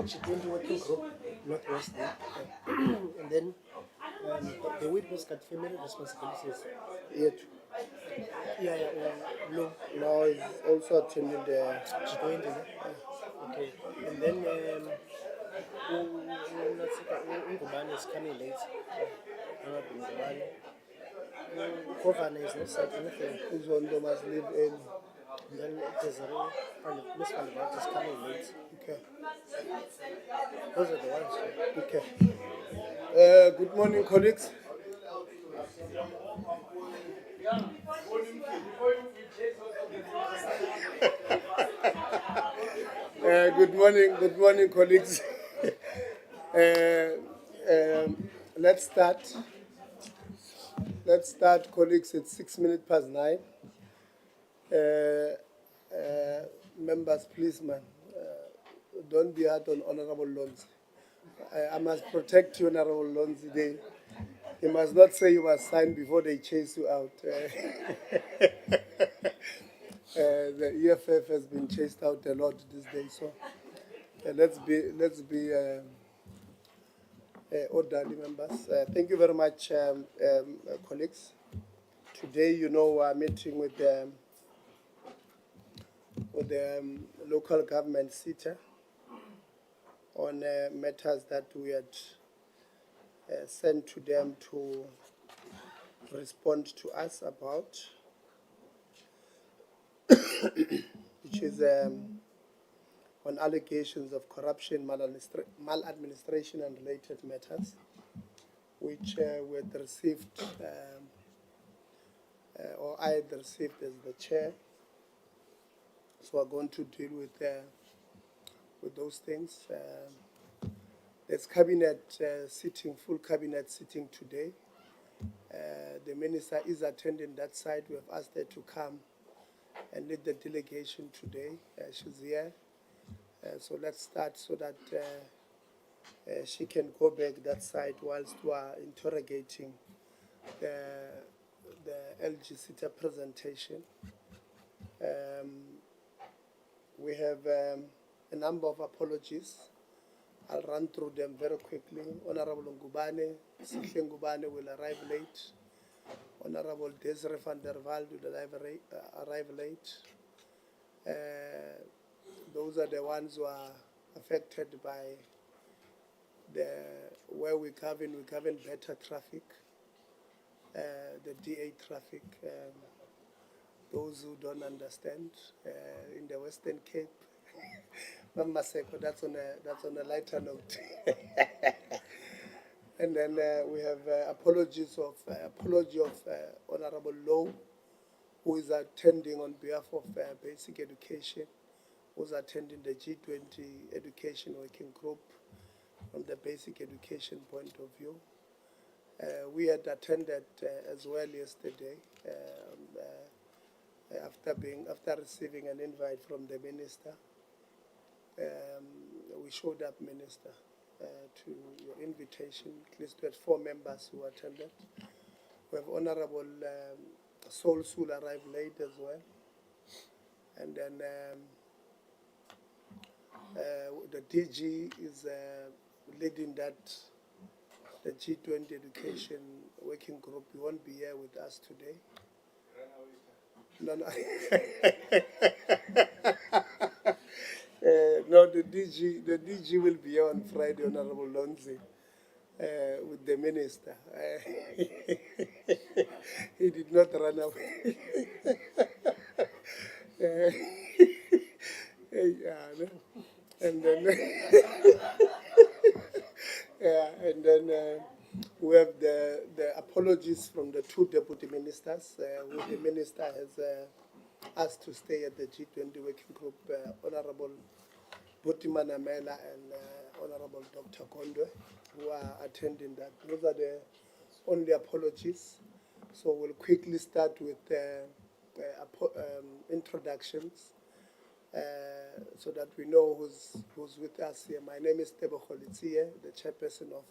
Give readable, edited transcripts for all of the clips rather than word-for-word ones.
G20 working group, Northwest, and then the witness got family responsibilities. Yet, Low now he's also attending the G20. Okay, and then Ngubane is coming late. Ngubane. Governor is not saying anything. Uzondo must leave early. And then Desiree and Miss Van der Vaart is coming late. Okay. Those are the ones. Okay. Good morning, colleagues. Good morning, colleagues. Let's start. Let's start, colleagues. It's 9:06. Members, please, man, don't be hard on Honorable Lonzi. I must protect you, Honorable Lonzi. They must not say you must sign before they chase you out. The EFF has been chased out a lot these days, so let's be orderly, members. Thank you very much, colleagues. Today, you know, we're meeting with the local government Seta on matters that we had sent to them to respond to us about, which is on allegations of corruption, maladministration and related matters, which we had received, or I had received as the chair. So we're going to deal with those things. There's cabinet sitting, full cabinet sitting today. The minister is attending that side. We have asked her to come and lead the delegation today. She's here. So let's start so that she can go back that side whilst we are interrogating the LGSETA presentation. We have a number of apologies. I'll run through them very quickly. Honorable Ngubane, Sihle Ngubane will arrive late. Honorable Desiree van der Walt will arrive late. Those are the ones who are affected by where we govern better traffic, the DA traffic. Those who don't understand, in the Western Cape, Mama Seko, that's on a lighter note. And then we have apology of Honorable Low, who is attending on behalf of basic education, who's attending the G20 education working group from the basic education point of view. We had attended as well yesterday. After receiving an invite from the minister, we showed up, Minister, to your invitation. At least we had 4 members who attended. We have Honorable Sol Sul arrived late as well, and then the DG is leading that the G20 education working group. He won't be here with us today. No. No, the DG will be here on Friday, Honorable Lonzi, with the minister. He did not run away. And then we have the apologies from the 2 deputy ministers. Who the minister has asked to stay at the G20 working group, Honorable Butima Namela and Honorable Dr. Kondwe, who are attending that. Those are the only apologies. So we'll quickly start with introductions so that we know who's with us here. My name is Tebo Kholitsie, the chairperson of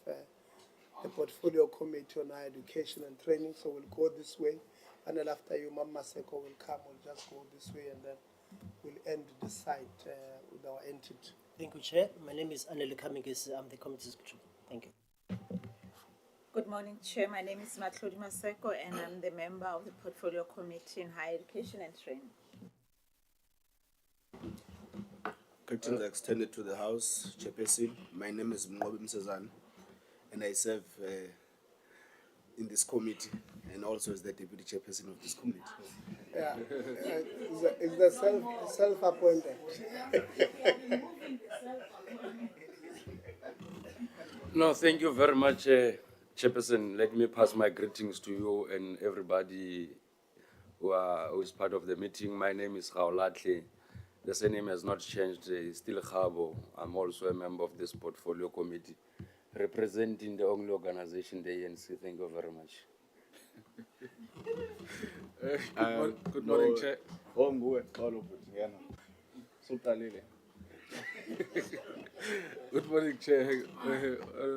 the Portfolio Committee on Higher Education and Training. So we'll go this way, and then after you, Mama Seko will come. We'll just go this way, and then we'll end the site with our entity. Thank you, Chair. My name is Anele Kamigis. I'm the Committee Secretary. Thank you. Good morning, Chair. My name is Matlodi Maseko, and I'm the member of the Portfolio Committee in Higher Education and Training. Greetings extended to the House, Chairperson. My name is Mngobi Msezana, and I serve in this committee and also as the Deputy Chairperson of this committee. Yeah, is the self-appointed. No, thank you very much, Chairperson. Let me pass my greetings to you and everybody who is part of the meeting. My name is Gaolatle. The surname has not changed. It's still Gabo. I'm also a member of this portfolio committee, representing the only organization, the ANC. Thank you very much. Good morning, Chair. Good morning, Chair,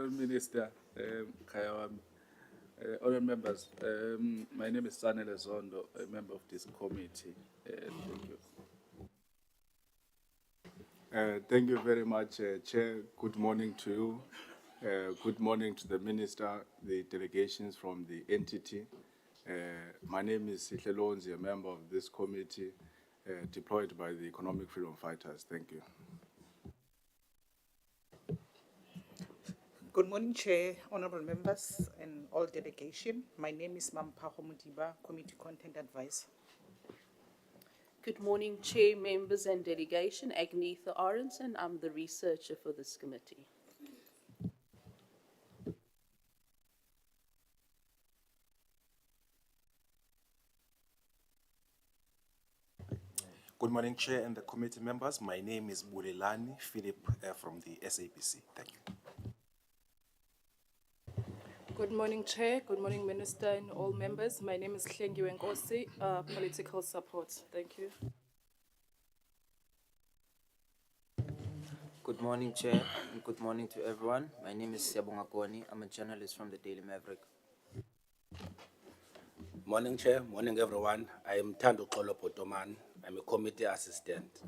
Minister, honourable members. My name is Sanele Zondo, a member of this committee. Thank you. Thank you very much, Chair. Good morning to you. Good morning to the Minister, the delegations from the entity. My name is Sihlelonzi, a member of this committee, deployed by the Economic Freedom Fighters. Thank you. Good morning, Chair, honorable members, and all delegation. My name is Mampaho Mudiba, Committee Content Advisor. Good morning, Chair, members and delegation. Agnetha Aronson, I'm the researcher for this committee. Good morning, Chair and the committee members. My name is Bulelani Philip from the SABC. Thank you. Good morning, Chair. Good morning, Minister and all members. My name is Hlengiwe Nkosi, political support. Thank you. Good morning, Chair, and good morning to everyone. My name is Siyabonga Koni. I'm a journalist from the Daily Maverick. Morning, Chair. Morning, everyone. I am Tando Kolo Potoman. I'm a committee assistant.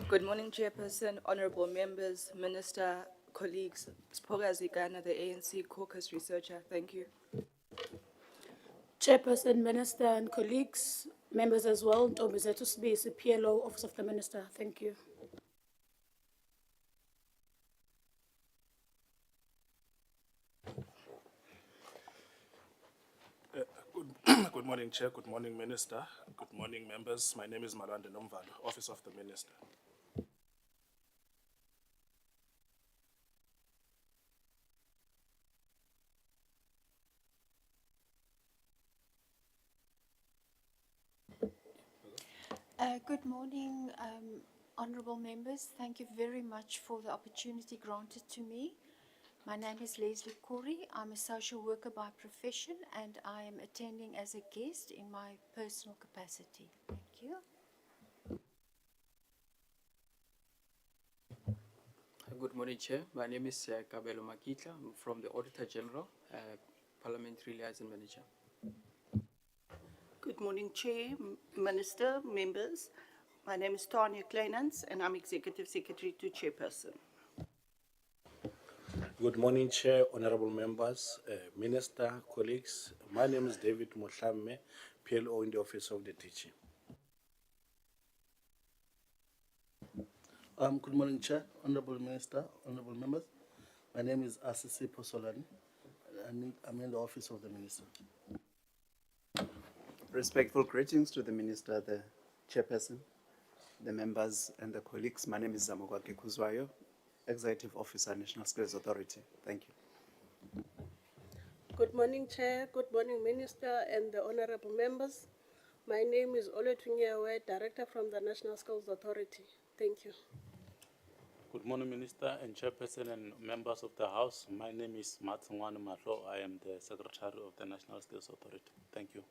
Good morning, Chairperson, honorable members, Minister, colleagues. Spoga Zigana, the ANC caucus researcher. Thank you. Chairperson, Minister, and colleagues, members as well. Ntombizethu Sibisi, PLO, Office of the Minister. Thank you. Good morning, Chair. Good morning, Minister. Good morning, members. My name is Malande Nomvalo, Office of the Minister. Good morning, honourable members. Thank you very much for the opportunity granted to me. My name is Leslie Corey. I'm a social worker by profession and I am attending as a guest in my personal capacity. Thank you. Good morning, Chair. My name is Kabelo Makitla. I'm from the Auditor General, Parliamentary Liaison Manager. Good morning, Chair, Minister, members. My name is Tanya Kleinans and I'm Executive Secretary to Chairperson. Good morning, Chair, honorable members, Minister, colleagues. My name is David Mohlame, PLO in the Office of the Teaching. Good morning, Chair, honorable Minister, honorable members. My name is Asisi Posolani, and I'm in the Office of the Minister. Respectful greetings to the Minister, the Chairperson, the members, and the colleagues. My name is Zamogwake Kuzwayo, Executive Officer, National Skills Authority. Thank you. Good morning, Chair. Good morning, Minister and the honorable members. My name is Oletunyewe, Director from the National Skills Authority. Thank you. Good morning, Minister and Chairperson and members of the House. My name is Matsungwane Mahlo. I am the Secretary of the National Skills Authority. Thank you.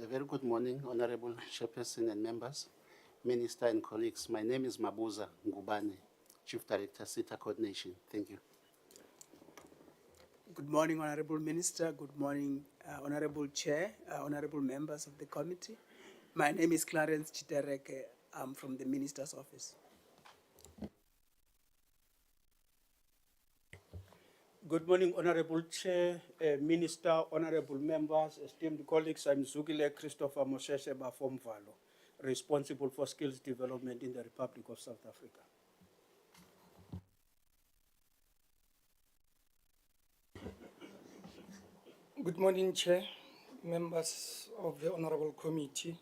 A very good morning, Honorable Chairperson and members, Minister and colleagues. My name is Mabuza Ngubane, Chief Director, Seta Coordination. Thank you. Good morning, Honorable Minister. Good morning, Honorable Chair, honorable members of the committee. My name is Clarence Chitereke. I'm from the Minister's Office. Good morning, Honorable Chair, Minister, honorable members, esteemed colleagues. I'm Zugile Christopher Moshesheba from Valo, responsible for skills development in the Republic of South Africa. Good morning, Chair, members of the Honorable Committee,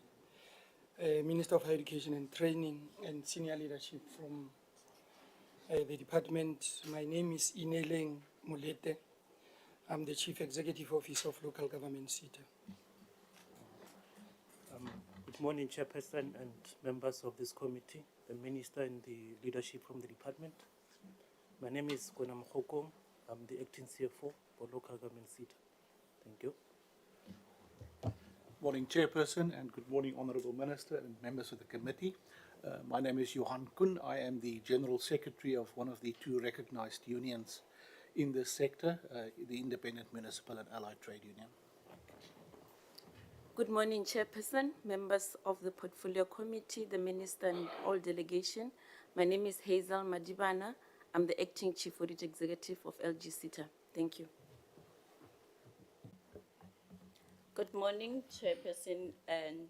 Minister of Higher Education and Training, and senior leadership from the department. My name is Ineleng Mulete. I'm the Chief Executive Officer of Local Government Seta. Good morning, Chairperson and members of this committee, the Minister and the leadership from the department. My name is Kona Mkhoko. I'm the Acting CFO for Local Government Seta. Thank you. Morning, Chairperson, and good morning, Honourable Minister and members of the committee. My name is Johan Kun. I am the General Secretary of one of the two recognised unions in this sector, the Independent Municipal and Allied Trade Union. Good morning, Chairperson, members of the Portfolio Committee, the Minister and all delegation. My name is Hazel Madibana. I'm the Acting Chief Audit Executive of LGSETA. Thank you. Good morning, Chairperson and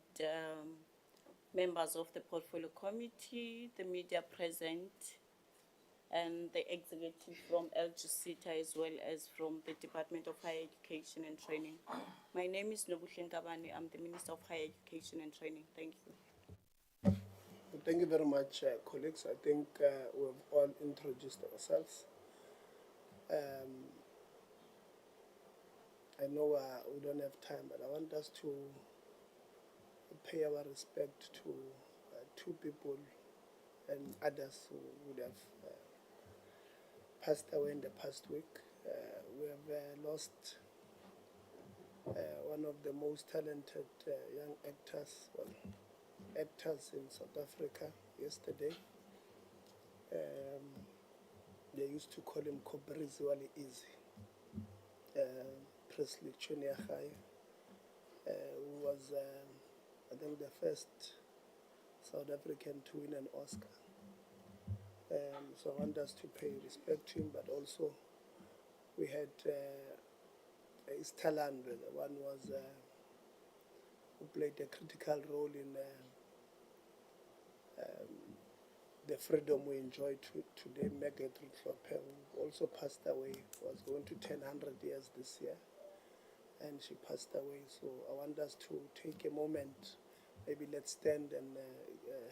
members of the Portfolio Committee, the media present, and the executive from LGSETA as well as from the Department of Higher Education and Training. My name is Nobuhle Ntabane. I'm the Minister of Higher Education and Training. Thank you. Thank you very much, colleagues. I think we've all introduced ourselves. I know we don't have time, but I want us to pay our respect to two people and others who would have passed away in the past week. We have lost one of the most talented young actors, actors in South Africa yesterday. They used to call him Kobrizi Wali Easy. Presley Chuniachai, who was, I think, the first South African to win an Oscar. So I want us to pay respect to him, but also we had his talent. One was who played a critical role in the freedom we enjoy today. Margaret Ruthlophe, who also passed away, was going to turn 100 years this year, and she passed away. So I want us to take a moment, maybe let's stand and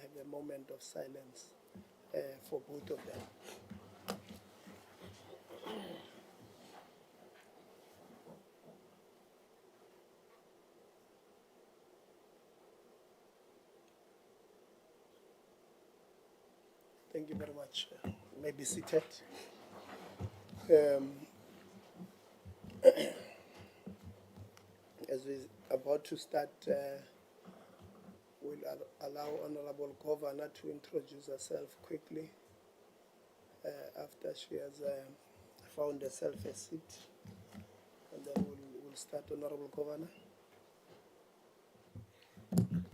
have a moment of silence for both of them. Thank you very much. You may be seated. As we're about to start, we'll allow Honorable Governor to introduce herself quickly after she has found herself a seat. And then we'll start, Honorable Governor.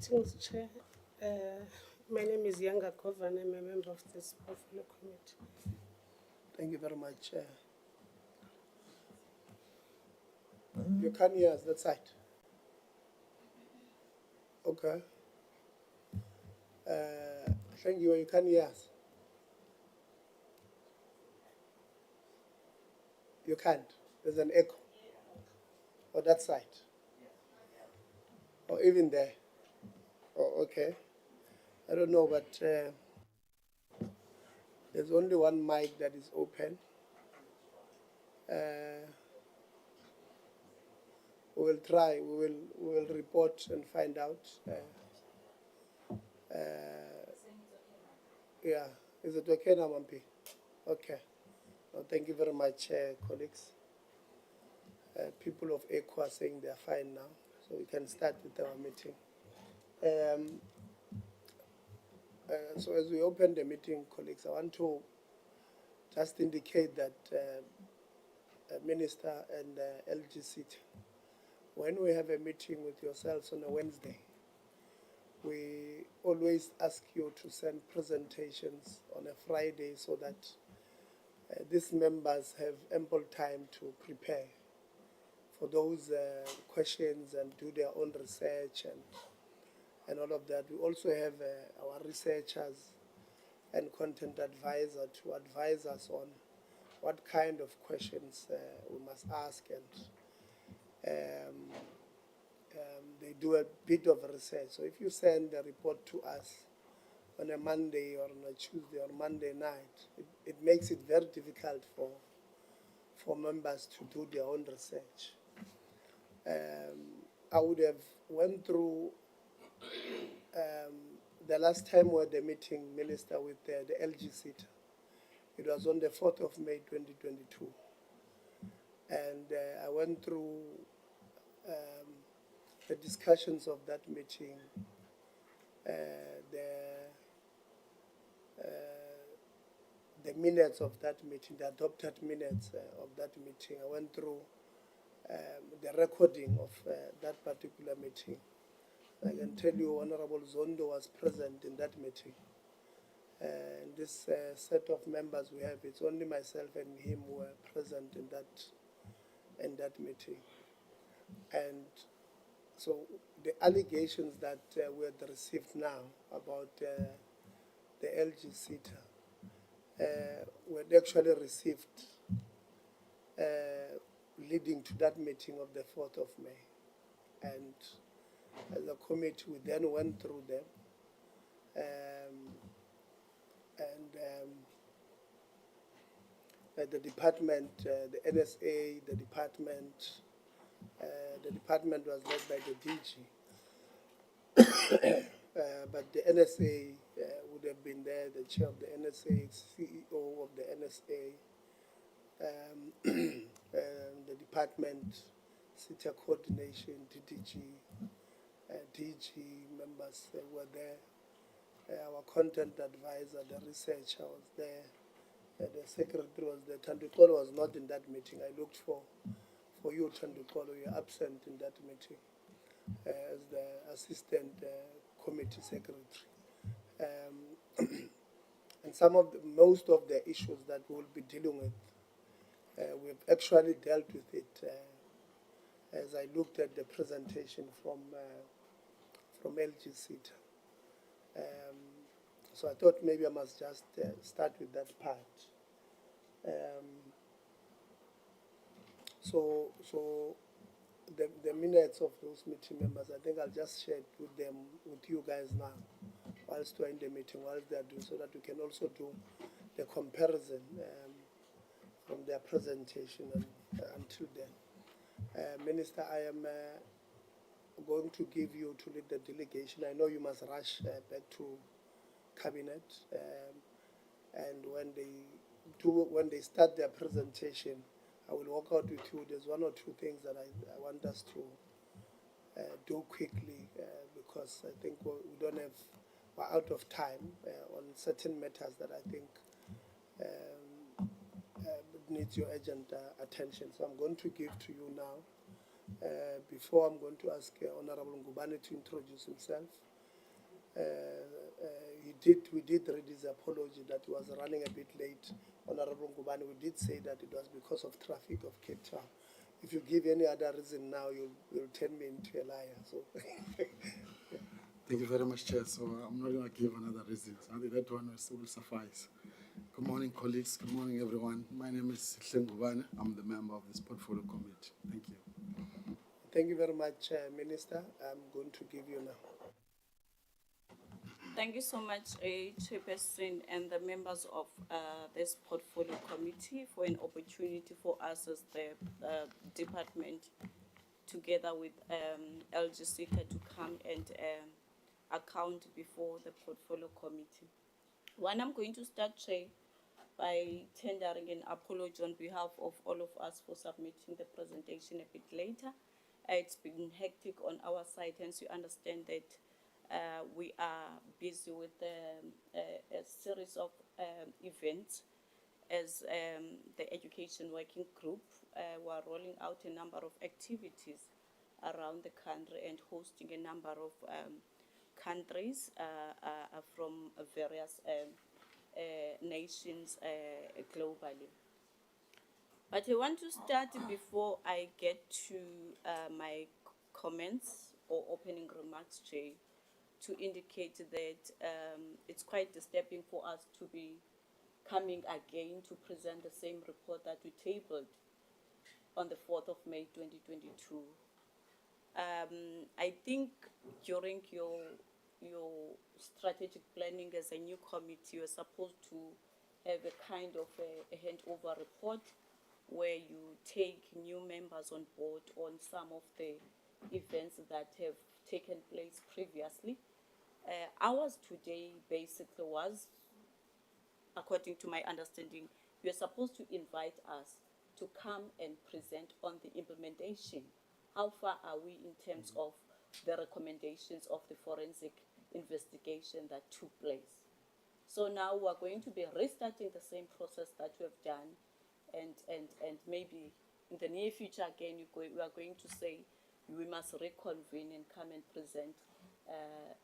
Thanks, Chair. My name is Yanga Governor. I'm a member of this Portfolio Committee. Thank you very much. You can't hear us that side. Okay. Thank you. You can't hear us. You can't. There's an echo. Or that side. Or even there. Oh, okay. I don't know, but there's only one mic that is open. We will try. We will report and find out. Yeah. Is it okay now, Mampi? Okay. Well, thank you very much, colleagues. People of ECO are saying they are fine now, so we can start with our meeting. So as we open the meeting, colleagues, I want to just indicate that Minister and LGSETA, when we have a meeting with yourselves on a Wednesday, we always ask you to send presentations on a Friday so that these members have ample time to prepare for those questions and do their own research and all of that. We also have our researchers and content advisor to advise us on what kind of questions we must ask, and they do a bit of research. So if you send a report to us on a Monday or on a Tuesday or Monday night, it makes it very difficult for members to do their own research. I would have went through the last time we had a meeting, Minister, with the LGSETA. It was on the 4th of May 2022. And I went through the discussions of that meeting, the minutes of that meeting, the adopted minutes of that meeting. I went through the recording of that particular meeting. I can tell you Honorable Zondo was present in that meeting. And this set of members we have, it's only myself and him who were present in that meeting. And so the allegations that we had received now about the LGSETA were actually received leading to that meeting of the 4th of May. And as a committee, we then went through them. The department, the NSA, the department was led by the DG. But the NSA would have been there, the chair of the NSA, CEO of the NSA, the department, Seta coordination, DDG, DG members were there. Our content advisor, the researcher was there. The secretary was there. Tandukolo was not in that meeting. I looked for you, Tandukolo. You're absent in that meeting as the assistant committee secretary. And most of the issues that we'll be dealing with, we've actually dealt with it as I looked at the presentation from LGSETA. So I thought maybe I must just start with that part. So the minutes of those meeting members, I think I'll just share it with you guys now, whilst we're in the meeting, whilst they're doing, so that we can also do the comparison from their presentation until then. Minister, I am going to give you to lead the delegation. I know you must rush back to cabinet, and when they start their presentation, I will walk out with you. There's one or two things that I want us to do quickly because I think we're out of time on certain matters that I think needs your urgent attention. So I'm going to give to you now. Before I'm going to ask Honorable Ngubane to introduce himself. We did read his apology that he was running a bit late. Honorable Ngubane, we did say that it was because of traffic of Cape Town. If you give any other reason now, you'll turn me into a liar. So. Thank you very much, Chair. So I'm not going to give another reason. I think that one will suffice. Good morning, colleagues. Good morning, everyone. My name is Ngubane. I'm the member of this portfolio committee. Thank you. Thank you very much, Minister. I'm going to give you now. Thank you so much, Chairperson and the members of this portfolio committee for an opportunity for us as the department, together with LGSETA, to come and account before the portfolio committee. One, I'm going to start, Chair, by tendering an apology on behalf of all of us for submitting the presentation a bit later. It's been hectic on our side, hence you understand that we are busy with a series of events as the Education Working Group, we are rolling out a number of activities around the country and hosting a number of countries from various nations globally. But I want to start before I get to my comments or opening remarks, Chair, to indicate that it's quite disturbing for us to be coming again to present the same report that we tabled on the 4th of May 2022. I think during your strategic planning as a new committee, you're supposed to have a kind of a handover report where you take new members on board on some of the events that have taken place previously. Ours today basically was, according to my understanding, you're supposed to invite us to come and present on the implementation. How far are we in terms of the recommendations of the forensic investigation that took place? So now we're going to be restarting the same process that we have done, and maybe in the near future again we are going to say we must reconvene and come and present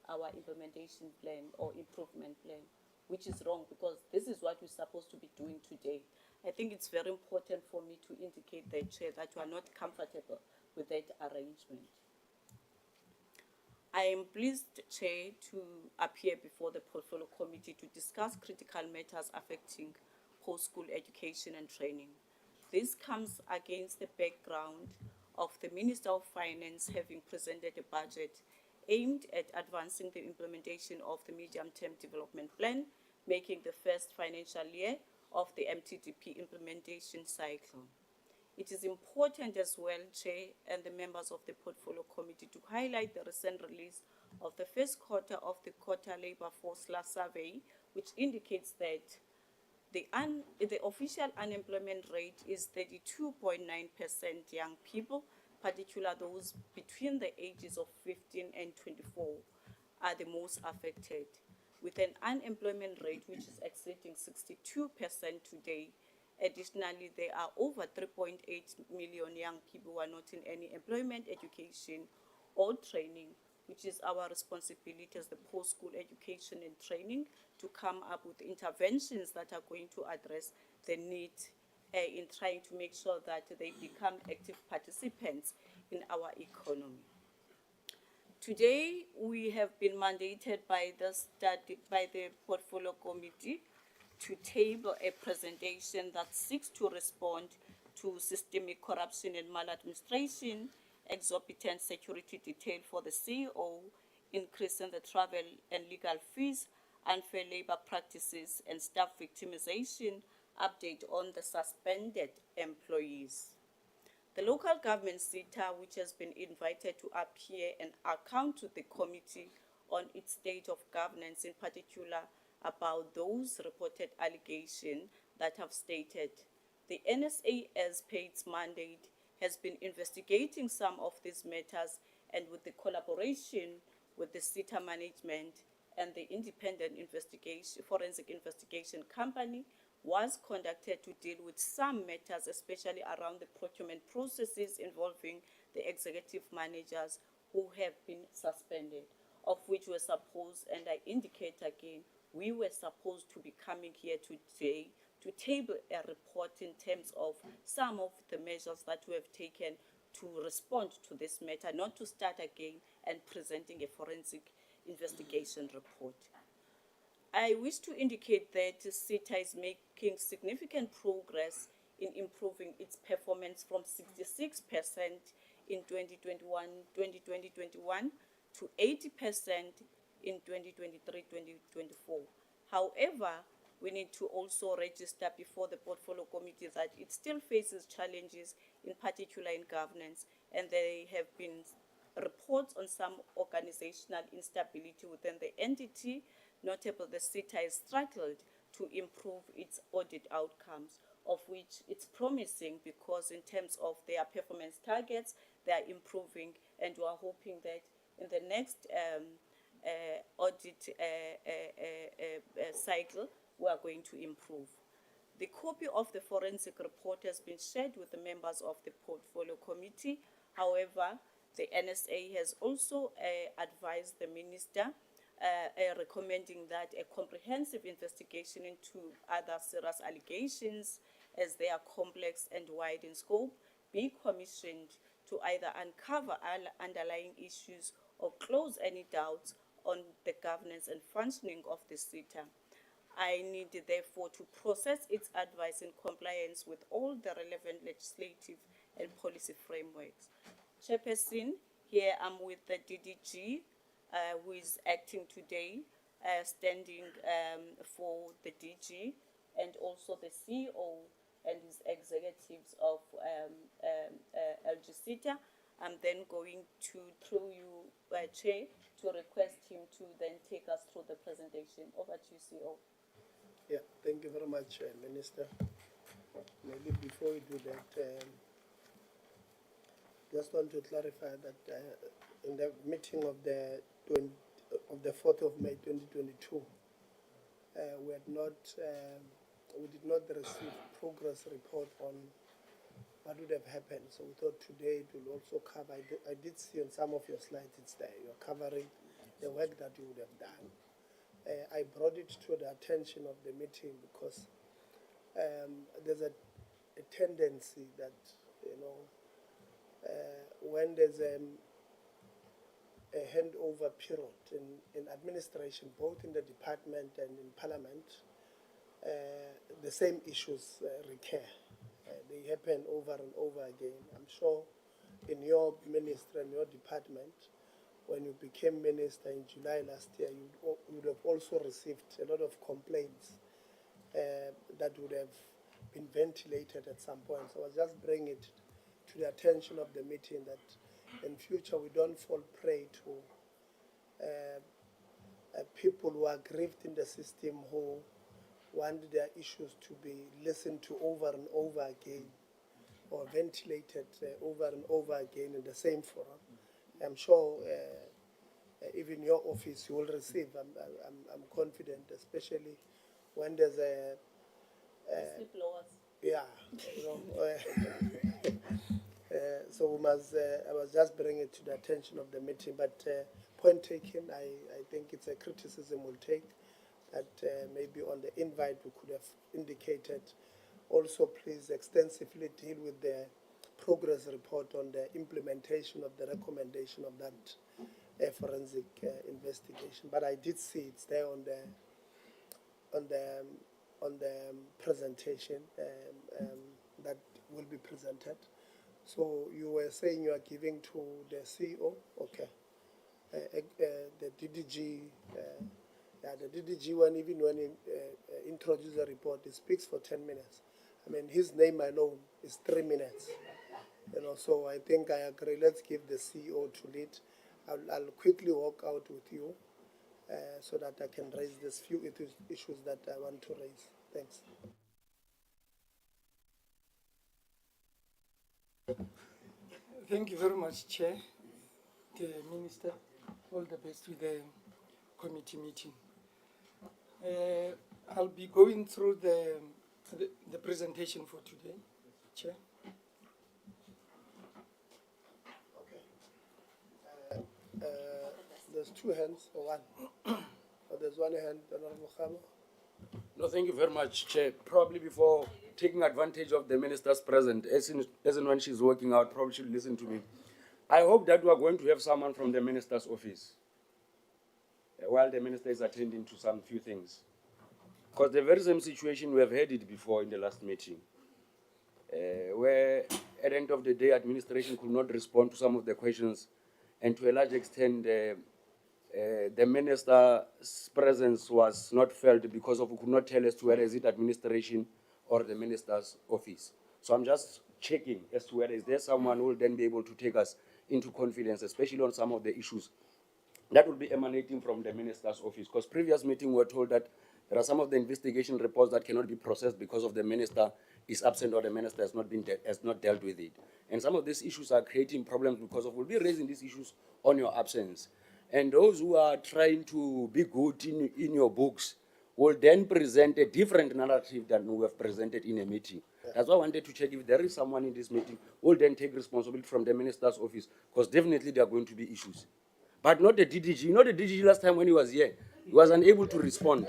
our implementation plan or improvement plan, which is wrong because this is what we're supposed to be doing today. I think it's very important for me to indicate that, Chair, that we are not comfortable with that arrangement. I am pleased, Chair, to appear before the Portfolio Committee to discuss critical matters affecting post-school education and training. This comes against the background of the Minister of Finance having presented a budget aimed at advancing the implementation of the medium-term development plan, making the first financial year of the MTDP implementation cycle. It is important as well, Chair, and the members of the Portfolio Committee to highlight the recent release of the first quarter of the Quota Labour Force survey, which indicates that the official unemployment rate is 32.9% young people, particularly those between the ages of 15 and 24 are the most affected, with an unemployment rate which is exceeding 62% today. Additionally, there are over 3.8 million young people who are not in any employment, education, or training, which is our responsibility as the post-school education and training to come up with interventions that are going to address the need in trying to make sure that they become active participants in our economy. Today, we have been mandated by the Portfolio Committee to table a presentation that seeks to respond to systemic corruption and maladministration, exorbitant security detail for the CEO, increase in the travel and legal fees, unfair labor practices, and staff victimization, update on the suspended employees. The local government Seta, which has been invited to appear and account to the committee on its state of governance, in particular about those reported allegations that have stated the NSA, as per its mandate, has been investigating some of these matters, and with the collaboration with the Seta management and the independent forensic investigation company, was conducted to deal with some matters, especially around the procurement processes involving the executive managers who have been suspended, of which were supposed, and I indicate again, we were supposed to be coming here today to table a report in terms of some of the measures that we have taken to respond to this matter, not to start again and presenting a forensic investigation report. I wish to indicate that Seta is making significant progress in improving its performance from 66% in 2021 to 80% in 2023-2024. However, we need to also register before the Portfolio Committee that it still faces challenges, in particular in governance, and there have been reports on some organizational instability within the entity. Notable, the Seta has struggled to improve its audit outcomes, of which it's promising because in terms of their performance targets, they are improving, and we are hoping that in the next audit cycle, we are going to improve. The copy of the forensic report has been shared with the members of the Portfolio Committee. However, the NSA has also advised the Minister, recommending that a comprehensive investigation into other serious allegations, as they are complex and wide in scope, be commissioned to either uncover underlying issues or close any doubts on the governance and functioning of the Seta. I need therefore to process its advice in compliance with all the relevant legislative and policy frameworks. Chairperson, here I'm with the DDG, who is acting today, standing for the DG, and also the CEO and his executives of LGSETA. I'm then going to, through you, Chair, to request him to then take us through the presentation. Over to you, CEO. Yeah, thank you very much, Minister. Maybe before we do that, just want to clarify that in the meeting of the 4th of May 2022, we did not receive progress report on what would have happened. So we thought today it will also cover. I did see on some of your slides it's there. You're covering the work that you would have done. I brought it to the attention of the meeting because there's a tendency that, when there's a handover period in administration, both in the department and in Parliament, the same issues recur. They happen over and over again. I'm sure in your ministry and your department, when you became minister in July last year, you would have also received a lot of complaints that would have been ventilated at some point. So I was just bringing it to the attention of the meeting that in future we don't fall prey to people who are grieved in the system, who want their issues to be listened to over and over again or ventilated over and over again in the same forum. I'm sure even your office you will receive. I'm confident, especially when there's a yeah, so we must. I was just bringing it to the attention of the meeting. But point taken. I think it's a criticism we'll take. That maybe on the invite we could have indicated. Also, please extensively deal with the progress report on the implementation of the recommendation of that forensic investigation. But I did see it's there on the presentation that will be presented. So you were saying you are giving to the CEO, okay? The DDG. The DDG one, even when he introduces a report, he speaks for 10 minutes. I mean, his name alone is 3 minutes. So I think I agree. Let's give the CEO to lead. I'll quickly walk out with you so that I can raise these few issues that I want to raise. Thanks. Thank you very much, Chair, the Minister. All the best with the committee meeting. I'll be going through the presentation for today, Chair. There's two hands or one. There's one hand, Honorable Khama. No, thank you very much, Chair. Probably before taking advantage of the minister's presence, as in when she's working out, probably should listen to me. I hope that we are going to have someone from the minister's office while the minister is attending to some few things. Because the very same situation, we have had it before in the last meeting, where at the end of the day, administration could not respond to some of the questions, and to a large extent, the minister's presence was not felt because of, we could not tell as to whether is it administration or the minister's office. So I'm just checking as to whether is there someone who will then be able to take us into confidence, especially on some of the issues that will be emanating from the minister's office. Because previous meeting we were told that there are some of the investigation reports that cannot be processed because of the minister is absent or the minister has not dealt with it. And some of these issues are creating problems because of, we'll be raising these issues on your absence. And those who are trying to be good in your books will then present a different narrative than we have presented in a meeting. That's why I wanted to check if there is someone in this meeting who will then take responsibility from the minister's office, because definitely there are going to be issues. But not the DDG. You know the DDG last time when he was here, he was unable to respond.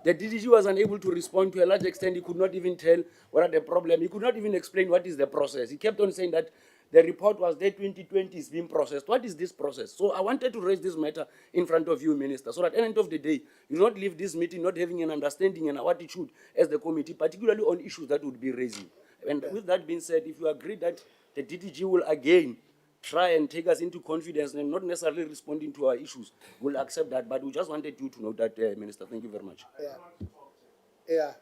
The DDG was unable to respond to a large extent. He could not even tell what are the problem. He could not even explain what is the process. He kept on saying that the report was there 2020 is being processed. What is this process? So I wanted to raise this matter in front of you, Minister, so that at the end of the day, you not leave this meeting not having an understanding and what it should as the committee, particularly on issues that would be raising. And with that being said, if you agree that the DDG will again try and take us into confidence and not necessarily responding to our issues, we'll accept that. But we just wanted you to know that, Minister. Thank you very much. Yeah.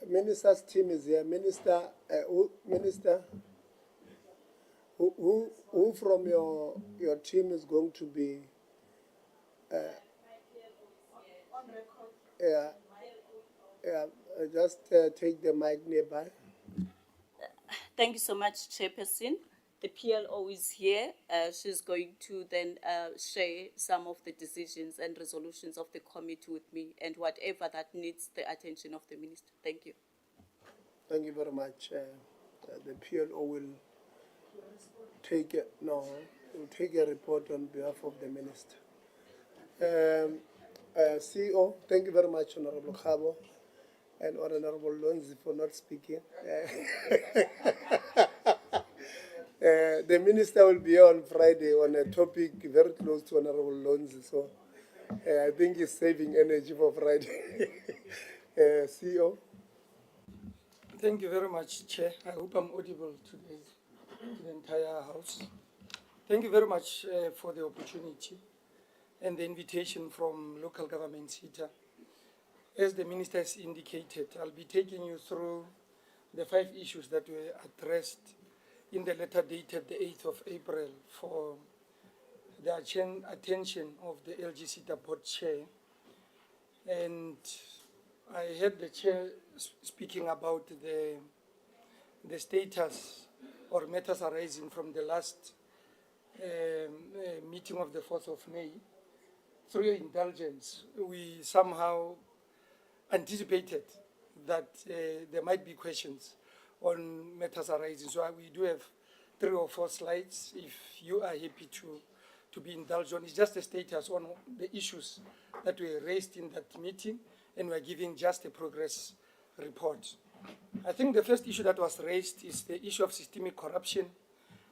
Minister's team is here. Minister, who from your team is going to be? Just take the mic nearby. Thank you so much, Chairperson. The PLO is here. She's going to then share some of the decisions and resolutions of the committee with me and whatever that needs the attention of the minister. Thank you. Thank you very much. The PLO will take a report on behalf of the minister. CEO, thank you very much, Honorable Khabo and Honorable Lonzi for not speaking. The minister will be here on Friday on a topic very close to Honorable Lonzi, so I think he's saving energy for Friday. CEO. Thank you very much, Chair. I hope I'm audible to the entire House. Thank you very much for the opportunity and the invitation from local government Seta. As the Minister has indicated, I'll be taking you through the 5 issues that were addressed in the letter dated the 8th of April for the attention of the LGSETA board chair. And I heard the chair speaking about the status or matters arising from the last meeting of the 4th of May. Through your indulgence, we somehow anticipated that there might be questions on matters arising. So we do have 3 or 4 slides if you are happy to be indulged on. It's just a status on the issues that were raised in that meeting, and we're giving just a progress report. I think the first issue that was raised is the issue of systemic corruption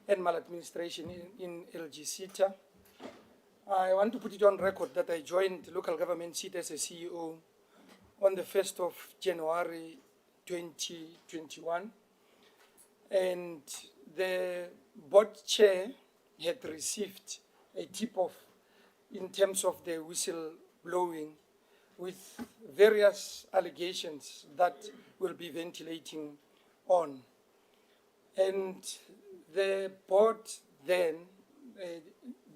and maladministration in LGSETA. I want to put it on record that I joined local government Seta as a CEO on the 1st of January 2021, and the board chair had received a tip-off in terms of the whistleblowing with various allegations that we'll be ventilating on. And the board then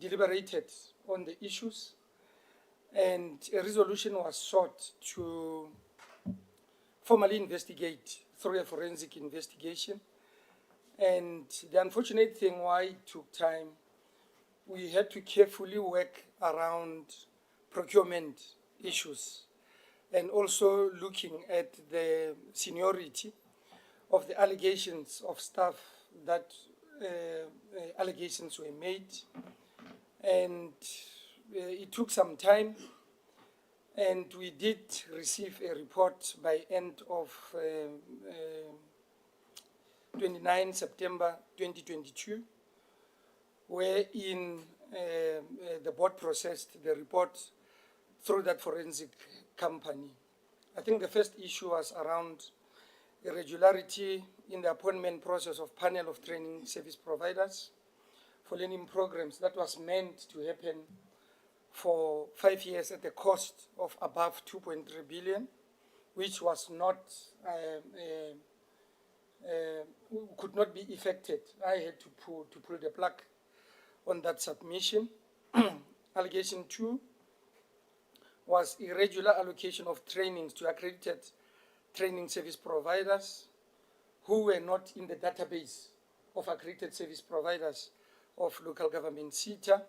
deliberated on the issues, and a resolution was sought to formally investigate through a forensic investigation. And the unfortunate thing why it took time, we had to carefully work around procurement issues and also looking at the seniority of the allegations of staff that allegations were made. And it took some time, and we did receive a report by end of 29 September 2022, wherein the board processed the report through that forensic company. I think the first issue was around irregularity in the appointment process of panel of training service providers for learning programs that was meant to happen for 5 years at a cost of above 2.3 billion, which was not, could not be effected. I had to pull the plug on that submission. Allegation 2 was irregular allocation of trainings to accredited training service providers who were not in the database of accredited service providers of Local Government Seta.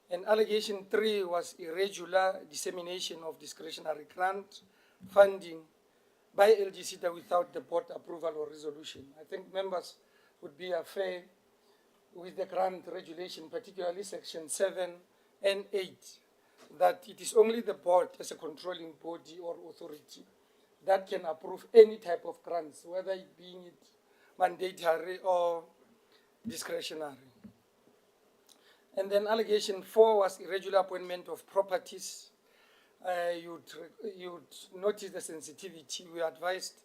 And allegation 3 was irregular dissemination of discretionary grant funding by LGSETA without the board approval or resolution. I think members would be fair with the grant regulation, particularly section 7 and 8, that it is only the board as a controlling body or authority that can approve any type of grants, whether it being mandatory or discretionary. And then allegation 4 was irregular appointment of properties. You'd notice the sensitivity. We advised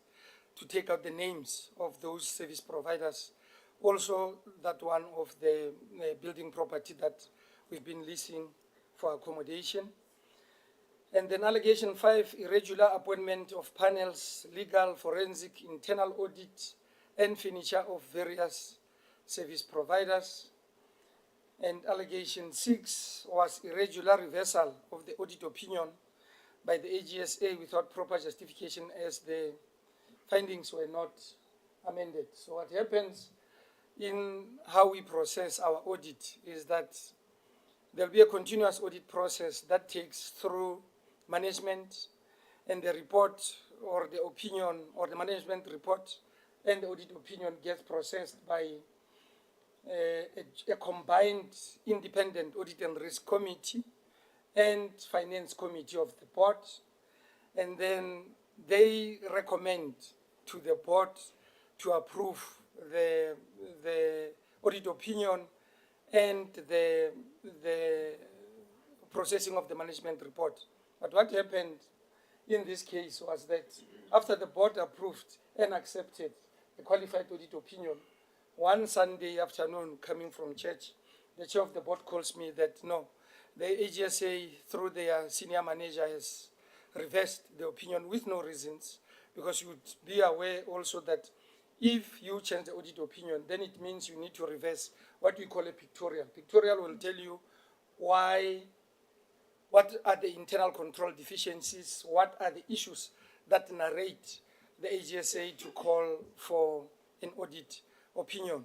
to take out the names of those service providers. Also, that one of the building property that we've been leasing for accommodation. And then allegation 5, irregular appointment of panels, legal, forensic, internal audit, and furniture of various service providers. And allegation 6 was irregular reversal of the audit opinion by the AGSA without proper justification, as the findings were not amended. So what happens in how we process our audit is that there'll be a continuous audit process that takes through management, and the report or the opinion or the management report and the audit opinion gets processed by a combined independent audit and risk committee and finance committee of the board, and then they recommend to the board to approve the audit opinion and the processing of the management report. But what happened in this case was that after the board approved and accepted the qualified audit opinion, one Sunday afternoon coming from church, the chair of the board calls me that no, the AGSA through their senior manager has reversed the opinion with no reasons, because you would be aware also that if you change the audit opinion, then it means you need to reverse what we call a pictorial. Pictorial will tell you what are the internal control deficiencies, what are the issues that narrate the AGSA to call for an audit opinion.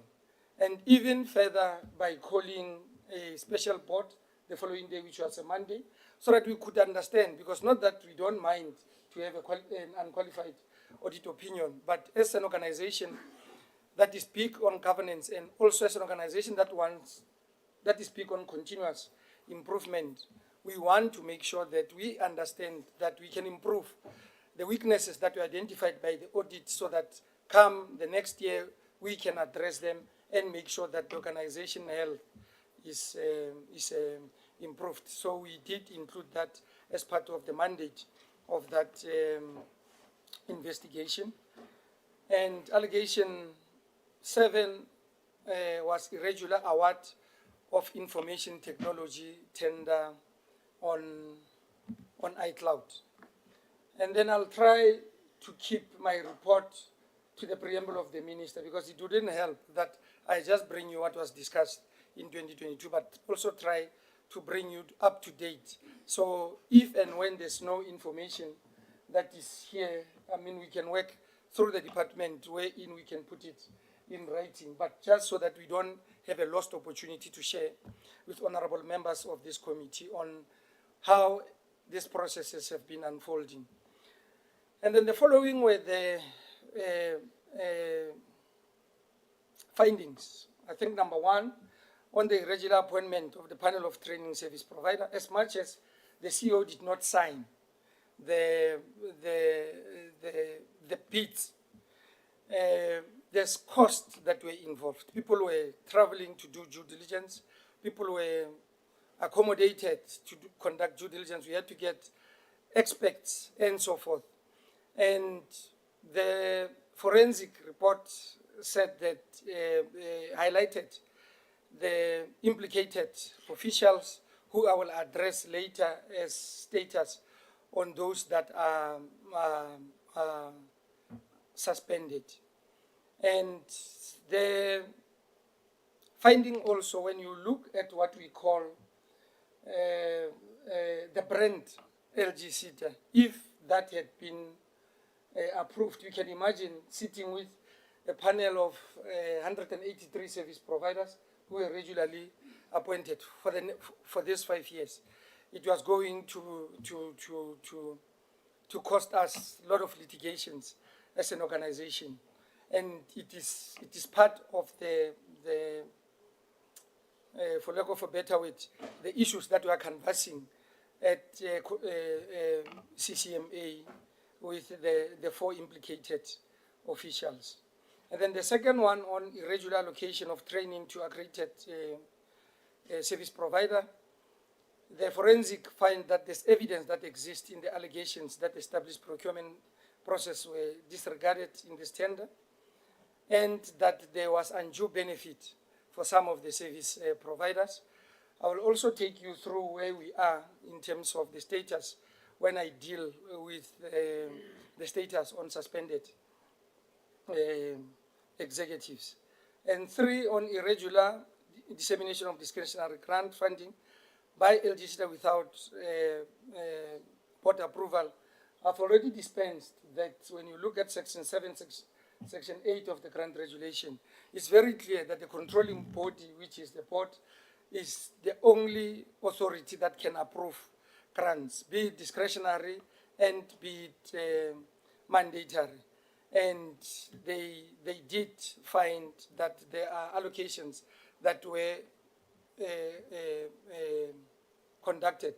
And even further, by calling a special board the following day, which was a Monday, so that we could understand, because not that we don't mind to have an unqualified audit opinion, but as an organization that is big on governance, and also as an organization that is big on continuous improvement, we want to make sure that we understand that we can improve the weaknesses that were identified by the audit, so that come the next year, we can address them and make sure that the organization health is improved. So we did include that as part of the mandate of that investigation. And allegation 7 was irregular award of information technology tender on iCloud. And then I'll try to keep my report to the preamble of the minister, because it wouldn't help that I just bring you what was discussed in 2022, but also try to bring you up to date. So if and when there's no information that is here, I mean, we can work through the department wherein we can put it in writing, but just so that we don't have a lost opportunity to share with honorable members of this committee on how these processes have been unfolding. And then the following were the findings. I think number 1, on the irregular appointment of the panel of training service provider, as much as the CEO did not sign the bids, there's costs that were involved. People were traveling to do due diligence. People were accommodated to conduct due diligence. We had to get experts and so forth. And the forensic report said that, highlighted the implicated officials, who I will address later as status on those that are suspended. And the finding also, when you look at what we call the brand LGSETA, if that had been approved, you can imagine sitting with a panel of 183 service providers who were regularly appointed for these 5 years. It was going to cost us a lot of litigations as an organization, and it is part of the for lack of a better word, the issues that we are canvassing at CCMA with the 4 implicated officials. And then the second one on irregular allocation of training to accredited service provider. The forensic find that there's evidence that exists in the allegations that the established procurement process were disregarded in this tender, and that there was undue benefit for some of the service providers. I will also take you through where we are in terms of the status when I deal with the status on suspended executives. And 3, on irregular dissemination of discretionary grant funding by LGSETA without board approval. I've already dispensed that. When you look at Section 7, Section 8 of the grant regulation, it's very clear that the controlling body, which is the board, is the only authority that can approve grants, be it discretionary and be it mandatory. And they did find that there are allocations that were conducted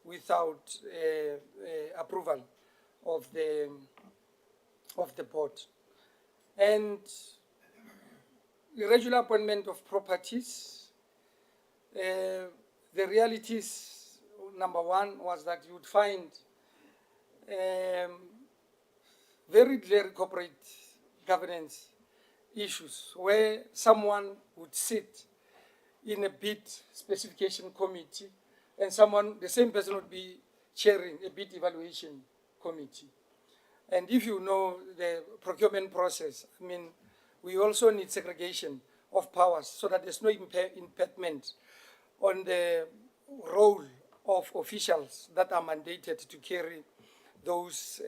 without approval of the board. And irregular appointment of properties. The realities, number 1, was that you would find very clear corporate governance issues where someone would sit in a bid specification committee and the same person would be chairing a bid evaluation committee. And if you know the procurement process, I mean, we also need segregation of powers so that there's no impediment on the role of officials that are mandated to carry those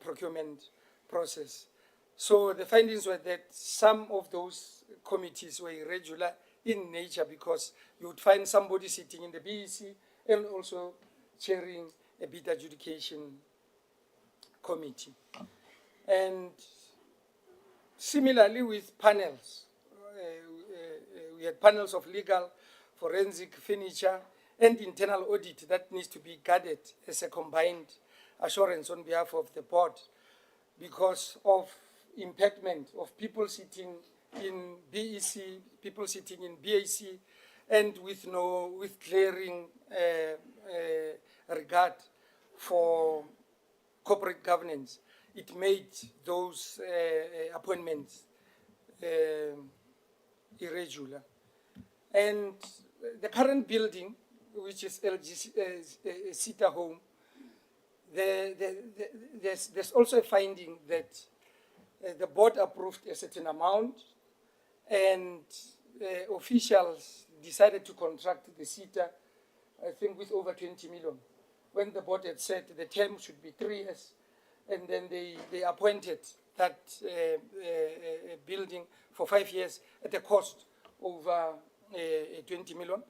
procurement process. So the findings were that some of those committees were irregular in nature because you would find somebody sitting in the BEC and also chairing a bid adjudication committee. And similarly with panels, we had panels of legal, forensic, furniture, and internal audit that needs to be guarded as a combined assurance on behalf of the board because of impediment of people sitting in BEC, people sitting in BAC, and with glaring regard for corporate governance. It made those appointments irregular. And the current building, which is LGSETA home, there's also a finding that the board approved a certain amount and officials decided to contract the Seta, I think with over 20 million, when the board had said the term should be 3 years, and then they appointed that building for 5 years at a cost over 20 million.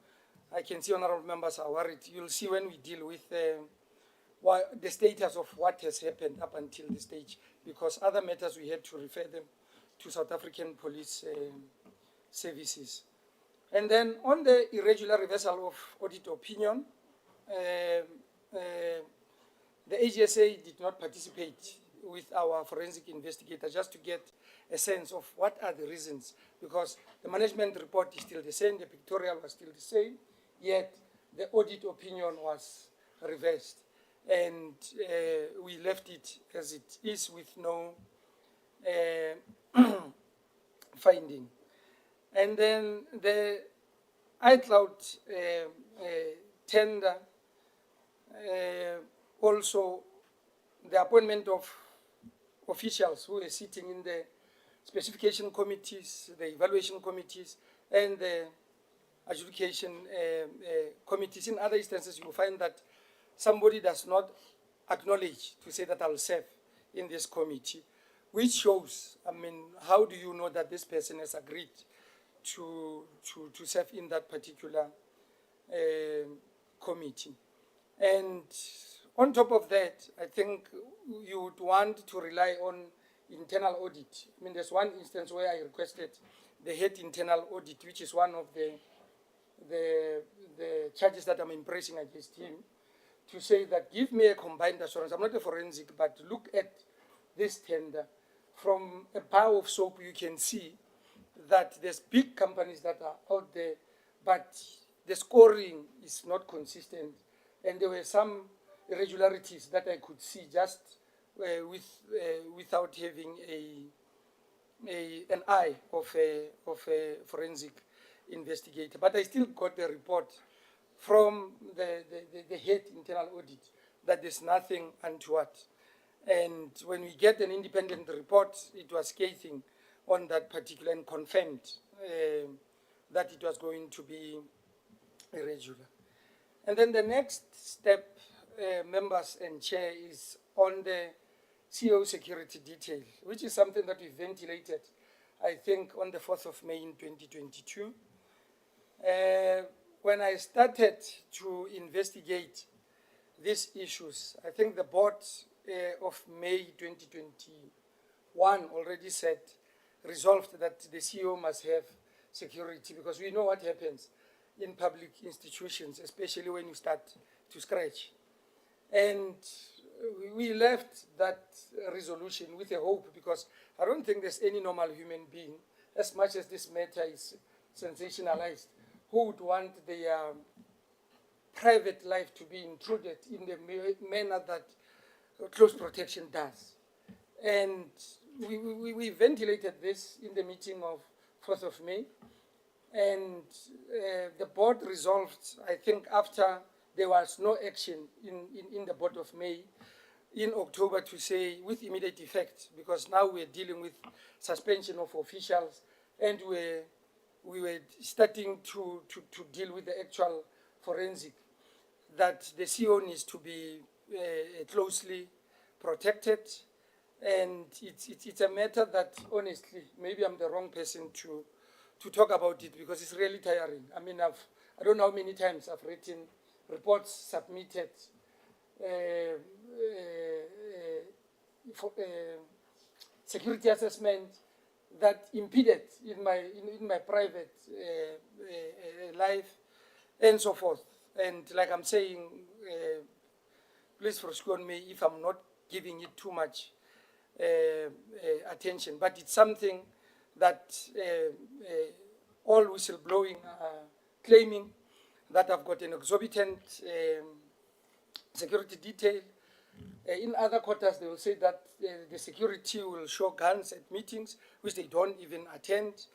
I can see honorable members are worried. You'll see when we deal with the status of what has happened up until this stage, because other matters we had to refer them to South African Police Services. And then on the irregular reversal of audit opinion, the AGSA did not participate with our forensic investigator just to get a sense of what are the reasons, because the management report is still the same, the pictorial was still the same, yet the audit opinion was reversed. And we left it as it is with no finding. And then the iCloud tender, also the appointment of officials who are sitting in the specification committees, the evaluation committees, and the adjudication committees. In other instances, you will find that somebody does not acknowledge to say that I'll serve in this committee, which shows, I mean, how do you know that this person has agreed to serve in that particular committee. And on top of that, I think you would want to rely on internal audit. I mean, there's one instance where I requested the head internal audit, which is one of the charges that I'm impressing against him, to say that give me a combined assurance. I'm not a forensic, but look at this tender. From a bar of soap, you can see that there's big companies that are out there, but the scoring is not consistent. And there were some irregularities that I could see just without having an eye of a forensic investigator. But I still got the report from the head internal audit that there's nothing untoward. And when we get an independent report, it was scathing on that particular and confirmed that it was going to be irregular. And then the next step, members and chair, is on the CEO security detail, which is something that we ventilated, I think, on the 4th of May in 2022. When I started to investigate these issues, I think the board of May 2021 already said, resolved that the CEO must have security, because we know what happens in public institutions, especially when you start to scratch. And we left that resolution with a hope, because I don't think there's any normal human being, as much as this matter is sensationalized, who would want their private life to be intruded in the manner that close protection does. And we ventilated this in the meeting of 4th of May, and the board resolved, I think, after there was no action in the board of May, in October, to say with immediate effect, because now we're dealing with suspension of officials, and we were starting to deal with the actual forensic, that the CEO needs to be closely protected. And it's a matter that, honestly, maybe I'm the wrong person to talk about it, because it's really tiring. I mean, I don't know how many times I've written reports, submitted security assessment that impeded in my private life, and so forth. And like I'm saying, please forgive me if I'm not giving it too much attention, but it's something that all whistleblowing are claiming, that I've got an exorbitant security detail. In other quarters, they will say that the security will show guns at meetings, which they don't even attend.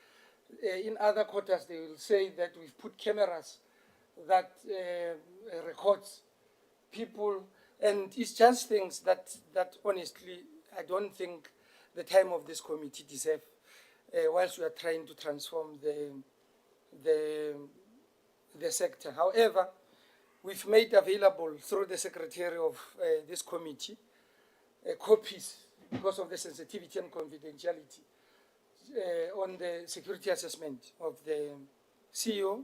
In other quarters, they will say that we've put cameras that records people, and it's just things that honestly, I don't think the time of this committee deserve, whilst we are trying to transform the sector. However, we've made available through the secretary of this committee copies, because of the sensitivity and confidentiality, on the security assessment of the CEO,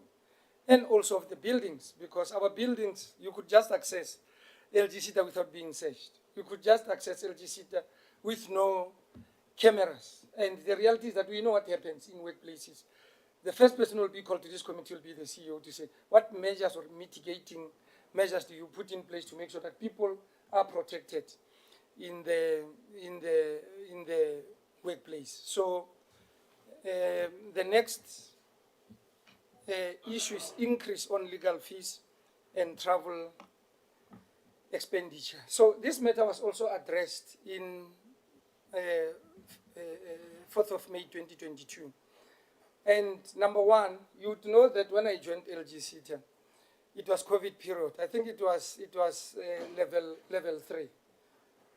and also of the buildings, because our buildings, you could just access LGSETA without being searched. You could just access LGSETA with no cameras. And the reality is that we know what happens in workplaces. The first person who will be called to this committee will be the CEO to say, what measures or mitigating measures do you put in place to make sure that people are protected in the workplace? So the next issue is increase on legal fees and travel expenditure. So this matter was also addressed in 4th of May 2022. And number one, you would know that when I joined LGSETA, it was COVID period. I think it was level 3,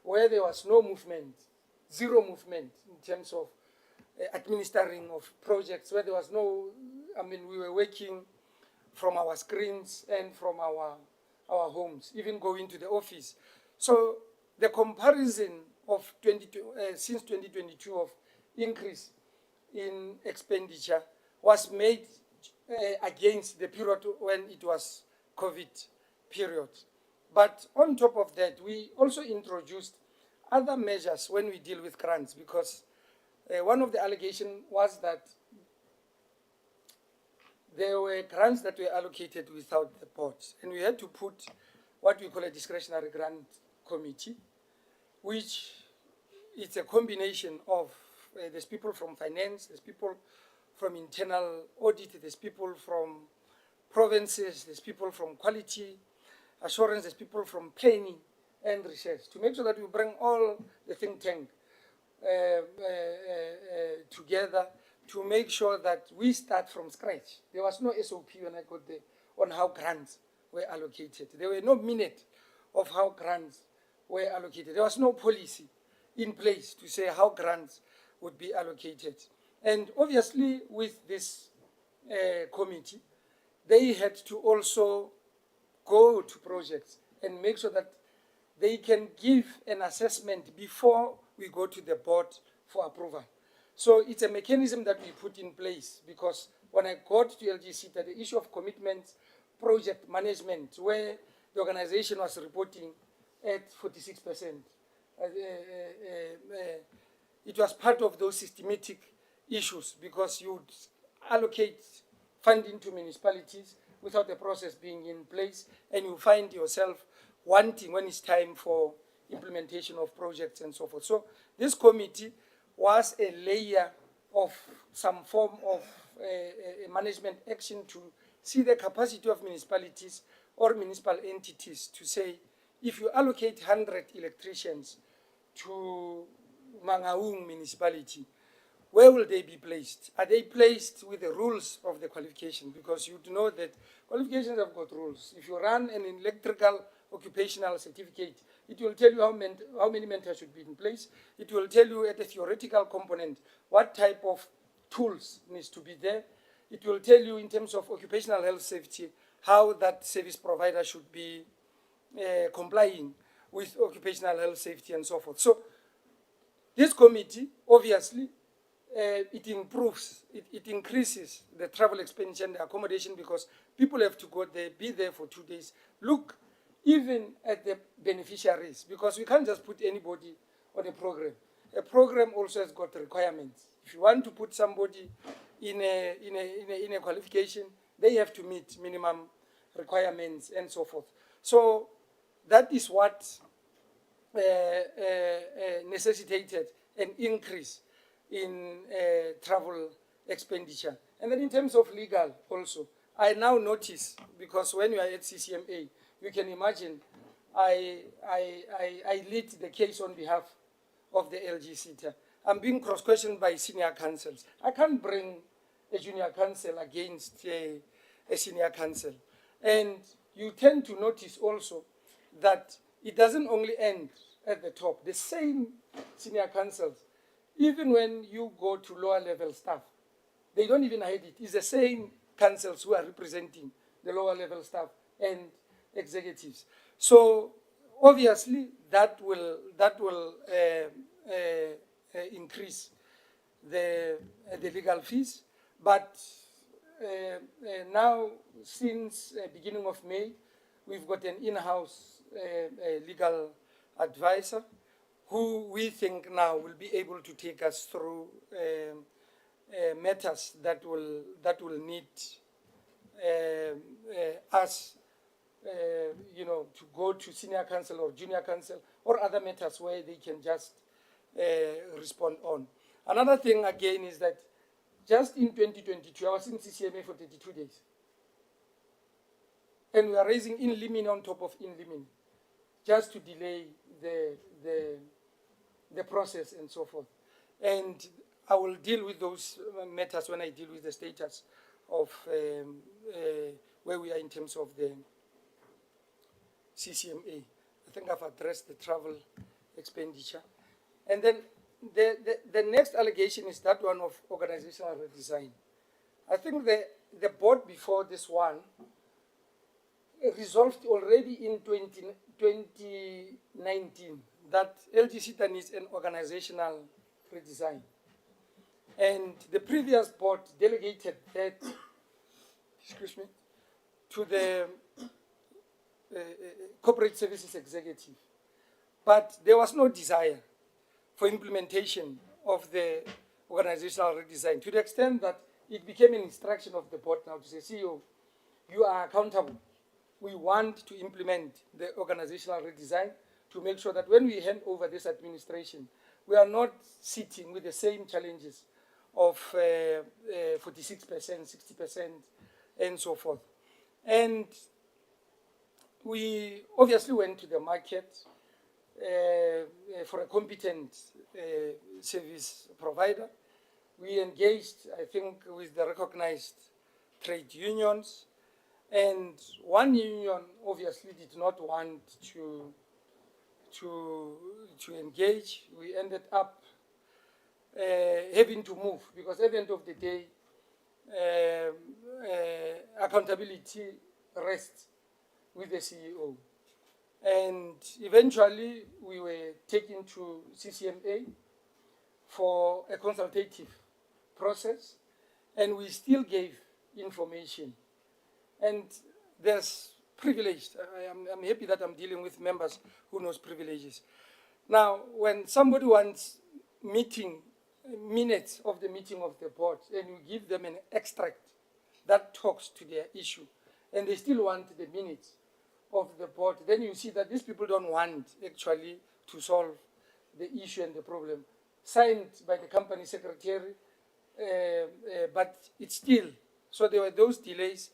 where there was no movement, zero movement in terms of administering of projects, where there was no, I mean, we were working from our screens and from our homes, even going to the office. So the comparison of since 2022 of increase in expenditure was made against the period when it was COVID period. But on top of that, we also introduced other measures when we deal with grants, because one of the allegations was that there were grants that were allocated without the board, and we had to put what we call a discretionary grant committee, which it's a combination of there's people from finance, there's people from internal audit, there's people from provinces, there's people from quality assurance, there's people from planning and research, to make sure that we bring all the think tank together to make sure that we start from scratch. There was no SOP when I got there on how grants were allocated. There were no minute of how grants were allocated. There was no policy in place to say how grants would be allocated. And obviously with this committee, they had to also go to projects and make sure that they can give an assessment before we go to the board for approval. So it's a mechanism that we put in place, because when I got to LGSETA, the issue of commitments, project management, where the organization was reporting at 46%, it was part of those systematic issues, because you would allocate funding to municipalities without the process being in place, and you find yourself wanting when it's time for implementation of projects and so forth. So this committee was a layer of some form of a management action to see the capacity of municipalities or municipal entities to say, if you allocate 100 electricians to Mangaung municipality, where will they be placed? Are they placed with the rules of the qualification? Because you know that qualifications have got rules. If you run an electrical occupational certificate, it will tell you how many mentors should be in place. It will tell you at a theoretical component what type of tools needs to be there. It will tell you in terms of occupational health safety how that service provider should be complying with occupational health safety and so forth. So this committee, obviously, it improves, it increases the travel expenditure and the accommodation, because people have to go there, be there for 2 days. Look even at the beneficiaries, because we can't just put anybody on a program. A program also has got requirements. If you want to put somebody in a qualification, they have to meet minimum requirements and so forth. So that is what necessitated an increase in travel expenditure. And then in terms of legal also, I now notice, because when you are at CCMA, you can imagine I lead the case on behalf of the LGSETA. I'm being cross-questioned by senior counsels. I can't bring a junior counsel against a senior counsel. And you tend to notice also that it doesn't only end at the top. The same senior counsels, even when you go to lower level staff, they don't even hide it. It's the same counsels who are representing the lower level staff and executives. So obviously that will increase the legal fees. But now, since beginning of May, we've got an in-house legal advisor who we think now will be able to take us through matters that will need us, to go to senior counsel or junior counsel or other matters where they can just respond on. Another thing again is that just in 2022, I was in CCMA for 32 days. And we are raising in limine on top of in limine, just to delay the process and so forth. And I will deal with those matters when I deal with the status of where we are in terms of the CCMA. I think I've addressed the travel expenditure. And then the next allegation is that one of organizational redesign. I think the board before this one resolved already in 2019 that LGSETA needs an organizational redesign. And the previous board delegated that, excuse me, to the corporate services executive. But there was no desire for implementation of the organizational redesign, to the extent that it became an instruction of the board now to say, CEO, you are accountable. We want to implement the organizational redesign to make sure that when we hand over this administration, we are not sitting with the same challenges of 46%, 60%, and so forth. And we obviously went to the market for a competent service provider. We engaged, I think, with the recognized trade unions, and one union obviously did not want to engage. We ended up having to move, because at the end of the day, accountability rests with the CEO. And eventually we were taken to CCMA for a consultative process, and we still gave information. And there's privilege. I'm happy that I'm dealing with members who knows privileges. Now, when somebody wants minutes of the meeting of the board, and you give them an extract that talks to their issue, and they still want the minutes of the board, then you see that these people don't want actually to solve the issue and the problem. Signed by the company secretary, but it's still, so there were those delays.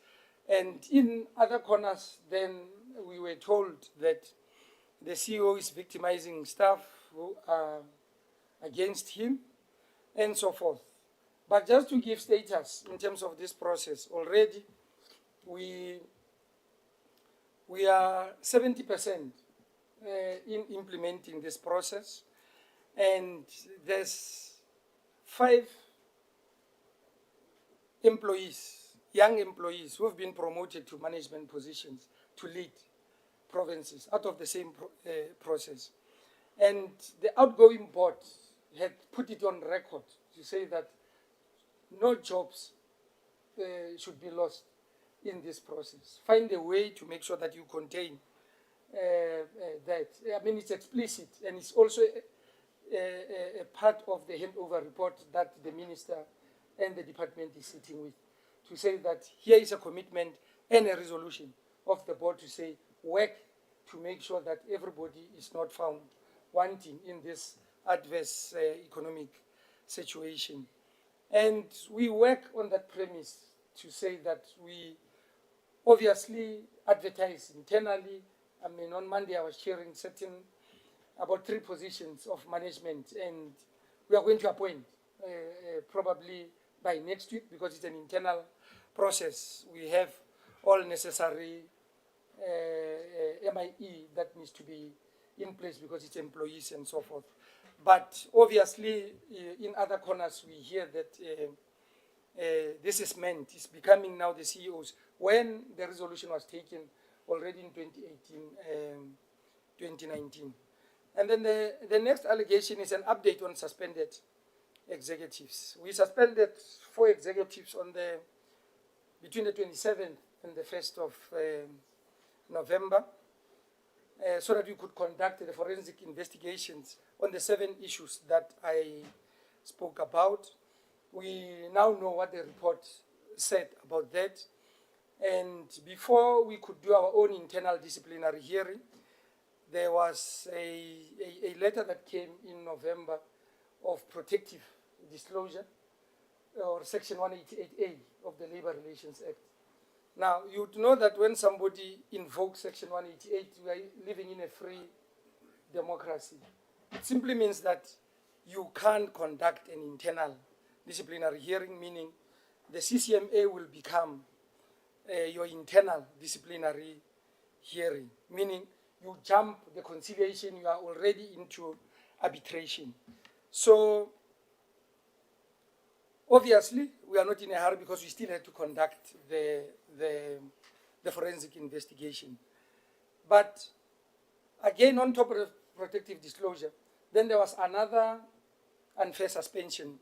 And in other corners, then we were told that the CEO is victimizing staff who are against him, and so forth. But just to give status in terms of this process, already we are 70% in implementing this process, and there's 5 employees, young employees, who have been promoted to management positions to lead provinces out of the same process. And the outgoing board had put it on record to say that no jobs should be lost in this process. Find a way to make sure that you contain that. I mean, it's explicit, and it's also a part of the handover report that the minister and the department is sitting with, to say that here is a commitment and a resolution of the board to say, work to make sure that everybody is not found wanting in this adverse economic situation. And we work on that premise to say that we obviously advertise internally. I mean, on Monday I was sharing about 3 positions of management, and we are going to appoint probably by next week, because it's an internal process. We have all necessary MIE that needs to be in place because it's employees and so forth. But obviously, in other corners, we hear that this is meant, it's becoming now the CEOs. When the resolution was taken already in 2018, 2019. And then the next allegation is an update on suspended executives. We suspended 4 executives between the 27th and the 1st of November, so that we could conduct the forensic investigations on the 7 issues that I spoke about. We now know what the report said about that. And before we could do our own internal disciplinary hearing, there was a letter that came in November of protective disclosure, or Section 188A of the Labor Relations Act. Now, you would know that when somebody invokes Section 188, we are living in a free democracy. It simply means that you can't conduct an internal disciplinary hearing, meaning the CCMA will become your internal disciplinary hearing, meaning you jump the conciliation, you are already into arbitration. So, obviously, we are not in a hurry because we still have to conduct the forensic investigation. But again, on top of protective disclosure, then there was another unfair suspension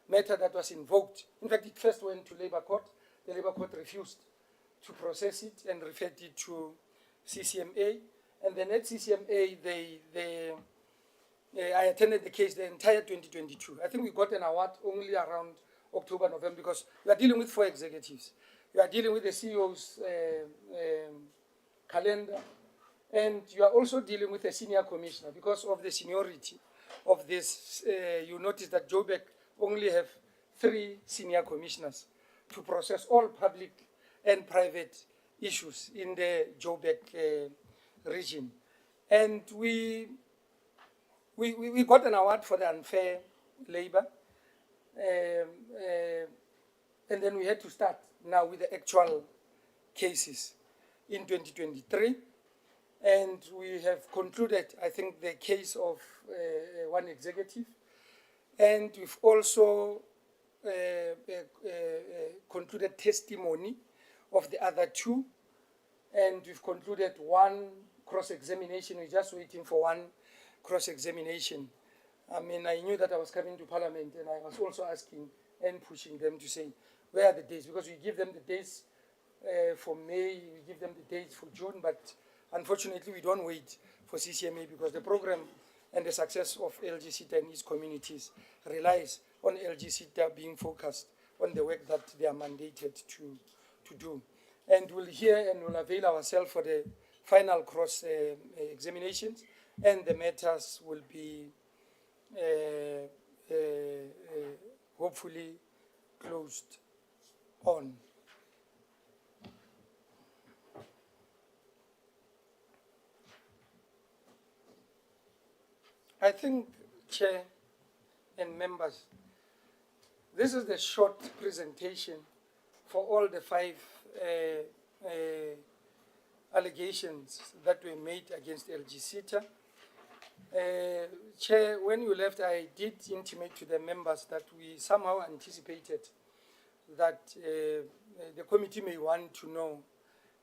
matter that was invoked. In fact, it first went to Labour Court. The Labour Court refused to process it and referred it to CCMA. And then at CCMA, I attended the case the entire 2022. I think we got an award only around October, November, because we are dealing with 4 executives. You are dealing with the CEO's calendar, and you are also dealing with a senior commissioner. Because of the seniority of this, you notice that Joburg only have 3 senior commissioners to process all public and private issues in the Joburg region. And we got an award for the unfair labor. And then we had to start now with the actual cases in 2023. And we have concluded, I think, the case of one executive. And we've also concluded testimony of the other 2. And we've concluded 1 cross-examination. We're just waiting for 1 cross-examination. I mean, I knew that I was coming to Parliament, and I was also asking and pushing them to say, where are the dates? Because we give them the dates for May, we give them the dates for June, but unfortunately we don't wait for CCMA because the program and the success of LGSETA and its communities relies on LGSETA being focused on the work that they are mandated to do. And we'll hear and we'll avail ourselves for the final cross examinations, and the matters will be hopefully closed on. I think, Chair and members, this is the short presentation for all the 5 allegations that were made against LGSETA. Chair, when you left, I did intimate to the members that we somehow anticipated that the committee may want to know,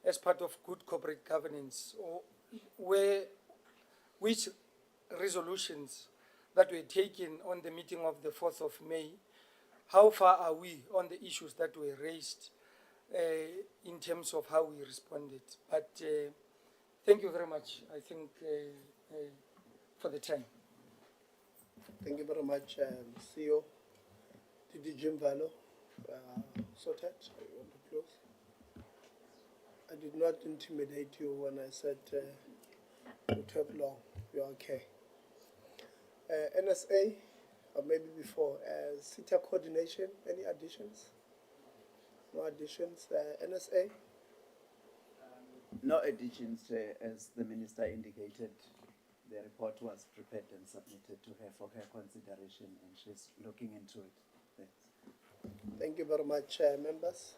as part of good corporate governance, or which resolutions that were taken on the meeting of the 4th of May, how far are we on the issues that were raised in terms of how we responded. But thank you very much, I think, for the time. Thank you very much, CEO. Didi Jimvalo, sorted. You want to close? I did not intimidate you when I said you talk long. You're okay. NSA, or maybe before, Seta coordination, any additions? No additions. NSA? No additions, as the Minister indicated. The report was prepared and submitted to her for her consideration, and she's looking into it. Thanks. Thank you very much, members.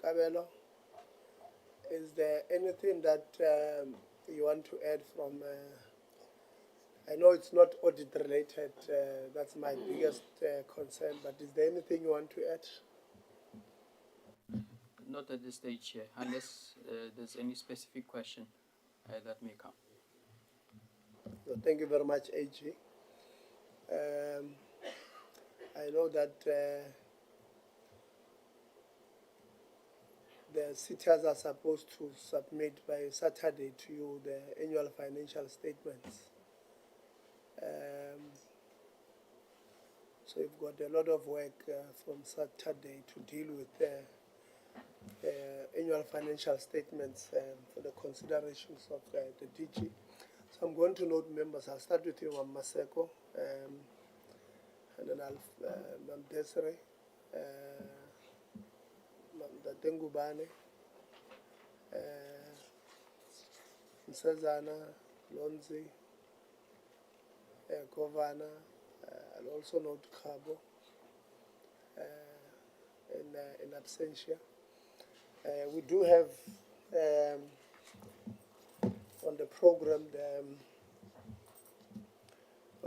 Kabelo, is there anything that you want to add from? I know it's not audit related, that's my biggest concern, but is there anything you want to add? Not at this stage, Chair, unless there's any specific question that may come. So thank you very much, AG. I know that the CETAs are supposed to submit by Saturday to you the annual financial statements. So you've got a lot of work from Saturday to deal with the annual financial statements for the considerations of the DG. So I'm going to note members. I'll start with you, Mam Maseko, and then Mam Desiree, Mam Datengubane, Msazana, Lonzi, Govana. I'll also note Cabo in absentia. We do have on the program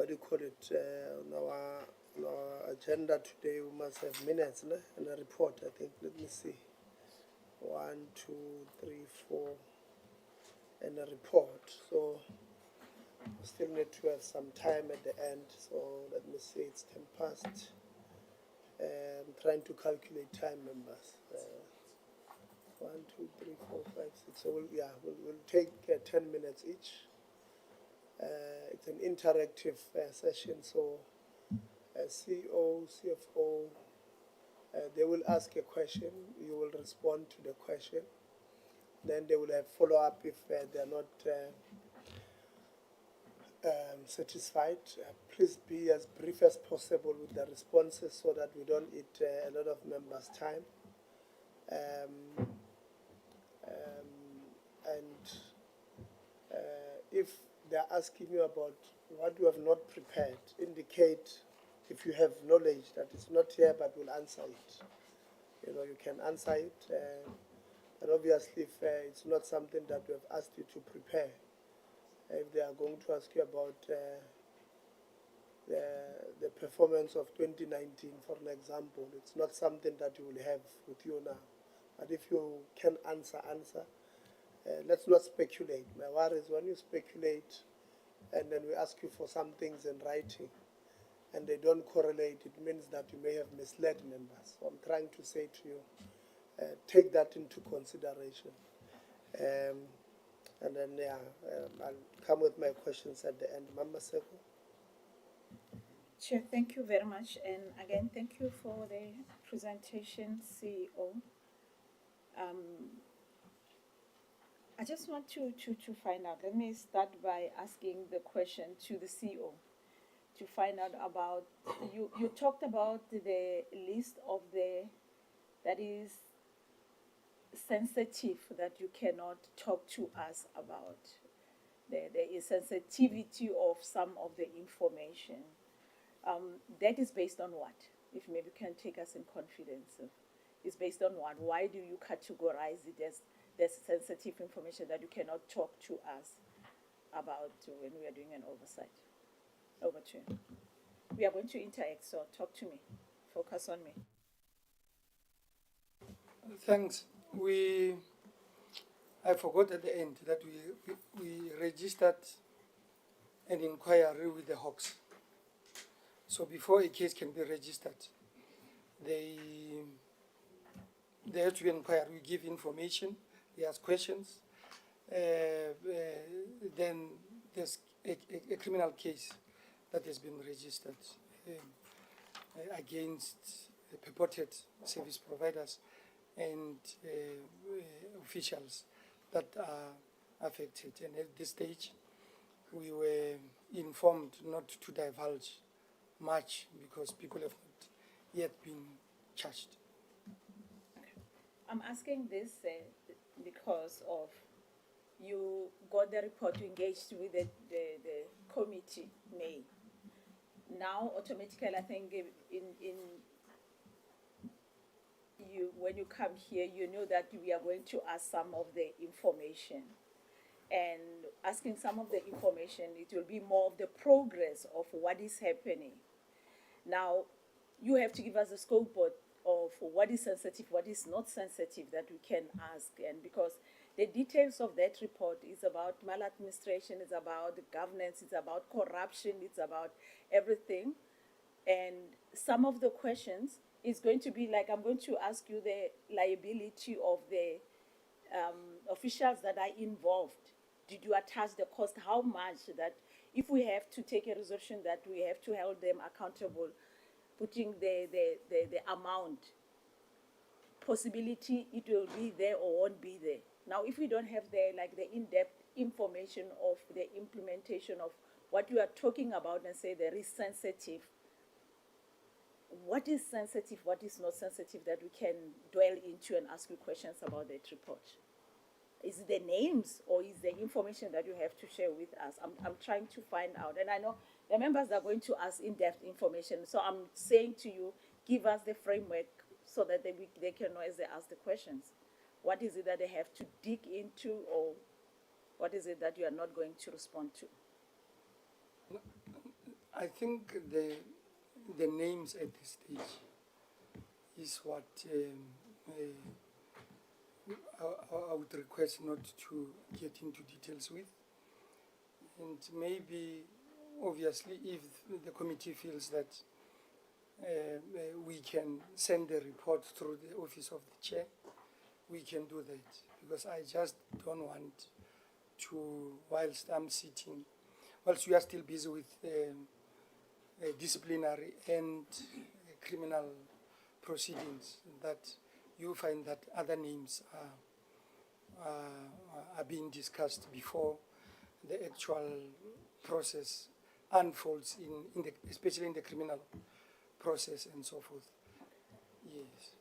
what do you call it, on our agenda today, we must have minutes and a report, I think. Let me see. 1, 2, 3, 4, and a report. So we still need to have some time at the end. So let me see, it's 10 past. I'm trying to calculate time, members. 1, 2, 3, 4, 5, 6. So we'll take 10 minutes each. It's an interactive session, so CEO, CFO, they will ask a question, you will respond to the question. Then they will have follow-up if they're not satisfied. Please be as brief as possible with the responses so that we don't eat a lot of members' time. If they're asking you about what you have not prepared, indicate if you have knowledge that it's not here but will answer it. You know, you can answer it. And obviously, if it's not something that we have asked you to prepare, if they are going to ask you about the performance of 2019, for an example, it's not something that you will have with you now. But if you can answer. Let's not speculate. My worry is when you speculate and then we ask you for some things in writing and they don't correlate, it means that you may have misled members. So I'm trying to say to you, take that into consideration. And then, I'll come with my questions at the end. Mama Seko. Chair, thank you very much. And again, thank you for the presentation, CEO. I just want to find out. Let me start by asking the question to the CEO to find out about, you talked about the list of that is sensitive that you cannot talk to us about. There is sensitivity of some of the information. That is based on what? If maybe you can take us in confidence. It's based on what? Why do you categorize it as there's sensitive information that you cannot talk to us about when we are doing an oversight? Over to you. We are going to interact, so talk to me. Focus on me. Thanks. I forgot at the end that we registered an inquiry with the Hawks. So before a case can be registered, they have to be inquired. We give information, they ask questions. Then there's a criminal case that has been registered against purported service providers and officials that are affected. And at this stage, we were informed not to divulge much because people have not yet been charged. I'm asking this because of you got the report, you engaged with the committee, May. Now, automatically, I think when you come here, you know that we are going to ask some of the information. And asking some of the information, it will be more of the progress of what is happening. Now, you have to give us a scope of what is sensitive, what is not sensitive that we can ask. And because the details of that report is about maladministration, it's about governance, it's about corruption, it's about everything. And some of the questions is going to be like, I'm going to ask you the liability of the officials that are involved. Did you attach the cost? How much that if we have to take a resolution that we have to hold them accountable, putting the amount, possibility it will be there or won't be there. Now, if we don't have the in-depth information of the implementation of what you are talking about and say there is sensitive, what is sensitive, what is not sensitive that we can dwell into and ask you questions about that report? Is it the names or is the information that you have to share with us? I'm trying to find out. And I know the members are going to ask in-depth information. So I'm saying to you, give us the framework so that they can know as they ask the questions. What is it that they have to dig into, or what is it that you are not going to respond to? I think the names at this stage is what I would request not to get into details with. And maybe, obviously, if the committee feels that we can send the report through the office of the chair, we can do that. Because I just don't want to, whilst I'm sitting, whilst we are still busy with disciplinary and criminal proceedings, that you find that other names are being discussed before the actual process unfolds, especially in the criminal process and so forth. Yes.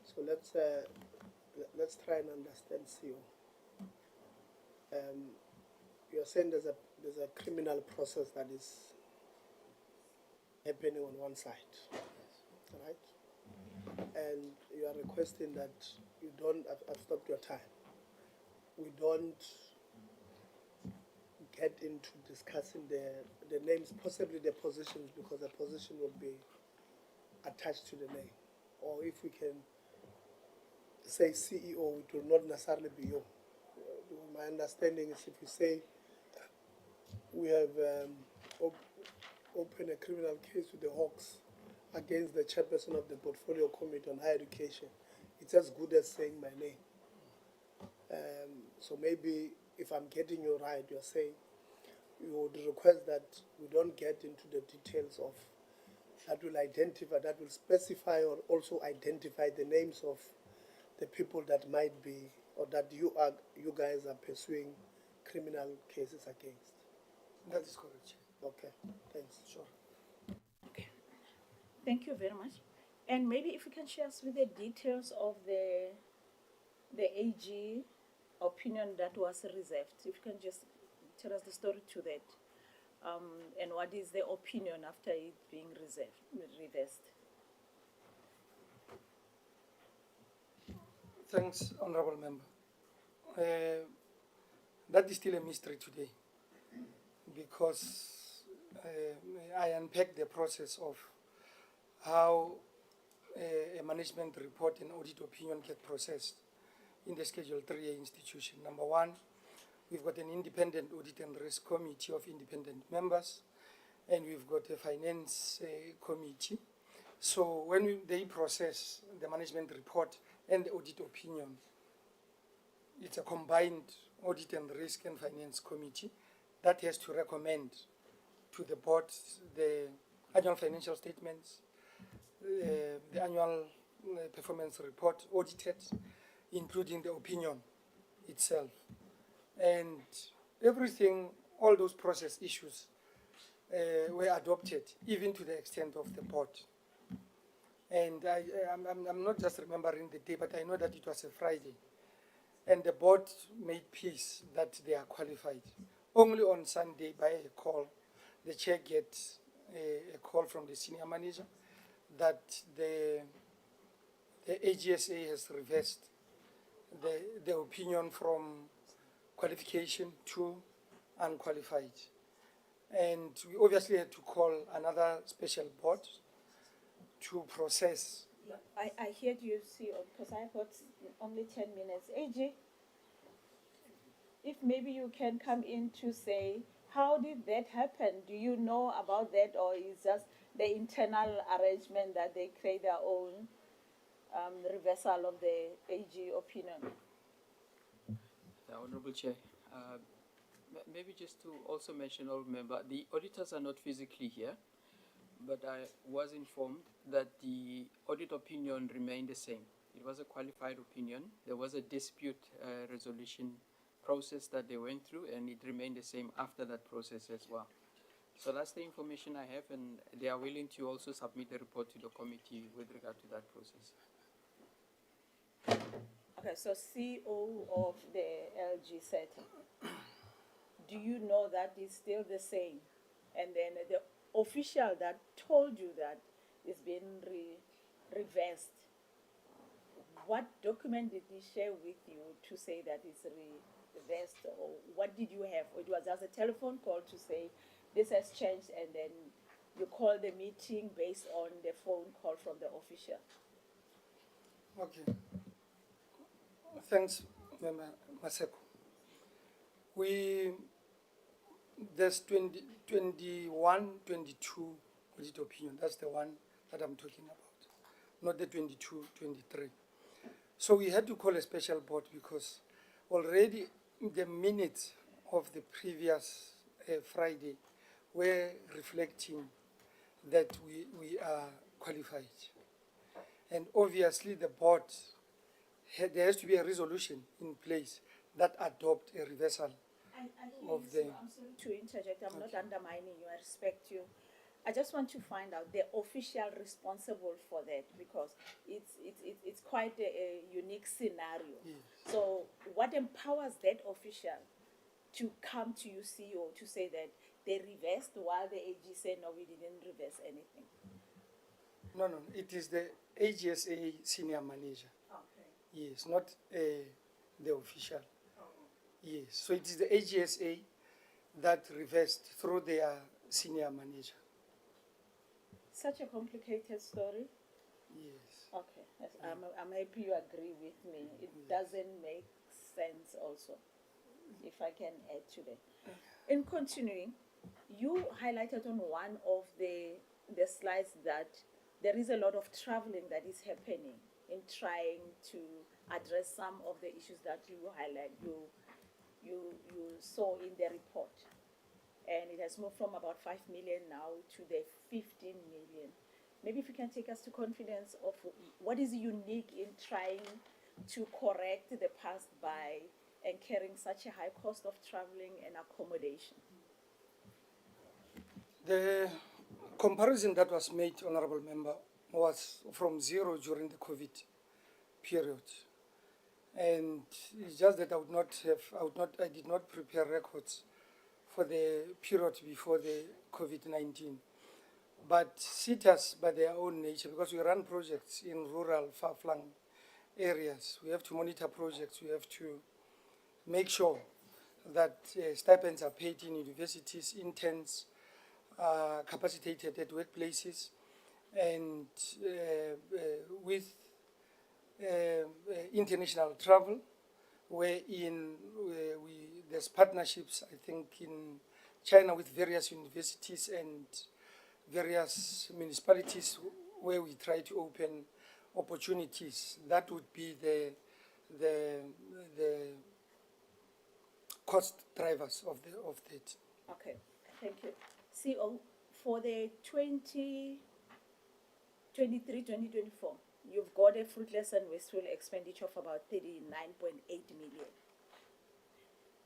So let's try and understand, CEO. You're saying there's a criminal process that is happening on one side, right? And you are requesting that you don't, I've stopped your time, we don't get into discussing the names, possibly the positions, because the position will be attached to the name. Or if we can say CEO, it will not necessarily be you. My understanding is if we say we have opened a criminal case with the Hawks against the chairperson of the Portfolio Committee on Higher Education, it's as good as saying my name. So maybe if I'm getting you right, you're saying you would request that we don't get into the details of that will identify, that will specify or also identify the names of the people that might be, or that you guys are pursuing criminal cases against. That is correct. Okay, thanks. Sure. Thank you very much. And maybe if you can share us with the details of the AG opinion that was reserved. If you can just tell us the story to that. And what is the opinion after it being reversed? Thanks, Honorable Member. That is still a mystery today, because I unpacked the process of how a management report and audit opinion get processed in the Schedule 3A institution. Number one, we've got an independent audit and risk committee of independent members, and we've got a finance committee. So when they process the management report and the audit opinion, it's a combined audit and risk and finance committee that has to recommend to the board the annual financial statements, the annual performance report audited, including the opinion itself. And everything, all those process issues were adopted, even to the extent of the board. And I'm not just remembering the day, but I know that it was a Friday. And the board made peace that they are qualified. Only on Sunday, by a call, the chair gets a call from the senior manager that the AGSA has reversed the opinion from qualification to unqualified. And we obviously had to call another special board to process. I heard you, CEO, because I got only 10 minutes. AG, if maybe you can come in to say, how did that happen? Do you know about that, or is just the internal arrangement that they create their own reversal of the AG opinion? Honorable Chair, maybe just to also mention, remember, the auditors are not physically here, but I was informed that the audit opinion remained the same. It was a qualified opinion. There was a dispute resolution process that they went through, and it remained the same after that process as well. So that's the information I have, and they are willing to also submit the report to the committee with regard to that process. Okay, so CEO of the LGSETA, do you know that is still the same? And then the official that told you that it's been reversed, what document did he share with you to say that it's reversed, or what did you have? Or it was just a telephone call to say this has changed, and then you call the meeting based on the phone call from the official. Okay. Thanks, Member Maseko. There's 21, 22 audit opinion. That's the one that I'm talking about, not the 22, 23. So we had to call a special board because already the minutes of the previous Friday were reflecting that we are qualified. And obviously the board, there has to be a resolution in place that adopt a reversal of the... I'm sorry to interject, I'm not undermining you, I respect you. I just want to find out the official responsible for that, because it's quite a unique scenario. Yes. So what empowers that official to come to you, CEO, to say that they reversed while the AG said, no, we didn't reverse anything? No, it is the AGSA senior manager. Okay. Yes, not the official. Yes, so it is the AGSA that reversed through their senior manager. Such a complicated story. Yes. Okay, yes, I'm happy you agree with me. It doesn't make sense also, if I can add to that. In continuing, you highlighted on one of the slides that there is a lot of traveling that is happening in trying to address some of the issues that you highlight, you saw in the report. And it has moved from about 5 million now to the 15 million. Maybe if you can take us to confidence of what is unique in trying to correct the past by incurring such a high cost of traveling and accommodation. The comparison that was made, Honorable Member, was from zero during the COVID period. And it's just that I did not prepare records for the period before the COVID-19. But Setas, by their own nature, because we run projects in rural, far-flung areas, we have to monitor projects, we have to make sure that stipends are paid in universities, interns are capacitated at workplaces, and with international travel, wherein there's partnerships, I think, in China with various universities and various municipalities where we try to open opportunities. That would be the cost drivers of that. Okay, thank you. CEO, for the 2023-2024, you've got a fruitless and wasteful expenditure of about 39.8 million.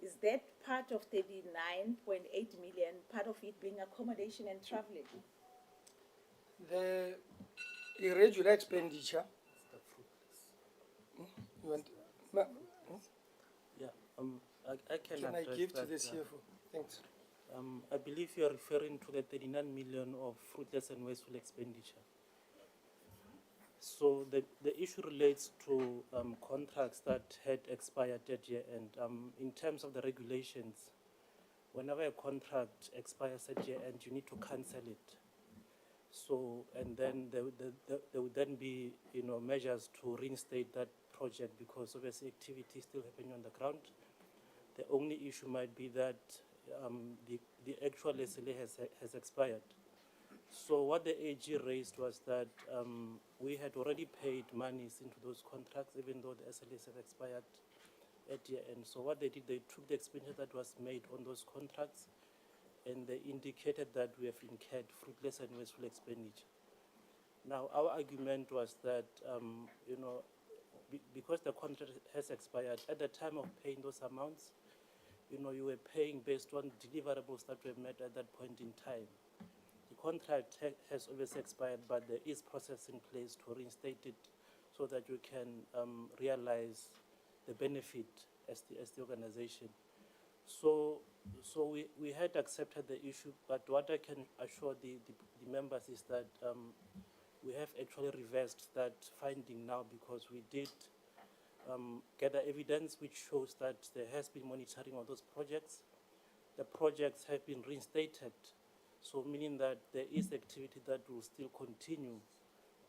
Is that part of 39.8 million, part of it being accommodation and traveling? The irregular expenditure. You want, Yeah, I can I address give to that, the CFO? Thanks. I believe you are referring to the 39 million of fruitless and wasteful expenditure. So the issue relates to contracts that had expired at year end. In terms of the regulations, whenever a contract expires at year end, you need to cancel it. So, and then there would then be, measures to reinstate that project, because obviously activity is still happening on the ground. The only issue might be that the actual SLA has expired. So what the AG raised was that we had already paid monies into those contracts, even though the SLAs have expired at year end. So what they did, they took the expenditure that was made on those contracts, and they indicated that we have incurred fruitless and wasteful expenditure. Now, our argument was that, because the contract has expired, at the time of paying those amounts, you were paying based on deliverables that were met at that point in time. The contract has obviously expired, but there is process in place to reinstate it so that you can realize the benefit as the organization. So we had accepted the issue, but what I can assure the members is that we have actually reversed that finding now, because we did gather evidence which shows that there has been monitoring of those projects, the projects have been reinstated. So meaning that there is activity that will still continue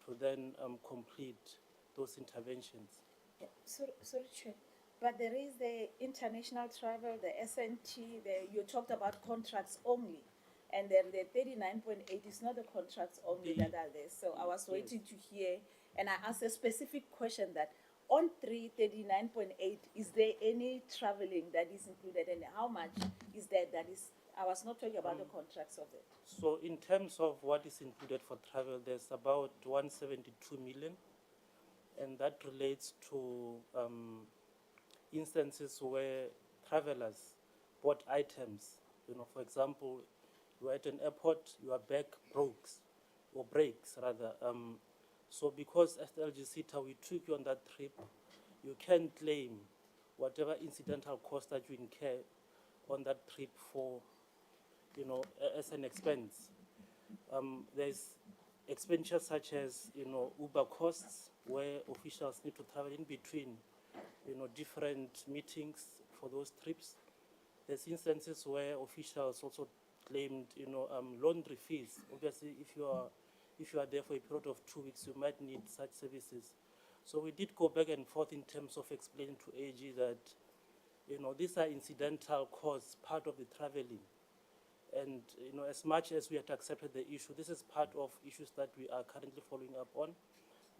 to then complete those interventions. Yeah, sorry, Chair. But there is the international travel, the SNT, you talked about contracts only. And then the 39.8 is not the contracts only that are there. So I was waiting to hear, and I asked a specific question that on 339.8, is there any traveling that is included, and how much is that? That is, I was not talking about the contracts of it. So in terms of what is included for travel, there's about 172 million, and that relates to instances where travelers bought items. You know, for example, you're at an airport, your bag breaks rather. So because as the LGSETA, we took you on that trip, you can claim whatever incidental cost that you incur on that trip for, you know, as an expense. There's expenditures such as, you know, Uber costs, where officials need to travel in between, you know, different meetings for those trips. There's instances where officials also claimed, you know, laundry fees. Obviously, if you are there for a period of 2 weeks, you might need such services. So we did go back and forth in terms of explaining to AG that, you know, these are incidental costs, part of the traveling. And, you know, as much as we had accepted the issue, this is part of issues that we are currently following up on.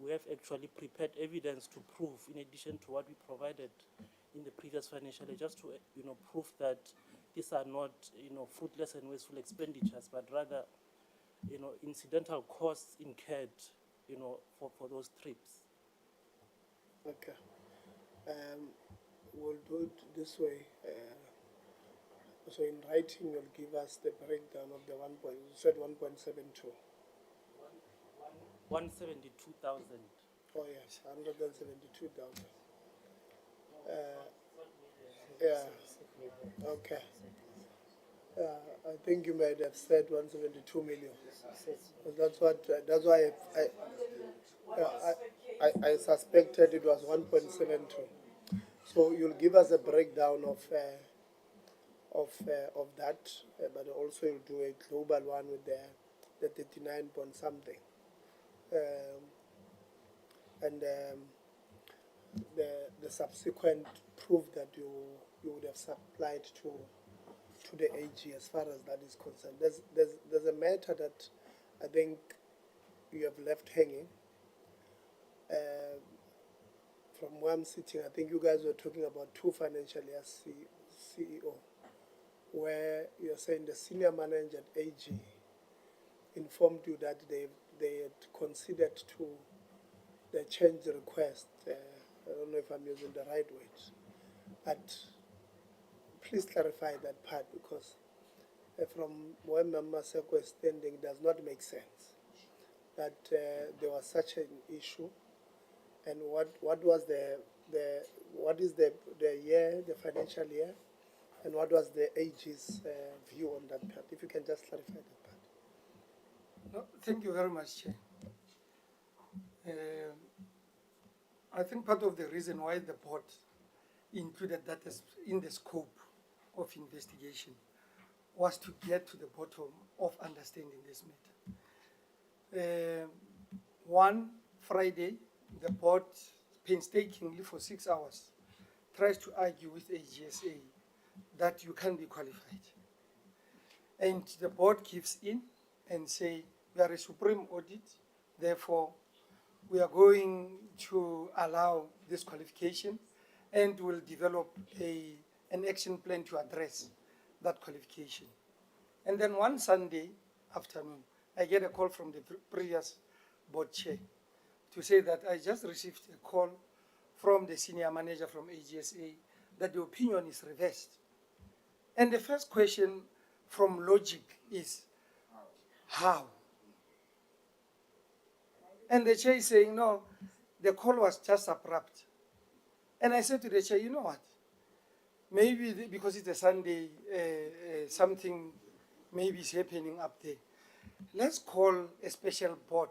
We have actually prepared evidence to prove, in addition to what we provided in the previous financial year, just to, you know, prove that these are not, you know, fruitless and wasteful expenditures, but rather, you know, incidental costs incurred, you know, for those trips. Okay. We'll do it this way. So in writing, you'll give us the breakdown of the 1.72. 172,000. Oh yes, 172,000. Yeah. Okay. I think you might have said 172 million. That's why I suspected it was 1.72. So you'll give us a breakdown of that, but also you'll do a global one with the 39 point something, and the subsequent proof that you would have supplied to the AG as far as that is concerned. There's a matter that I think you have left hanging. From where I'm sitting, I think you guys were talking about 2 financial years CEO, where you're saying the senior manager at AG informed you that they had considered to the change request. I don't know if I'm using the right words, but please clarify that part, because from where Member Seko is standing, it does not make sense that there was such an issue. And what was what is the year, the financial year, and what was the AG's view on that part? If you can just clarify that part. No, thank you very much, Chair. I think part of the reason why the board included that in the scope of investigation was to get to the bottom of understanding this matter. One Friday, the board painstakingly for 6 hours tries to argue with LGSA that you can't be qualified. And the board gives in and say, we are a supreme audit, therefore we are going to allow this qualification and will develop an action plan to address that qualification. And then one Sunday afternoon, I get a call from the previous board chair to say that I just received a call from the senior manager from LGSA that the opinion is reversed. And the first question from logic is, how? And the chair is saying, no, the call was just abrupt. And I said to the chair, you know what? Maybe because it's a Sunday, something maybe is happening up there. Let's call a special board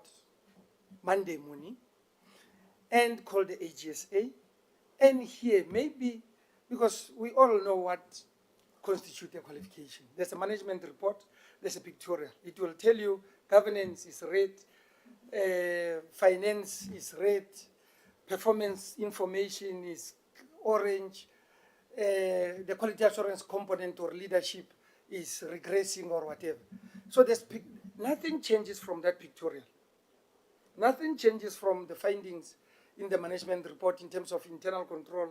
Monday morning and call the AGSA and hear maybe, because we all know what constitute a qualification. There's a management report, there's a pictorial. It will tell you governance is red, finance is red, performance information is orange, the quality assurance component or leadership is regressing or whatever. So nothing changes from that pictorial. Nothing changes from the findings in the management report in terms of internal control,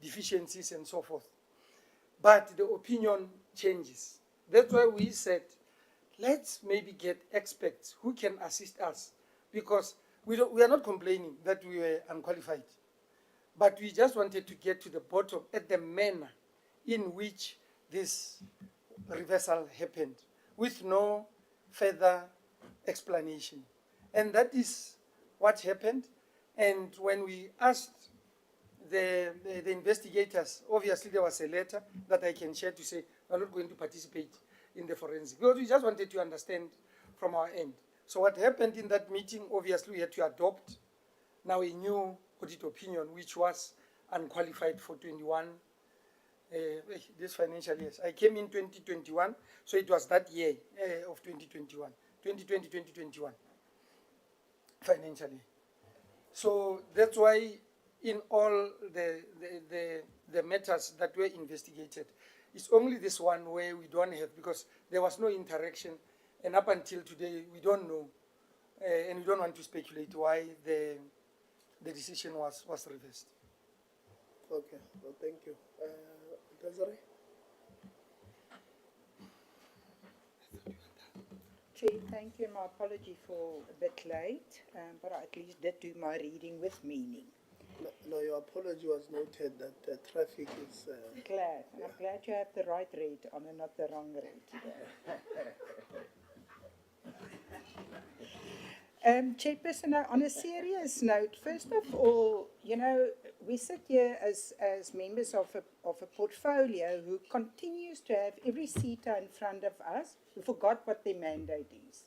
deficiencies, and so forth. But the opinion changes. That's why we said, let's maybe get experts who can assist us, because we are not complaining that we were unqualified, but we just wanted to get to the bottom at the manner in which this reversal happened, with no further explanation. And that is what happened. And when we asked the investigators, obviously there was a letter that I can share to say, we're not going to participate in the forensic, because we just wanted to understand from our end. So what happened in that meeting, obviously we had to adopt now a new audit opinion, which was unqualified for 21, this financial years. I came in 2021, so it was that year of 2021, 2020, 2021, financially. So that's why in all the matters that were investigated, it's only this one where we don't have, because there was no interaction, and up until today, we don't know, and we don't want to speculate why the decision was reversed. Okay, well, thank you. Desiree? Chair, thank you, and my apology for a bit late, but I at least did do my reading with meaning. No, your apology was noted that the traffic is... Glad, and I'm glad you have the right read on and not the wrong read today. Chairperson, on a serious note, first of all, you know, we sit here as members of a portfolio who continues to have every Seta in front of us who forgot what their mandate is.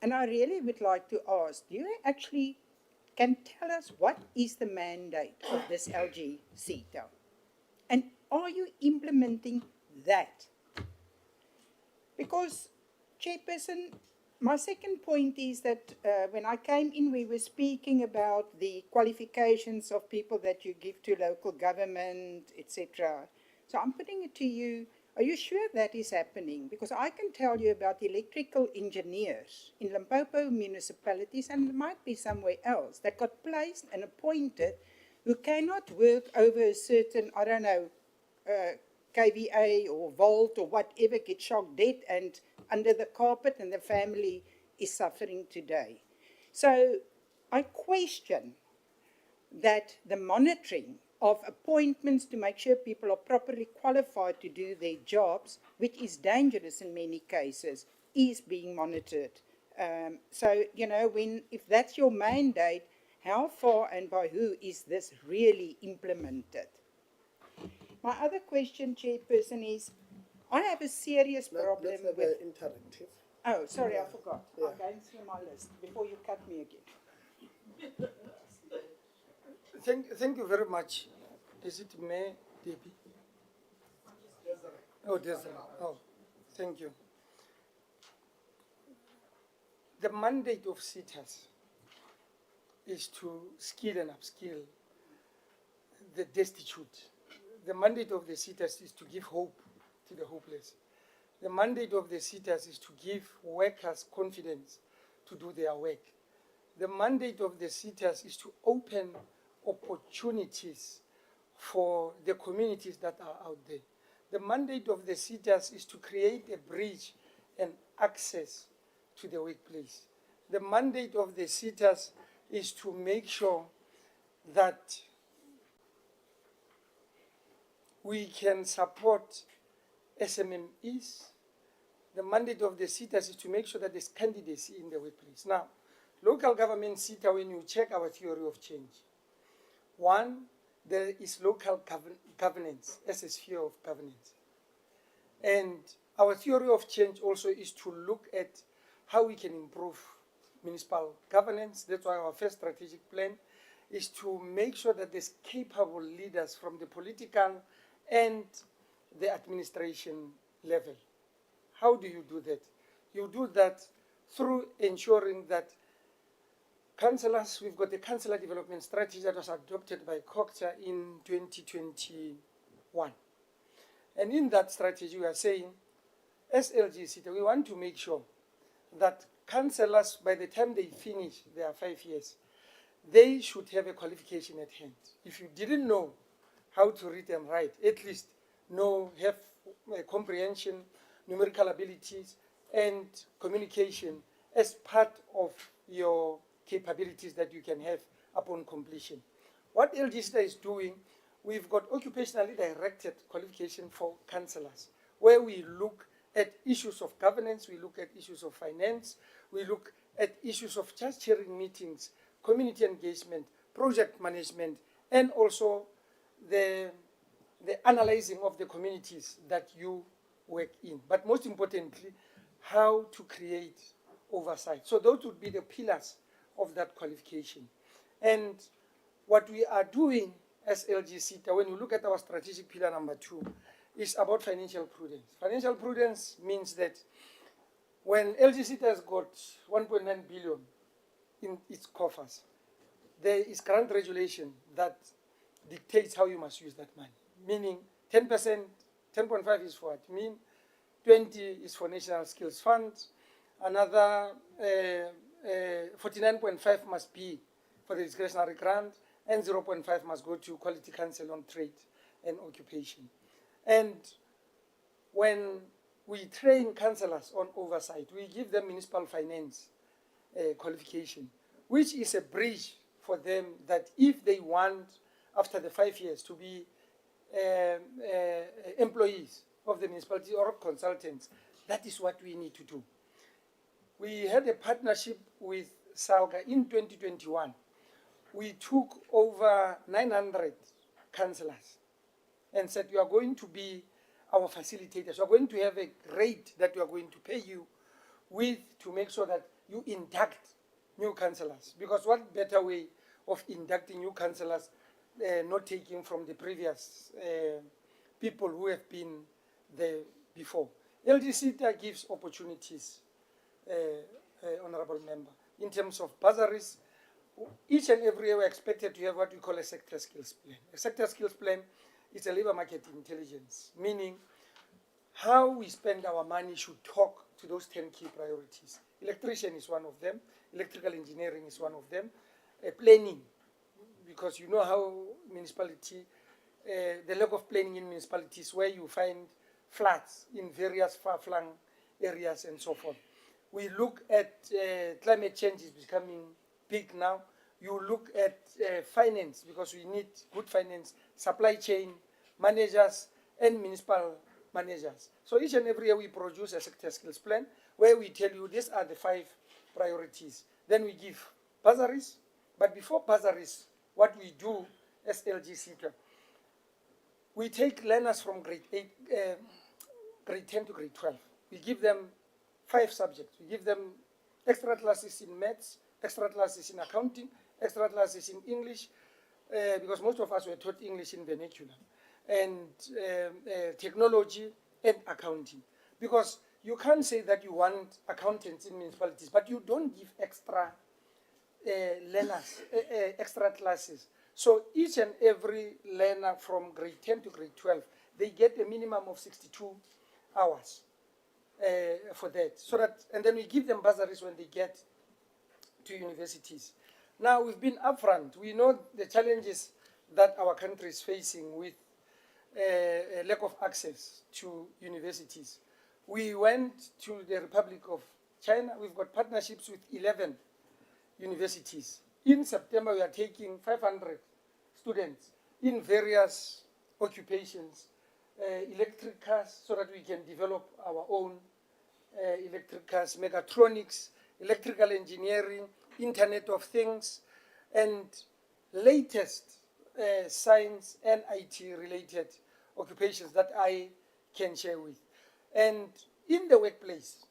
And I really would like to ask, do you actually can tell us what is the mandate of this LGSETA? And are you implementing that? Because, Chairperson, my second point is that when I came in, we were speaking about the qualifications of people that you give to local government, etc. So I'm putting it to you, are you sure that is happening? Because I can tell you about electrical engineers in Limpopo municipalities, and it might be somewhere else, that got placed and appointed who cannot work over a certain, I don't know, KVA or volt or whatever, get shocked dead and under the carpet, and the family is suffering today. So I question that the monitoring of appointments to make sure people are properly qualified to do their jobs, which is dangerous in many cases, is being monitored. So, you know, if that's your mandate, how far and by who is this really implemented? My other question, Chairperson, is I have a serious problem with... interactive. Oh, sorry, I forgot. Yeah. I'm going through my list before you cut me again. Thank you very much. Is it May, Debbie? Oh, Desiree. Oh, thank you. The mandate of SETAs is to skill and upskill the destitute. The mandate of the SETAs is to give hope to the hopeless. The mandate of the SETAs is to give workers confidence to do their work. The mandate of the SETAs is to open opportunities for the communities that are out there. The mandate of the SETAs is to create a bridge and access to the workplace. The mandate of the SETAs is to make sure that we can support SMMEs. The mandate of the SETAs is to make sure that there's candidacy in the workplace. Now, local government SETA, when you check our theory of change, one, there is local governance as a sphere of governance. And our theory of change also is to look at how we can improve municipal governance. That's why our first strategic plan is to make sure that there's capable leaders from the political and the administration level. How do you do that? You do that through ensuring that councillors, we've got the councillor development strategy that was adopted by COCTA in 2021. And in that strategy, we are saying, as LGSETA, we want to make sure that councillors, by the time they finish their 5 years, they should have a qualification at hand. If you didn't know how to read and write, at least have comprehension, numerical abilities, and communication as part of your capabilities that you can have upon completion. What LGSETA is doing, we've got occupationally directed qualification for councillors, where we look at issues of governance, we look at issues of finance, we look at issues of just chairing meetings, community engagement, project management, and also the analyzing of the communities that you work in. But most importantly, how to create oversight. So those would be the pillars of that qualification. And what we are doing as LGSETA, when you look at our strategic pillar number 2, is about financial prudence. Financial prudence means that when LGSETA has got 1.9 billion in its coffers, there is current regulation that dictates how you must use that money. Meaning 10%, 10.5 is for admin, 20 is for National Skills Fund, another 49.5 must be for the discretionary grant, and 0.5 must go to Quality Council on Trade and Occupation. And when we train councillors on oversight, we give them municipal finance qualification, which is a bridge for them that if they want, after the 5 years, to be employees of the municipality or consultants, that is what we need to do. We had a partnership with SALGA in 2021. We took over 900 councillors and said, you are going to be our facilitators. You are going to have a rate that we are going to pay you with to make sure that you induct new councillors. Because what better way of inducting new councillors, not taking from the previous people who have been there before. LGSETA gives opportunities, Honourable Member, in terms of bursaries. Each and every year we're expected to have what we call a sector skills plan. A sector skills plan is a labour market intelligence, meaning how we spend our money should talk to those 10 key priorities. Electrician is one of them, electrical engineering is one of them, planning, because you know how municipality, the lack of planning in municipalities where you find floods in various far-flung areas and so forth. We look at climate change is becoming big now. You look at finance, because we need good finance, supply chain managers and municipal managers. So each and every year we produce a sector skills plan where we tell you these are the 5 priorities. Then we give bursaries, but before bursaries, what we do as LGSETA, we take learners from grade 10 to grade 12. We give them 5 subjects. We give them extra classes in maths, extra classes in accounting, extra classes in English, because most of us were taught English in vernacular, and technology and accounting. Because you can't say that you want accountants in municipalities, but you don't give extra learners, extra classes. So each and every learner from grade 10 to grade 12, they get a minimum of 62 hours for that. So that, and then we give them bursaries when they get to universities. Now, we've been upfront. We know the challenges that our country is facing with a lack of access to universities. We went to the Republic of China. We've got partnerships with 11 universities. In September, we are taking 500 students in various occupations, electric cars, so that we can develop our own electric cars, mechatronics, electrical engineering, Internet of Things, and latest science and IT related occupations that I can share with. And in the workplace,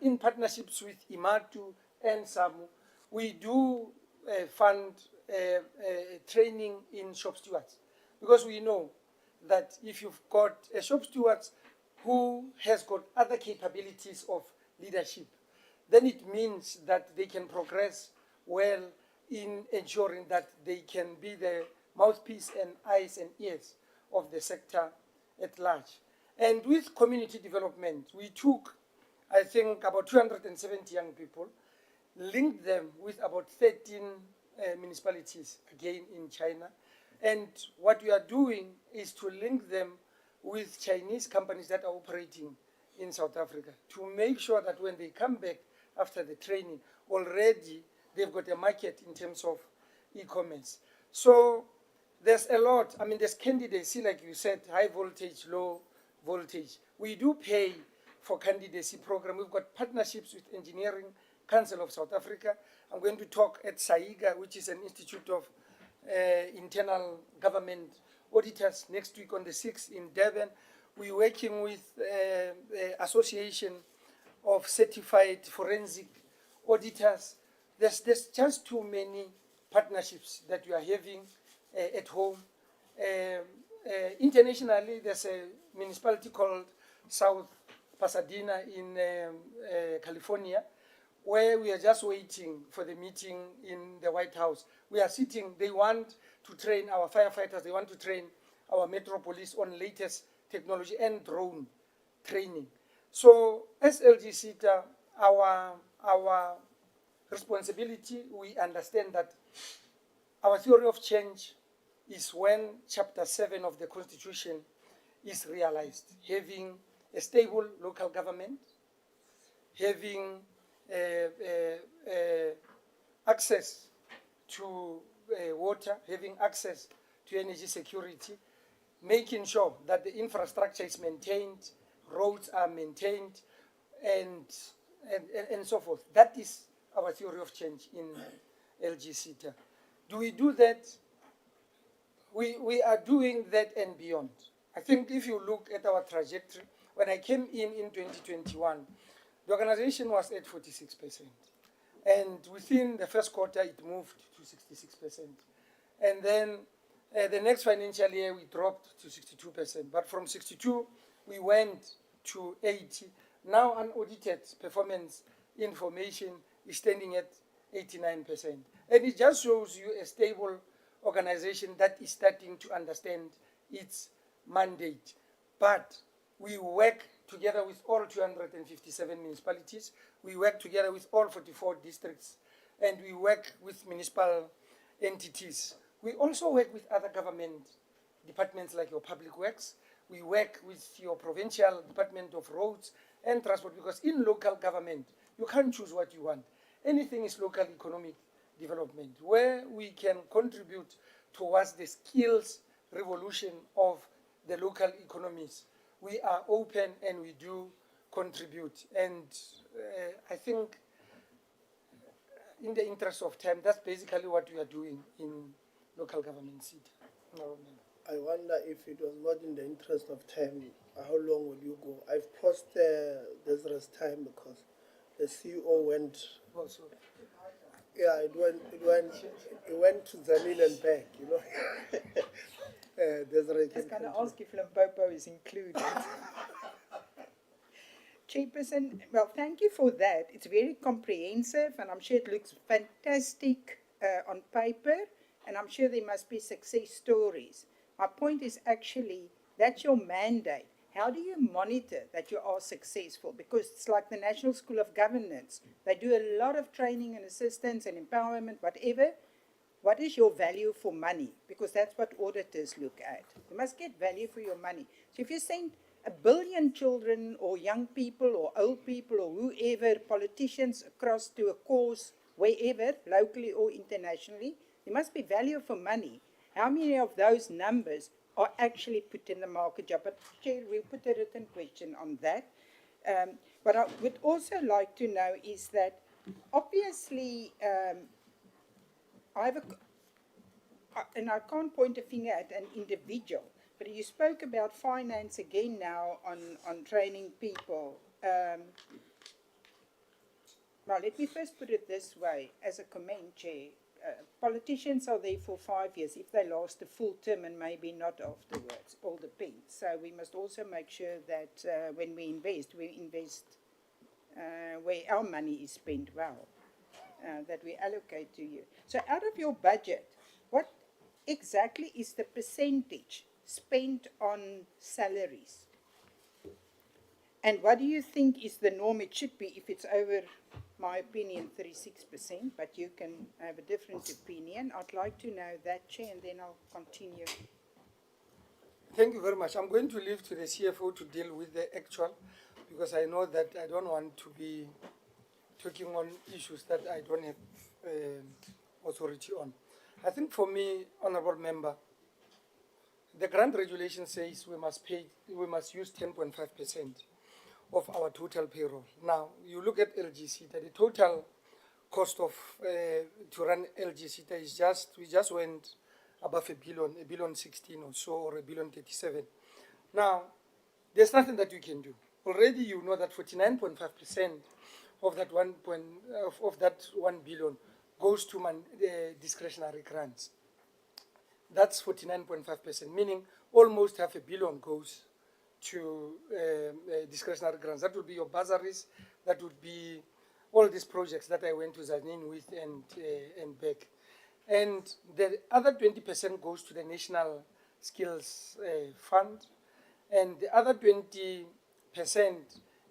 in partnerships with IMATU and SAMU, we do fund training in shop stewards, because we know that if you've got a shop steward who has got other capabilities of leadership, then it means that they can progress well in ensuring that they can be the mouthpiece and eyes and ears of the sector at large. And with community development, we took, I think, about 270 young people, linked them with about 13 municipalities, again in China. And what we are doing is to link them with Chinese companies that are operating in South Africa to make sure that when they come back after the training, already they've got a market in terms of e-commerce. So there's a lot. I mean, there's candidacy, like you said, high voltage, low voltage. We do pay for candidacy program. We've got partnerships with Engineering Council of South Africa. I'm going to talk at SAIGA, which is an institute of internal government auditors, next week on the 6th in Durban. We're working with the Association of Certified Forensic Auditors. There's just too many partnerships that we are having at home. Internationally, there's a municipality called South Pasadena in California, where we are just waiting for the meeting in the White House. We are sitting, they want to train our firefighters, they want to train our Metro Police on latest technology and drone training. So as LGSETA, our responsibility, we understand that our theory of change is when Chapter 7 of the Constitution is realized, having a stable local government, having access to water, having access to energy security, making sure that the infrastructure is maintained, roads are maintained, and so forth. That is our theory of change in LGSETA. Do we do that? We are doing that and beyond. I think if you look at our trajectory, when I came in 2021, the organization was at 46%. And within the first quarter, it moved to 66%. And then the next financial year, we dropped to 62%. But from 62, we went to 80. Now, unaudited performance information is standing at 89%. And it just shows you a stable organization that is starting to understand its mandate. But we work together with all 257 municipalities. We work together with all 44 districts. And we work with municipal entities. We also work with other government departments like your Public Works. We work with your Provincial Department of Roads and Transport, because in local government, you can't choose what you want. Anything is local economic development, where we can contribute towards the skills revolution of the local economies. We are open and we do contribute. And I think in the interest of time, that's basically what we are doing in local government Seta. I wonder if it was not in the interest of time, how long will you go? I've paused this rest time because the CEO went. Oh, sorry. Yeah, it went to Zanil and back, you know. I was going to ask if Limpopo is included. Chairperson, well, thank you for that. It's very comprehensive, and I'm sure it looks fantastic on paper, and I'm sure there must be success stories. My point is actually, that's your mandate. How do you monitor that you are successful? Because it's like the National School of Governance. They do a lot of training and assistance and empowerment, whatever. What is your value for money? Because that's what auditors look at. You must get value for your money. So if you send 1 billion children or young people or old people or whoever, politicians across to a cause, wherever, locally or internationally, there must be value for money. How many of those numbers are actually put in the market job? But Chair, we'll put a written question on that. What I would also like to know is that obviously and I can't point a finger at an individual, but you spoke about finance again now on training people. Well, let me first put it this way, as a comment, Chair. politicians are there for 5 years. If they last a full term and maybe not afterwards, all depends. So we must also make sure that when we invest where our money is spent well, that we allocate to you. So out of your budget, what exactly is the percentage spent on salaries? And what do you think is the norm? It should be, if it's over, my opinion, 36%, but you can have a different opinion. I'd like to know that, Chair, and then I'll continue. Thank you very much. I'm going to leave to the CFO to deal with the actual, because I know that I don't want to be talking on issues that I don't have authority on. I think for me, Honourable Member, the grant regulation says we must use 10.5% of our total payroll. Now, you look at LGSETA, the total cost of to run LGSETA is we just went above $1 billion 16 or so, or $1 billion 37. Now, there's nothing that you can do. Already you know that 49.5% of that $1 billion goes to discretionary grants. That's 49.5%, meaning almost $500 million goes to discretionary grants. That would be your bursaries, that would be all these projects that I went to Zanin with and back. And the other 20% goes to the National Skills Fund, and the other 20%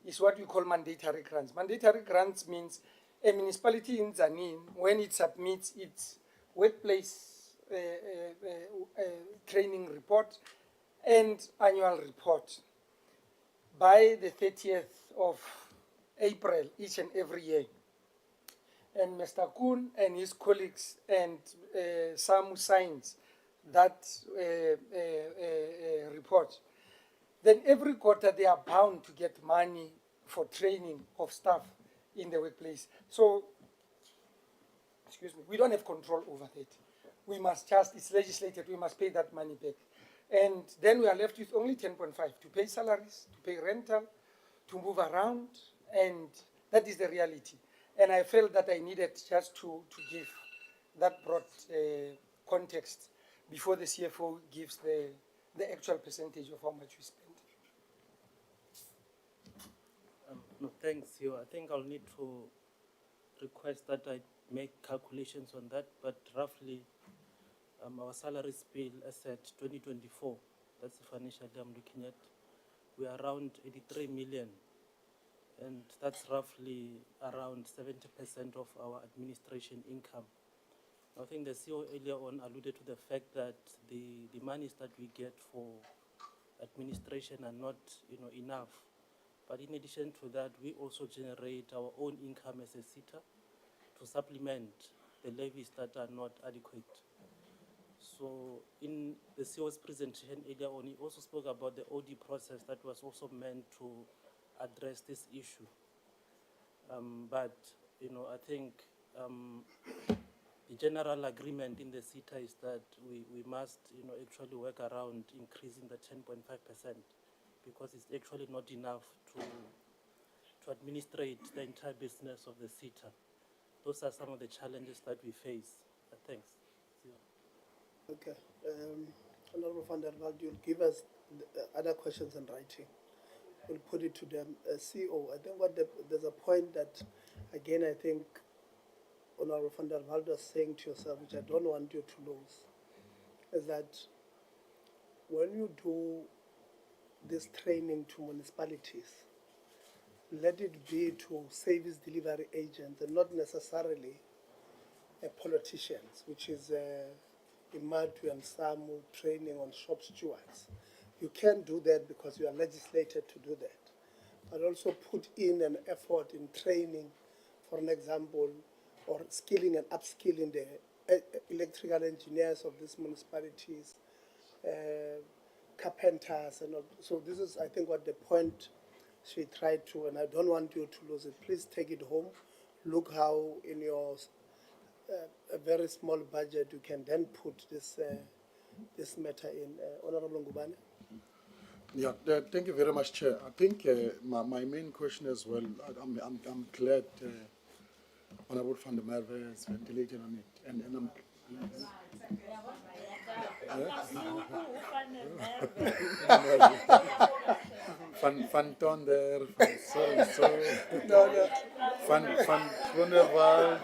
is what we call mandatory grants. Mandatory grants means a municipality in Zanin, when it submits its workplace training report and annual report by the 30th of April each and every year. And Mr. Kuhn and his colleagues and some signs that report. Then every quarter they are bound to get money for training of staff in the workplace. So, excuse me, we don't have control over that. We must just, it's legislated, we must pay that money back. And then we are left with only 10.5 to pay salaries, to pay rental, to move around, and that is the reality. And I felt that I needed just to give that broad context before the CFO gives the actual percentage of how much we spent. No, thanks, you. I think I'll need to request that I make calculations on that, but roughly our salaries bill as at 2024, that's the financial year I'm looking at, we are around 83 million. And that's roughly around 70% of our administration income. I think the CEO earlier on alluded to the fact that the monies that we get for administration are not, enough. But in addition to that, we also generate our own income as a Seta to supplement the levies that are not adequate. So in the CEO's presentation earlier on, he also spoke about the audit process that was also meant to address this issue. But, I think the general agreement in the Seta is that we must, actually work around increasing the 10.5%, because it's actually not enough to administrate the entire business of the Seta. Those are some of the challenges that we face. Thanks. Okay. Honorable van der Walt, you'll give us the other questions in writing. We'll put it to them. CEO, I think there's a point that, again, I think Honorable van der Walt was saying to yourself, which I don't want you to lose, is that when you do this training to municipalities, let it be to service delivery agents and not necessarily politicians, which is Imadu and Samu training on shop stewards. You can do that because you are legislated to do that. But also put in an effort in training, for an example, or skilling and upskilling the electrical engineers of these municipalities, carpenters, and all. So this is, I think, what the point she tried to, and I don't want you to lose it. Please take it home. Look how in your a very small budget you can then put this matter in. Honorable Ngubane. Yeah, thank you very much, Chair. I think my main question as well, I'm glad Honorable Van der Merwe has ventilated on it. And I'm Van Tonder, Van so. No. Van Groenewald,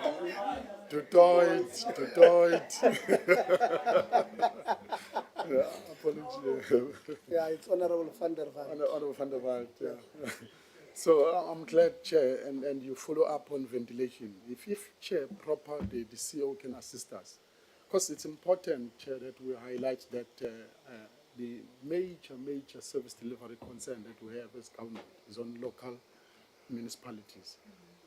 to Toit. Yeah, apologies. Yeah, it's Honorable Van der Vaart. Honorable Van der Waal, yeah. So I'm glad, Chair, and you follow up on ventilation. If Chair, proper, the CEO can assist us. Because it's important, Chair, that we highlight that the major service delivery concern that we have as government is on local municipalities.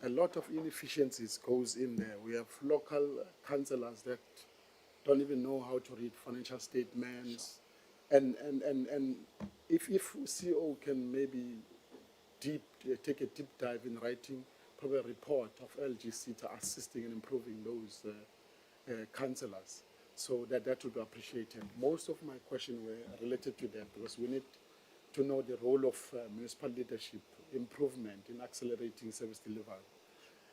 A lot of inefficiencies goes in there. We have local councillors that don't even know how to read financial statements. And if CEO can maybe take a deep dive in writing probably a report of LGSETA assisting and improving those councillors, so that would be appreciated. Most of my questions were related to that because we need to know the role of municipal leadership, improvement in accelerating service delivery,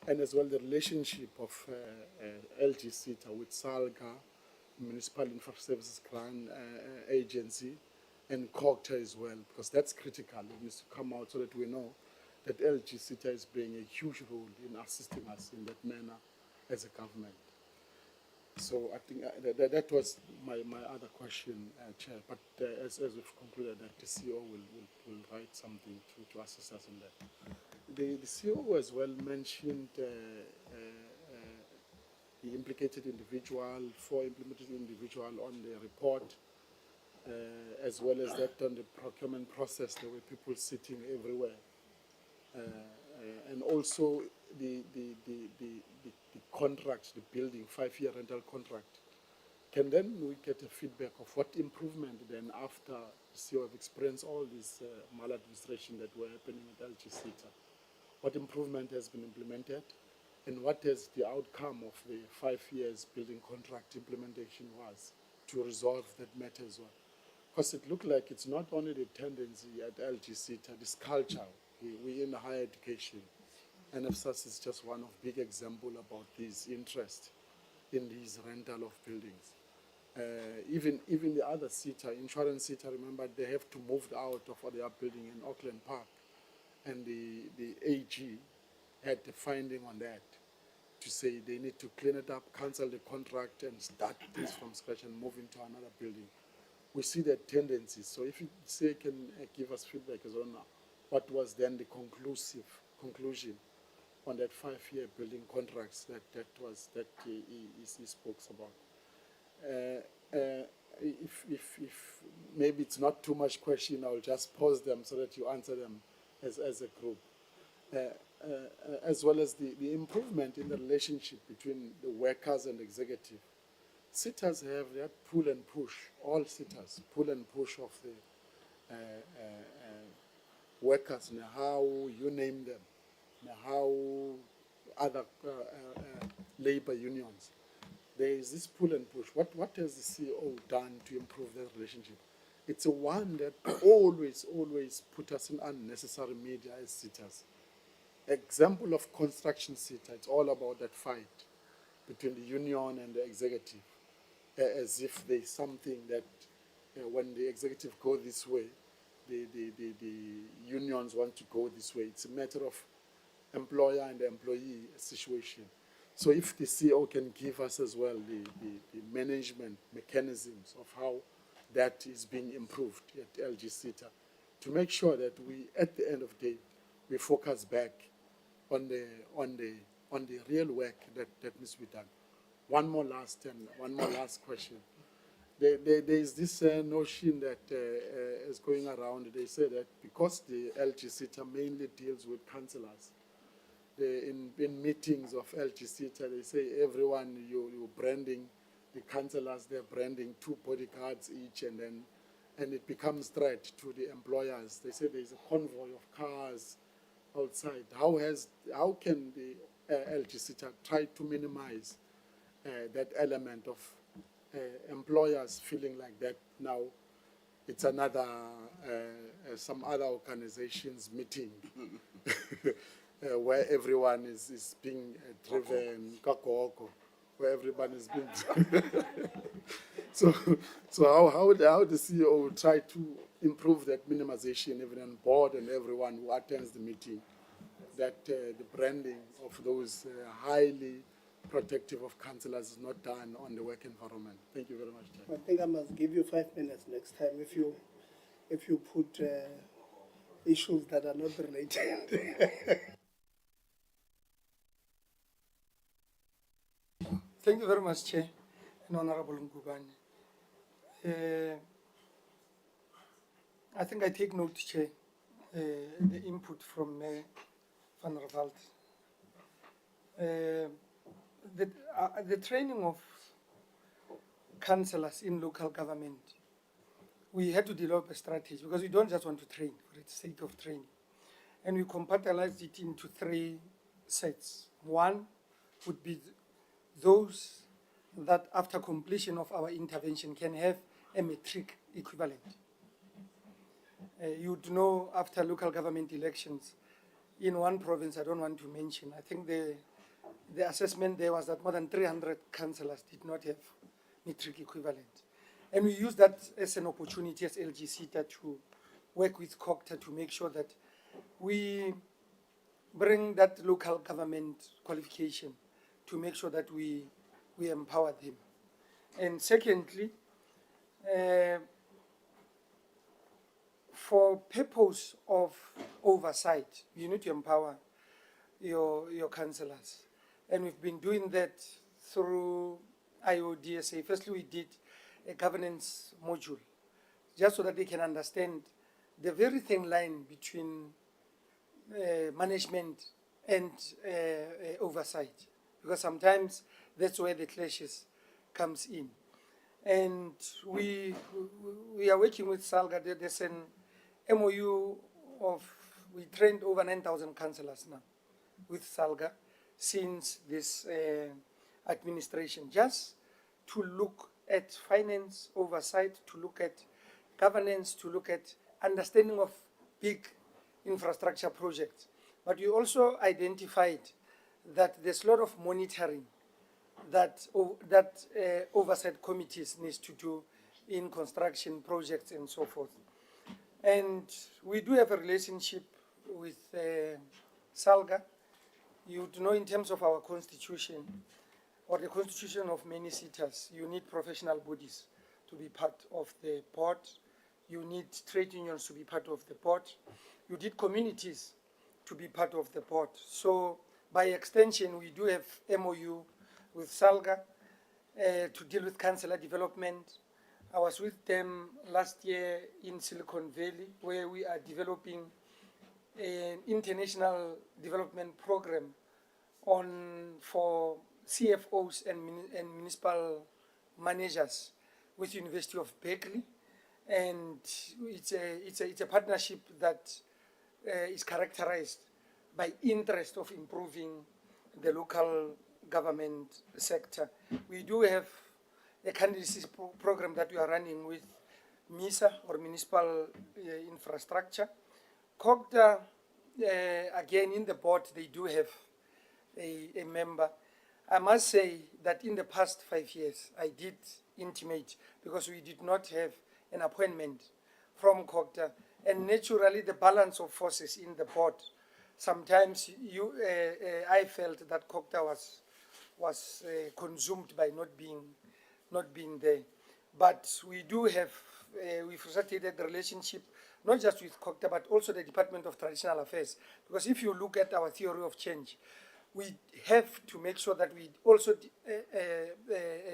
and as well the relationship of LGSETA with SALGA, Municipal Infra Services Grant Agency, and COGTA as well, because that's critical. It needs to come out so that we know that LGSETA is playing a huge role in assisting us in that manner as a government. So I think that was my other question, Chair. But as we've concluded, that the CEO will write something to assist us in that. The CEO as well mentioned the implicated individual, 4 implemented individual on the report, as well as that on the procurement process. There were people sitting everywhere, and also the contract, the building 5-year rental contract. Can then we get a feedback of what improvement then after the CEO have experienced all this maladministration that were happening at LGSETA? What improvement has been implemented? And what is the outcome of the 5 years building contract implementation was to resolve that matter as well? Because it looked like it's not only the tendency at LGSETA, this culture. We in higher education. And NFSAS is just one of big example about this interest in these rental of buildings. Even the other Seta, insurance Seta, remember they have to move out of their building in Auckland Park. And the AG had the finding on that to say they need to clean it up, cancel the contract, and start this from scratch and move into another building. We see that tendency. So if you say can give us feedback as well now, what was then the conclusion on that 5-year building contracts that he spoke about? If maybe it's not too much question, I'll just pause them so that you answer them as a group. As well as the improvement in the relationship between the workers and the executive. Sitters have that pull and push, all sitters, pull and push of the workers, and how you name them, and how other labor unions. There is this pull and push. What has the CEO done to improve that relationship? It's a one that always put us in unnecessary media as sitters. Example of construction Seta, it's all about that fight between the union and the executive, as if there's something that when the executive go this way, the unions want to go this way. It's a matter of employer and employee situation. So if the CEO can give us as well the management mechanisms of how that is being improved at LGSETA, to make sure that we, at the end of the day, we focus back on the real work that needs to be done. One more last question. There is this notion that is going around. They say that because the LGSETA mainly deals with councillors, in meetings of LGSETA, they say everyone you branding the councillors, they're branding 2 bodyguards each, and it becomes threat to the employers. They say there's a convoy of cars outside. How can the LGSETA try to minimize that element of employers feeling like that now it's another some other organization's meeting? where everyone is being driven, kakoko, where everyone is being so how the CEO will try to improve that minimization even on board and everyone who attends the meeting, that the branding of those highly protective of councillors is not done on the work environment. Thank you very much, Chair. I think I must give you 5 minutes next time if you put issues that are not related. Thank you very much, Chair and Honorable Ngubane. I think I take note, Chair, the input from Van der Walt. The training of councillors in local government, we had to develop a strategy because we don't just want to train for the sake of training. And we compartmentalized it into 3 sets. One would be those that after completion of our intervention can have a metric equivalent. You'd know after local government elections, in one province, I don't want to mention, I think the assessment there was that more than 300 councillors did not have metric equivalent. And we use that as an opportunity as LGSETA to work with COCTA to make sure that we bring that local government qualification to make sure that we empower them. And secondly, for purpose of oversight, you need to empower your councillors. And we've been doing that through IODSA. Firstly, we did a governance module, just so that they can understand the very thin line between management and oversight, because sometimes that's where the clashes comes in. And we are working with SALGA. There's an MOU of, we trained over 9,000 councillors now with SALGA since this administration, just to look at finance oversight, to look at governance, to look at understanding of big infrastructure projects. But we also identified that there's a lot of monitoring that oversight committees need to do in construction projects and so forth. And we do have a relationship with SALGA. You know, in terms of our constitution, or the constitution of many cities, you need professional bodies to be part of the board. You need trade unions to be part of the board. You need communities to be part of the board. So by extension, we do have MOU with SALGA to deal with councillor development. I was with them last year in Silicon Valley, where we are developing an international development program for CFOs and municipal managers with University of Berkeley. And it's a partnership that is characterized by interest of improving the local government sector. We do have a candidacy program that we are running with MISA, or Municipal Infrastructure. COCTA, again, in the board, they do have a member. I must say that in the past 5 years, I did intimate, because we did not have an appointment from COCTA, and naturally the balance of forces in the board, sometimes I felt that COCTA was consumed by not being there. But we do have, we've started a relationship, not just with COCTA, but also the Department of Traditional Affairs. Because if you look at our theory of change, we have to make sure that we also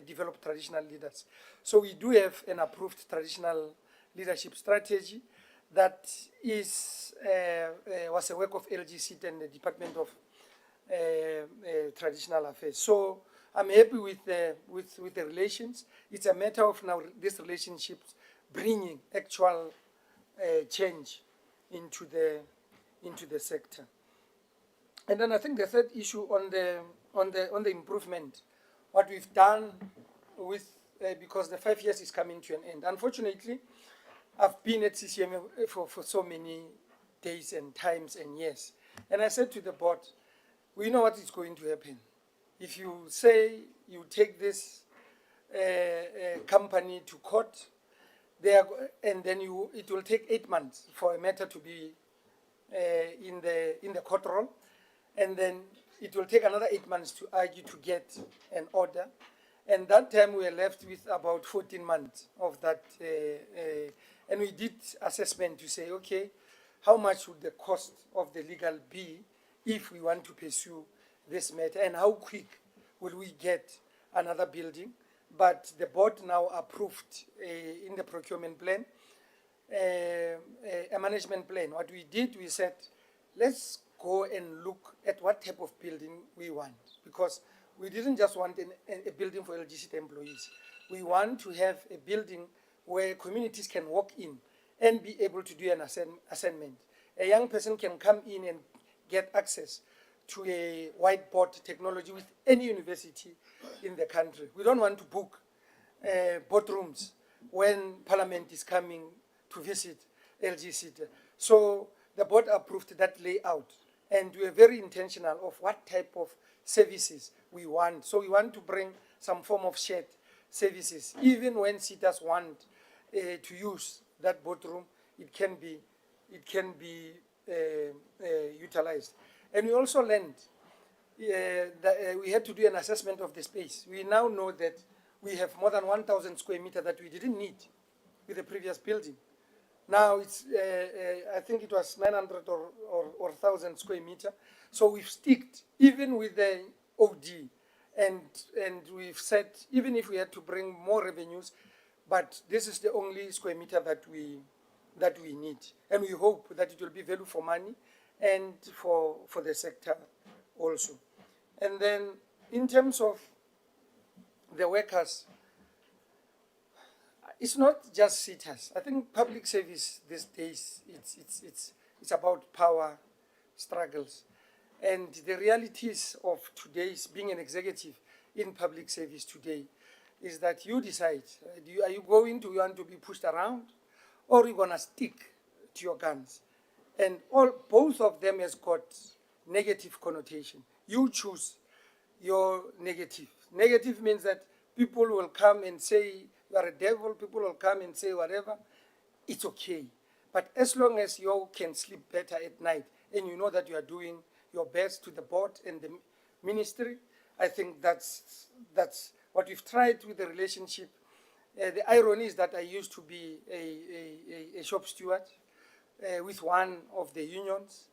develop traditional leaders. So we do have an approved traditional leadership strategy that was a work of LGSETA and the Department of Traditional Affairs. So I'm happy with the relations. It's a matter of now these relationships bringing actual change into the sector. And then I think the third issue on the improvement, what we've done with because the 5 years is coming to an end. Unfortunately, I've been at CCM for so many days and times and years. And I said to the board, we know what is going to happen. If you say you take this company to court, and then it will take 8 months for a matter to be in the court roll, and then it will take another 8 months to argue to get an order. And that time we were left with about 14 months of that, and we did assessment to say, okay, how much would the cost of the legal be if we want to pursue this matter, and how quick will we get another building? But the board now approved in the procurement plan, a management plan. What we did, we said, let's go and look at what type of building we want, because we didn't just want a building for LGSETA employees. We want to have a building where communities can walk in and be able to do an assignment. A young person can come in and get access to a whiteboard technology with any university in the country. We don't want to book boardrooms when Parliament is coming to visit LGSETA. So the board approved that layout, and we are very intentional of what type of services we want. So we want to bring some form of shared services. Even when SETAs want to use that boardroom, it can be utilized. And we also learned that we had to do an assessment of the space. We now know that we have more than 1,000 square meters that we didn't need with the previous building. Now it's, I think it was 900 or 1,000 square meters. So we've sticked, even with the OD, and we've said, even if we had to bring more revenues, but this is the only square meter that we need. And we hope that it will be value for money and for the sector also. And then in terms of the workers, it's not just SETAs. I think public service these days, it's about power struggles. And the realities of today's being an executive in public service today is that you decide, are you going to want to be pushed around, or are you going to stick to your guns? And both of them has got negative connotation. You choose your negative. Negative means that people will come and say, you are a devil, people will come and say whatever. It's okay. But as long as you can sleep better at night and you know that you are doing your best to the board and the ministry, I think that's what we've tried with the relationship. The irony is that I used to be a shop steward with one of the unions,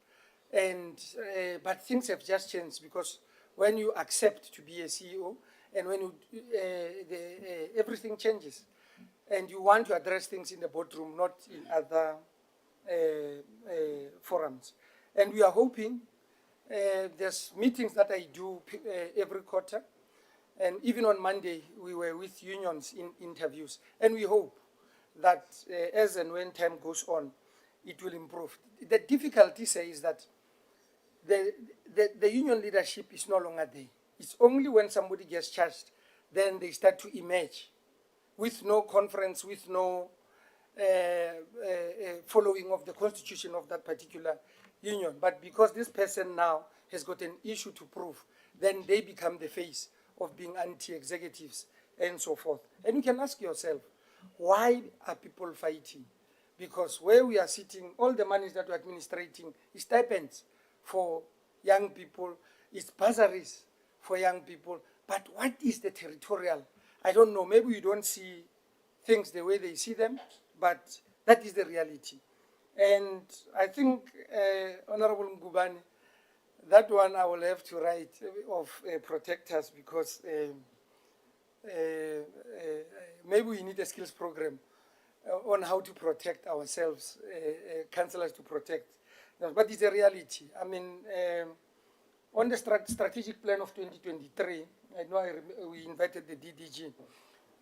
but things have just changed, because when you accept to be a CEO and when you, everything changes, and you want to address things in the boardroom, not in other forums. And we are hoping, there's meetings that I do every quarter, and even on Monday we were with unions in interviews, and we hope that as and when time goes on, it will improve. The difficulty is that the union leadership is no longer there. It's only when somebody gets charged, then they start to emerge with no conference, with no following of the constitution of that particular union. But because this person now has got an issue to prove, then they become the face of being anti-executives and so forth. And you can ask yourself, why are people fighting? Because where we are sitting, all the money that we're administrating is stipends for young people, it's bursaries for young people. But what is the territorial? I don't know, maybe we don't see things the way they see them, but that is the reality. And I think, Honorable Ngubane, that one I will have to write of protectors, because maybe we need a skills program on how to protect ourselves, councillors to protect. But it's a reality. I mean, on the strategic plan of 2023, I know we invited the DDG.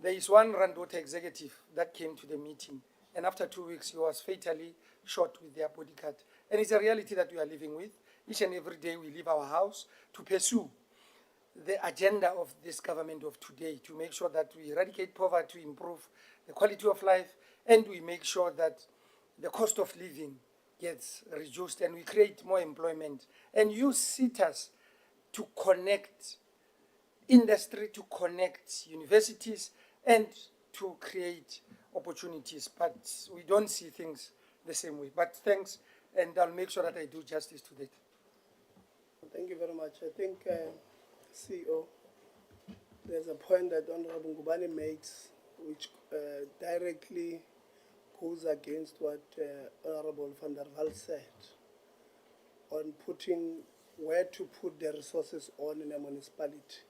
There is one Randwater executive that came to the meeting, and after 2 weeks, he was fatally shot with their bodyguard. And it's a reality that we are living with. Each and every day we leave our house to pursue the agenda of this government of today, to make sure that we eradicate poverty, to improve the quality of life, and we make sure that the cost of living gets reduced and we create more employment, and use SETAs to connect industry, to connect universities, and to create opportunities. But we don't see things the same way. But thanks, and I'll make sure that I do justice to that. Thank you very much. I think, CEO, there's a point that Honorable Ngubane makes which directly goes against what Honorable van der Walt said on putting where to put the resources on in a municipality.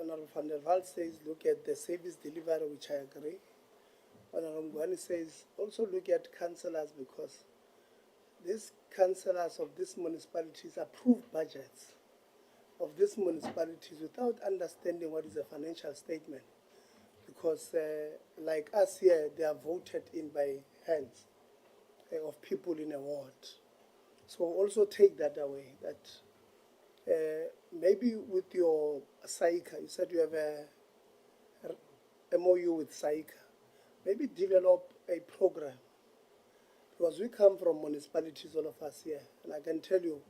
Honorable van der Walt says look at the service delivery, which I agree. Honorable Ngubane says also look at councillors, because these councillors of these municipalities approve budgets of these municipalities without understanding what is a financial statement. Because like us here, they are voted in by hands of people in a ward. So also take that away, that maybe with your SAICA, you said you have a MOU with SAICA, maybe develop a program. Because we come from municipalities, all of us here, and I can tell you,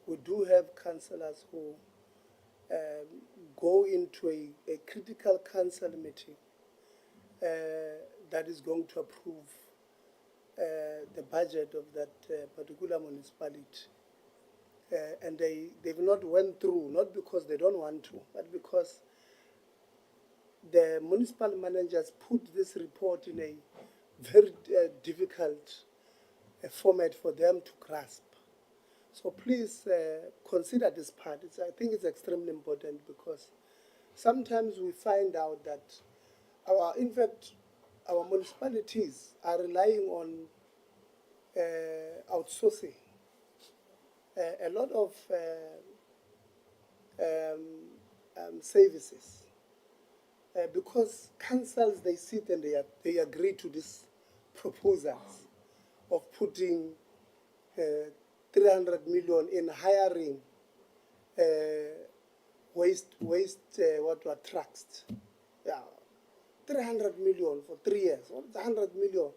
we do have councillors who go into a critical council meeting that is going to approve the budget of that particular municipality. And they've not went through, not because they don't want to, but because the municipal managers put this report in a very difficult format for them to grasp. So please consider this part. I think it's extremely important, because sometimes we find out that in fact, our municipalities are relying on outsourcing a lot of services, because councils, they sit and they agree to these proposals of putting 300 million in hiring what trucks. Yeah, 300 million for 3 years. Well, it's 100 million.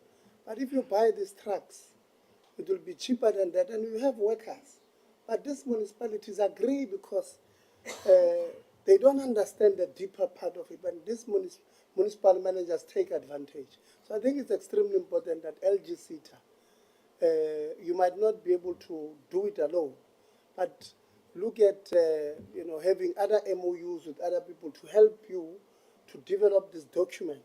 But if you buy these trucks, it will be cheaper than that, and you have workers. But these municipalities agree because they don't understand the deeper part of it, but these municipal managers take advantage. So I think it's extremely important that LGSETA, you might not be able to do it alone, but look at having other MOUs with other people to help you to develop this document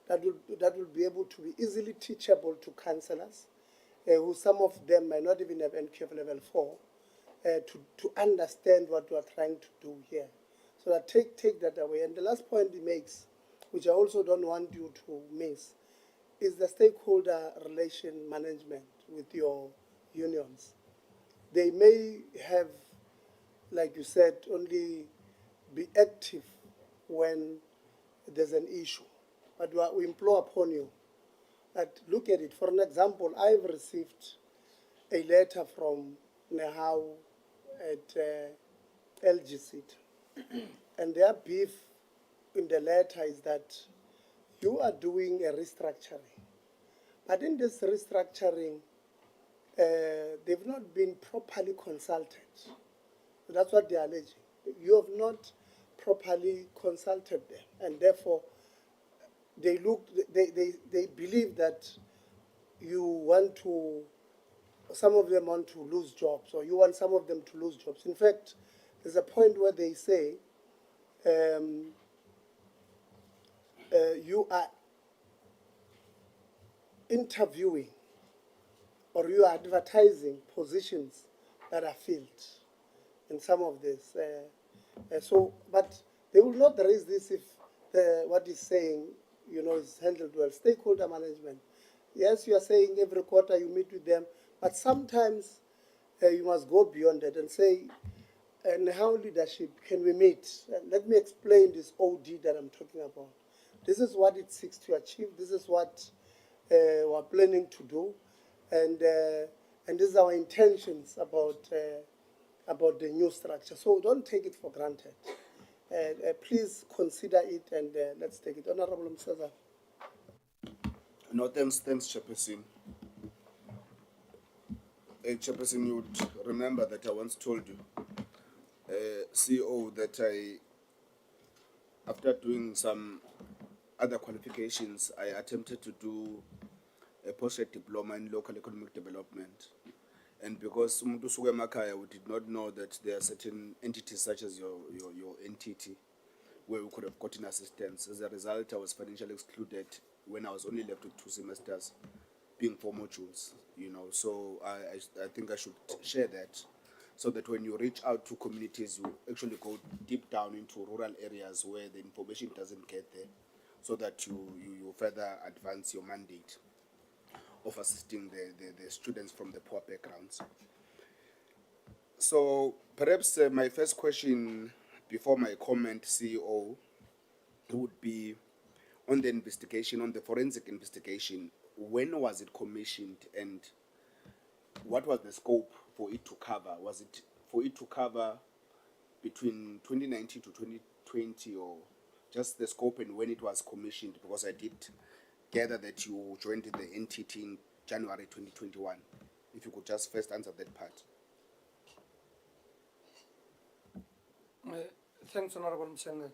that will be able to be easily teachable to councillors, who some of them might not even have NCOP level 4, to understand what we are trying to do here. So that take that away. And the last point he makes, which I also don't want you to miss, is the stakeholder relation management with your unions. They may have, like you said, only be active when there's an issue. But we implore upon you that look at it. For an example, I've received a letter from Nehau at LGSETA. And their beef in the letter is that you are doing a restructuring. But in this restructuring, they've not been properly consulted. That's what they are alleging. You have not properly consulted them, and therefore they believe that you want to, some of them want to lose jobs, or you want some of them to lose jobs. In fact, there's a point where they say you are interviewing or you are advertising positions that are filled in some of this. But they will not raise this if what is saying, is handled well. Stakeholder management. Yes, you are saying every quarter you meet with them, but sometimes you must go beyond that and say, and how leadership can we meet? Let me explain this OD that I'm talking about. This is what it seeks to achieve. This is what we're planning to do, and this is our intentions about the new structure. So don't take it for granted. Please consider it, and let's take it. Honorable Mseza. No, thanks, Chairperson. Chairperson, you would remember that I once told you, CEO, that after doing some other qualifications, I attempted to do a postgrad diploma in local economic development. And because umuntu usuka emakhaya, we did not know that there are certain entities such as your entity where we could have gotten assistance. As a result, I was financially excluded when I was only left with 2 semesters, being 4 modules, you know. So I think I should share that, so that when you reach out to communities, you actually go deep down into rural areas where the information doesn't get there, so that you further advance your mandate of assisting the students from the poor backgrounds. So perhaps my first question before my comment, CEO, would be on the investigation, on the forensic investigation. When was it commissioned and what was the scope for it to cover? Was it for it to cover between 2019 to 2020, or just the scope and when it was commissioned? Because I did gather that you joined the entity in January 2021. If you could just first answer that part. Thanks, Honorable Msenga.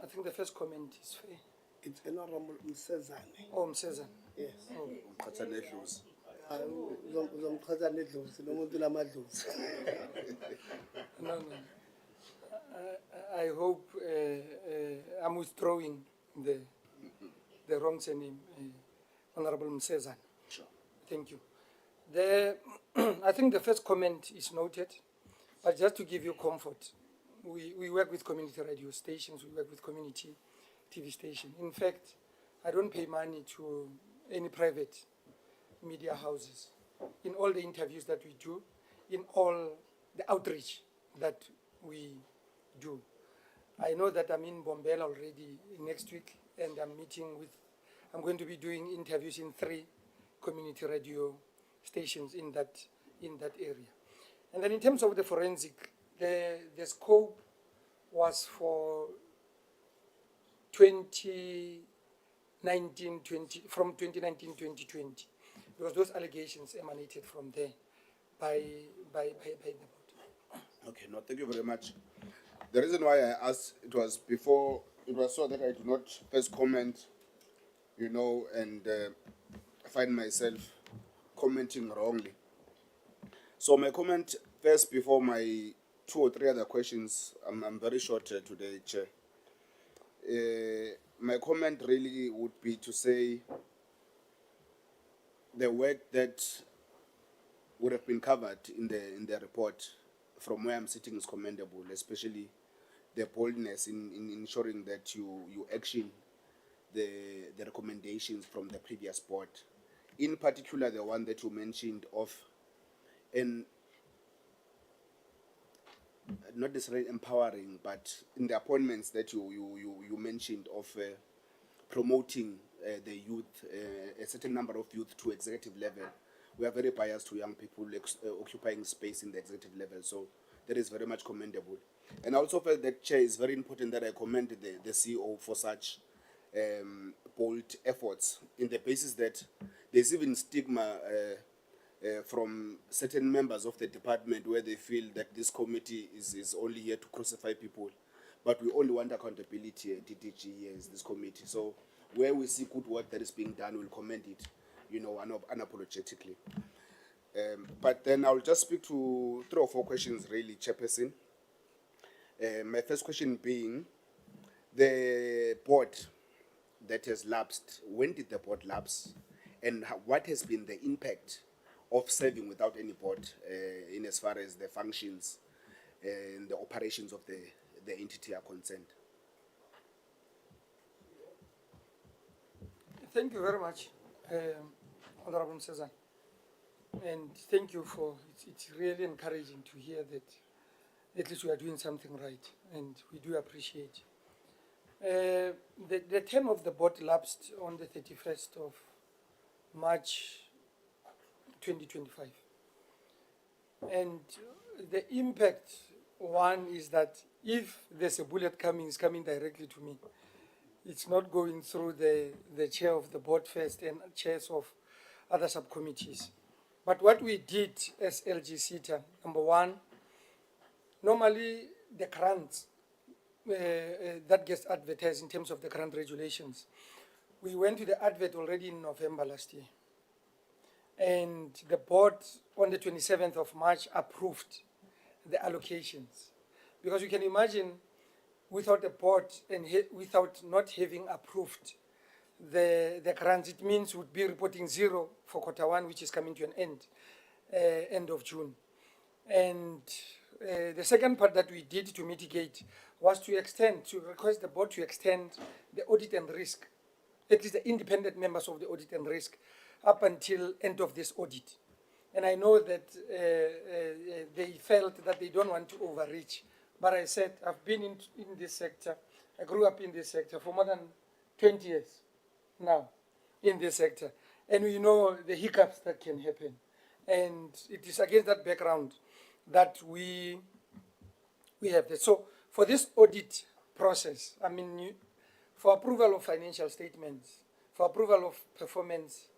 I think the first comment is fair. It's Honorable Msezane. Oh, Msezane. Yes. Oh. No. I hope I'm withdrawing the wrong surname, Honorable Msezane. Sure. Thank you. I think the first comment is noted, but just to give you comfort, we work with community radio stations, we work with community TV stations. In fact, I don't pay money to any private media houses. In all the interviews that we do, in all the outreach that we do. I know that I'm in Bombela already next week, and I'm going to be doing interviews in 3 community radio stations in that area. And then in terms of the forensic, the scope was for 2019-2020, because those allegations emanated from there by the board. Okay, no, thank you very much. The reason why I asked, it was so that I do not first comment, you know, and find myself commenting wrongly. So my comment first, before my 2 or 3 other questions, I'm very short today, Chair. My comment really would be to say the work that would have been covered in the report from where I'm sitting is commendable, especially the boldness in ensuring that you action the recommendations from the previous board. In particular, the one that you mentioned of not necessarily empowering, but in the appointments that you mentioned of promoting the youth, a certain number of youth to executive level. We are very biased to young people occupying space in the executive level, so that is very much commendable. And I also felt that, Chair, is very important that I commend the CEO for such bold efforts, in the basis that there's even stigma from certain members of the department where they feel that this committee is only here to crucify people, but we only want accountability at DDG here is this committee. So where we see good work that is being done, we'll commend it, you know, unapologetically. But then I'll just speak to 3 or 4 questions, really, Chairperson. My first question being, the board that has lapsed, when did the board lapse? And what has been the impact of serving without any board in as far as the functions and the operations of the entity are concerned? Thank you very much, Honorable Msezane. And thank you for, it's really encouraging to hear that at least we are doing something right, and we do appreciate. The term of the board lapsed on the 31st of March 2025. And the impact, one, is that if there's a bullet coming, it's coming directly to me. It's not going through the chair of the board first and chairs of other subcommittees. But what we did as LGSETA, number one, normally the grants that gets advertised in terms of the grant regulations, we went to the advert already in November last year. And the board on the 27th of March approved the allocations. Because you can imagine without the board and without not having approved the grants, it means we'd be reporting zero for quarter one, which is coming to an end of June. And the second part that we did to mitigate was to request the board to extend the audit and risk, at least the independent members of the audit and risk, up until end of this audit. And I know that they felt that they don't want to overreach. But I said, I've been in this sector. I grew up in this sector for more than 20 years now in this sector. And we know the hiccups that can happen. And it is against that background that we have this. So for this audit process, I mean, for approval of financial statements, for approval of performance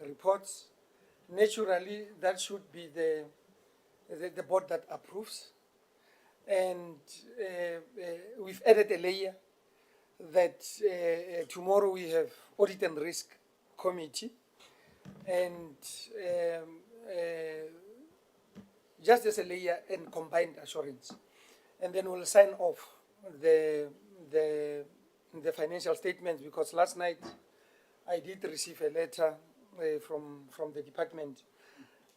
reports, naturally that should be the board that approves. And we've added a layer that tomorrow we have audit and risk committee, and just as a layer and combined assurance. And then we'll sign off the financial statements, because last night I did receive a letter from the department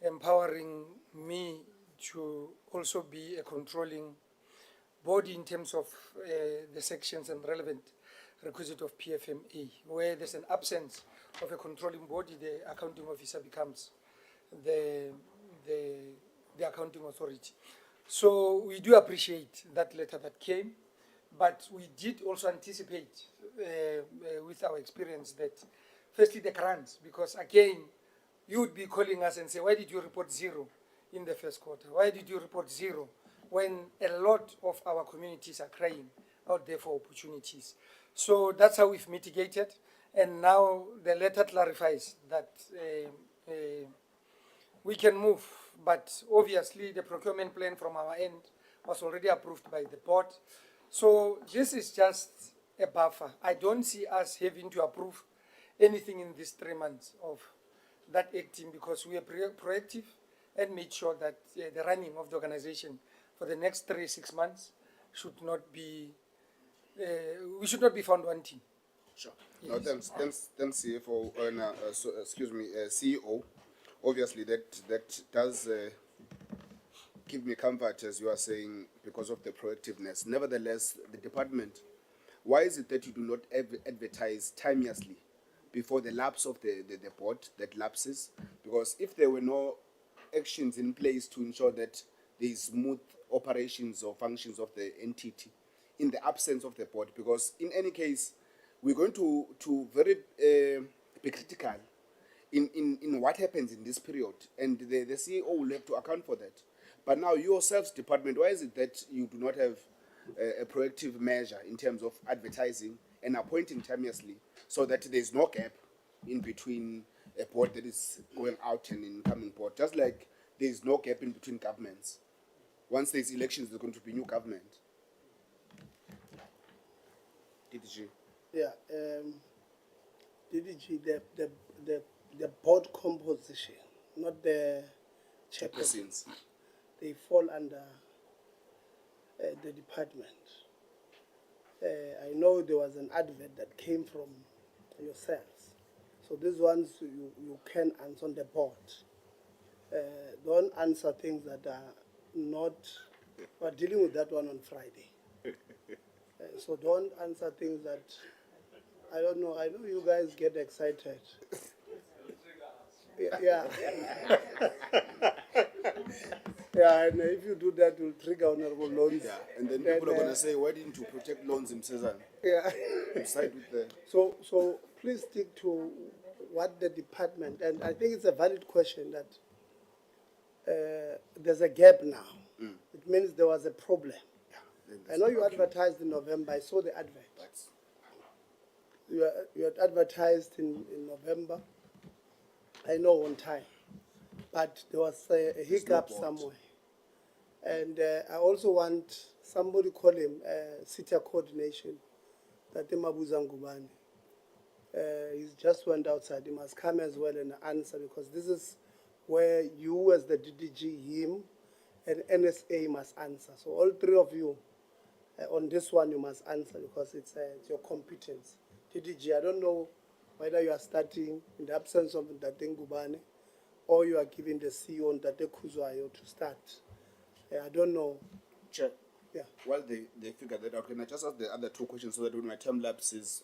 empowering me to also be a controlling body in terms of the sections and relevant requisite of PFMA. Where there's an absence of a controlling body, the accounting officer becomes the accounting authority. So we do appreciate that letter that came, but we did also anticipate with our experience that firstly the grants, because again, you would be calling us and say, why did you report zero in the first quarter? Why did you report zero when a lot of our communities are crying out there for opportunities? So that's how we've mitigated. And now the letter clarifies that we can move. But obviously the procurement plan from our end was already approved by the board. So this is just a buffer. I don't see us having to approve anything in these 3 months of that acting, because we are proactive and made sure that the running of the organization for the next 6 months should not be, we should not be found wanting. Sure. Now, thanks, CFO, CEO. Obviously, that does give me comfort, as you are saying, because of the proactiveness. Nevertheless, the department, why is it that you do not advertise timeously before the lapse of the board that lapses? Because if there were no actions in place to ensure that there is smooth operations or functions of the entity in the absence of the board, because in any case, we're going to very be critical in what happens in this period, and the CEO will have to account for that. But now yourselves, department, why is it that you do not have a proactive measure in terms of advertising and appointing timeously, so that there's no gap in between a board that is going out and incoming board, just like there's no gap in between governments? Once there's elections, there's going to be new government. DDG. Yeah, DDG, the board composition, not the chairpersons, they fall under the department. I know there was an advert that came from yourselves. So these ones you can answer on the board. Don't answer things that are not, we're dealing with that one on Friday. So don't answer things that, I don't know, I know you guys get excited. Yeah. Yeah, and if you do that, you'll trigger honorable loans. Yeah, and then people are going to say, why didn't you protect loans in Cezanne? Yeah. Side with the... So please stick to what the department, and I think it's a valid question that there's a gap now. It means there was a problem. I know you advertised in November. I saw the advert. You had advertised in November. I know on time, but there was a hiccup board. somewhere. And I also want somebody call him Seta coordination, that Mabuzangubani. He's just went outside. He must come as well and answer, because this is where you as the DDG, him, and NSA must answer. So all three of you, on this one you must answer, because it's your competence. DDG, I don't know whether you are starting in the absence of Ndate Ngubane, or you are giving the CEO Ndate Kuzwayo to start. I don't know. Chair. Yeah. Well, they figured that out. Can I just ask the other two questions so that when my term lapses,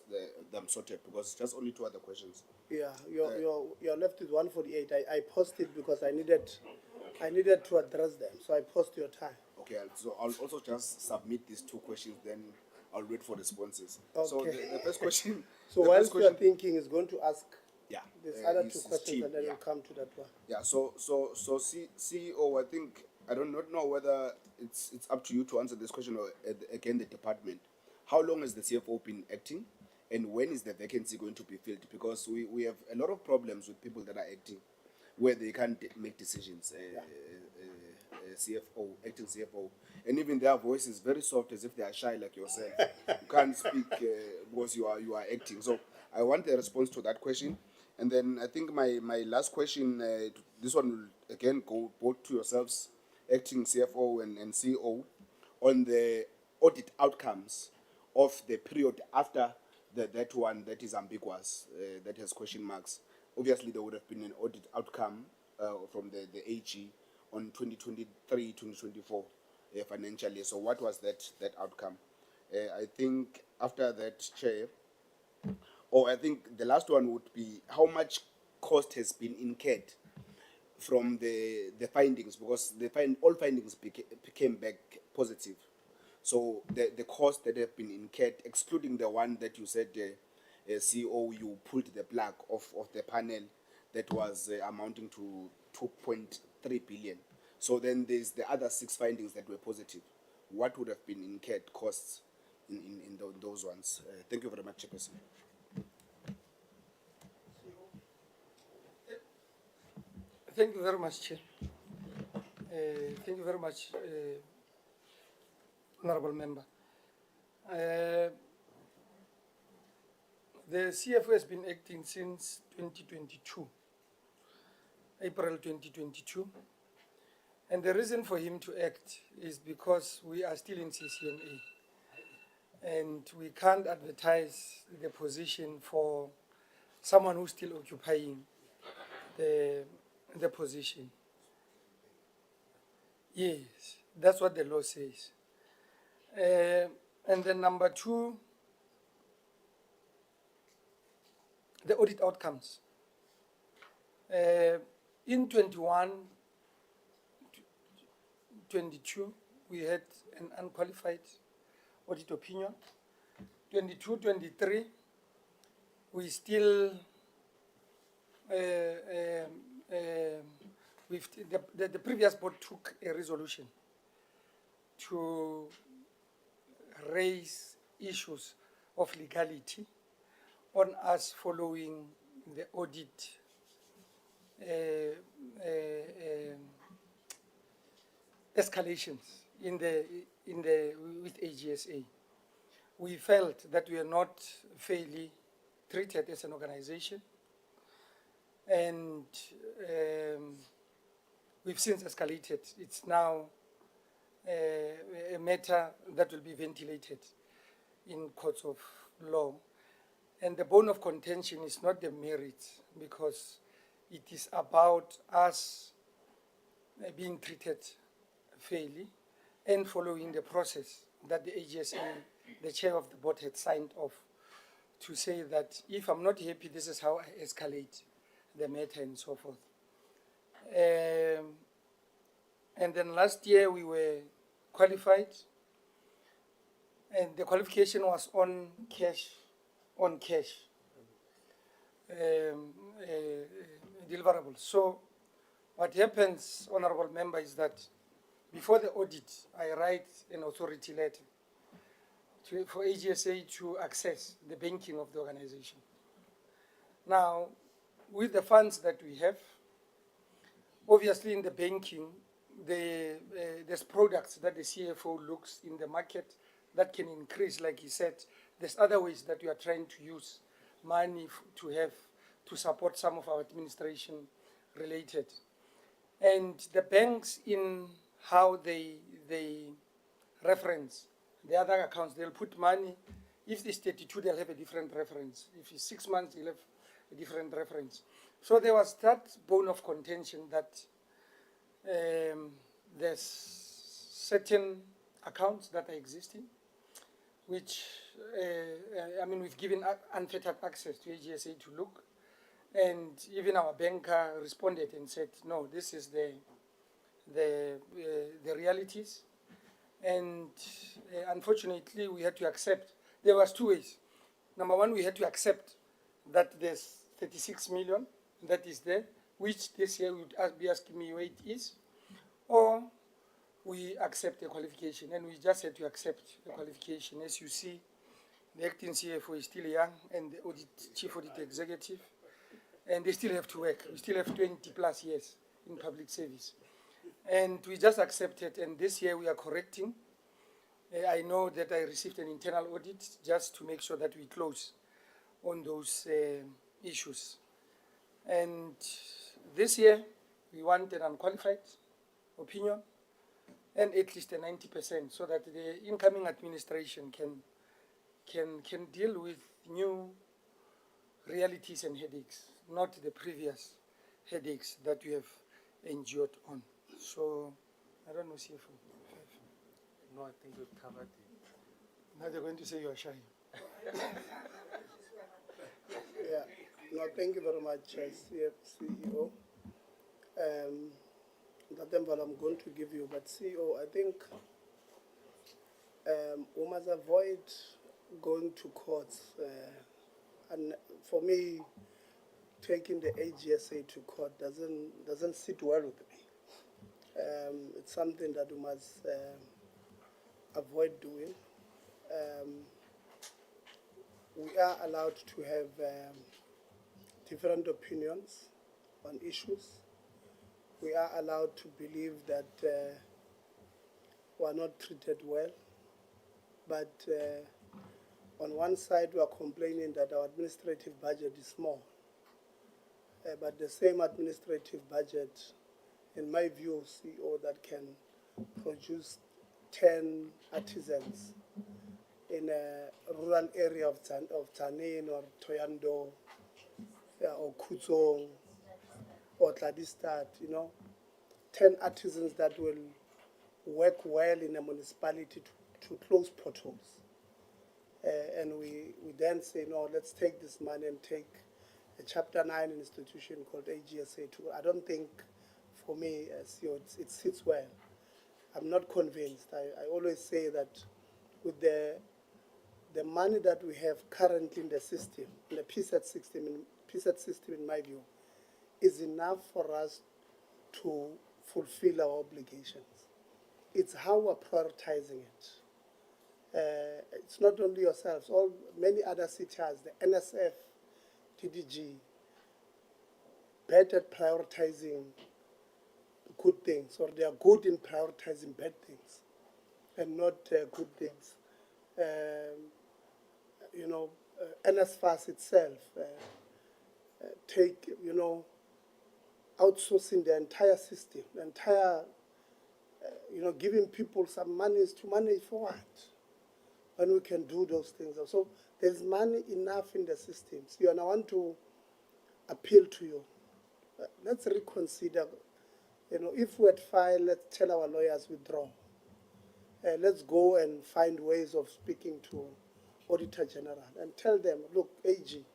I'm sorted, because it's just only two other questions. Yeah, you're left with 148. I posted because I needed to address them, so I post your time. Okay, so I'll also just submit these two questions, then I'll wait for responses. Okay. So the first question. So whilst you are thinking, is going to ask. Yeah. These other his two questions, team, and then yeah. we'll come to that one. Yeah. So CEO, I think I don't not know whether it's up to you to answer this question, or again the department. How long has the CFO been acting, and when is the vacancy going to be filled? Because we have a lot of problems with people that are acting, where they can't make decisions. CFO, acting CFO, and even their voice is very soft, as if they are shy like yourself. You can't speak because you are acting. So I want a response to that question. And then I think my last question, this one will again go both to yourselves, acting CFO and CEO, on the audit outcomes of the period after that one that is ambiguous, that has question marks. Obviously, there would have been an audit outcome from the AG on 2023-2024 financial year. So what was that outcome? I think after that, Chair, or I think the last one would be how much cost has been incurred from the findings, because all findings came back positive. So the cost that have been incurred, excluding the one that you said, CEO, you pulled the plug of the panel that was amounting to 2.3 billion. So then there's the other 6 findings that were positive. What would have been incurred costs in those ones? Thank you very much, Chairperson. Thank you very much, Chair. Thank you very much, Honorable Member. The CFO has been acting since 2022, April 2022. And the reason for him to act is because we are still in CCMA. And we can't advertise the position for someone who's still occupying the position. Yes, that's what the law says. And then number 2, the audit outcomes. In 21-22, we had an unqualified audit opinion. 22-23, we still the previous board took a resolution to raise issues of legality on us following the audit escalations with AGSA. We felt that we are not fairly treated as an organization, and we've since escalated. It's now a matter that will be ventilated in courts of law. And the bone of contention is not the merits, because it is about us being treated fairly and following the process that the AGSA, the chair of the board, had signed off to say that if I'm not happy, this is how I escalate the matter and so forth. And then last year we were qualified, and the qualification was on cash deliverables. So what happens, Honorable Member, is that before the audit, I write an authority letter for AGSA to access the banking of the organization. Now, with the funds that we have, obviously in the banking, there's products that the CFO looks in the market that can increase, like he said. There's other ways that we are trying to use money to support some of our administration related. And the banks, in how they reference the other accounts, they'll put money. If it's 32, they'll have a different reference. If it's 6 months, they'll have a different reference. So there was that bone of contention that there's certain accounts that are existing, which, I mean, we've given unfettered access to AGSA to look. And even our banker responded and said, no, this is the realities. And unfortunately, we had to accept. There was two ways. Number one, we had to accept that there's 36 million that is there, which this year would be asking me where it is, or we accept the qualification. And we just had to accept the qualification. As you see, the acting CFO is still young, and the chief audit executive, and they still have to work. We still have 20 plus years in public service. And we just accepted, and this year we are correcting. I know that I received an internal audit just to make sure that we close on those issues. And this year, we want an unqualified opinion and at least a 90%, so that the incoming administration can deal with new realities and headaches, not the previous headaches that we have endured on. So, I don't know, CFO. No, I think we've covered it. Now they're going to say you are shy. Yeah, no, thank you very much, CEO. That I'm going to give you, but CEO, I think we must avoid going to courts. And for me, taking the AGSA to court doesn't sit well with me. It's something that we must avoid doing. We are allowed to have different opinions on issues. We are allowed to believe that we are not treated well. But on one side, we are complaining that our administrative budget is small. But the same administrative budget, in my view, CEO, that can produce 10 artisans in a rural area of Tanin or Toyando, or Kutsong or Tladistad, 10 artisans that will work well in a municipality to close potholes. And we then say, no, let's take this money and take a Chapter 9 institution called AGSA. I don't think, for me, it sits well. I'm not convinced. I always say that with the money that we have currently in the system, in the PSET system, in my view, is enough for us to fulfill our obligations. It's how we're prioritizing it. It's not only yourselves, many other cities, the NSF, TDG, bad at prioritizing good things, or they are good in prioritizing bad things and not good things. NSFAS itself, outsourcing the entire system, giving people some money to manage for what? When we can do those things. So there's money enough in the systems. And I want to appeal to you. Let's reconsider. If we're at file, let's tell our lawyers withdraw. Let's go and find ways of speaking to Auditor General and tell them, look, AG,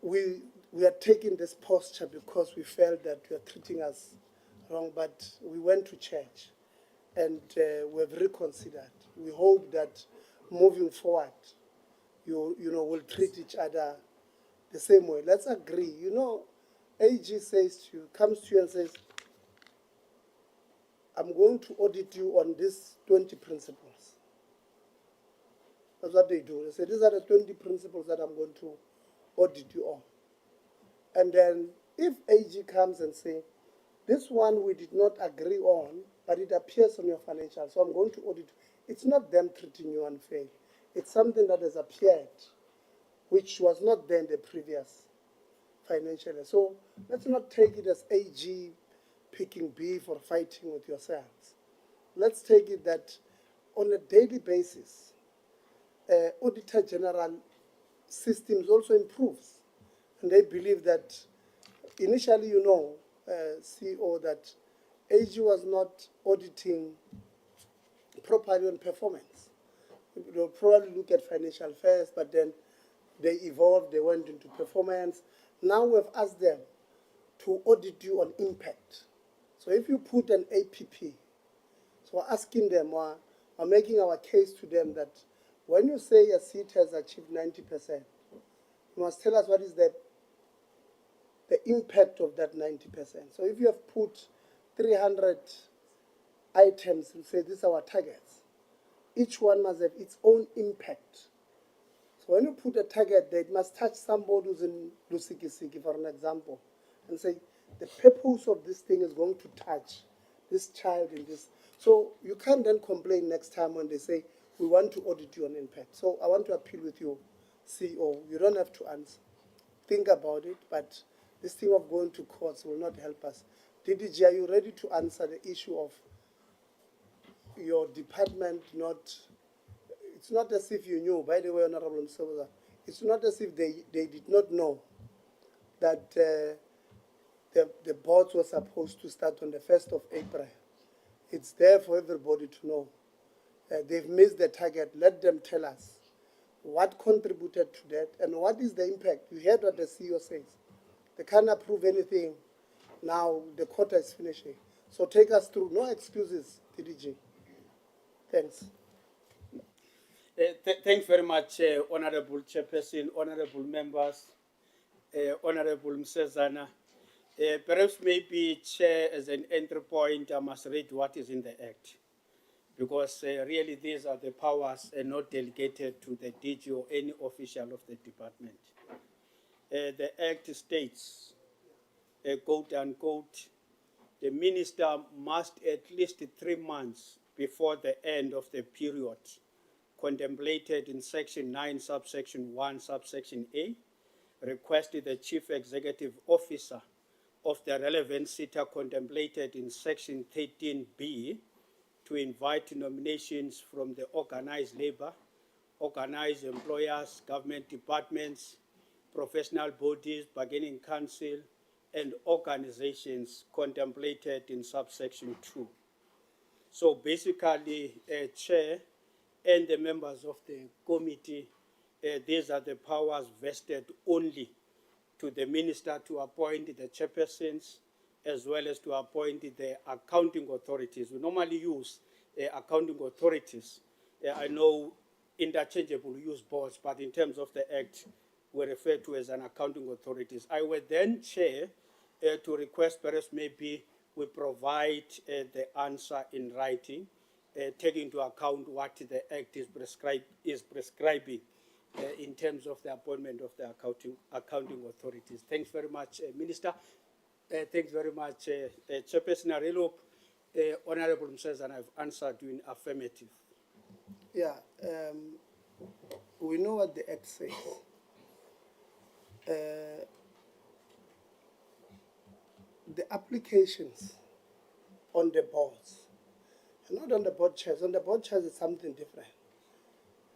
we are taking this posture because we felt that you are treating us wrong, but we went to church and we have reconsidered. We hope that moving forward, you will treat each other the same way. Let's agree. AG comes to you and says, I'm going to audit you on these 20 principles. That's what they do. They say, these are the 20 principles that I'm going to audit you on. And then if AG comes and say, this one we did not agree on, but it appears on your financial, so I'm going to audit. It's not them treating you unfairly. It's something that has appeared, which was not there in the previous financial year. So let's not take it as AG picking beef or fighting with yourselves. Let's take it that on a daily basis, Auditor General systems also improves. And they believe that initially, you know, CEO, that AG was not auditing properly on performance. They'll probably look at financial first, but then they evolved, they went into performance. Now we've asked them to audit you on impact. So if you put an APP, so we're asking them, we're making our case to them that when you say a seat has achieved 90%, you must tell us what is the impact of that 90%. So if you have put 300 items, you say these are our targets. Each one must have its own impact. So when you put a target there, it must touch somebody who's in Lusikisiki, for an example, and say, the purpose of this thing is going to touch this child in this. So you can't then complain next time when they say, we want to audit you on impact. So I want to appeal with you, CEO. You don't have to answer. Think about it, but this thing of going to courts will not help us. DDG, are you ready to answer the issue of your department not, it's not as if you knew, by the way, Honorable Msebuza, it's not as if they did not know that the boards were supposed to start on the 1st of April. It's there for everybody to know. They've missed the target. Let them tell us what contributed to that and what is the impact. You heard what the CEO says. They can't approve anything. Now the quarter is finishing. So take us through. No excuses, DDG. Thanks. Thanks very much, Honorable Chairperson, Honorable members, Honorable Msezana. Perhaps maybe, Chair, as an entry point, I must read what is in the Act, because really these are the powers not delegated to the DG or any official of the department. The Act states, quote unquote, the minister must at least 3 months before the end of the period contemplated in Section 9, subsection 1, subsection A, request the Chief Executive Officer of the relevant Seta contemplated in Section 13B to invite nominations from the organized labor, organized employers, government departments, professional bodies, bargaining council, and organizations contemplated in subsection 2. So basically, Chair and the members of the committee, these are the powers vested only to the minister to appoint the chairpersons as well as to appoint the accounting authorities. We normally use accounting authorities. I know interchangeable use boards, but in terms of the Act, we refer to as an accounting authorities. I will then, Chair, to request perhaps maybe we provide the answer in writing, taking into account what the Act is prescribing in terms of the appointment of the accounting authorities. Thanks very much, Minister. Thanks very much, Chairperson. I really hope Honorable Msezana, I've answered you in affirmative. Yeah, we know what the Act says. The applications on the boards, and not on the board chairs. On the board chairs is something different,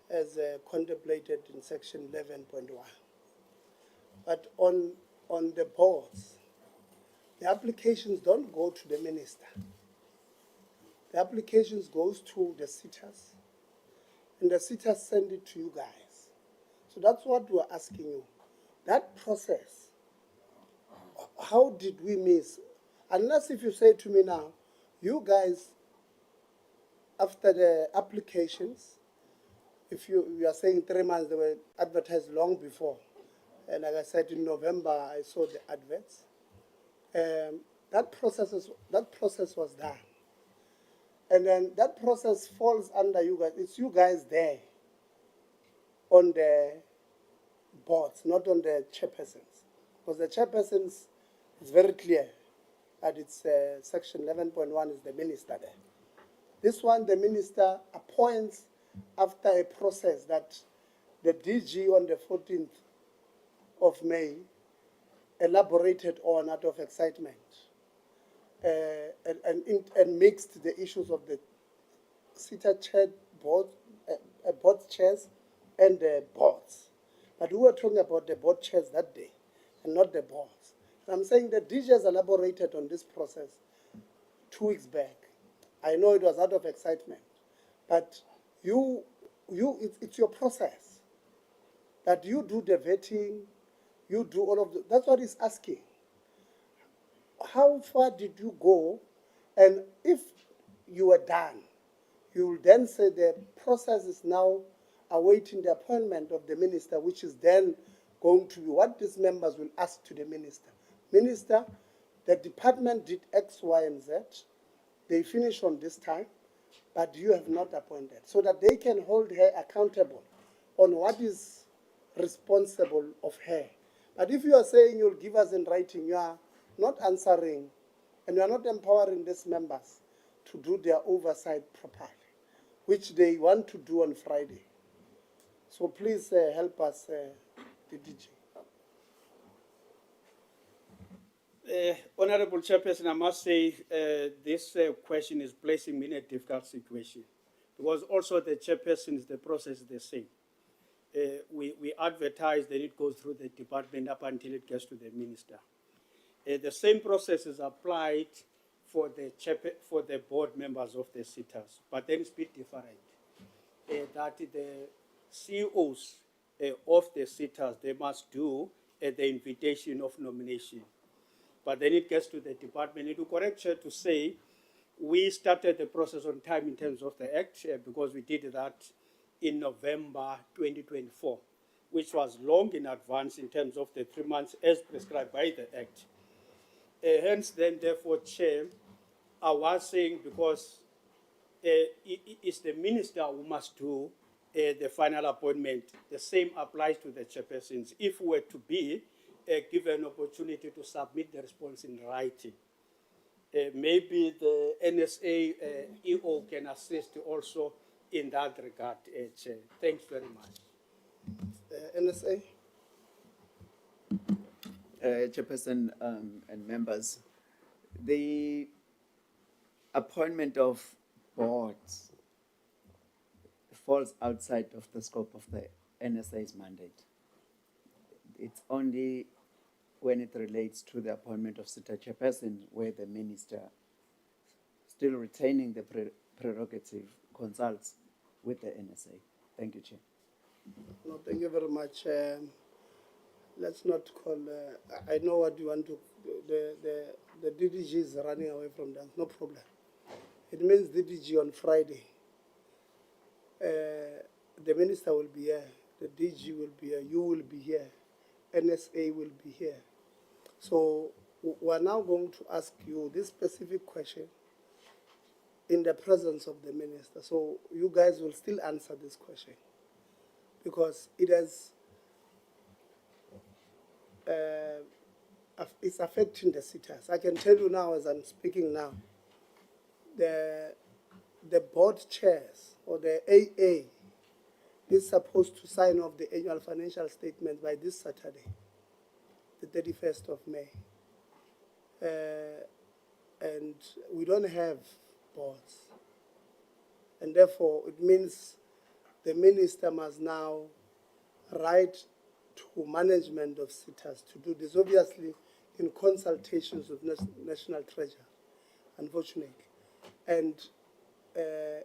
as contemplated in Section 11.1. But on the boards, the applications don't go to the minister. The applications goes to the sitters, and the sitters send it to you guys. So that's what we're asking you. That process, how did we miss? Unless if you say to me now, you guys, after the applications, if you are saying 3 months, they were advertised long before. And like I said, in November, I saw the adverts. That process was done. And then that process falls under you guys. It's you guys there on the boards, not on the chairpersons. Because the chairpersons, it's very clear that it's section 11.1 is the minister there. This one, the minister appoints after a process that the DG on the 14th of May elaborated on out of excitement and mixed the issues of the Seta chair board, board chairs and the boards. But we were talking about the board chairs that day and not the boards. And I'm saying the DG has elaborated on this process 2 weeks back. I know it was out of excitement, but it's your process that you do the vetting, you do all of the, that's what he's asking. How far did you go? And if you were done, you will then say the process is now awaiting the appointment of the minister, which is then going to be what these members will ask to the minister. Minister, the department did X, Y, and Z. They finish on this time, but you have not appointed, so that they can hold her accountable on what is responsible of her. But if you are saying you'll give us in writing, you are not answering and you are not empowering these members to do their oversight properly, which they want to do on Friday. So please help us, the DG. Honorable Chairperson, I must say this question is placing me in a difficult situation because also the chairpersons, the process is the same. We advertise, then it goes through the department up until it gets to the minister. The same process is applied for the board members of the SETAs, but then it's a bit different. That the CEOs of the SETAs, they must do the invitation of nomination. But then it gets to the department. It will correct you to say we started the process on time in terms of the Act because we did that in November 2024, which was long in advance in terms of the 3 months as prescribed by the Act. Hence, then, therefore, Chair, I was saying because it's the minister who must do the final appointment. The same applies to the chairpersons. If we were to be given an opportunity to submit the response in writing, maybe the NSA EO can assist also in that regard, Chair. Thanks very much. NSA? Chairperson and members, the appointment of boards falls outside of the scope of the NSA's mandate. It's only when it relates to the appointment of Seta chairperson where the minister, still retaining the prerogative, consults with the NSA. Thank you, Chair. No, thank you very much. Let's not call, I know what you want to, the DDG is running away from that, no problem. It means DDG on Friday. The minister will be here, the DG will be here, you will be here, NSA will be here. So we're now going to ask you this specific question in the presence of the minister. So you guys will still answer this question because it has, it's affecting the SETAs. I can tell you now as I'm speaking now, the board chairs or the AA is supposed to sign off the annual financial statement by this Saturday, the 31st of May. And we don't have boards. And therefore, it means the minister must now write to management of SETAs to do this, obviously in consultations with National Treasury, unfortunately. And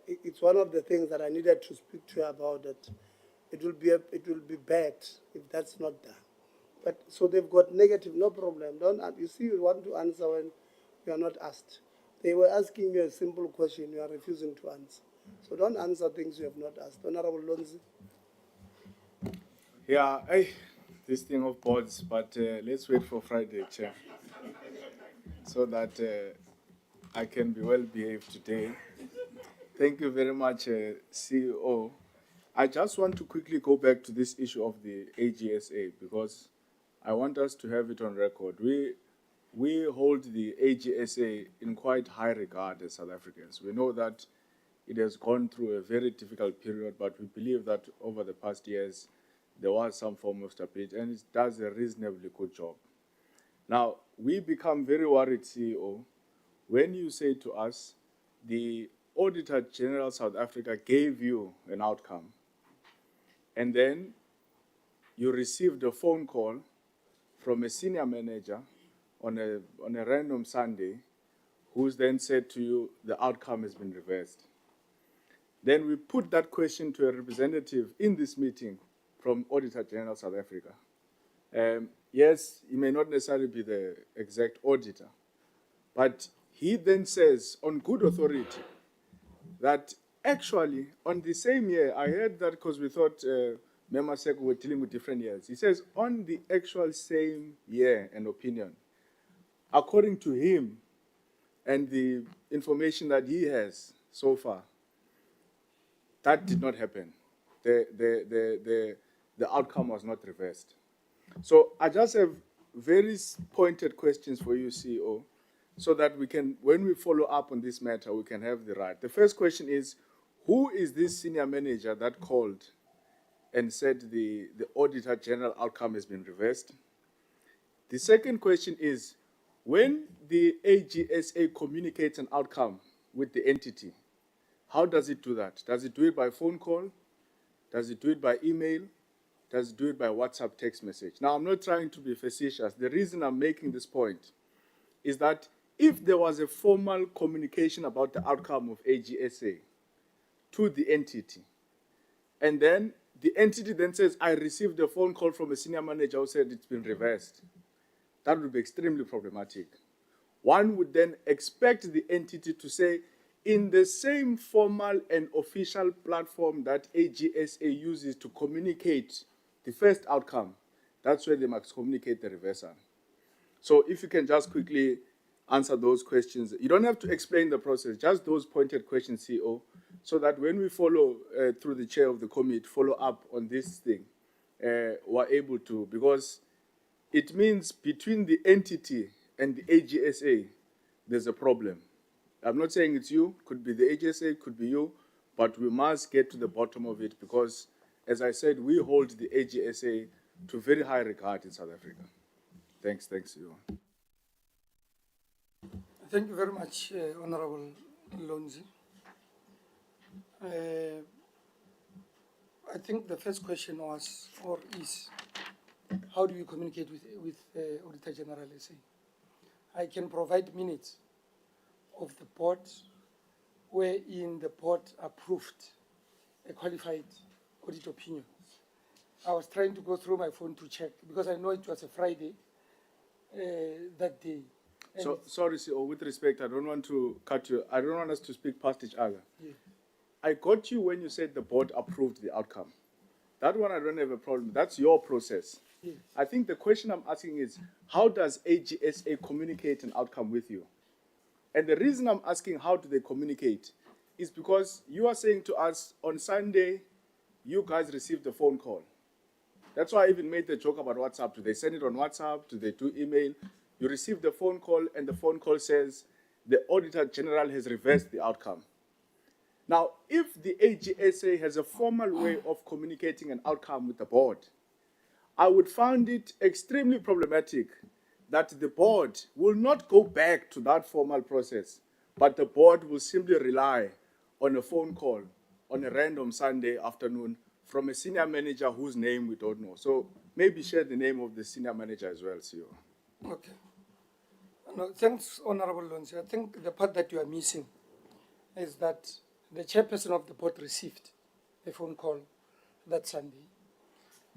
it's one of the things that I needed to speak to you about, that it will be bad if that's not done. But so they've got negative, no problem. You see, you want to answer when you are not asked. They were asking you a simple question, you are refusing to answer. So don't answer things you have not asked. Honorable Lonzi. Yeah, this thing of boards, but let's wait for Friday, Chair, so that I can be well behaved today. Thank you very much, CEO. I just want to quickly go back to this issue of the AGSA because I want us to have it on record. We hold the AGSA in quite high regard as South Africans. We know that it has gone through a very difficult period, but we believe that over the past years, there was some form of stability, and it does a reasonably good job. Now, we become very worried, CEO, when you say to us, the Auditor General South Africa gave you an outcome, and then you received a phone call from a senior manager on a random Sunday, who's then said to you, the outcome has been reversed. Then we put that question to a representative in this meeting from Auditor General South Africa. Yes, he may not necessarily be the exact auditor, but he then says on good authority that actually on the same year, I heard that because we thought Mema Seko were dealing with different years. He says on the actual same year and opinion, according to him and the information that he has so far, that did not happen. The outcome was not reversed. So I just have very pointed questions for you, CEO, so that we can, when we follow up on this matter, we can have the right. The first question is, who is this senior manager that called and said the Auditor General outcome has been reversed? The second question is, when the AGSA communicates an outcome with the entity, how does it do that? Does it do it by phone call? Does it do it by email? Does it do it by WhatsApp text message? Now, I'm not trying to be facetious. The reason I'm making this point is that if there was a formal communication about the outcome of AGSA to the entity, and then the entity then says, I received a phone call from a senior manager who said it's been reversed, that would be extremely problematic. One would then expect the entity to say, in the same formal and official platform that AGSA uses to communicate the first outcome, that's where they must communicate the reversal. So if you can just quickly answer those questions. You don't have to explain the process, just those pointed questions, CEO, so that when we follow through the chair of the committee, follow up on this thing, we're able to, because it means between the entity and the AGSA, there's a problem. I'm not saying it's you, could be the AGSA, could be you, but we must get to the bottom of it because, as I said, we hold the AGSA to very high regard in South Africa. Thanks, you. Thank you very much, Honorable Lonzi. I think the first question was, or is, how do you communicate with Auditor General SA? I can provide minutes of the board wherein the board approved a qualified audit opinion. I was trying to go through my phone to check because I know it was a Friday that day. So, sorry, CEO, with respect, I don't want to cut you. I don't want us to speak past each other. Yeah. I got you when you said the board approved the outcome. That one I don't have a problem. That's your process. Yeah. I think the question I'm asking is, how does AGSA communicate an outcome with you? And the reason I'm asking how do they communicate is because you are saying to us on Sunday, you guys received a phone call. That's why I even made the joke about WhatsApp. Do they send it on WhatsApp? Do they do email? You received the phone call and the phone call says the Auditor General has reversed the outcome. Now, if the AGSA has a formal way of communicating an outcome with the board, I would find it extremely problematic that the board will not go back to that formal process, but the board will simply rely on a phone call on a random Sunday afternoon from a senior manager whose name we don't know. So maybe share the name of the senior manager as well, CEO. Okay. No, thanks, Honorable Lonzi. I think the part that you are missing is that the chairperson of the board received a phone call that Sunday,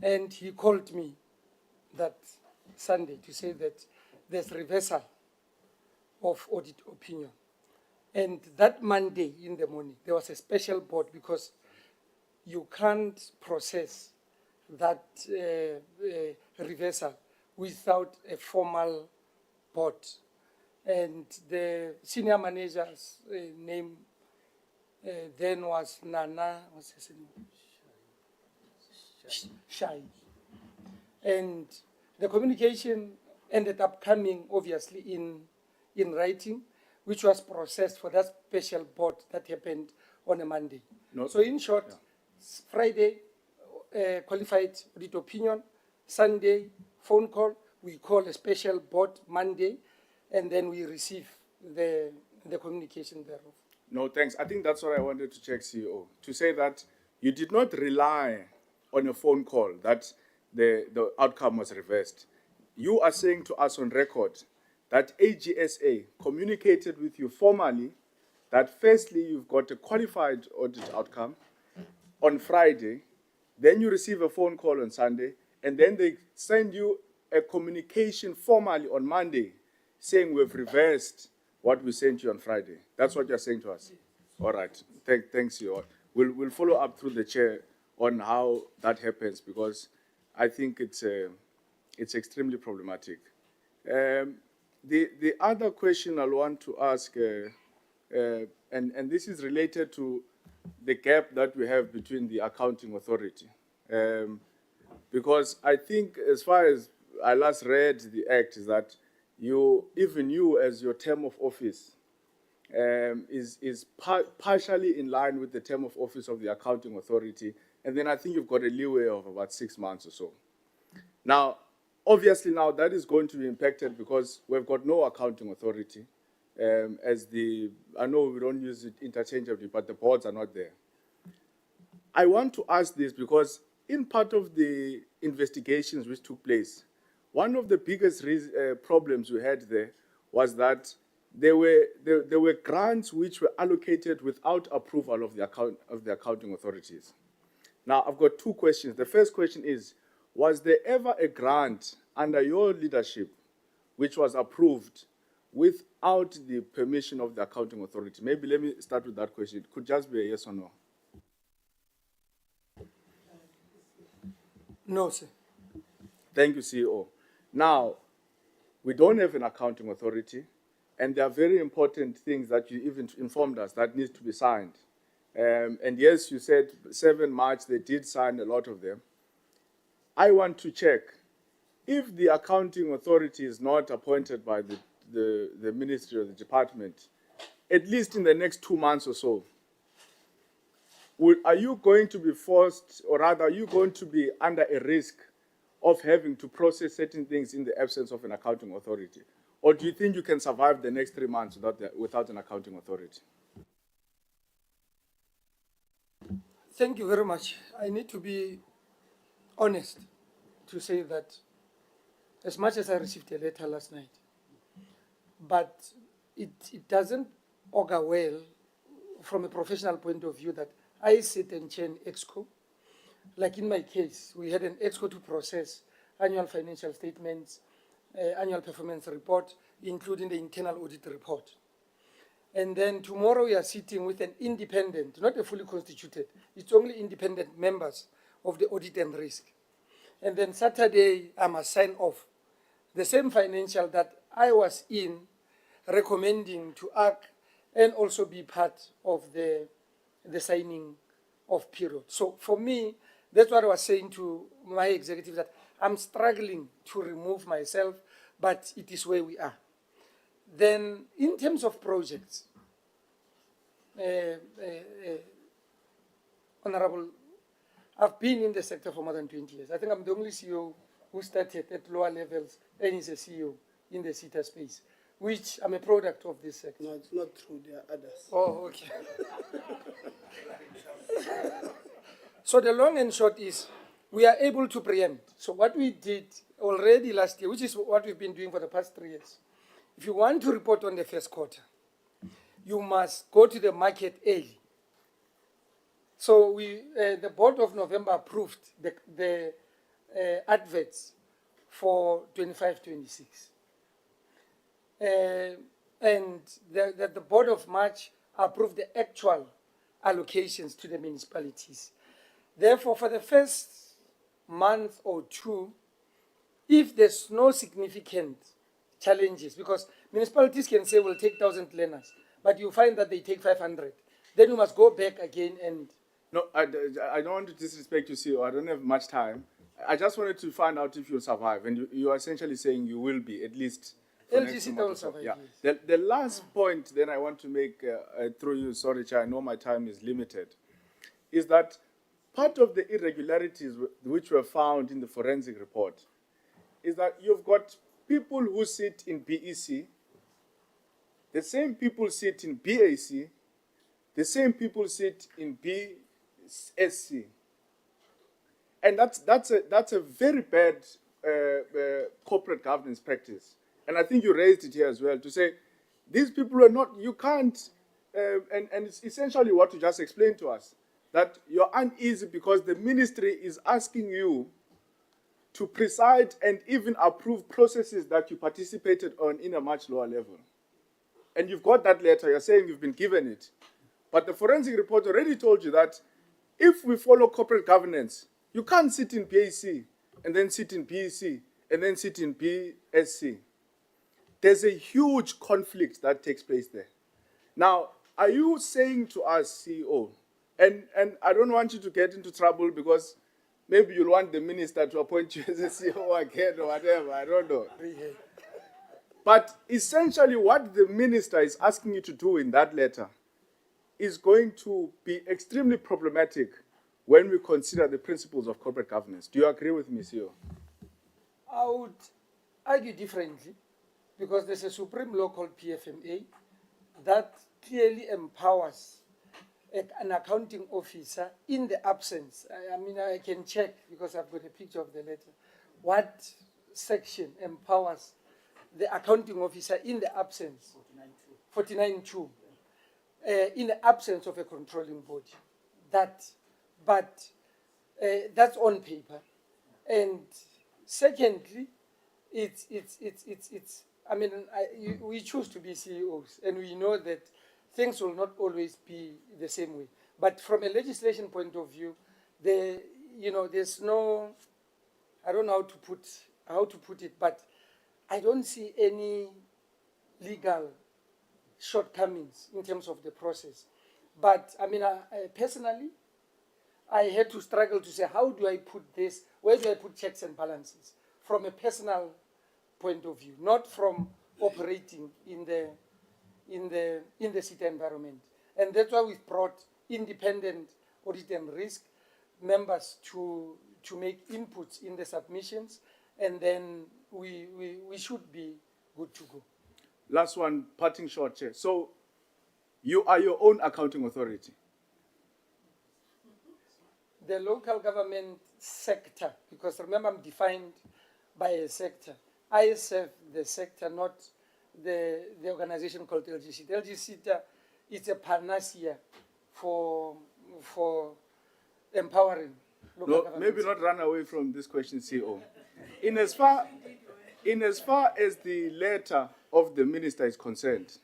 and he called me that Sunday to say that there's reversal of audit opinion. And that Monday in the morning, there was a special board because you can't process that reversal without a formal board. And the senior manager's name then was Nana, what's his name? shy. And the communication ended up coming, obviously, in writing, which was processed for that special board that happened on a Monday. No. So in short, Friday, qualified audit opinion, Sunday, phone call, we call a special board Monday, and then we receive the communication thereof. No, thanks. I think that's what I wanted to check, CEO, to say that you did not rely on a phone call that the outcome was reversed. You are saying to us on record that AGSA communicated with you formally that firstly you've got a qualified audit outcome on Friday, then you receive a phone call on Sunday, and then they send you a communication formally on Monday saying we've reversed what we sent you on Friday. That's what you're saying to us? All right. Thanks, you. We'll follow up through the chair on how that happens, because I think it's extremely problematic. The other question I want to ask, and this is related to the gap that we have between the accounting authority. Because I think, as far as I last read the act, is that even you as your term of office is partially in line with the term of office of the accounting authority, and then I think you've got a leeway of about 6 months or so. Now, obviously now that is going to be impacted because we've got no accounting authority. I know we don't use it interchangeably, but the boards are not there. I want to ask this because in part of the investigations which took place, one of the biggest problems we had there was that there were grants which were allocated without approval of the accounting authorities. Now, I've got two questions. The first question is, was there ever a grant under your leadership which was approved without the permission of the accounting authority? Maybe let me start with that question. It could just be a yes or no. No, sir. Thank you, CEO. Now, we don't have an accounting authority, and there are very important things that you even informed us that needs to be signed. And yes, you said 7 March, they did sign a lot of them. I want to check if the accounting authority is not appointed by the ministry or the department, at least in the next 2 months or so, are you going to be forced, or rather, are you going to be under a risk of having to process certain things in the absence of an accounting authority? Or do you think you can survive the next 3 months without an accounting authority? Thank you very much. I need to be honest to say that as much as I received a letter last night, but it doesn't augur well from a professional point of view that I sit and chair an EXCO. Like in my case, we had an EXCO to process annual financial statements, annual performance report, including the internal audit report. And then tomorrow we are sitting with an independent, not a fully constituted, it's only independent members of the audit and risk. And then Saturday, I must sign off the same financial that I was in, recommending to act and also be part of the signing of period. So for me, that's what I was saying to my executive, that I'm struggling to remove myself, but it is where we are. Then in terms of projects, Honorable, I've been in the sector for more than 20 years. I think I'm the only CEO who started at lower levels and is a CEO in the Seta space, which I'm a product of this sector. No, it's not true. There are others. Oh, okay. So the long and short is, we are able to preempt. So what we did already last year, which is what we've been doing for the past 3 years, if you want to report on the first quarter, you must go to the market early. So the board of November approved the adverts for 25-26. And the board of March approved the actual allocations to the municipalities. Therefore, for the first month or two, if there's no significant challenges, because municipalities can say we'll take 1,000 learners, but you find that they take 500, then you must go back again No, I don't want to disrespect you, CEO. I don't have much time. I just wanted to find out if you'll survive, and you are essentially saying you will be, at least for next LGSETA month will or so. survive, Yeah. yes. The last point then I want to make through you, sorry, Chair, I know my time is limited, is that part of the irregularities which were found in the forensic report is that you've got people who sit in BEC, the same people sit in BAC, the same people sit in BSC. And that's a very bad corporate governance practice. And I think you raised it here as well to say, these people are not, you can't, and it's essentially what you just explained to us, that you're uneasy because the ministry is asking you to preside and even approve processes that you participated on in a much lower level. And you've got that letter, you're saying you've been given it. But the forensic report already told you that if we follow corporate governance, you can't sit in BAC and then sit in BEC and then sit in BSC. There's a huge conflict that takes place there. Now, are you saying to us, CEO, and I don't want you to get into trouble because maybe you'll want the minister to appoint you as a CEO again or whatever, I don't know. But essentially what the minister is asking you to do in that letter is going to be extremely problematic when we consider the principles of corporate governance. Do you agree with me, CEO? I would argue differently because there's a supreme law called PFMA that clearly empowers an accounting officer in the absence. I mean, I can check because I've got a picture of the letter. What section empowers the accounting officer in the absence? 49.2. In the absence of a controlling body. But that's on paper. And secondly, I mean, we choose to be CEOs, and we know that things will not always be the same way. But from a legislation point of view, there's no, I don't know how to put it, but I don't see any legal shortcomings in terms of the process. But I mean, personally, I had to struggle to say, how do I put this, where do I put checks and balances from a personal point of view, not from operating in the Seta environment. And that's why we've brought independent audit and risk members to make inputs in the submissions, and then we should be good to go. Last one, parting short, Chair. So you are your own accounting authority? The local government sector, because remember I'm defined by a sector. I serve the sector, not the organization called LGSETA. LGSETA is a panacea for empowering local government. Maybe not run away from this question, CEO. In as far as the letter of the minister is concerned,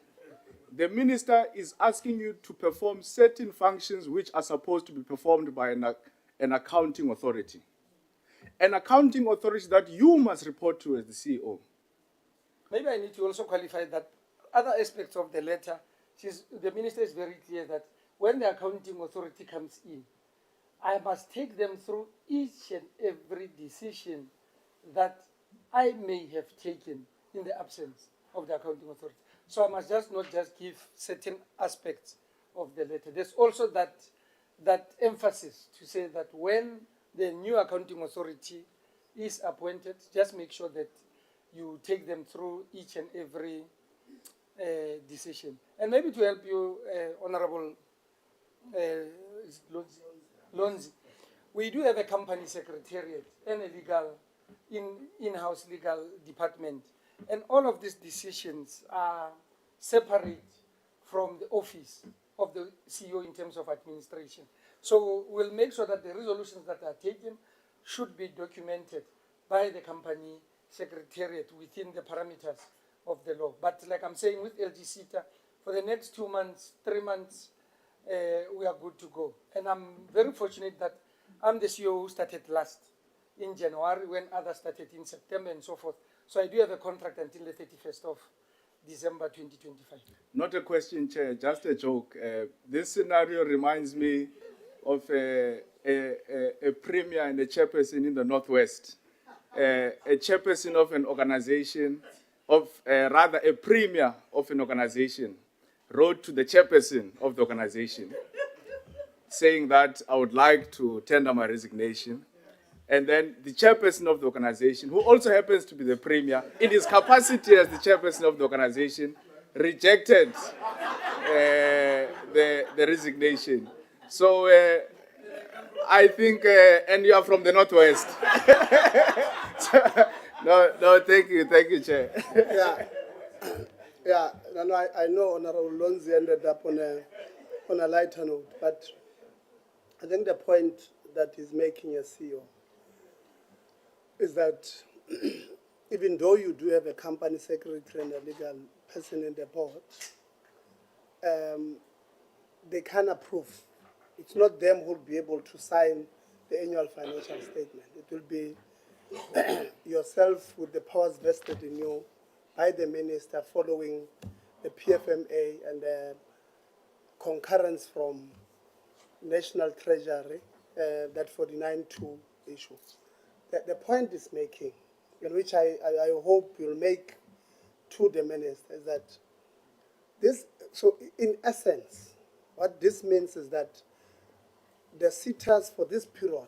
the minister is asking you to perform certain functions which are supposed to be performed by an accounting authority. An accounting authority that you must report to as the CEO. Maybe I need to also qualify that other aspects of the letter, the minister is very clear that when the accounting authority comes in, I must take them through each and every decision that I may have taken in the absence of the accounting authority. So I must not just give certain aspects of the letter. There's also that emphasis to say that when the new accounting authority is appointed, just make sure that you take them through each and every decision. And maybe to help you, Honorable Lonzi, we do have a company secretariat and a in-house legal department. And all of these decisions are separate from the office of the CEO in terms of administration. So we'll make sure that the resolutions that are taken should be documented by the company secretariat within the parameters of the law. But like I'm saying with LGSETA, for the next 2 months, 3 months, we are good to go. And I'm very fortunate that I'm the CEO who started last in January when others started in September and so forth. So I do have a contract until the 31st of December 2025. Not a question, Chair, just a joke. This scenario reminds me of a premier and a chairperson in the Northwest, a chairperson of an organization, rather a premier of an organization, wrote to the chairperson of the organization saying that I would like to tender my resignation. And then the chairperson of the organization, who also happens to be the premier, in his capacity as the chairperson of the organization, rejected the resignation. So I think, and you are from the Northwest. No, thank you, Chair. Yeah, and I know Honorable Lonzi ended up on a lighter note, but I think the point that he's making as CEO is that even though you do have a company secretary and a legal person in the board, they can approve. It's not them who will be able to sign the annual financial statement. It will be yourself with the powers vested in you by the minister following the PFMA and the concurrence from National Treasury, that 49-2 issue. The point is making, in which I hope you'll make to the minister, is that this, so in essence, what this means is that the SETAs for this period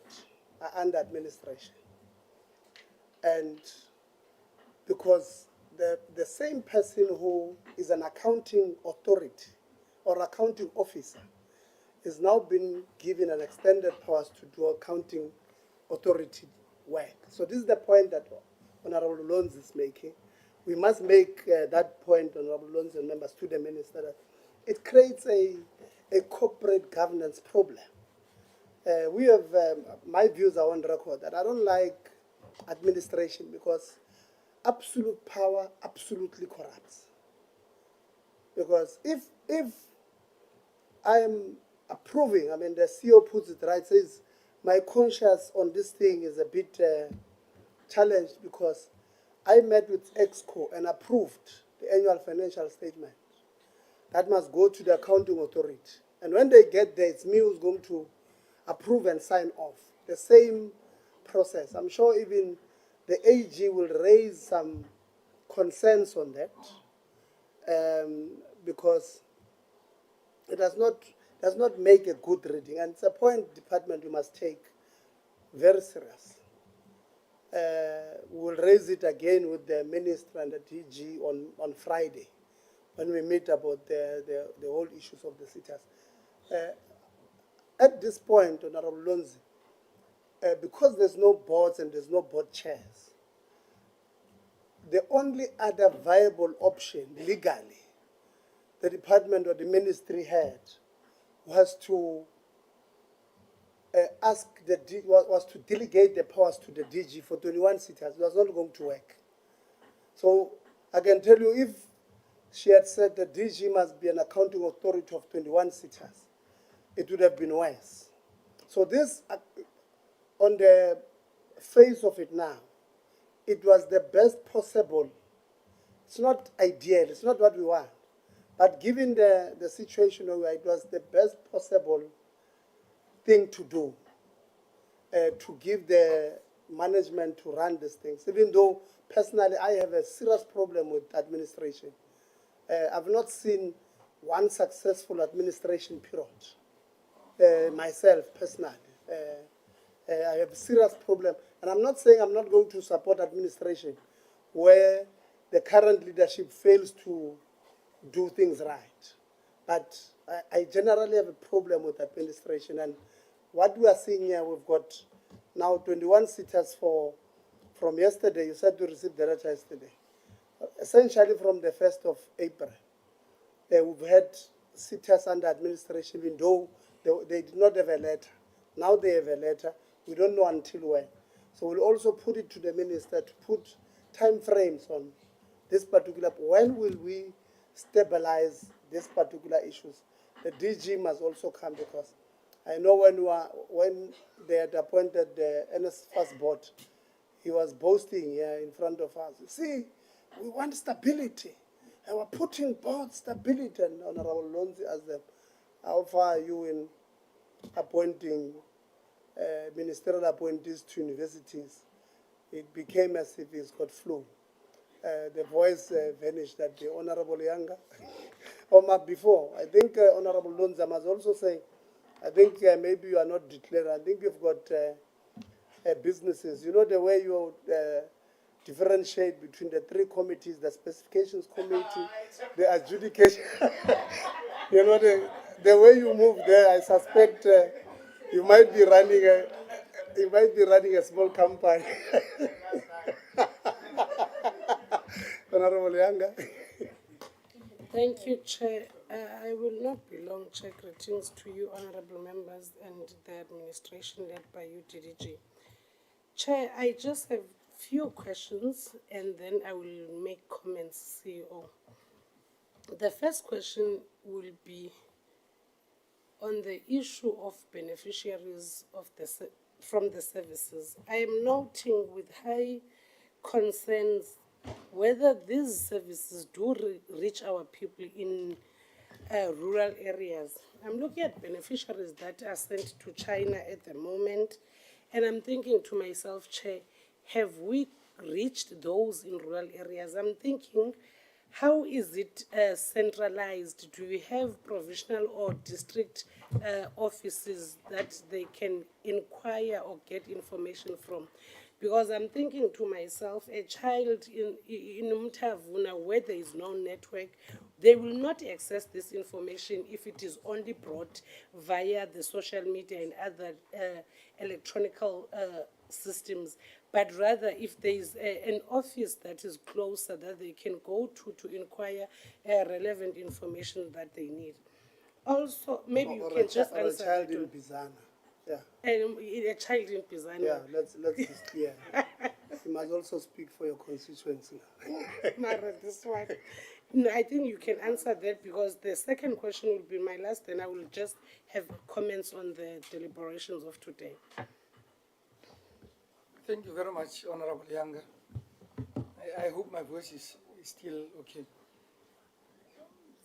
are under administration. And because the same person who is an accounting authority or accounting officer is now been given an extended powers to do accounting authority work. So this is the point that Honorable Loans is making. We must make that point, Honorable Loans and members, to the minister, that it creates a corporate governance problem. We have, my views are on record, that I don't like administration because absolute power absolutely corrupts. Because if I am approving, I mean, the CEO puts it right, says, my conscience on this thing is a bit challenged because I met with EXCO and approved the annual financial statement. That must go to the accounting authority. And when they get there, it's me who's going to approve and sign off. The same process. I'm sure even the AG will raise some concerns on that because it does not make a good reading. And it's a point, department, you must take very serious. We'll raise it again with the minister and the DG on Friday when we meet about the whole issues of the SETAs. At this point, Honorable Lonzi, because there's no boards and there's no board chairs, the only other viable option legally the department or the ministry had was to was to delegate the powers to the DG for 21 SETAs. It was not going to work. So I can tell you, if she had said the DG must be an accounting authority of 21 SETAs, it would have been worse. So this, on the face of it now, it was the best possible. It's not ideal, it's not what we want. But given the situation where it was the best possible thing to do, to give the management to run these things, even though personally I have a serious problem with administration. I've not seen one successful administration period, myself personally. I have a serious problem, and I'm not saying I'm not going to support administration where the current leadership fails to do things right. But I generally have a problem with administration, and what we are seeing here, we've got now 21 SETAs from yesterday. You said to receive the letter yesterday. Essentially from the 1st of April, we've had SETAs under administration, even though they did not have a letter. Now they have a letter. We don't know until when. So we'll also put it to the minister to put time frames on this particular. When will we stabilize these particular issues? The DG must also come, because I know when they had appointed the NSFAS board, he was boasting here in front of us. See, we want stability, and we're putting board stability. And Honorable Lonzi asked them, how far are you in appointing ministerial appointees to universities, it became as if he's got flu. The voice vanished that the Honorable Younger, or before, I think Honorable Lonza must also say, I think maybe you are not declared. I think you've got businesses. You know the way you differentiate between the three committees, the specifications committee, the adjudication. You know, the way you move there, I suspect you might be running a small company. Honorable Younger. Thank you, Chair. I will not be long, Chair. Greetings to you, honorable members, and the administration led by you, DDG. Chair, I just have few questions, and then I will make comments, CEO. The first question will be on the issue of beneficiaries of from the services. I am noting with high concerns whether these services do reach our people in rural areas. I'm looking at beneficiaries that are sent to China at the moment, and I'm thinking to myself, Chair, have we reached those in rural areas? I'm thinking, how is it centralized? Do we have provincial or district offices that they can inquire or get information from? Because I'm thinking to myself, a child in Mtavuna where there is no network, they will not access this information if it is only brought via the social media and other electronical systems. But rather, if there is an office that is closer that they can go to inquire relevant information that they need. Also, maybe you can just answer. A child in Bizana. Yeah. A child in Bizana. Yeah, let's be clear. You must also speak for your constituency. Mara, this one. No, I think you can answer that because the second question will be my last, and I will just have comments on the deliberations of today. Thank you very much, Honorable Younger. I hope my voice is still okay.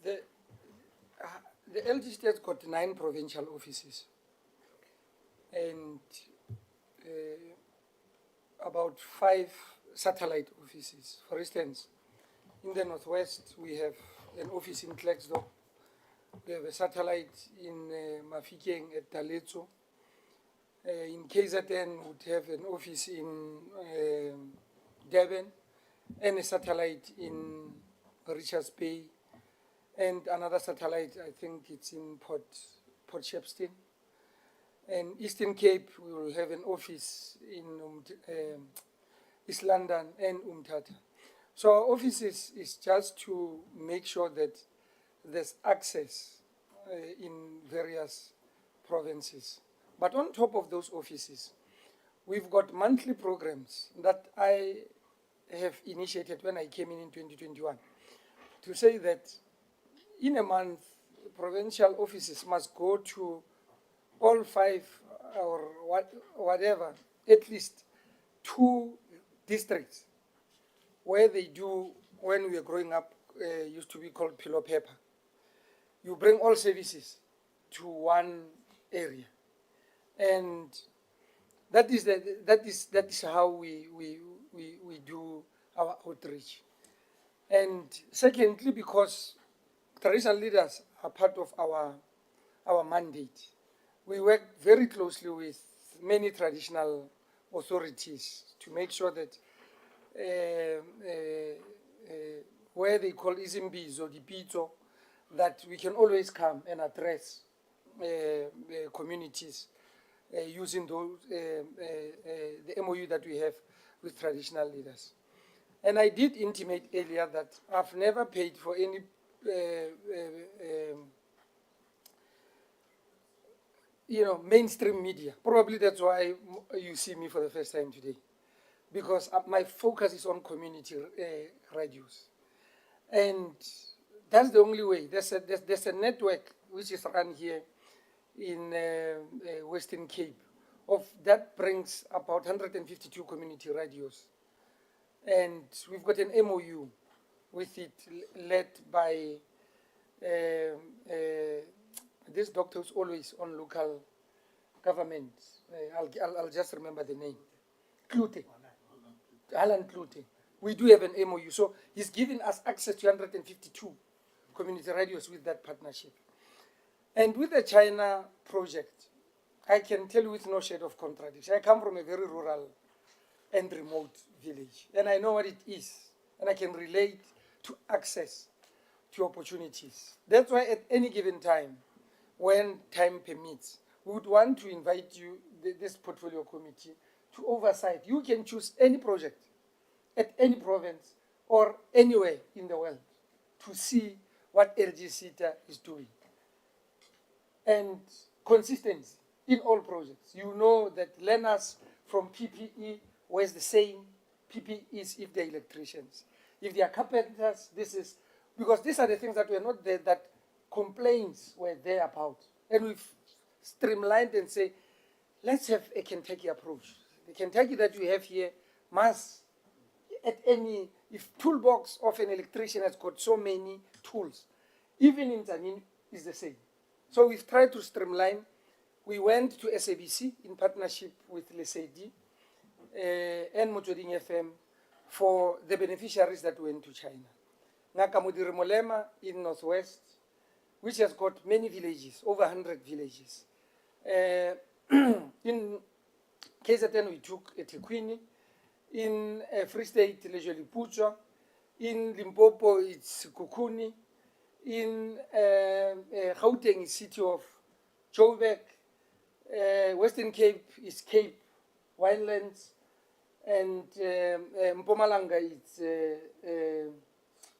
The LGSETA got 9 provincial offices and about 5 satellite offices. For instance, in the Northwest, we have an office in Klerksdorp. We have a satellite in Mafikeng at Daletso. In KZN, we would have an office in Durban and a satellite in Richards Bay, and another satellite, I think it's in Port Shepstone. And Eastern Cape, we will have an office in East London and Umtata. So our office is just to make sure that there's access in various provinces. But on top of those offices, we've got monthly programs that I have initiated when I came in 2021 to say that in a month, provincial offices must go to all 5 or whatever, at least 2 districts where they do, when we were growing up, used to be called pillow paper. You bring all services to one area. And that is how we do our outreach. And secondly, because traditional leaders are part of our mandate, we work very closely with many traditional authorities to make sure that where they call Izimbizo, Dipito, that we can always come and address communities using those, the MOU that we have with traditional leaders. And I did intimate earlier that I've never paid for any mainstream media. Probably that's why you see me for the first time today, because my focus is on community radios. And that's the only way. There's a network which is run here in Western Cape that brings about 152 community radios. And we've got an MOU with it led by this doctor who's always on local government. I'll just remember the name. Klute. Alan Klute. We do have an MOU. So he's giving us access to 152 community radios with that partnership. And with the China project, I can tell you with no shade of contradiction. I come from a very rural and remote village, and I know what it is, and I can relate to access to opportunities. That's why at any given time, when time permits, we would want to invite you, this portfolio committee, to oversight. You can choose any project at any province or anywhere in the world to see what LGSETA is doing. And consistency in all projects. You know that learners from PPE wears the same PPEs if they're electricians. If they are carpenters, this is, because these are the things that were not there, that complaints were there about. And we've streamlined and say, let's have a Kentucky approach. The Kentucky that we have here must, at any, if toolbox of an electrician has got so many tools, even in Tanin is the same. So we've tried to streamline. We went to SABC in partnership with Lesedi and Motsweding FM for the beneficiaries that went to China. Nakamudiri Molema in Northwest, which has got many villages, over 100 villages. In KZN, we took Etiquini. In Free State, Lejoli Pucho. In Limpopo, it's Kukuni. In Gauteng, is city of Joburg. Western Cape is Cape Winelands. And Mpumalanga, it's,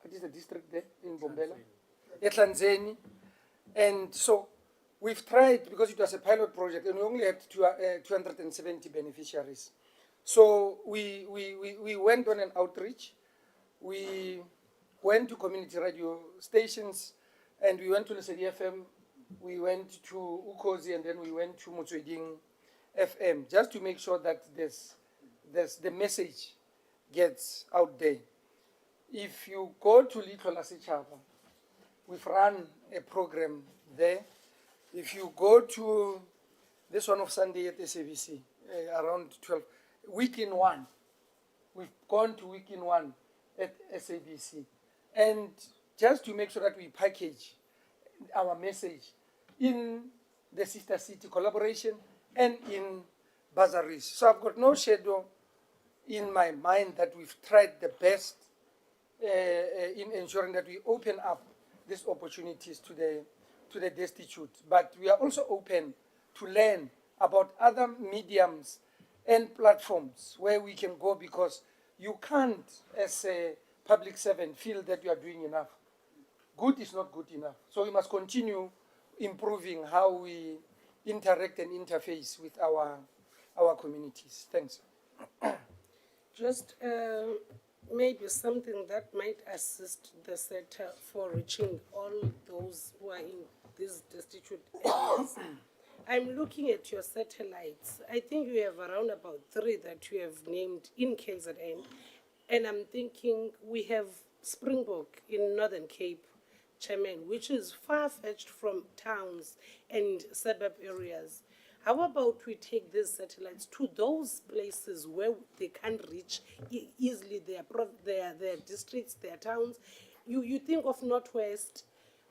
what is the district there in Bombela? Etlanzeni. And so we've tried, because it was a pilot project, and we only had 270 beneficiaries. So we went on an outreach. We went to community radio stations, and we went to Lesedi FM, we went to Ukozi, and then we went to Motsweding FM, just to make sure that the message gets out there. If you go to Little Lasechava, we've run a program there. If you go to this one of Sunday at SABC, around 12, week in one, we've gone to week in one at SABC. And just to make sure that we package our message in the sister city collaboration and in bursaries. So I've got no shadow in my mind that we've tried the best in ensuring that we open up these opportunities to the destitute. But we are also open to learn about other mediums and platforms where we can go, because you can't, as a public servant, feel that you are doing enough. Good is not good enough. So we must continue improving how we interact and interface with our communities. Thanks. Just maybe something that might assist the Seta for reaching all those who are in these destitute areas. I'm looking at your satellites. I think you have around about 3 that you have named in KZN. And I'm thinking we have Springbok in Northern Cape, Chairman, which is far-fetched from towns and suburb areas. How about we take these satellites to those places where they can't reach easily their districts, their towns? You think of Northwest,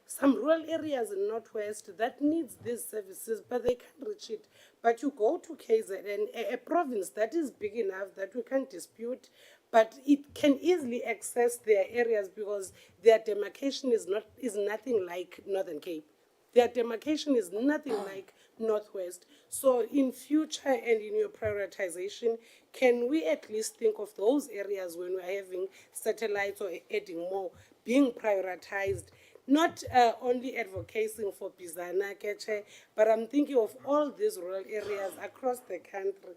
some rural areas in Northwest that needs these services, but they can't reach it. But you go to KZN, a province that is big enough that we can't dispute, but it can easily access their areas because their demarcation is nothing like Northern Cape. Their demarcation is nothing like Northwest. So in future and in your prioritization, can we at least think of those areas when we're having satellites or adding more being prioritized? Not only advocating for Bizana, Keche, but I'm thinking of all these rural areas across the country.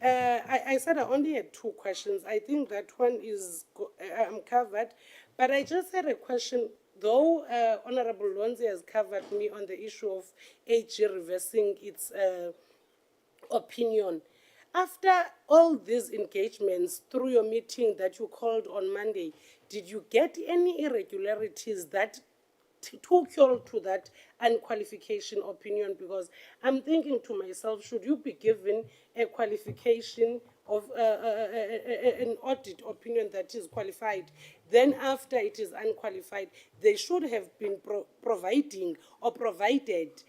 I said I only had 2 questions. I think that one is covered, but I just had a question. Though Honorable Lonzi has covered me on the issue of AG reversing its opinion, after all these engagements through your meeting that you called on Monday, did you get any irregularities that took you all to that unqualification opinion, because I'm thinking to myself, should you be given a qualification of an audit opinion that is qualified, then after it is unqualified, they should have been providing or provided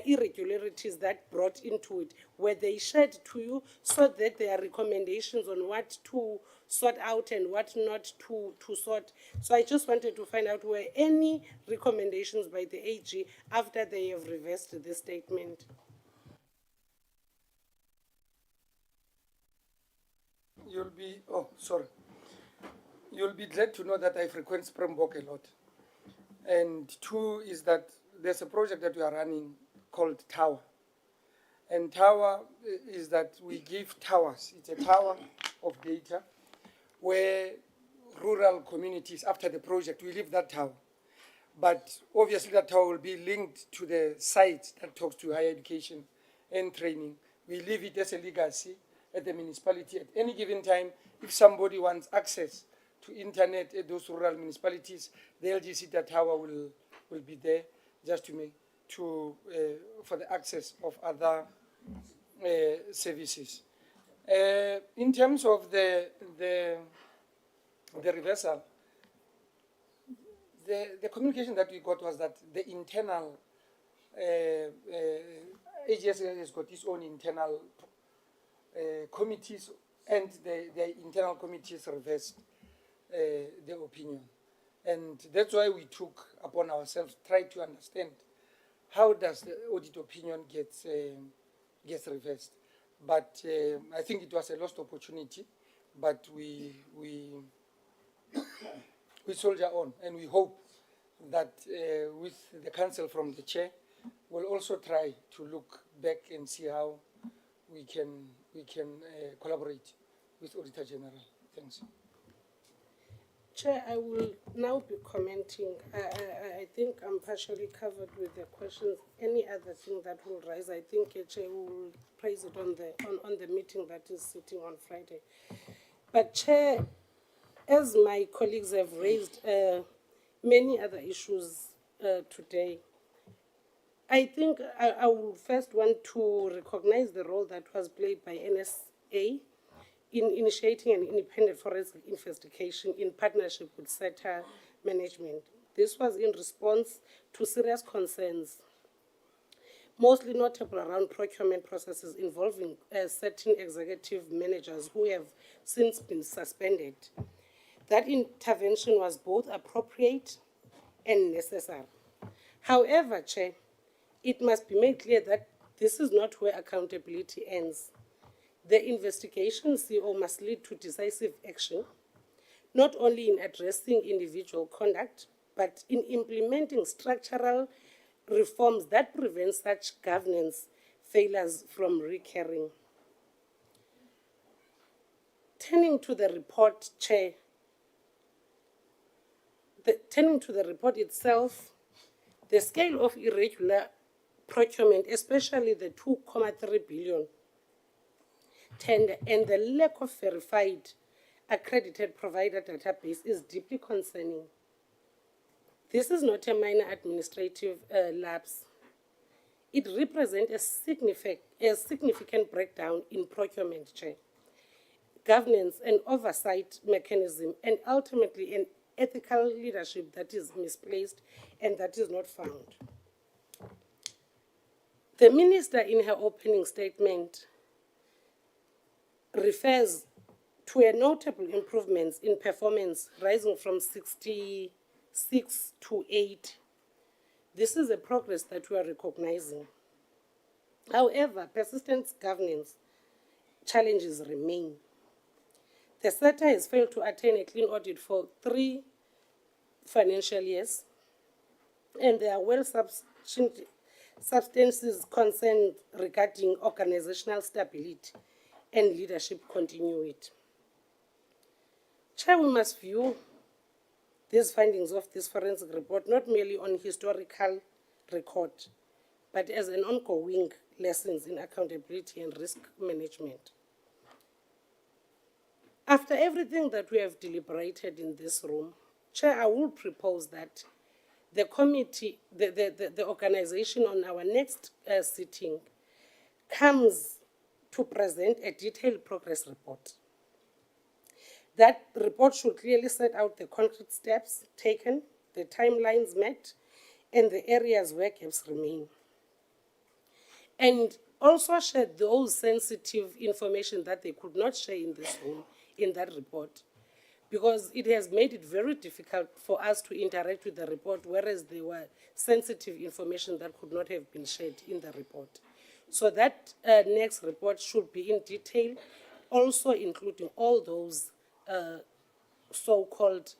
irregularities that brought into it, where they shared to you so that there are recommendations on what to sort out and what not to sort. So I just wanted to find out, were any recommendations by the AG after they have reversed this statement? You'll be, oh, sorry. You'll be glad to know that I frequent Springbok a lot. And two is that there's a project that we are running called Tower. And Tower is that we give towers. It's a tower of data where rural communities, after the project, we leave that tower. But obviously that tower will be linked to the site that talks to higher education and training. We leave it as a legacy at the municipality. At any given time, if somebody wants access to internet at those rural municipalities, the LGSETA tower will be there just to make for the access of other services. In terms of the reversal, the communication that we got was that the internal AGSA has got its own internal committees, and the internal committees reversed the opinion. And that's why we took upon ourselves, try to understand how does the audit opinion gets reversed. But I think it was a lost opportunity, but we soldier on, and we hope that with the counsel from the chair, we'll also try to look back and see how we can collaborate with Auditor General. Thanks. Chair, I will now be commenting. I think I'm partially covered with the questions. Any other thing that will rise, I think Chair will praise it on the meeting that is sitting on Friday. But Chair, as my colleagues have raised many other issues today, I think I will first want to recognize the role that was played by NSA in initiating an independent forensic investigation in partnership with Seta management. This was in response to serious concerns, mostly notable around procurement processes involving certain executive managers who have since been suspended. That intervention was both appropriate and necessary. However, Chair, it must be made clear that this is not where accountability ends. The investigation CO must lead to decisive action, not only in addressing individual conduct, but in implementing structural reforms that prevent such governance failures from recurring. Turning to the report, Chair, turning to the report itself, the scale of irregular procurement, especially the 2.3 billion tender and the lack of verified accredited provider database is deeply concerning. This is not a minor administrative lapse. It represents a significant breakdown in procurement chain, governance and oversight mechanism, and ultimately an ethical leadership that is misplaced and that is not found. The minister in her opening statement refers to a notable improvements in performance rising from 66 to 8. This is a progress that we are recognizing. However, persistent governance challenges remain. The Seta has failed to attain a clean audit for 3 financial years, and there are substances concerned regarding organizational stability and leadership continuity. Chair, we must view these findings of this forensic report not merely on historical record, but as an ongoing lessons in accountability and risk management. After everything that we have deliberated in this room, Chair, I will propose that the committee, the organization on our next sitting comes to present a detailed progress report. That report should clearly set out the concrete steps taken, the timelines met, and the areas where gaps remain. And also share those sensitive information that they could not share in this room in that report, because it has made it very difficult for us to interact with the report, whereas there were sensitive information that could not have been shared in the report. So that next report should be in detail, also including all those so-called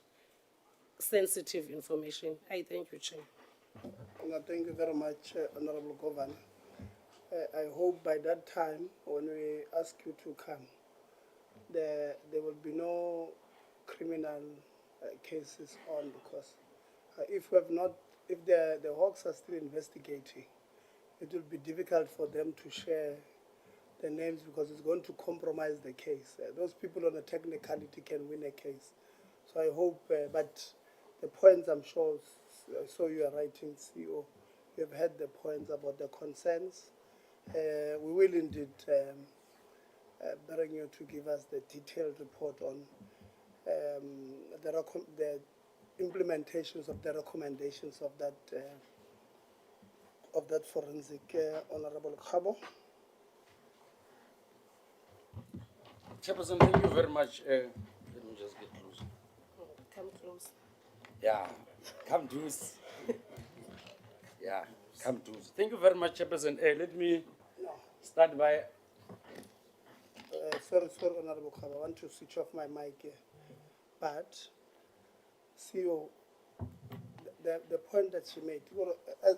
sensitive information. I thank you, Chair. No, thank you very much, Honorable Governor. I hope by that time, when we ask you to come, there will be no criminal cases on, because if the Hawks are still investigating, it will be difficult for them to share the names, because it's going to compromise the case. Those people on a technicality can win a case. So I hope, but the points I'm sure, so you are writing, CEO, you have had the points about the concerns. We will indeed bring you to give us the detailed report on the implementations of the recommendations of that forensic Honorable Khabo. Chairperson, thank you very much. Let me just get close. Come close. Yeah, come close. Yeah, come close. Thank you very much, Chairperson. Let me start by. Sorry, Honorable Khaba, I want to switch off my mic here. But, CEO, the point that she made,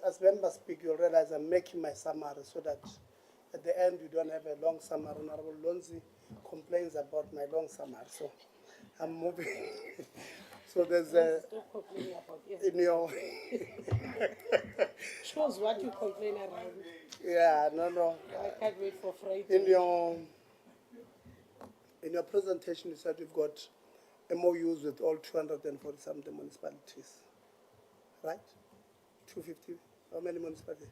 as members speak, you'll realize I'm making my summary so that at the end you don't have a long summary. Honorable Lonzi complains about my long summary, so I'm moving. So there's a, Stop complaining about in your... Shows what you complain around. Yeah, no. I can't wait for Friday. In your presentation, you said you've got MOUs with all 240-something municipalities, right? 250, how many municipalities?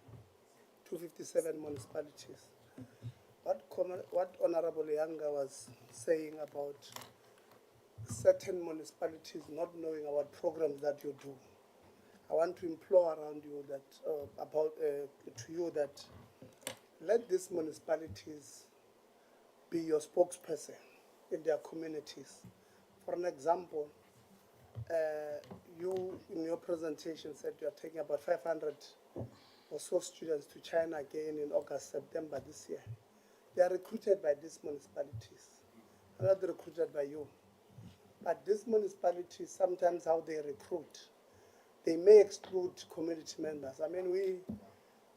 257 municipalities. What Honorable Yanga was saying about certain municipalities not knowing about programs that you do, I want to implore around you that, to you that let these municipalities be your spokesperson in their communities. For an example, you in your presentation said you are taking about 500 or so students to China again in August, September this year. They are recruited by these municipalities, not recruited by you. But these municipalities, sometimes how they recruit, they may exclude community members. I mean,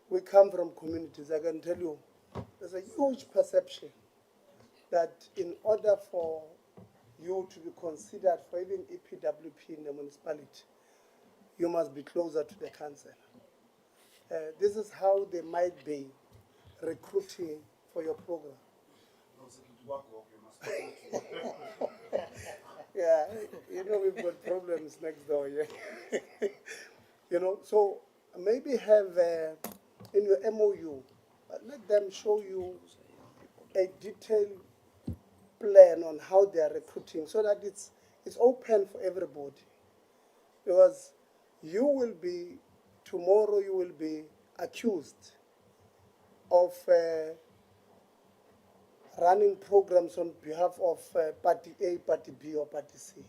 we come from communities. I can tell you, there's a huge perception that in order for you to be considered for even EPWP in the municipality, you must be closer to the council. This is how they might be recruiting for your program. Yeah, we've got problems next door, yeah. So maybe have in your MOU, let them show you a detailed plan on how they are recruiting so that it's open for everybody. Because tomorrow you will be accused of running programs on behalf of Party A, Party B, or Party C.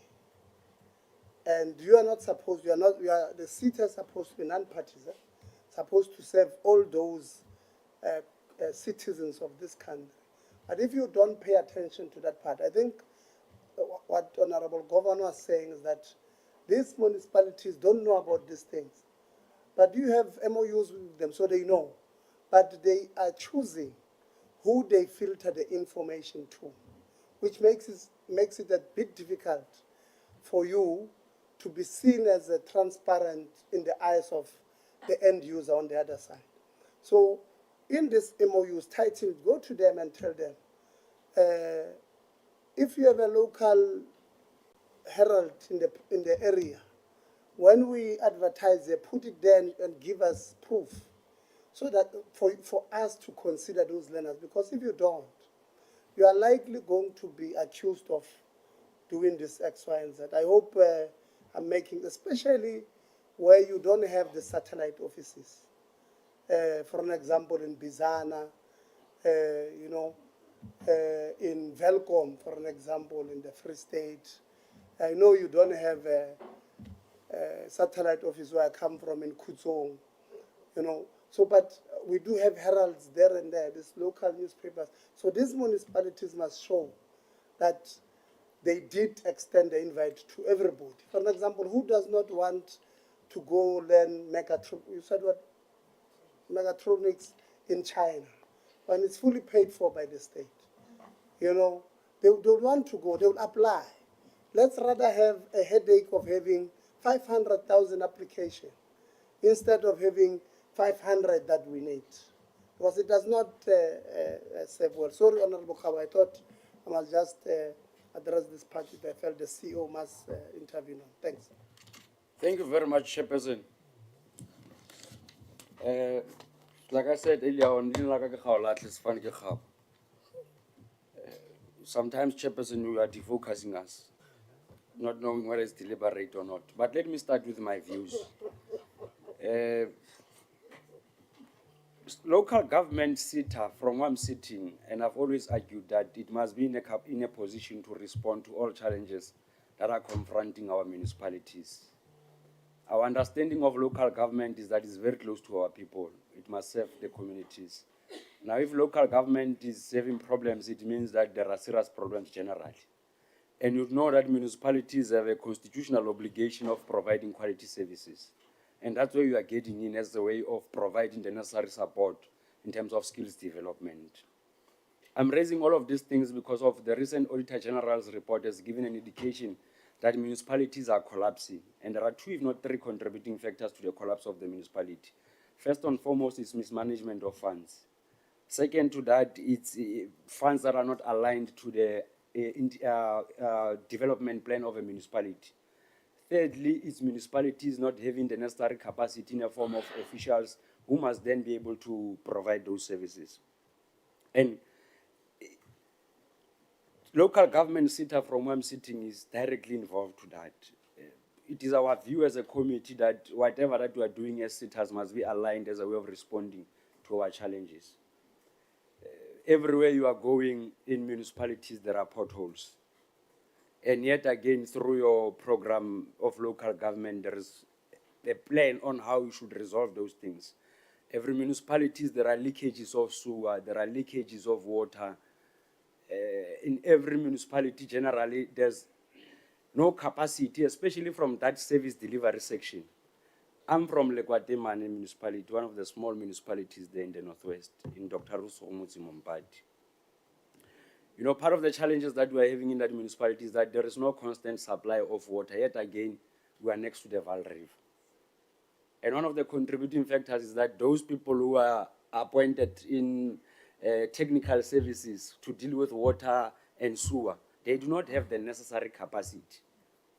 And you are not supposed, the Seta is supposed to be non-partisan, supposed to serve all those citizens of this country. But if you don't pay attention to that part, I think what Honorable Governor was saying is that these municipalities don't know about these things. But you have MOUs with them, so they know. But they are choosing who they filter the information to, which makes it a bit difficult for you to be seen as a transparent in the eyes of the end user on the other side. So in this MOU's title, go to them and tell them, if you have a local herald in the area when we advertise there, put it there and give us proof so that for us to consider those learners. Because if you don't, you are likely going to be accused of doing this X, Y, and Z. I hope I'm making, especially where you don't have the satellite offices. For an example, in Bizana, you know, in Velcom, for an example, in the Free State. I know you don't have a satellite office where I come from in Kutzong, you know. So, but we do have heralds there and there, these local newspapers. So these municipalities must show that they did extend the invite to everybody. For an example, who does not want to go learn you said what? Mechatronics in China, when it's fully paid for by the state? You know, they want to go, they will apply. Let's rather have a headache of having 500,000 applications instead of having 500 that we need, because it does not save well. Sorry, Honorable Kawa, I thought I must just address this part that I felt the CEO must intervene on. Thanks. Thank you very much, Chairperson. Like I said earlier on, sometimes, Chairperson, you are defocusing us, not knowing whether it's deliberate or not. But let me start with my views. Local government Seta, from where I'm sitting, and I've always argued that it must be in a position to respond to all challenges that are confronting our municipalities. Our understanding of local government is that it's very close to our people. It must serve the communities. Now, if local government is having problems, it means that there are serious problems generally. And you know that municipalities have a constitutional obligation of providing quality services. And that's where you are getting in as a way of providing the necessary support in terms of skills development. I'm raising all of these things because of the recent Auditor General's report has given an indication that municipalities are collapsing. And there are two, if not three, contributing factors to the collapse of the municipality. First and foremost is mismanagement of funds. Second to that, it's funds that are not aligned to the development plan of a municipality. Thirdly, it's municipalities not having the necessary capacity in the form of officials who must then be able to provide those services. And local government Seta, from where I'm sitting, is directly involved to that. It is our view as a committee that whatever that we are doing as Setas must be aligned as a way of responding to our challenges. Everywhere you are going in municipalities, there are potholes. And yet again, through your program of local government, there is a plan on how you should resolve those things. Every municipality, there are leakages of sewer, there are leakages of water. In every municipality, generally, there's no capacity, especially from that service delivery section. I'm from Lekwatemane municipality, one of the small municipalities there in the northwest, in Dr. Russo Mompati. You know, part of the challenges that we are having in that municipality is that there is no constant supply of water. Yet again, we are next to the Val River. And one of the contributing factors is that those people who are appointed in technical services to deal with water and sewer, they do not have the necessary capacity.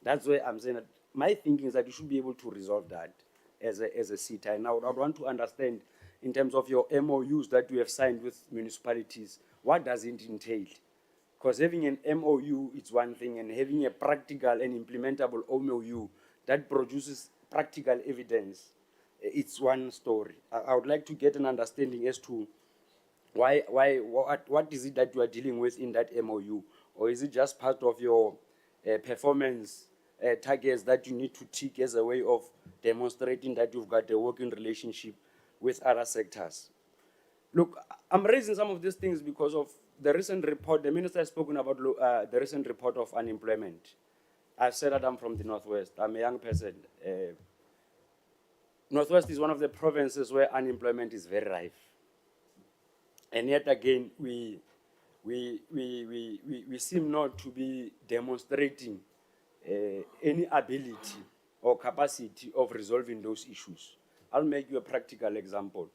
That's why I'm saying that my thinking is that you should be able to resolve that as a Seta. And I would want to understand, in terms of your MOUs that you have signed with municipalities, what does it entail? Because having an MOU is one thing, and having a practical and implementable MOU that produces practical evidence, it's one story. I would like to get an understanding as to what is it that you are dealing with in that MOU? Or is it just part of your performance targets that you need to tick as a way of demonstrating that you've got a working relationship with other sectors? Look, I'm raising some of these things because of the recent report. The minister has spoken about the recent report of unemployment. I've said that I'm from the Northwest. I'm a young person. Northwest is one of the provinces where unemployment is very rife. And yet again, we seem not to be demonstrating any ability or capacity of resolving those issues. I'll make you a practical example.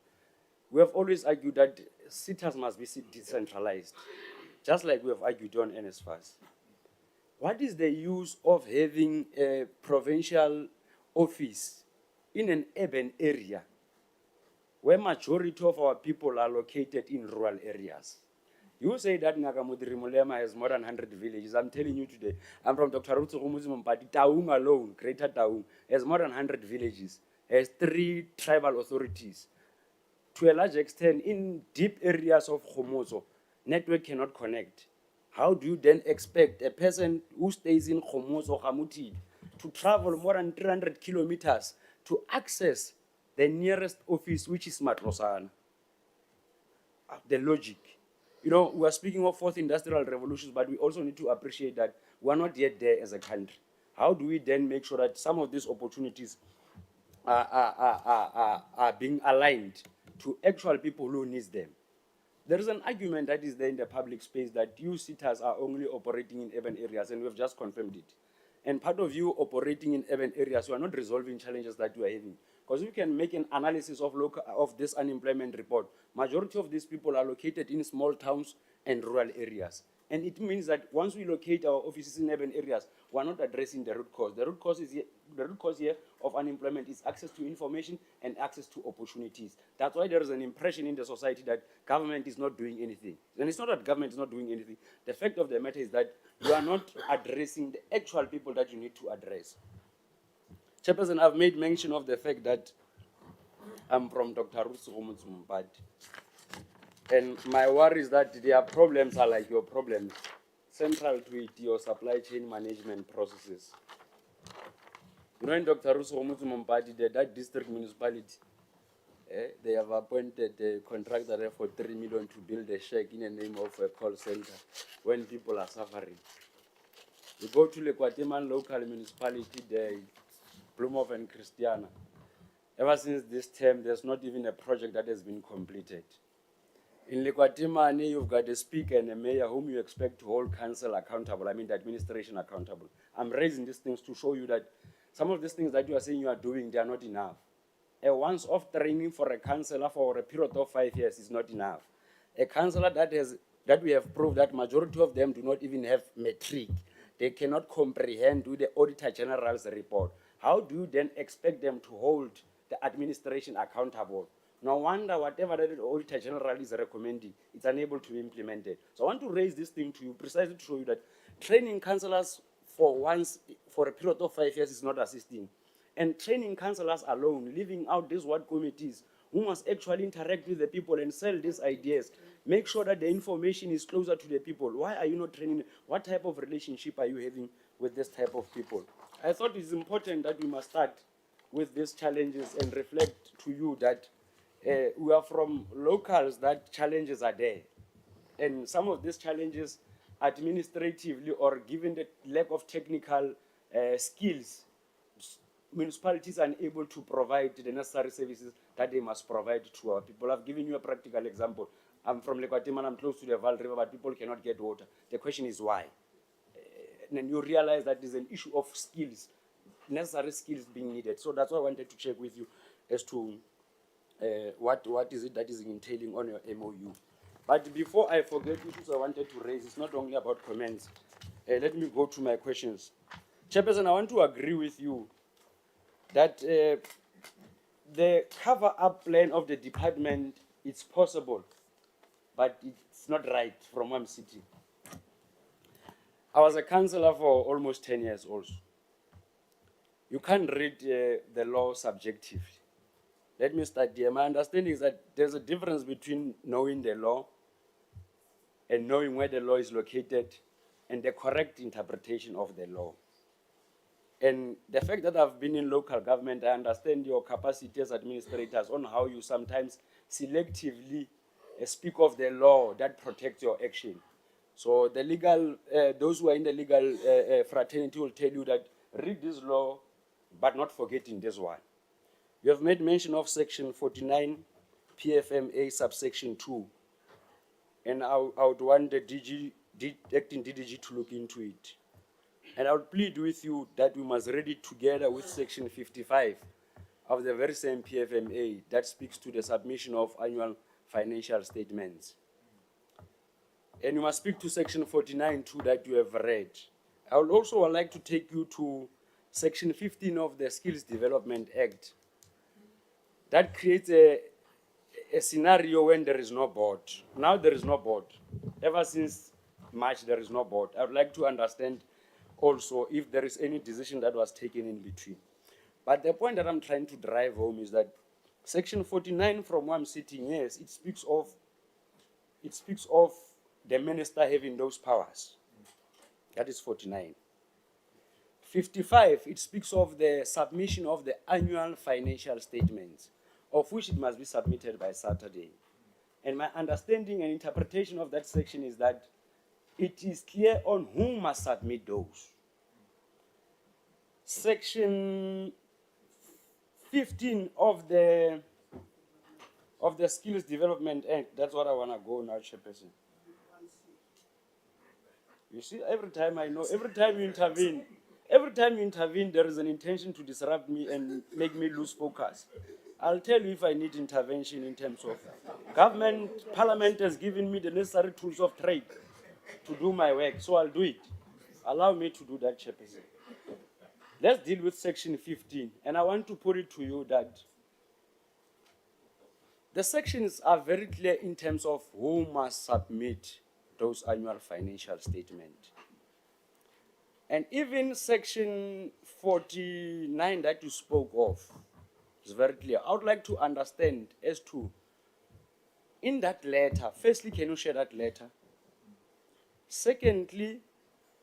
We have always argued that Setas must be decentralized, just like we have argued on NSFAS. What is the use of having a provincial office in an urban area where majority of our people are located in rural areas. You say that Nagamudri Mulema has more than 100 villages. I'm telling you today, I'm from Dr. Rutsu Muzimumpati. Taung alone, Greater Taung, has more than 100 villages, has 3 tribal authorities. To a large extent, in deep areas of Khomoso, network cannot connect. How do you then expect a person who stays in Khomoso, Khamuti, to travel more than 300 kilometers to access the nearest office, which is Matlosana? The logic. You know, we are speaking of fourth industrial revolutions, but we also need to appreciate that we are not yet there as a country. How do we then make sure that some of these opportunities are being aligned to actual people who need them? There is an argument that is there in the public space that you Setas are only operating in urban areas, and we've just confirmed it. And part of you operating in urban areas, you are not resolving challenges that you are having. Because you can make an analysis of this unemployment report. Majority of these people are located in small towns and rural areas. And it means that once we locate our offices in urban areas, we're not addressing the root cause. The root cause here of unemployment is access to information and access to opportunities. That's why there is an impression in the society that government is not doing anything. And it's not that government is not doing anything. The fact of the matter is that you are not addressing the actual people that you need to address. Chairperson, I've made mention of the fact that I'm from Dr. Rusu Mumpati. And my worry is that their problems are like your problems. Central to it, your supply chain management processes. You know, in Dr. Rusu Mumpati, that district municipality, they have appointed a contractor there for 3 million to build a shack in the name of a call center when people are suffering. You go to the Guatemalan local municipality, there, Bloemhof and Christiana. Ever since this term, there's not even a project that has been completed. In Lekwatimane, you've got a speaker and a mayor whom you expect to hold council accountable, I mean the administration accountable. I'm raising these things to show you that some of these things that you are saying you are doing, they are not enough. A once-off training for a councillor for a period of 5 years is not enough. A councillor that we have proved that majority of them do not even have metric. They cannot comprehend with the Auditor General's report. How do you then expect them to hold the administration accountable? No wonder whatever that the Auditor General is recommending, it's unable to be implemented. So I want to raise this thing to you precisely to show you that training councillors for a period of 5 years is not assisting. And training councillors alone, leaving out these ward committees who must actually interact with the people and sell these ideas, make sure that the information is closer to the people. Why are you not training? What type of relationship are you having with this type of people? I thought it's important that we must start with these challenges and reflect to you that we are from locals that challenges are there. And some of these challenges administratively or given the lack of technical skills, municipalities are unable to provide the necessary services that they must provide to our people. I've given you a practical example. I'm from Lekwatima, I'm close to the Val River, but people cannot get water. The question is why? And then you realize that there's an issue of skills, necessary skills being needed. So that's why I wanted to check with you as to what is it that is entailing on your MOU. But before I forget issues I wanted to raise, it's not only about comments. Let me go to my questions. Chairperson, I want to agree with you that the cover-up plan of the department is possible, but it's not right from where I'm sitting. I was a councillor for almost 10 years also. You can't read the law subjectively. Let me start here. My understanding is that there's a difference between knowing the law and knowing where the law is located and the correct interpretation of the law. And the fact that I've been in local government, I understand your capacity as administrators on how you sometimes selectively speak of the law that protects your action. So the legal, those who are in the legal fraternity will tell you that read this law, but not forgetting this one. You have made mention of section 49 PFMA subsection 2. And I would want the acting DDG to look into it. And I would plead with you that we must read it together with section 55 of the very same PFMA that speaks to the submission of annual financial statements. And you must speak to section 49 too that you have read. I would also like to take you to Section 15 of the Skills Development Act that creates a scenario when there is no board. Now there is no board. Ever since March, there is no board. I would like to understand also if there is any decision that was taken in between. But the point that I'm trying to drive home is that Section 49 from where I'm sitting, yes, it speaks of the minister having those powers. That is 49. 55, it speaks of the submission of the annual financial statements, of which it must be submitted by Saturday. And my understanding and interpretation of that section is that it is clear on who must submit those. Section 15 of the Skills Development Act, that's what I want to go now, Chairperson. You see, every time you intervene, there is an intention to disrupt me and make me lose focus. I'll tell you if I need intervention in terms of government. Parliament has given me the necessary tools of trade to do my work, so I'll do it. Allow me to do that, Chairperson. Let's deal with Section 15, and I want to put it to you that the sections are very clear in terms of who must submit those annual financial statements. And even Section 49 that you spoke of is very clear. I would like to understand as to, in that letter, firstly, can you share that letter? Secondly,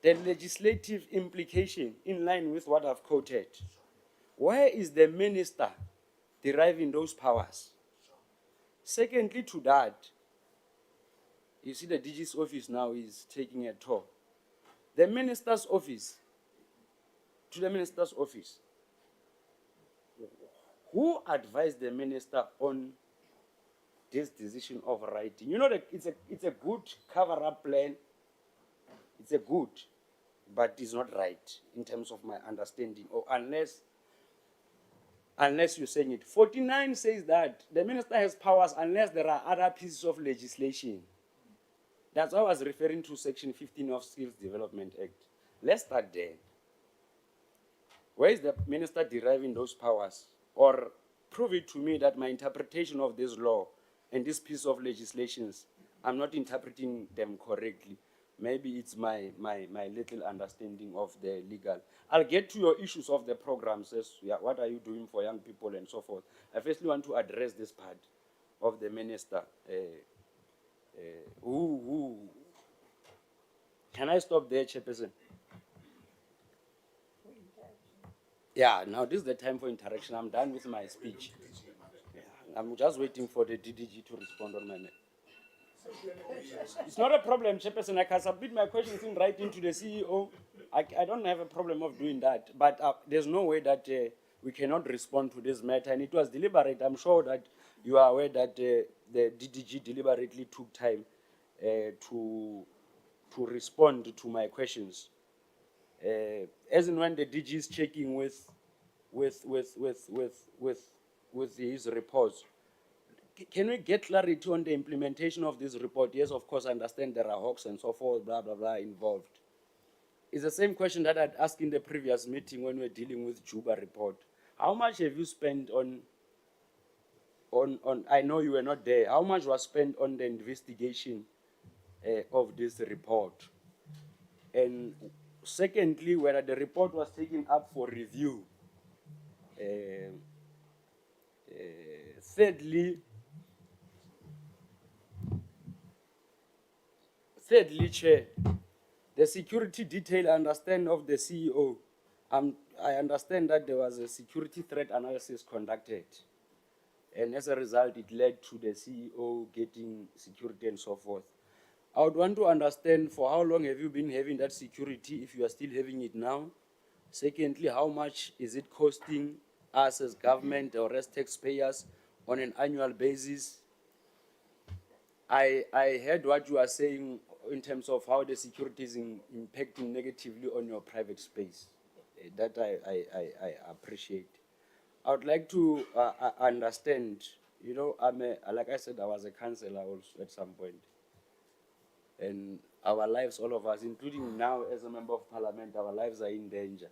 the legislative implication in line with what I've quoted. Where is the minister deriving those powers? Secondly to that, you see the DG's office now is taking a tour. The minister's office, to the minister's office, who advised the minister on this decision of writing? You know that it's a good cover-up plan. It's a good, but it's not right in terms of my understanding, or unless you're saying it. 49 says that the minister has powers unless there are other pieces of legislation. That's why I was referring to Section 15 of Skills Development Act. Let's start there. Where is the minister deriving those powers? Or prove it to me that my interpretation of this law and this piece of legislations, I'm not interpreting them correctly. Maybe it's my little understanding of the legal. I'll get to your issues of the programs, as what are you doing for young people and so forth. I firstly want to address this part of the minister. Can I stop there, Chairperson? Yeah, now this is the time for interaction. I'm done with my speech. Yeah, I'm just waiting for the DDG to respond on my mail. It's not a problem, Chairperson. I can submit my questions in writing to the CEO. I don't have a problem of doing that. But there's no way that we cannot respond to this matter. And it was deliberate. I'm sure that you are aware that the DDG deliberately took time to respond to my questions. As in when the DG is checking with his reports, can we get clarity on the implementation of this report? Yes, of course, I understand there are hawks and so forth, blah, blah, blah, involved. It's the same question that I'd asked in the previous meeting when we were dealing with Juba report. How much have you spent on, I know you were not there, how much was spent on the investigation of this report? And secondly, whether the report was taken up for review. Thirdly, Chair, the security detail I understand of the CEO. I understand that there was a security threat analysis conducted. And as a result, it led to the CEO getting security and so forth. I would want to understand for how long have you been having that security if you are still having it now? Secondly, how much is it costing us as government or as taxpayers on an annual basis? I heard what you are saying in terms of how the security is impacting negatively on your private space. That I appreciate. I would like to understand, you know, like I said, I was a councillor also at some point. And our lives, all of us, including now as a member of parliament, our lives are in danger.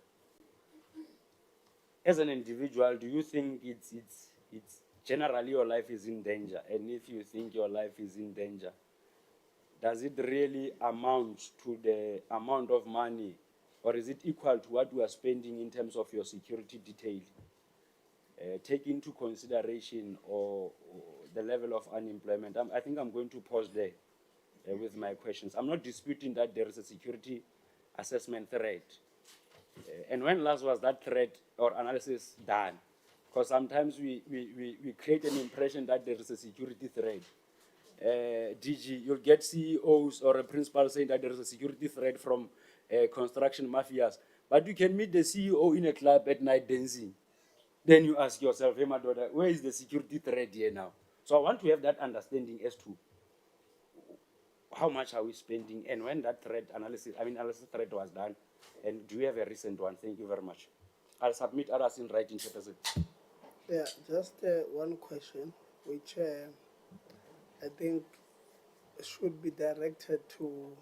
as an individual, do you think it's generally your life is in danger? And if you think your life is in danger, does it really amount to the amount of money, or is it equal to what you are spending in terms of your security detail? Take into consideration or the level of unemployment. I think I'm going to pause there with my questions. I'm not disputing that there is a security assessment threat. And when last was that threat or analysis done? Because sometimes we create an impression that there is a security threat. DG, you'll get CEOs or a principal saying that there is a security threat from construction mafias. But you can meet the CEO in a club at night dancing. Then you ask yourself, hey, my daughter, where is the security threat here now? So I want to have that understanding as to how much are we spending and when that threat analysis threat was done, and do you have a recent one? Thank you very much. I'll submit others in writing, Chairperson. Yeah, just one question, which I think should be directed to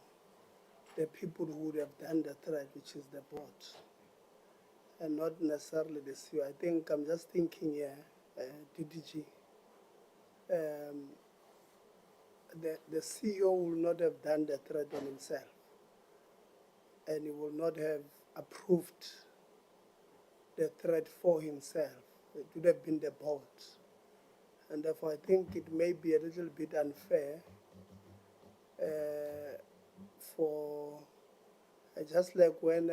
the people who would have done the threat, which is the board, and not necessarily the CEO. I think I'm just thinking here, DDG, the CEO will not have done the threat on himself, and he will not have approved the threat for himself. It would have been the board. And therefore, I think it may be a little bit unfair for, just like when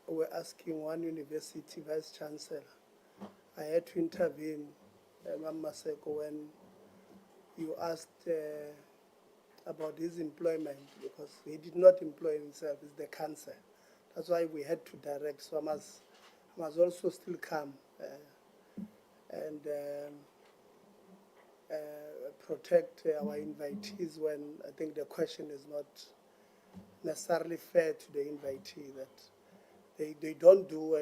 we're asking one university vice chancellor, I had to intervene, Maseko, when you asked about his employment, because he did not employ himself, it's the cancer. That's why we had to direct. So I must also still come and protect our invitees when I think the question is not necessarily fair to the invitee, that they don't do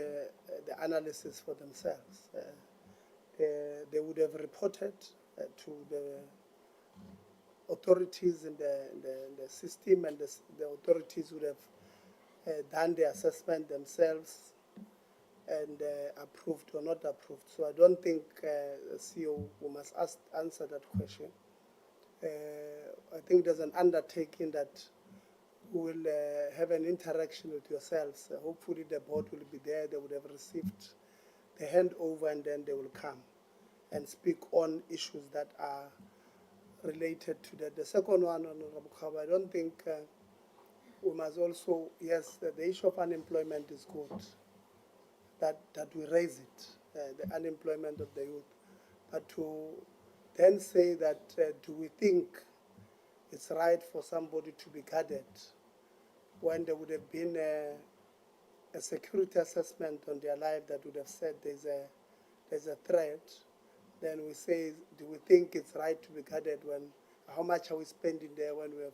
the analysis for themselves. They would have reported to the authorities in the system, and the authorities would have done the assessment themselves and approved or not approved. So I don't think CEO we must answer that question. I think there's an undertaking that we will have an interaction with yourselves. Hopefully the board will be there. They would have received the handover, and then they will come and speak on issues that are related to that. The second one, Honorable Khaba, I don't think we must also, yes, the issue of unemployment is good, that we raise it, the unemployment of the youth. But to then say that, do we think it's right for somebody to be guarded when there would have been a security assessment on their life that would have said there's a threat, then we say, do we think it's right to be guarded when, how much are we spending there when we have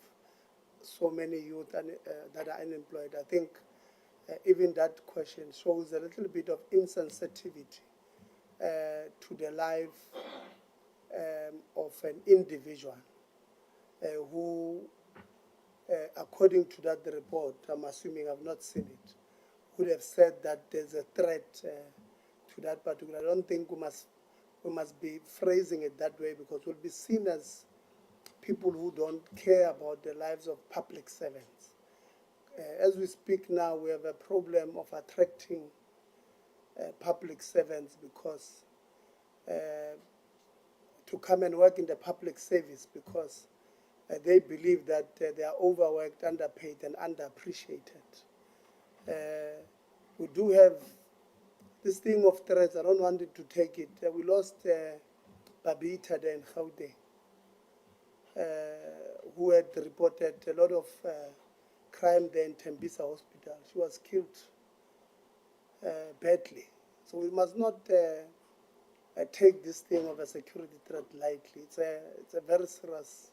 so many youth that are unemployed? I think even that question shows a little bit of insensitivity to the life of an individual who, according to that report, I'm assuming I've not seen it, would have said that there's a threat to that particular. I don't think we must be phrasing it that way, because we'll be seen as people who don't care about the lives of public servants. As we speak now, we have a problem of attracting public servants because to come and work in the public service, because they believe that they are overworked, underpaid, and underappreciated. We do have this thing of threats. I don't want it to take it. We lost Babita there in Gauteng, who had reported a lot of crime there in Tembisa Hospital. She was killed badly. So we must not take this thing of a security threat lightly. It's a very serious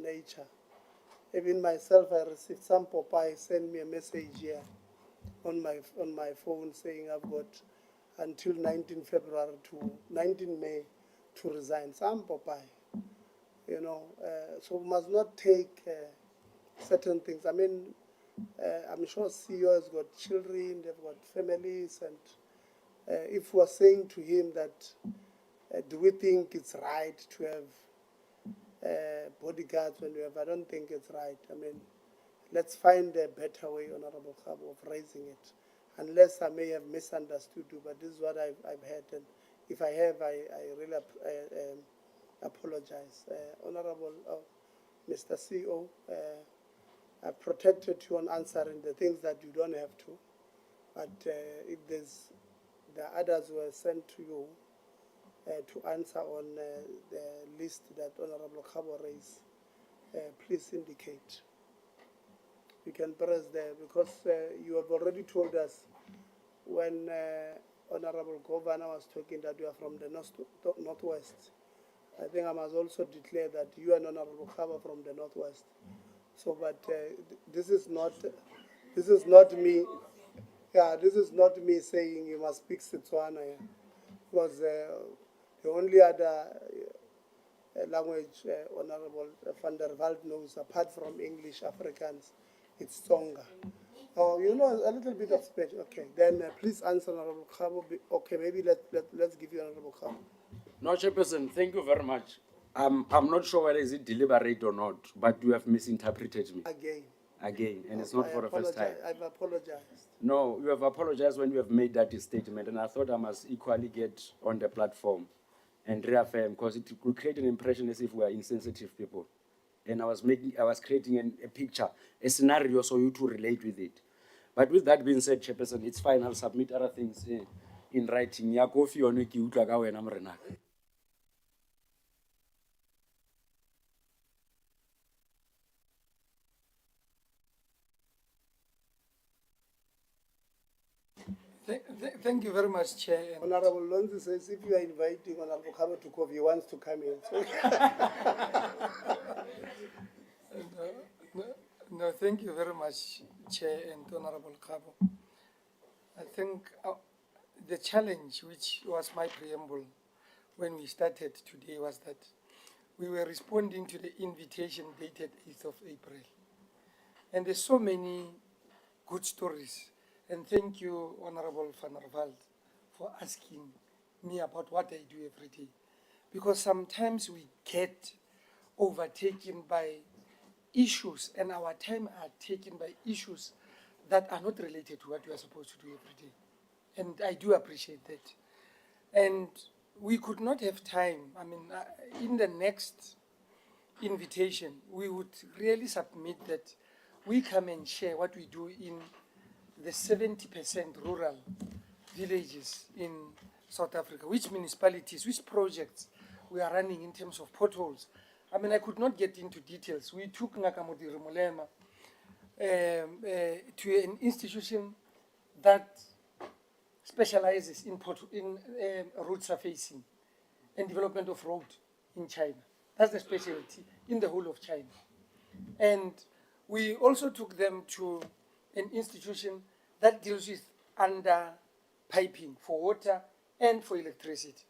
nature. Even myself, I received some Popeye send me a message here on my phone saying I've got until 19 May to resign. Some Popeye, you know. So we must not take certain things. I mean, I'm sure CEO has got children, they've got families, and if we're saying to him that, do we think it's right to have bodyguards when we have, I don't think it's right. I mean, let's find a better way, Honorable Khabo, of raising it. Unless I may have misunderstood you, but this is what I've heard, and if I have, I really apologize. Honorable Mr. CEO, I protected you on answering the things that you don't have to, but if there are others who are sent to you to answer on the list that Honorable Khabo raised, please indicate. You can press there because you have already told us when Honorable Governor was talking that you are from the northwest. I think I must also declare that you and Honorable Khaba from the northwest. So, but this is not me. Yeah, this is not me saying you must speak Setswana. Because the only other language Honorable van der Walt knows, apart from English, Afrikaans, it's Tsonga. Oh, you know a little bit of Spanish. Okay, then please answer Honorable Khabo. Okay, maybe let's give you Honorable Khabo. No, Chairperson, thank you very much. I'm not sure whether is it deliberate or not, but you have misinterpreted me. Again, and it's not for the first time. I've apologized. No, you have apologized when you have made that statement, and I thought I must equally get on the platform and reaffirm, because it could create an impression as if we are insensitive people. And I was creating a picture, a scenario, so you to relate with it. But with that being said, Chairperson, it's fine. I'll submit other things in writing. Ya kofi one ki utlwa ka wena morenaka. Thank you very much, Chair. Honorable Lonzi says if you are inviting Honorable Khabo to coffee, he wants to come in. So No, thank you very much, Chair and Honorable Khabo. I think the challenge, which was my preamble when we started today, was that we were responding to the invitation dated 8th of April. And there's so many good stories. And thank you, Honorable Van der Walt, for asking me about what I do every day. Because sometimes we get overtaken by issues, and our time are taken by issues that are not related to what we are supposed to do every day. And I do appreciate that. And we could not have time. I mean, in the next invitation, we would really submit that we come and share what we do in the 70% rural villages in South Africa, which municipalities, which projects we are running in terms of potholes. I mean, I could not get into details. We took Nakamodiri Mulema to an institution that specializes in road surfacing and development of road in China. That's the specialty in the whole of China. And we also took them to an institution that deals with under piping for water and for electricity.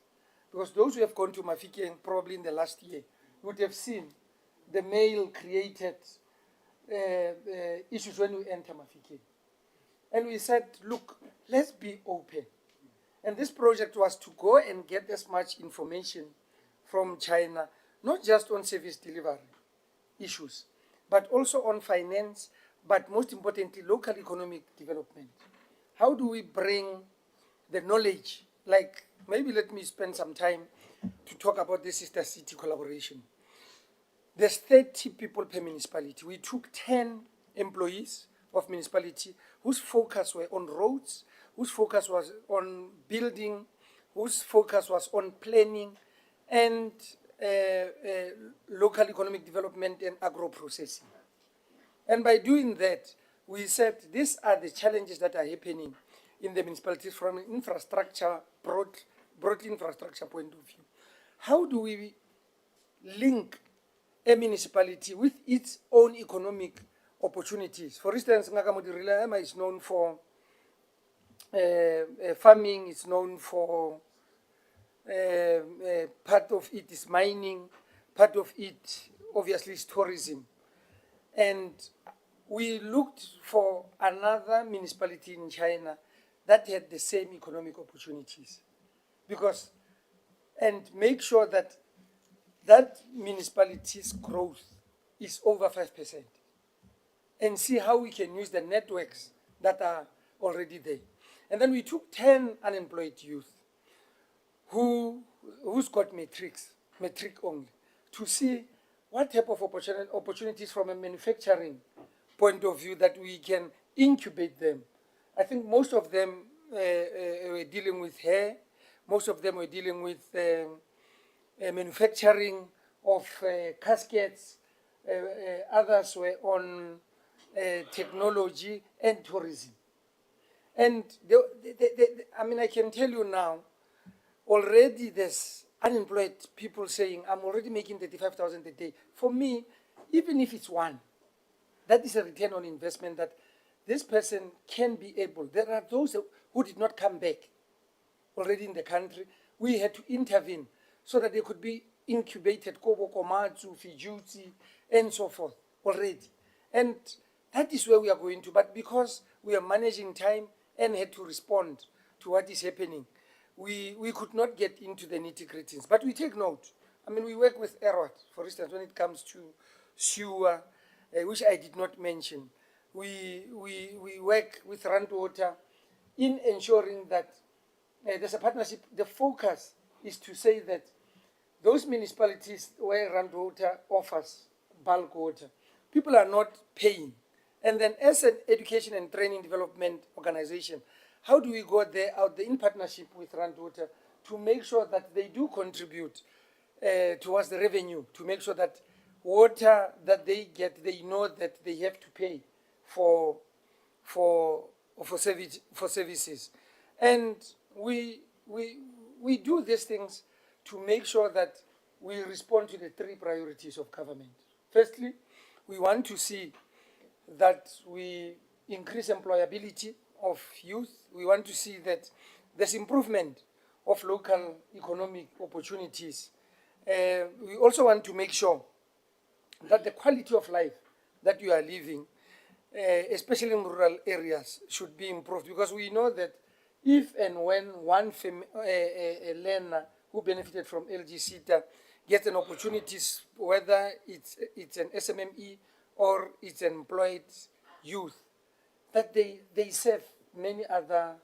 Because those who have gone to Mafikeng probably in the last year would have seen the mail created issues when we enter Mafikeng. And we said, look, let's be open. And this project was to go and get as much information from China, not just on service delivery issues, but also on finance, but most importantly, local economic development. How do we bring the knowledge? Like, maybe let me spend some time to talk about the sister city collaboration. There's 30 people per municipality. We took 10 employees of municipality whose focus were on roads, whose focus was on building, whose focus was on planning and local economic development and agro-processing. And by doing that, we said these are the challenges that are happening in the municipalities from an infrastructure, broad infrastructure point of view. How do we link a municipality with its own economic opportunities? For instance, Ngakamodirila is known for farming, it's known for part of it is mining, part of it obviously is tourism. And we looked for another municipality in China that had the same economic opportunities, because, and make sure that that municipality's growth is over 5%, and see how we can use the networks that are already there. And then we took 10 unemployed youth who's got matric only, to see what type of opportunities from a manufacturing point of view that we can incubate them. I think most of them were dealing with hair, most of them were dealing with manufacturing of caskets, others were on technology and tourism. And I mean, I can tell you now, already there's unemployed people saying, I'm already making 35,000 a day. For me, even if it's one, that is a return on investment that this person can be able. There are those who did not come back already in the country. We had to intervene so that they could be incubated, Kobo Komatsu, Fijuti, and so forth already. And that is where we are going to. But because we are managing time and had to respond to what is happening, we could not get into the nitty-gritties. But we take note. I mean, we work with Audit, for instance, when it comes to sewer, which I did not mention. We work with Rand Water in ensuring that there's a partnership. The focus is to say that those municipalities where Rand Water offers bulk water, people are not paying. And then as an education and training development organization, how do we go there out there in partnership with Rand Water to make sure that they do contribute towards the revenue, to make sure that water that they get, they know that they have to pay for services. And we do these things to make sure that we respond to the three priorities of government. Firstly, we want to see that we increase employability of youth. We want to see that there's improvement of local economic opportunities. We also want to make sure that the quality of life that you are living, especially in rural areas, should be improved, because we know that if and when one learner who benefited from LGSETA gets an opportunity, whether it's an SMME or it's an employed youth, that they serve many other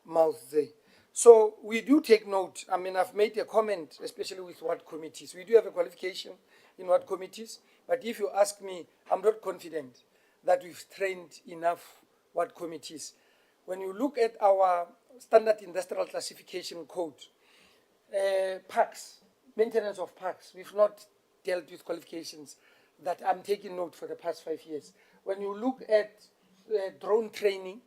mouths there. So we do take note. I mean, I've made a comment, especially with ward committees. We do have a qualification in ward committees, but if you ask me, I'm not confident that we've trained enough ward committees. When you look at our standard industrial classification code, parks, maintenance of parks, we've not dealt with qualifications that I'm taking note for the past 5 years. When you look at drone training,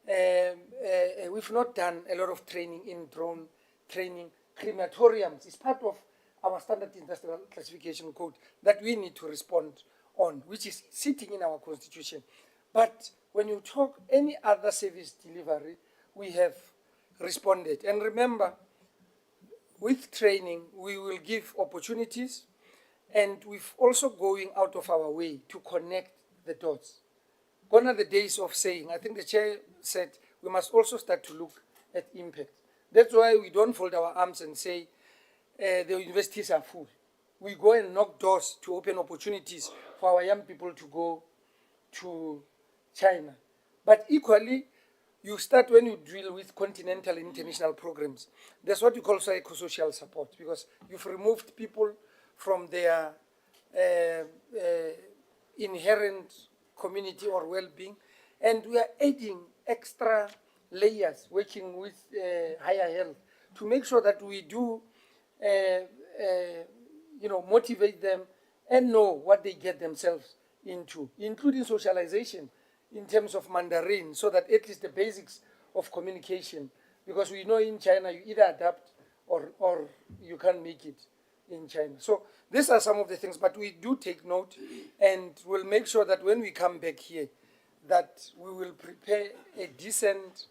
we've not done a lot of training in drone training. Crematoriums is part of our standard industrial classification code that we need to respond on, which is sitting in our constitution. But when you talk any other service delivery, we have responded. And remember, with training, we will give opportunities, and we've also going out of our way to connect the dots. Gone are the days of saying, I think the chair said, we must also start to look at impact. That's why we don't fold our arms and say, the universities are full. We go and knock doors to open opportunities for our young people to go to China. But equally, you start when you deal with continental and international programs. That's what you call psychosocial support, because you've removed people from their inherent community or well-being, and we are adding extra layers, working with higher health, to make sure that we do motivate them and know what they get themselves into, including socialization in terms of Mandarin, so that at least the basics of communication, because we know in China you either adapt or you can't make it in China. So these are some of the things, but we do take note, and we'll make sure that when we come back here, that we will prepare a decent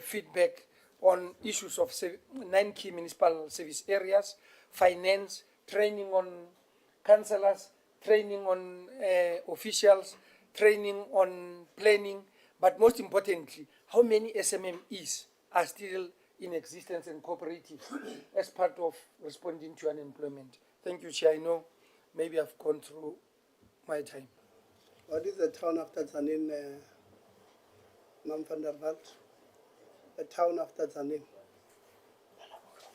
feedback on issues of 9 key municipal service areas, finance, training on councillors, training on officials, training on planning, but most importantly, how many SMMEs are still in existence and cooperatives as part of responding to unemployment. Thank you, Chair. I know maybe I've gone through my time. What is the town after Tanin, Mam van der Walt? The town after Tanin.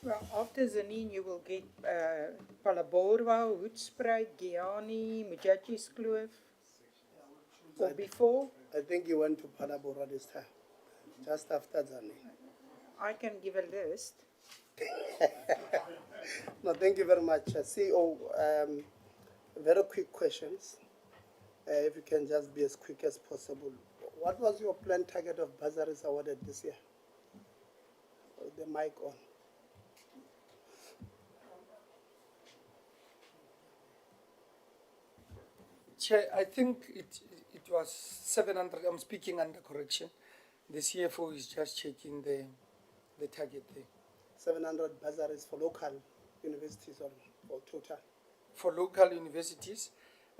Well, after Zanin, you will get Palaborwa, Hoedspruit, Giani, Mujaji's Kloof. Or before? I think you went to Palaborwa this time, just after Tanin. I can give a list. No, thank you very much. CEO, very quick questions. If you can just be as quick as possible. What was your planned target of bursaries awarded this year? The mic on. Chair, I think it was 700. I'm speaking under correction. The CFO is just checking the target there. 700 bursaries for local universities or total? For local universities,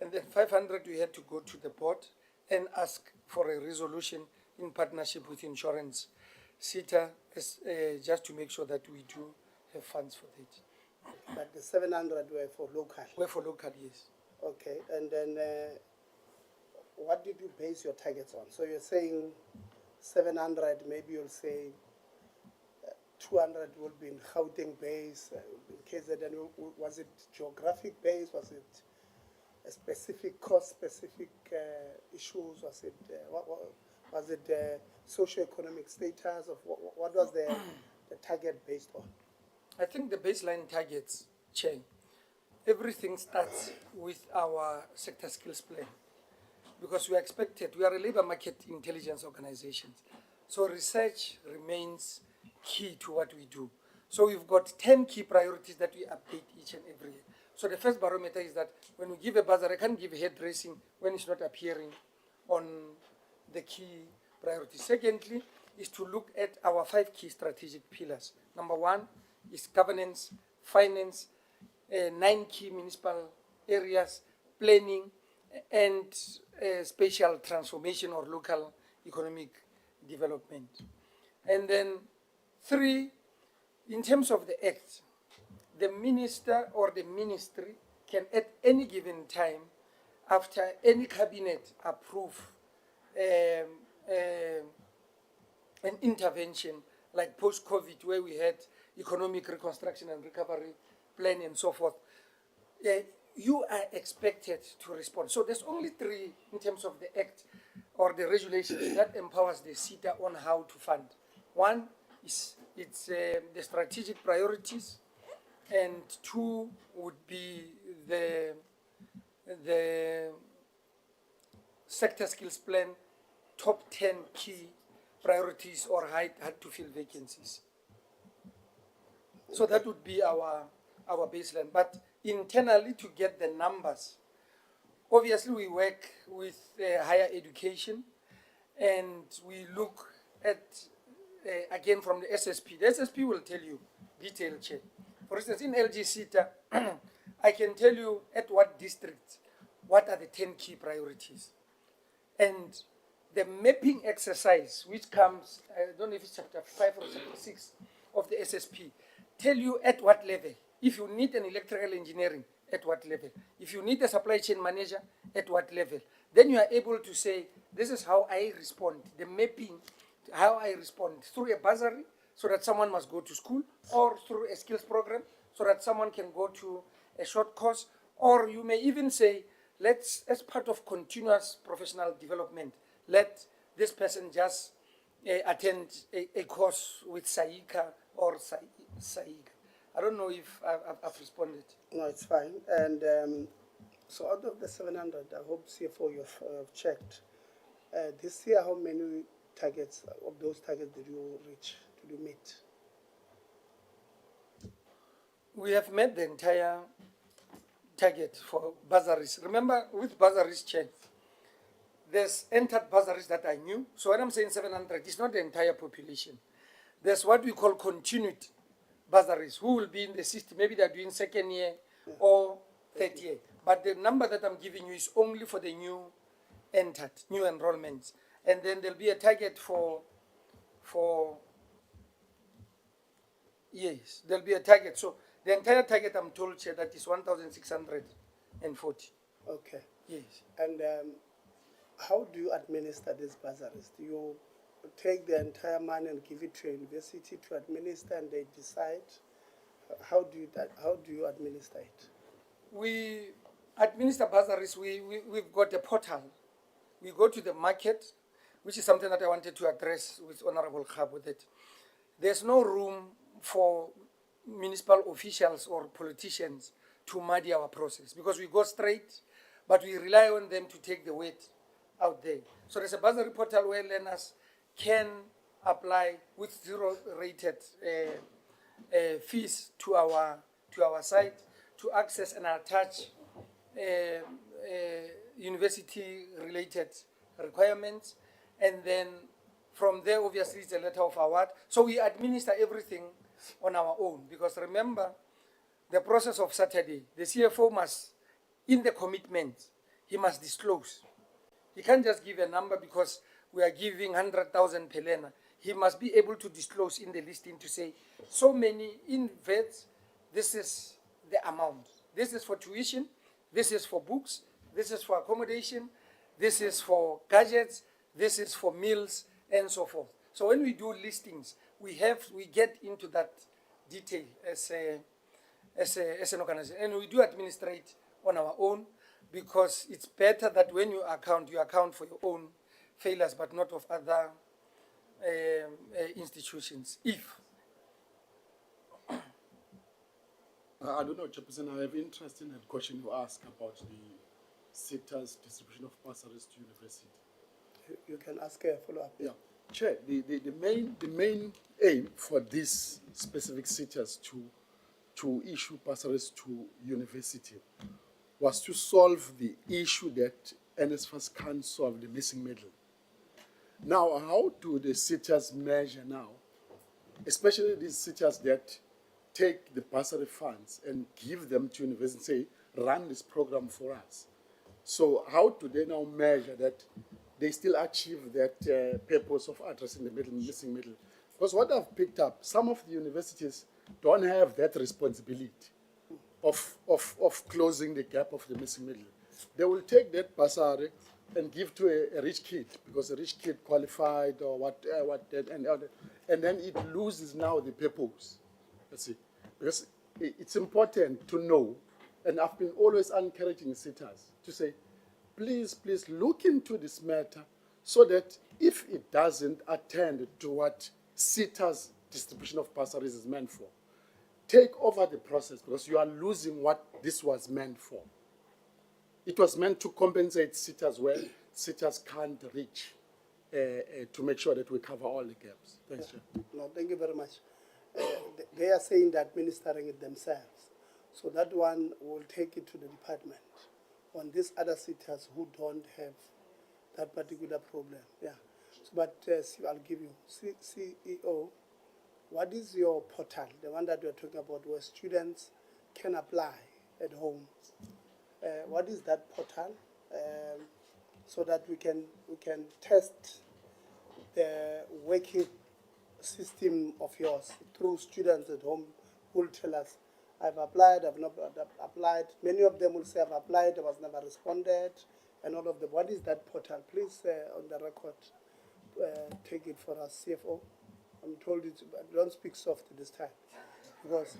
and then 500 we had to go to the board and ask for a resolution in partnership with insurance. Seta, just to make sure that we do have funds for that. But the 700 were for local? Were for local, yes. Okay, and then what did you base your targets on? So you're saying 700, maybe you'll say 200 will be in Gauteng base, in KZN. Was it geographic base? Was it a specific cost, specific issues? Was it was it socio-economic status? Of what was the target based on? I think the baseline targets, Chair, everything starts with our sector skills plan, because we are expected, we are a labor market intelligence organization. So research remains key to what we do. So we've got 10 key priorities that we update each and every year. So the first barometer is that when we give a bursary, I can't give hairdressing when it's not appearing on the key priorities. Secondly, is to look at our 5 key strategic pillars. Number 1 is governance, finance, 9 key municipal areas, planning, and spatial transformation or local economic development. And then 3, in terms of the act, the minister or the ministry can at any given time, after any cabinet approve an intervention like post-COVID, where we had economic reconstruction and recovery plan and so forth, you are expected to respond. So there's only 3 in terms of the act or the regulations that empowers the Seta on how to fund. 1 is the strategic priorities, and 2 would be the sector skills plan, top 10 key priorities or hard to fill vacancies. So that would be our baseline. But internally, to get the numbers, obviously we work with higher education, and we look at, again, from the SSP. The SSP will tell you detailed check. For instance, in LGSETA, I can tell you at what district, what are the 10 key priorities. And the mapping exercise, which comes, I don't know if it's chapter 5 or chapter 6 of the SSP, tell you at what level. If you need an electrical engineering, at what level. If you need a supply chain manager, at what level. Then you are able to say, this is how I respond. The mapping, how I respond through a bursary, so that someone must go to school, or through a skills program, so that someone can go to a short course, or you may even say, let's, as part of continuous professional development, let this person just attend a course with SAICA or SAICA. I don't know if I've responded. No, it's fine. And so out of the 700, I hope CFO you've checked. This year, how many targets of those targets did you reach? Did you meet? We have met the entire target for bursaries. Remember, with bursaries, Chair, there's entered bursaries that I knew. So when I'm saying 700, it's not the entire population. There's what we call continued bursaries, who will be in the system. Maybe they're doing second year or third year. But the number that I'm giving you is only for the new enrollments. And then there'll be a target for yes, there'll be a target. So the entire target, I'm told, Chair, that is 1,640. Okay. Yes. And how do you administer these bursaries? Do you take the entire money and give it to a university to administer, and they decide? How do you administer it? We administer bursaries. We've got a portal. We go to the market, which is something that I wanted to address with Honorable Khab with it. There's no room for municipal officials or politicians to muddy our process because we go straight, but we rely on them to take the weight out there. So there's a bursary portal where learners can apply with zero-rated fees to our site to access and attach university-related requirements, and then from there, obviously, it's a letter of award. So we administer everything on our own because remember, the process of Saturday, the CFO must, in the commitment, he must disclose. He can't just give a number because we are giving 100,000 per learner. He must be able to disclose in the listing to say, so many in vets, this is the amount. This is for tuition, this is for books, this is for accommodation, this is for gadgets, this is for meals, and so forth. So when we do listings, we get into that detail as an organization, and we do administrate on our own because it's better that when you account for your own failures, but not of other institutions. I don't know, Chairperson, I have interest in that question you asked about the Seta's distribution of bursaries to university. You can ask a follow-up. Yeah. Chair, the main aim for these specific Setas to issue bursaries to university was to solve the issue that NSFAS can't solve, the missing middle. Now, how do the Setas measure now, especially these Setas that take the bursary funds and give them to university and say, run this program for us? So how do they now measure that they still achieve that purpose of addressing the missing middle? Because what I've picked up, some of the universities don't have that responsibility of closing the gap of the missing middle. They will take that bursary and give to a rich kid because a rich kid qualified or and then it loses now the purpose. Let's see, because it's important to know, and I've been always encouraging Setas to say, please look into this matter so that if it doesn't attend to what Seta's distribution of bursaries is meant for, take over the process because you are losing what this was meant for. It was meant to compensate Setas where Setas can't reach to make sure that we cover all the gaps. Thanks, Chair. No, thank you very much. They are saying that administering it themselves. So that one will take it to the department on these other Setas who don't have that particular problem. Yeah. So, but I'll give you, CEO, what is your portal, the one that we're talking about where students can apply at home? What is that portal? So that we can test the working system of yours through students at home who will tell us, I've applied, I've not applied. Many of them will say, I've applied, I was never responded, and all of them. What is that portal? Please, on the record, take it for us, CFO. I'm told it, don't speak softly this time. Because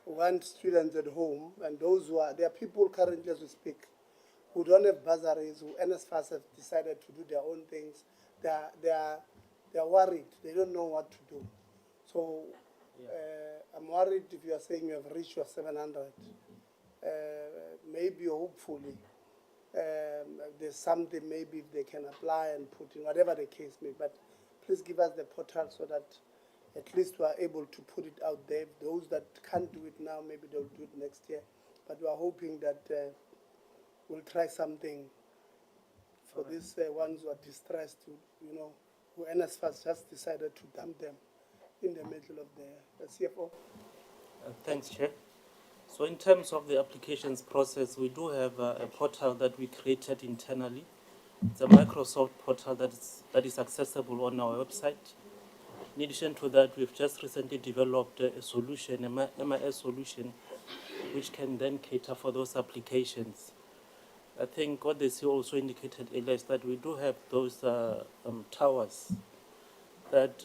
one student at home, and those who are, there are people currently as we speak, who don't have bursaries, who NSFAS have decided to do their own things. They are worried. They don't know what to do. So I'm worried if you are saying you have reached your 700. Maybe, hopefully, there's something maybe they can apply and put in, whatever the case may be. But please give us the portal so that at least we are able to put it out there. Those that can't do it now, maybe they'll do it next year. But we are hoping that we'll try something for these ones who are distressed, who NSFAS just decided to dump them in the middle of the CFO. Thanks, Chair. So in terms of the applications process, we do have a portal that we created internally. It's a Microsoft portal that is accessible on our website. In addition to that, we've just recently developed a solution, a MIS solution, which can then cater for those applications. I think what the CEO also indicated earlier is that we do have those towers that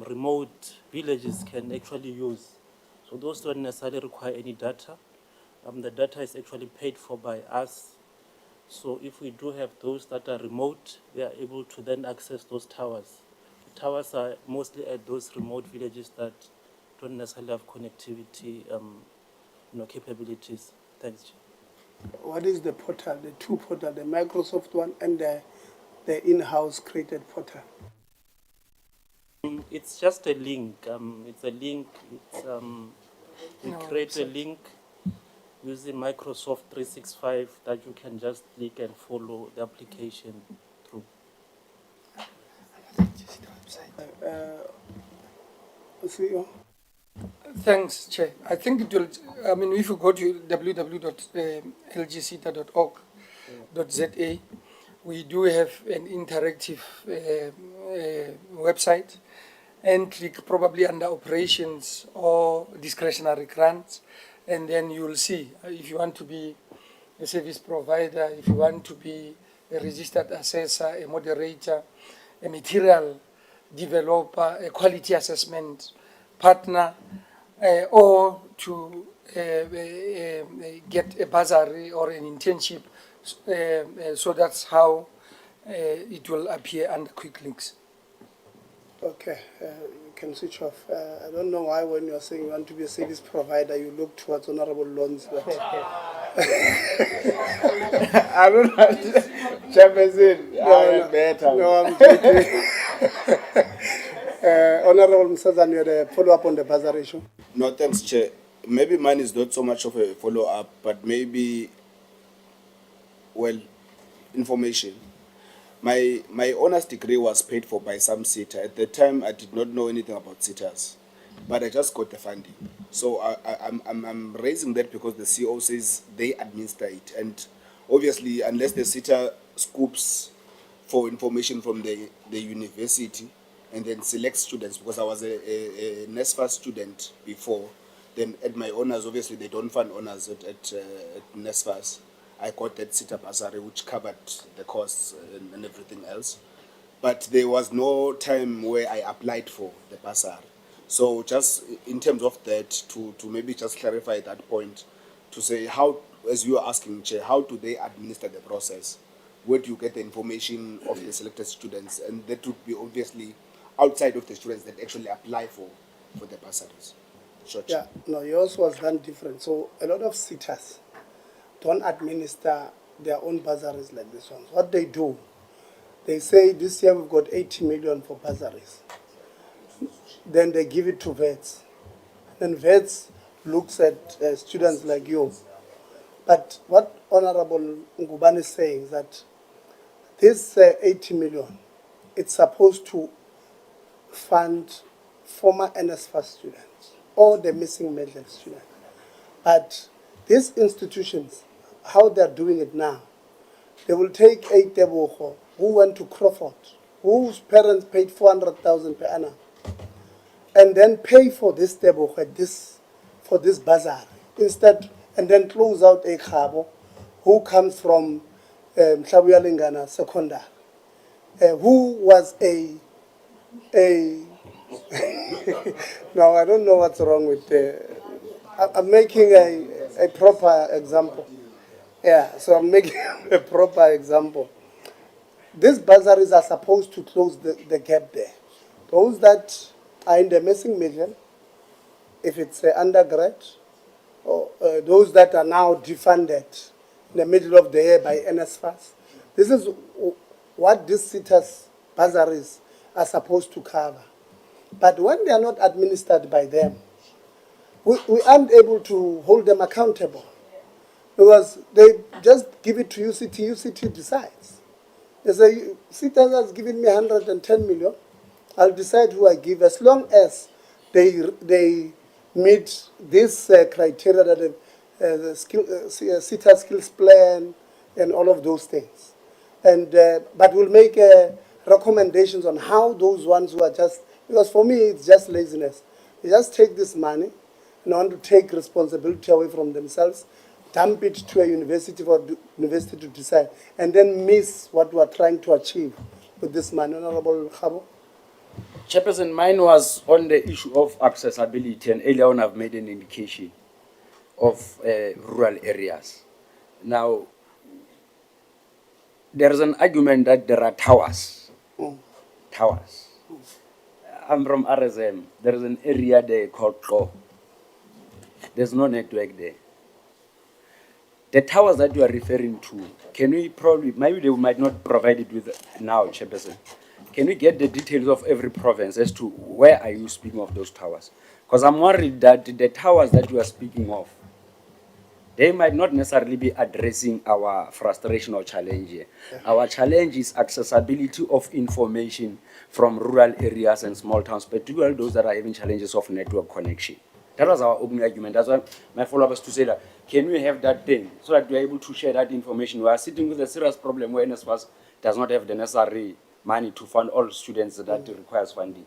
remote villages can actually use. So those don't necessarily require any data. The data is actually paid for by us. So if we do have those that are remote, they are able to then access those towers. The towers are mostly at those remote villages that don't necessarily have connectivity capabilities. Thanks, Chair. What is the portal, the two portal, the Microsoft one and the in-house created portal? It's just a link. It's a link. We create a link using Microsoft 365 that you can just click and follow the application through. CEO? Thanks, Chair. I think it will, I mean, if you go to www.lgceta.org.za, we do have an interactive website, and click probably under operations or discretionary grants, and then you will see if you want to be a service provider, if you want to be a registered assessor, a moderator, a material developer, a quality assessment partner, or to get a bursary or an internship. So that's how it will appear under quick links. Okay, you can switch off. I don't know why when you're saying you want to be a service provider, you look towards Honorable Loans. But I don't know, Chairperson, No, I'm joking. Honorable Msazan, you had a follow-up on the bursary issue? No, thanks, Chair. Maybe mine is not so much of a follow-up, but maybe, well, information. My honours degree was paid for by some Seta. At the time, I did not know anything about Setas, but I just got the funding. So I'm raising that because the CEO says they administer it, and obviously, unless the Seta scoops for information from the university and then selects students, because I was a NSFAS student before, then at my honours, obviously they don't fund honours at NSFAS. I got that Seta bursary which covered the costs and everything else. But there was no time where I applied for the bursary. So just in terms of that, to maybe just clarify that point, to say how, as you are asking, Chair, how do they administer the process? Where do you get the information of the selected students? And that would be obviously outside of the students that actually apply for the bursaries. Sure, Yeah, no, yours was done different. So a lot of Setas don't administer their own bursaries like this one. What they do, they say this year we've got 80 million for bursaries. Then they give it to vets. Then vets looks at students like you. But what Honorable Ngubane is saying is that this 80 million, it's supposed to fund former NSFAS students or the missing middle students. But these institutions, how they're doing it now, they will take a Tebogo who went to Crawford, whose parents paid 400,000 per annum, and then pay for this Tebogo, for this bazaar instead, and then close out a Khabo who comes from Mhlabuyalingana Secondary, who was a no, I don't know what's wrong with I'm making a proper example. Yeah, so I'm making a proper example. These bursaries are supposed to close the gap there. Those that are in the missing middle, if it's undergrad, or those that are now defunded in the middle of the year by NSFAS, this is what these CETA's bursaries are supposed to cover. But when they are not administered by them, we aren't able to hold them accountable because they just give it to UCT, UCT decides. They say, CETA has given me 110 million, I'll decide who I give as long as they meet this criteria that the Seta skills plan, and all of those things. And but we'll make recommendations on how those ones who are just, because for me it's just laziness. They just take this money and want to take responsibility away from themselves, dump it to a university for university to decide, and then miss what we are trying to achieve with this money. Honorable Khabo. Chairperson, mine was on the issue of accessibility, and earlier on I've made an indication of rural areas. Now, there is an argument that there are towers. Towers. I'm from RSM. There is an area there called Ko. There's no network there. The towers that you are referring to, can we probably, maybe they might not provide it with now, Chairperson. Can we get the details of every province as to where are you speaking of those towers? Because I'm worried that the towers that you are speaking of, they might not necessarily be addressing our frustration or challenge here. Our challenge is accessibility of information from rural areas and small towns, particularly those that are having challenges of network connection. That was our opening argument. That's why my follow-up is to say that, can we have that thing so that we are able to share that information? We are sitting with a serious problem where NSFAS does not have the necessary money to fund all students that requires funding.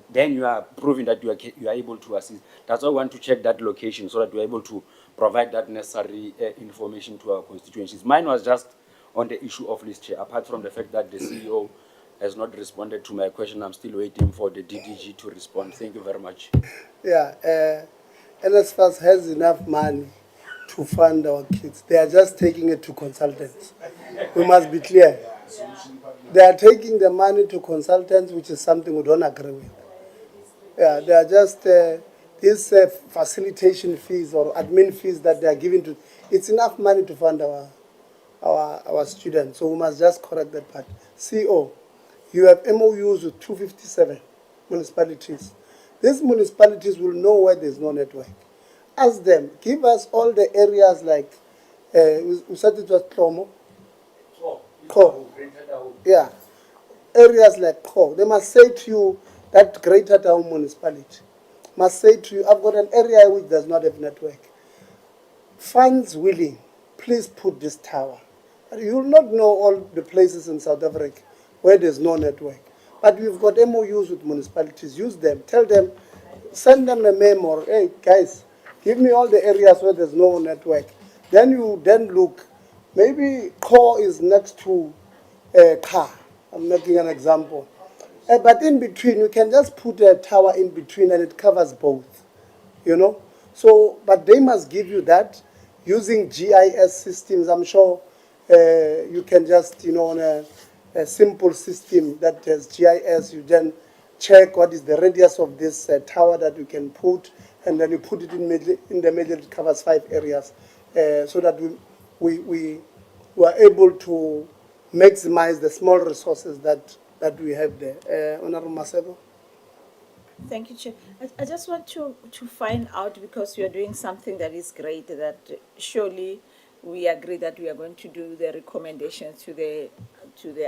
Then you are proving that you are able to assist. That's why we want to check that location so that we are able to provide that necessary information to our constituencies. Mine was just on the issue of list chair, apart from the fact that the CEO has not responded to my question. I'm still waiting for the DDG to respond. Thank you very much. Yeah, NSFAS has enough money to fund our kids. They are just taking it to consultants. We must be clear. They are taking the money to consultants, which is something we don't agree with. Yeah, they are just these facilitation fees or admin fees that they are giving to. It's enough money to fund our students. So we must just correct that part. CO, you have MOUs with 257 municipalities. These municipalities will know where there's no network. Ask them, give us all the areas like, we said it was Promo. Ko. Yeah. Areas like Ko. They must say to you that Greater Town municipality must say to you, I've got an area which does not have network. Funds willing, please put this tower. You will not know all the places in South Africa where there's no network. But we've got MOUs with municipalities. Use them. Tell them, send them a memo. Hey, guys, give me all the areas where there's no network. Then you look. Maybe core is next to a car. I'm making an example. But in between, you can just put a tower in between and it covers both. You know? So, but they must give you that using GIS systems. I'm sure you can just, on a simple system that has GIS, you then check what is the radius of this tower that you can put, and then you put it in the middle, it covers 5 areas, so that we are able to maximize the small resources that we have there. Honorable Masebo. Thank you, Chair. I just want to find out, because you are doing something that is great, that surely we agree that we are going to do the recommendations to the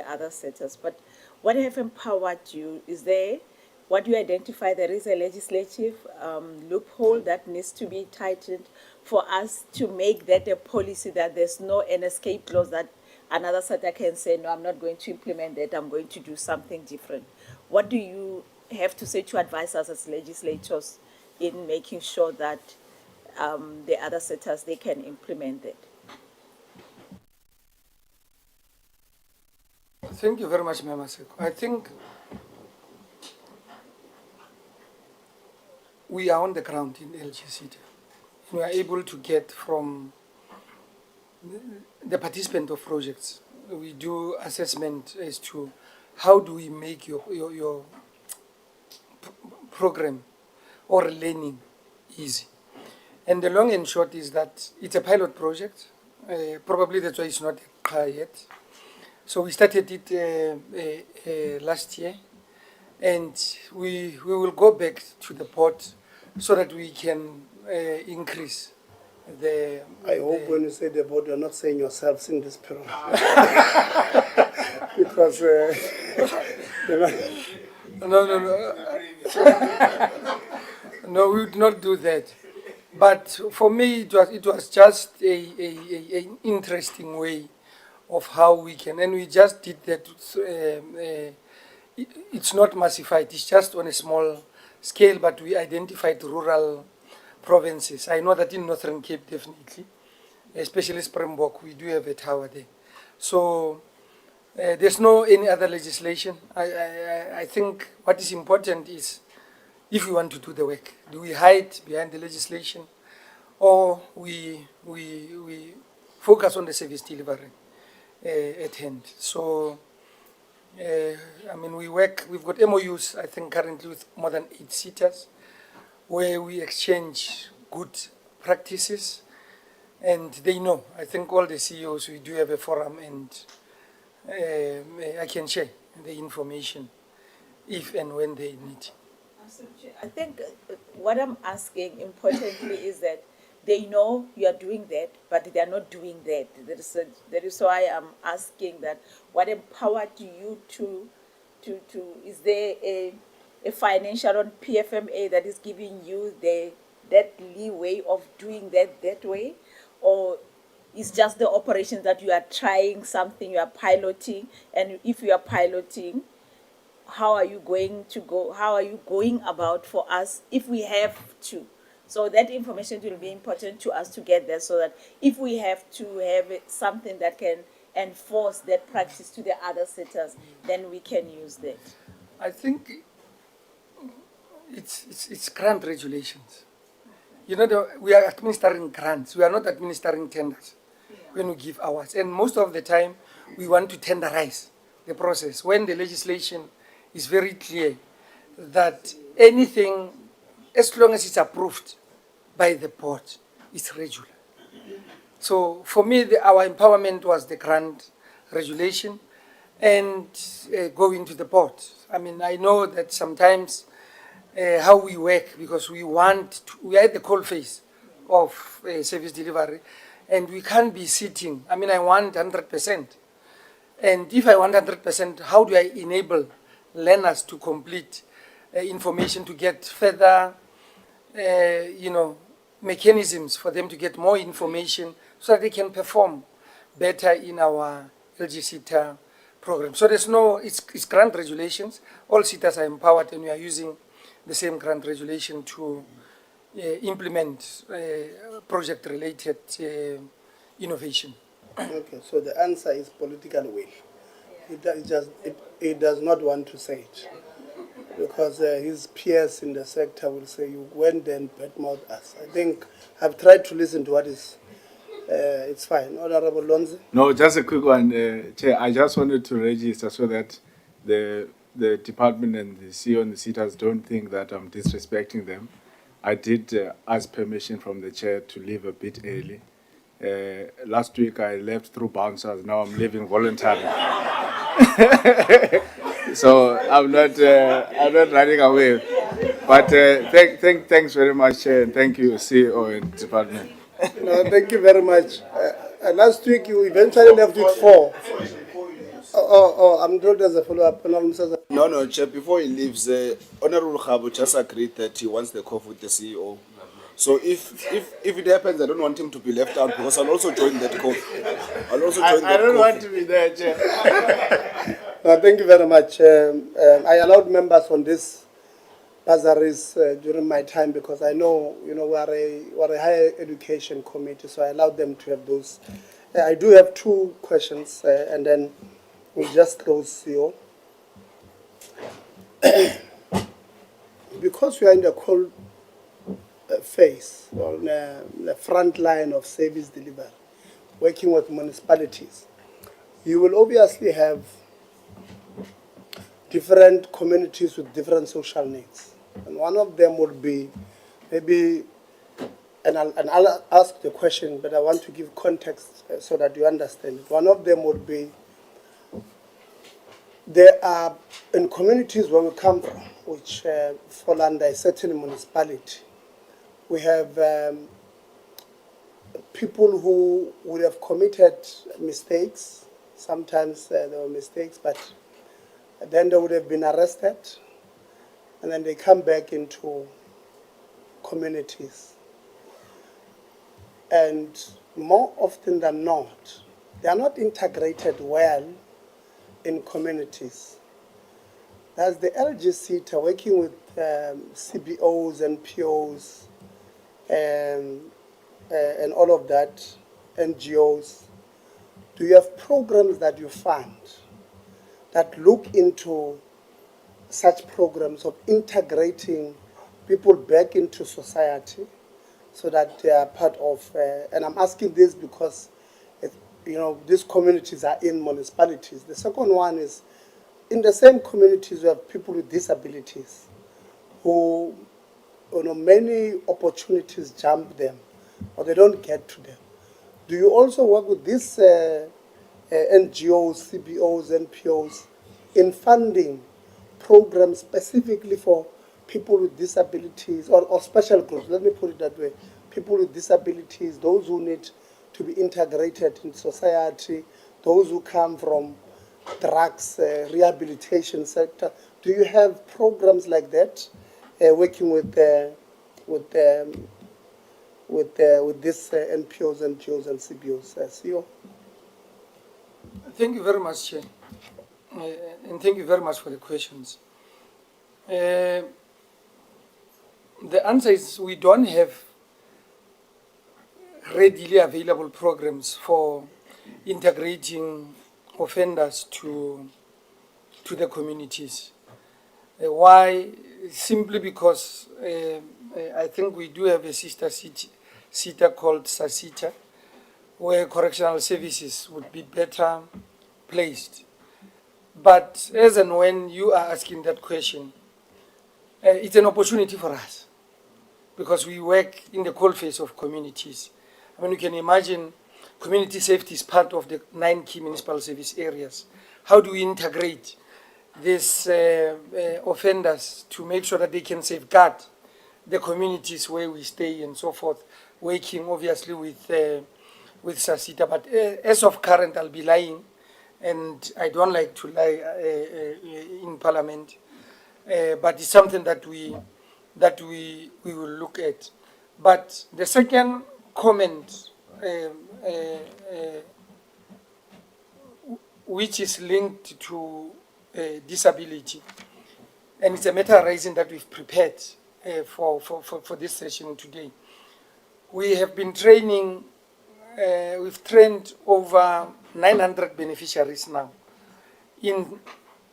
other setters. But what have empowered you? Is there, what you identify, there is a legislative loophole that needs to be tightened for us to make that a policy, that there's no an escape clause that another setter can say, no, I'm not going to implement that, I'm going to do something different. What do you have to say to advise us as legislators in making sure that the other setters, they can implement that? Thank you very much, Mama Seko. I think we are on the ground in LGSETA. We are able to get from the participant of projects. We do assessment as to how do we make your program or learning easy. And the long and short is that it's a pilot project. Probably that's why it's not high yet. So we started it last year, and we will go back to the board so that we can increase the... I hope when you say the board, you're not saying yourselves in this program. Because... No, we would not do that. But for me, it was just an interesting way of how we can, and we just did that. It's not massified, it's just on a small scale, but we identified rural provinces. I know that in Northern Cape, definitely, especially Springbok, we do have a tower there. So there's no any other legislation. I think what is important is if we want to do the work, do we hide behind the legislation, or we focus on the service delivery at hand? So, I mean, we've got MOUs, I think, currently with more than 8 cities, where we exchange good practices, and they know. I think all the CEOs, we do have a forum, and I can share the information if and when they need. I think what I'm asking importantly is that they know you are doing that, but they are not doing that. That is why I'm asking that what empowered you is there a financial on PFMA that is giving you that leeway of doing that way? Or it's just the operations that you are trying something, you are piloting, and if you are piloting, how are you going about for us if we have to? So that information will be important to us to get there, so that if we have to have something that can enforce that practice to the other setters, then we can use that. I think it's grant regulations. You know, we are administering grants. We are not administering tenders when we give awards. And most of the time, we want to tenderize the process when the legislation is very clear that anything, as long as it's approved by the board, is regular. So for me, our empowerment was the grant regulation and going to the board. I mean, I know that sometimes how we work, because we are at the coal phase of service delivery, and we can't be sitting. I mean, I want 100%. And if I want 100%, how do I enable learners to complete information, to get further, mechanisms for them to get more information so that they can perform better in our LGSETA program? So it's grant regulations. All SETAs are empowered, and we are using the same grant regulation to implement project-related innovation. Okay, so the answer is political will. It does not want to say it, because his peers in the sector will say, you went there and badmouth us. I think I've tried to listen to what is, it's fine. Honorable Lonzi? No, just a quick one, Chair. I just wanted to register so that the department and the CEO and the SETAs don't think that I'm disrespecting them. I did ask permission from the chair to leave a bit early. Last week I left through bouncers. Now I'm leaving voluntarily. So I'm not running away. But thanks very much, Chair, and thank you, CEO and department. No, thank you very much. Last week you eventually left with 4. I'm told there's a follow-up. No, Chair, before he leaves, Honorable Khabo just agreed that he wants the coffee with the CEO. So if it happens, I don't want him to be left out, because I'll also join that coffee. I don't want to be there, Chair. Thank you very much. I allowed members on this bursaries during my time, because I know, we're a higher education committee, so I allowed them to have those. I do have 2 questions, and then we'll just close, CEO. Because we are in the cold phase, on the front line of service delivery, working with municipalities, you will obviously have different communities with different social needs. And one of them would be maybe, and I'll ask the question, but I want to give context so that you understand it. One of them would be, there are, in communities where we come from, which fall under a certain municipality, we have people who would have committed mistakes. Sometimes there were mistakes, but then they would have been arrested, and then they come back into communities. And more often than not, they are not integrated well in communities. There's the LGSETA working with CBOs and POs and all of that, NGOs. Do you have programs that you fund that look into such programs of integrating people back into society so that they are part of, and I'm asking this because, these communities are in municipalities. The second one is, in the same communities, you have people with disabilities who, many opportunities jump them or they don't get to them. Do you also work with these NGOs, CBOs, NPOs in funding programs specifically for people with disabilities or special groups? Let me put it that way. People with disabilities, those who need to be integrated in society, those who come from drugs, rehabilitation sector. Do you have programs like that working with these NPOs, NGOs, and CBOs? CEO? Thank you very much, Chair. And thank you very much for the questions. The answer is we don't have readily available programs for integrating offenders to the communities. Why? Simply because I think we do have a sister Seta called Seta, where correctional services would be better placed. But as and when you are asking that question, it's an opportunity for us because we work in the coalface of communities. I mean, you can imagine community safety is part of the 9 key municipal service areas. How do we integrate these offenders to make sure that they can safeguard the communities where we stay and so forth, working obviously with SASITA. But as of current, I'll be lying, and I don't like to lie in Parliament. But it's something that we will look at. But the second comment, which is linked to disability, and it's a matter arising that we've prepared for this session today. We have been training, we've trained over 900 beneficiaries now in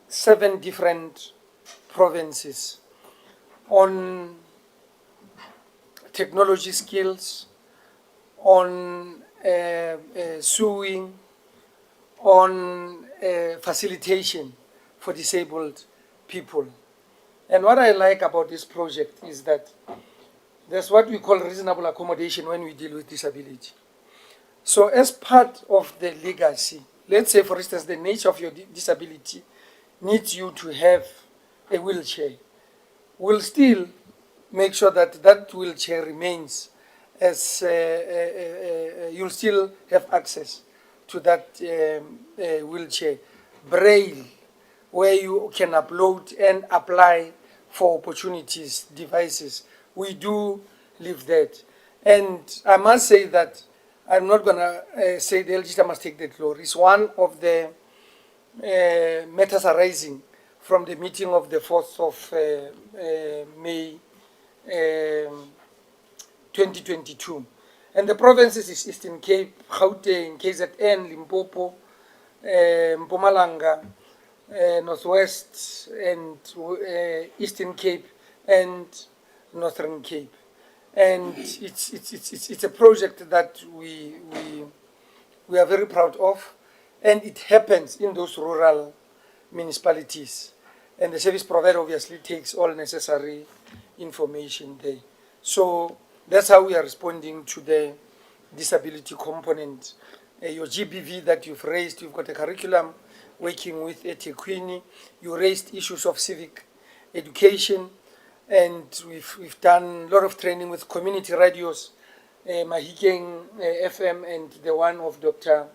7 different provinces on technology skills, on suing, on facilitation for disabled people. And what I like about this project is that there's what we call reasonable accommodation when we deal with disability. So as part of the legacy, let's say, for instance, the nature of your disability needs you to have a wheelchair. We'll still make sure that that wheelchair remains as you'll still have access to that wheelchair. Braille, where you can upload and apply for opportunities, devices. We do leave that. And I must say that I'm not going to say the LGSETA must take the glory. It's one of the matters arising from the meeting of the 4th of May 2022. And the provinces is Eastern Cape, Gauteng, KZN, Limpopo, Mpumalanga, Northwest, and Eastern Cape, and Northern Cape. And it's a project that we are very proud of, and it happens in those rural municipalities. And the service provider obviously takes all necessary information there. So that's how we are responding to the disability component. Your GBV that you've raised, you've got a curriculum working with eThekwini. You raised issues of civic education, and we've done a lot of training with community radios, Mahikeng FM and the one of Dr.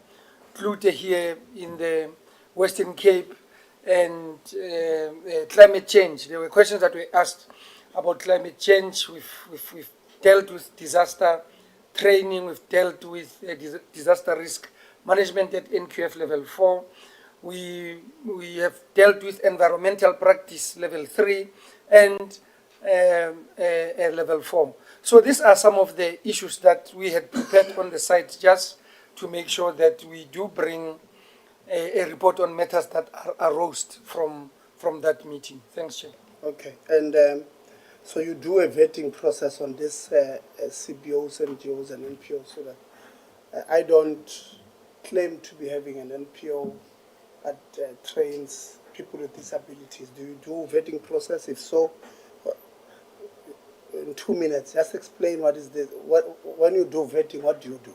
Klute here in the Western Cape, and climate change. There were questions that were asked about climate change. We've dealt with disaster training, we've dealt with disaster risk management at NQF level 4. We have dealt with environmental practice level 3 and level 4. So these are some of the issues that we had prepared on the site just to make sure that we do bring a report on matters that arose from that meeting. Thanks, Chair. Okay, and so you do a vetting process on this CBOs, NGOs, and NPOs, so that I don't claim to be having an NPO that trains people with disabilities. Do you do vetting process? If so, in 2 minutes, just explain what is this. When you do vetting, what do you do?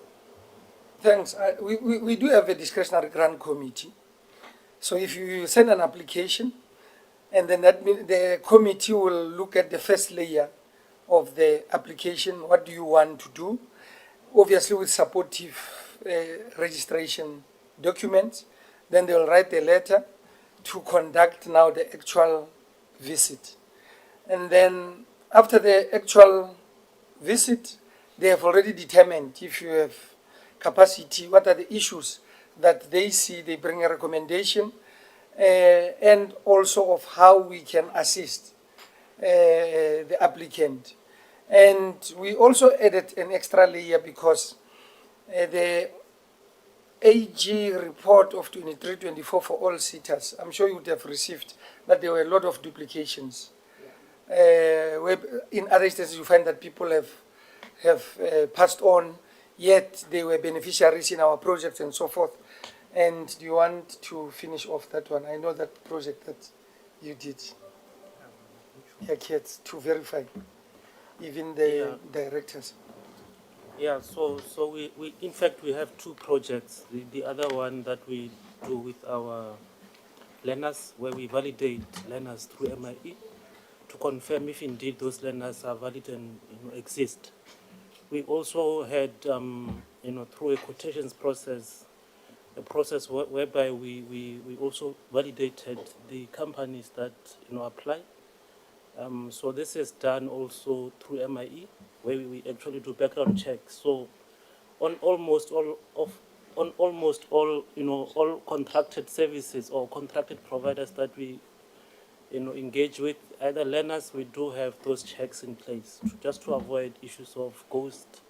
Thanks. We do have a discretionary grant committee. So if you send an application, and then that means the committee will look at the first layer of the application. What do you want to do? Obviously with supportive registration documents. Then they will write a letter to conduct now the actual visit. And then after the actual visit, they have already determined if you have capacity, what are the issues that they see, they bring a recommendation, and also of how we can assist the applicant. And we also added an extra layer because the AG report of 23-24 for all SETAs, I'm sure you would have received that there were a lot of duplications. Where in other instances you find that people have passed on, yet they were beneficiaries in our projects and so forth. And do you want to finish off that one? I know that project that you did. Yeah, kids, to verify, even the directors. Yeah, so we in fact we have two projects. The other one that we do with our learners, where we validate learners through MIE to confirm if indeed those learners are valid and exist. We also had through a quotations process, a process whereby we also validated the companies that apply. So this is done also through MIE, where we actually do background checks. So on almost all all contracted services or contracted providers that we engage with, either learners, we do have those checks in place just to avoid issues of ghost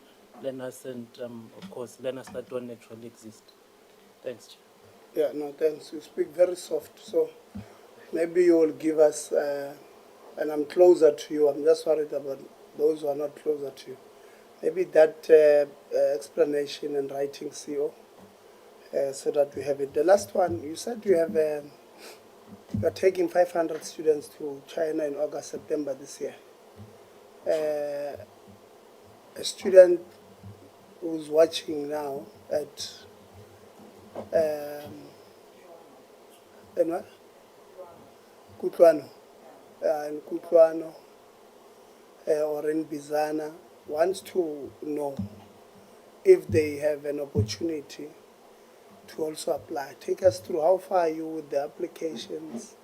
learners and of course learners that don't actually exist. Thanks, Chair. Yeah, no, thanks. You speak very soft, so maybe you will give us, and I'm closer to you. I'm just worried about those who are not closer to you. Maybe that explanation in writing, CO, so that we have it. The last one, you said you have, you're taking 500 students to China in August, September this year. A student who's watching now at Kutlwano, in Kutlwano or in Bizana wants to know if they have an opportunity to also apply. Take us through how far are you with the applications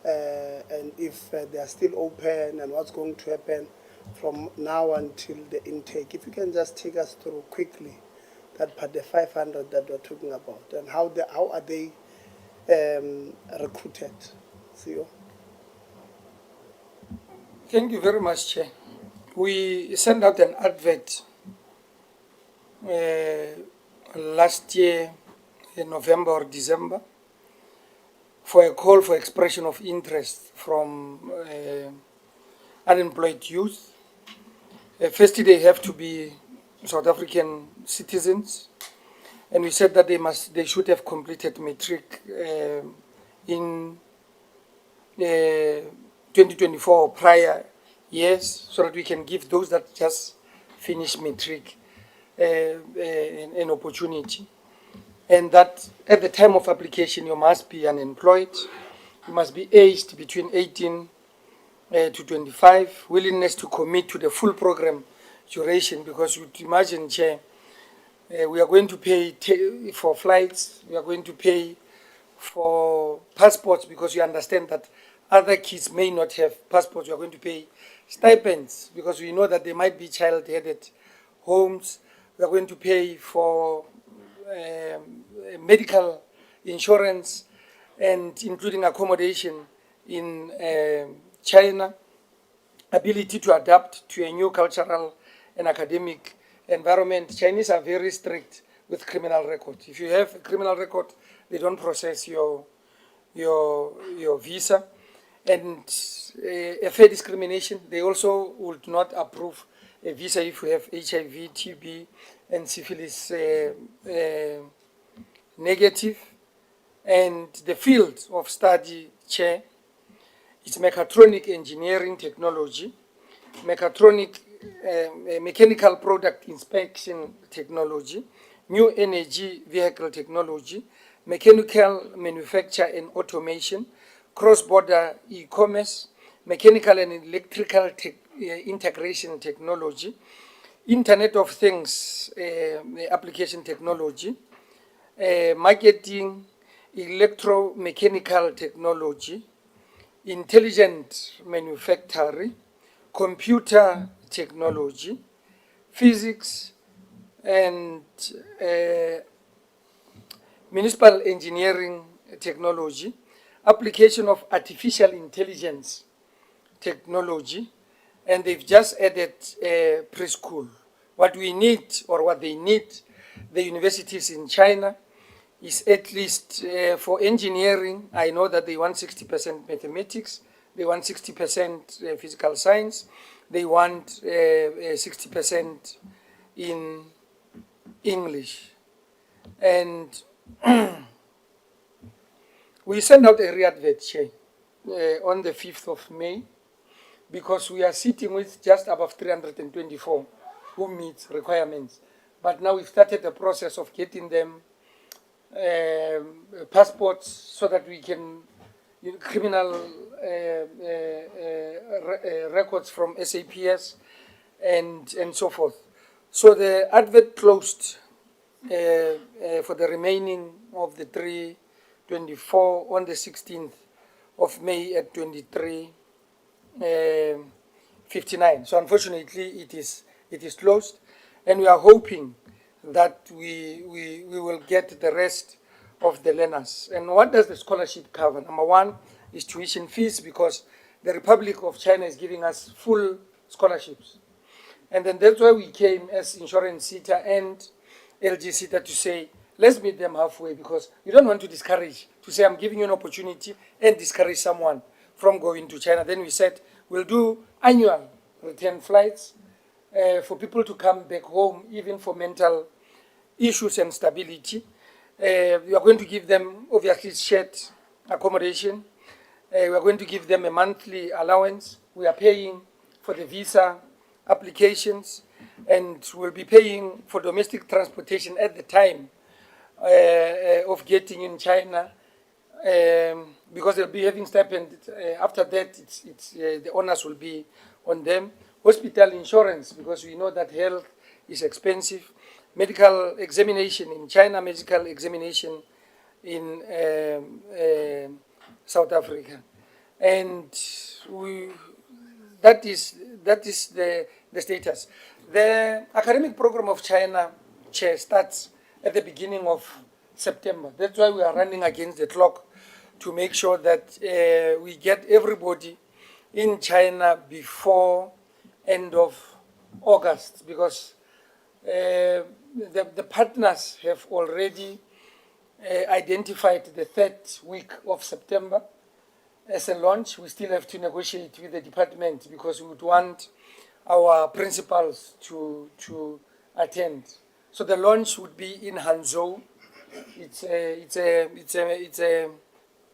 and if they are still open and what's going to happen from now until the intake. If you can just take us through quickly that part, the 500 that we're talking about, and how are they recruited, CEO? Thank you very much, Chair. We sent out an advert last year in November or December for a call for expression of interest from unemployed youth. Firstly, they have to be South African citizens, and we said that they should have completed matric in 2024 or prior years, so that we can give those that just finished matric an opportunity. And that at the time of application, you must be unemployed, you must be aged between 18 to 25, willingness to commit to the full program duration, because you'd imagine, Chair, we are going to pay for flights, we are going to pay for passports, because you understand that other kids may not have passports. We are going to pay stipends because we know that they might be child-headed homes. We are going to pay for medical insurance and including accommodation in China, ability to adapt to a new cultural and academic environment. Chinese are very strict with criminal record. If you have a criminal record, they don't process your visa. And a fair discrimination, they also would not approve a visa if you have HIV, TB, and syphilis negative. And the field of study, Chair, is mechatronic engineering technology, mechanical product inspection technology, new energy vehicle technology, mechanical manufacture and automation, cross-border e-commerce, mechanical and electrical integration technology, Internet of Things application technology, marketing, electromechanical technology, intelligent manufacturing, computer technology, physics, and municipal engineering technology, application of artificial intelligence technology, and they've just added preschool. What we need, or what they need, the universities in China, is at least for engineering, I know that they want 60% mathematics, they want 60% physical science, they want 60% in English. And we sent out a re-advert on the 5th of May, because we are sitting with just above 324 who meet requirements. But now we've started the process of getting them passports so that we can, criminal records from SAPS and so forth. So the advert closed for the remaining of the 324 on the 16th of May at 23:59. So unfortunately it is closed, and we are hoping that we will get the rest of the learners. And what does the scholarship cover? Number one is tuition fees, because the Republic of China is giving us full scholarships. And then that's why we came as Insurance Seta and LGSETA to say, let's meet them halfway, because you don't want to discourage, to say I'm giving you an opportunity and discourage someone from going to China. Then we said, we'll do annual return flights for people to come back home, even for mental issues and stability. We are going to give them, obviously, shared accommodation. We are going to give them a monthly allowance. We are paying for the visa applications, and we'll be paying for domestic transportation at the time of getting in China, because they'll be having stipend. After that, the onus will be on them. Hospital insurance, because we know that health is expensive. Medical examination in China, medical examination in South Africa. And that is the status. The academic program of China, Chair, starts at the beginning of September. That's why we are running against the clock to make sure that we get everybody in China before end of August, because the partners have already identified the 3rd week of September as a launch. We still have to negotiate with the department, because we would want our principals to attend. So the launch would be in Hangzhou. It's a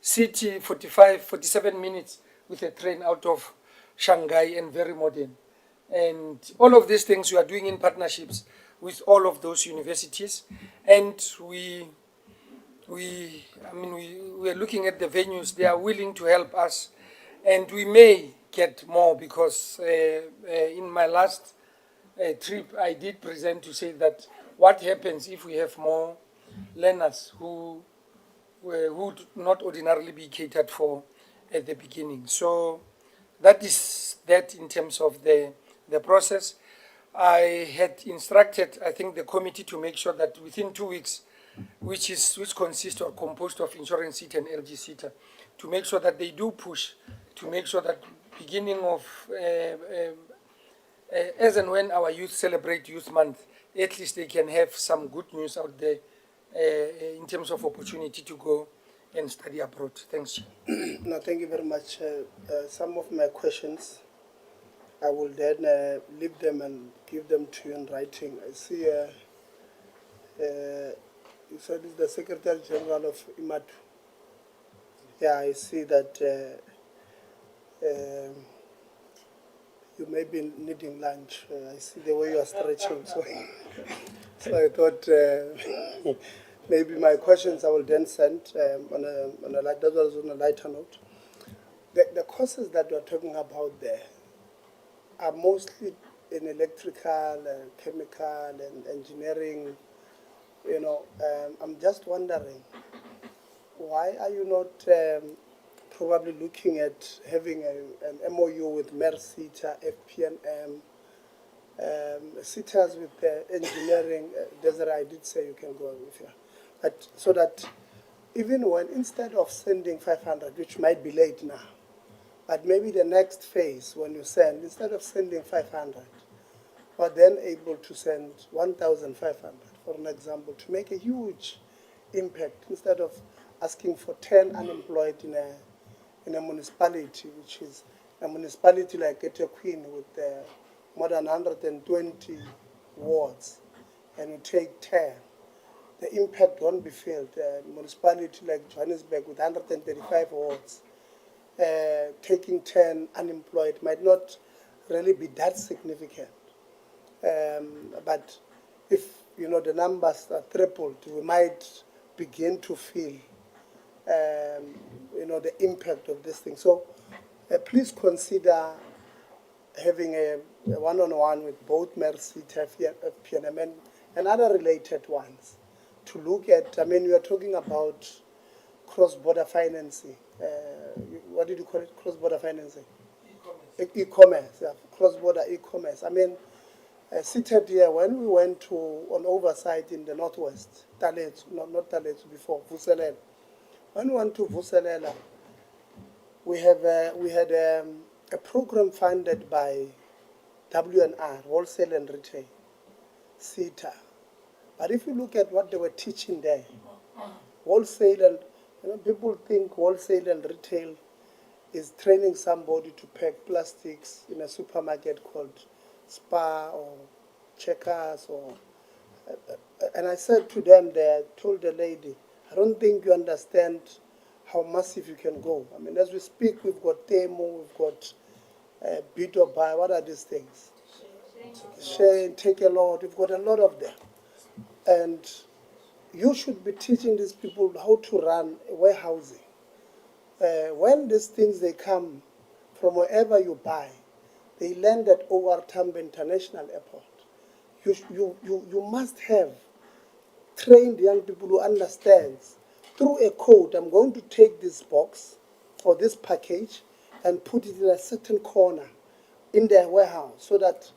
city, 47 minutes with a train out of Shanghai, and very modern. And all of these things we are doing in partnerships with all of those universities. And we are looking at the venues. They are willing to help us, and we may get more, because in my last trip I did present to say that what happens if we have more learners who would not ordinarily be catered for at the beginning. So that is that in terms of the process. I had instructed, I think, the committee to make sure that within 2 weeks, which consists or composed of Insurance Seta and LGSETA, to make sure that they do push, to make sure that beginning of as and when our youth celebrate Youth Month, at least they can have some good news out there in terms of opportunity to go and study abroad. Thanks, Chair. No, thank you very much. Some of my questions, I will then leave them and give them to you in writing. I see you said it's the Secretary General of IMATU. Yeah, I see that you may be needing lunch. I see the way you are stretching. So, so I thought maybe my questions I will then send on a lighter note. The courses that we're talking about there are mostly in electrical, chemical, and engineering. You know, I'm just wondering, why are you not probably looking at having an MOU with Seta, FPNM, Setas with engineering? Desiree, I did say you can go with you. But so that even when, instead of sending 500, which might be late now, but maybe the next phase when you send, instead of sending 500, are then able to send 1,500, for an example, to make a huge impact, instead of asking for 10 unemployed in a municipality, which is a municipality like Etequin with more than 120 wards, and you take 10. The impact won't be felt. A municipality like Johannesburg with 135 wards, taking 10 unemployed might not really be that significant. But if the numbers are tripled, we might begin to feel the impact of this thing. So please consider having a one-on-one with both Seta, FPNM, and other related ones to look at. I mean, we are talking about cross-border financing. What did you call it? Cross-border financing? E-commerce. Yeah, cross-border e-commerce. I mean, Seta here, when we went to on oversight in the Northwest, Taletsu, not Taletsu before, Vuselela. When we went to Vuselela, we had a program funded by WNR, Wholesale and Retail, Seta. But if you look at what they were teaching there, wholesale and, people think wholesale and retail is training somebody to pack plastics in a supermarket called Spar or Checkers and I said to them there, told the lady, I don't think you understand how massive you can go. I mean, as we speak, we've got Temu, we've got Bid or Buy. What are these things? Share and Take a Lot. We've got a lot of them. And you should be teaching these people how to run warehousing. When these things, they come from wherever you buy, they land at OR Tambo International Airport. You must have trained young people who understands through a code. I'm going to take this box or this package and put it in a certain corner in their warehouse so that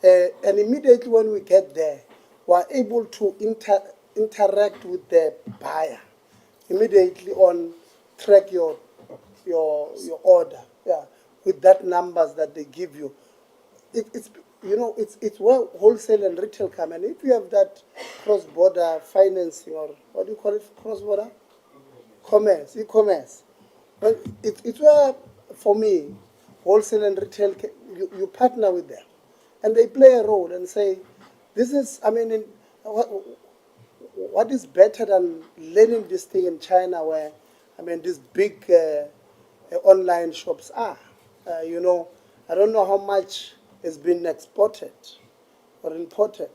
and immediately when we get there, we're able to interact with the buyer immediately on track your order, yeah, with that numbers that they give you. It's where wholesale and retail come. And if you have that cross-border financing, or what do you call it, cross-border? Commerce, e-commerce. Well, it's where, for me, wholesale and retail, you partner with them. And they play a role and say, this is, I mean, what is better than learning this thing in China where, I mean, these big online shops are. I don't know how much has been exported or imported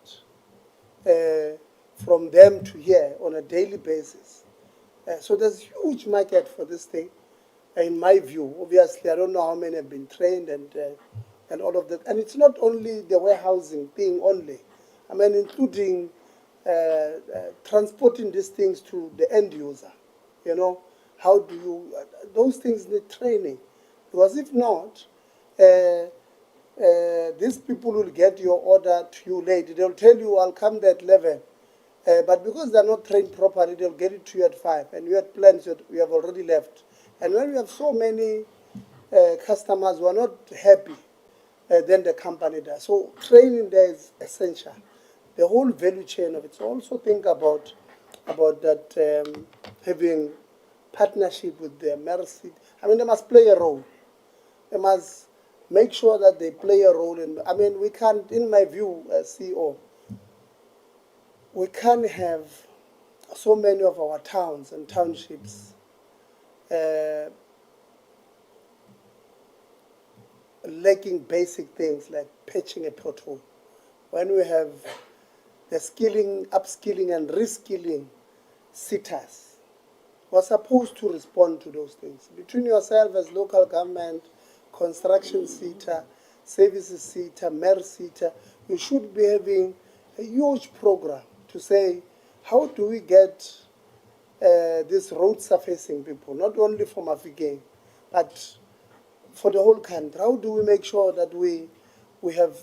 from them to here on a daily basis. So there's huge market for this thing, in my view. Obviously, I don't know how many have been trained and all of that. And it's not only the warehousing thing only. I mean, including transporting these things to the end user. How do you, those things need training. Because if not, these people will get your order to you late. They'll tell you, I'll come there at 11. But because they're not trained properly, they'll get it to you at 5. And you had plans, you have already left. And when we have so many customers who are not happy, then the company does. So training there is essential. The whole value chain of it. So also think about that having partnership with the Mercy. I mean, they must play a role. They must make sure that they play a role. I mean, we can't, in my view, as CEO, we can't have so many of our towns and townships lacking basic things like patching a pothole. When we have the skilling, upskilling, and reskilling sitters, we're supposed to respond to those things. Between yourself as local government, construction sitter, services sitter, mayor sitter, you should be having a huge program to say, how do we get these road surfacing people, not only for Mafeking, but for the whole country? How do we make sure that we have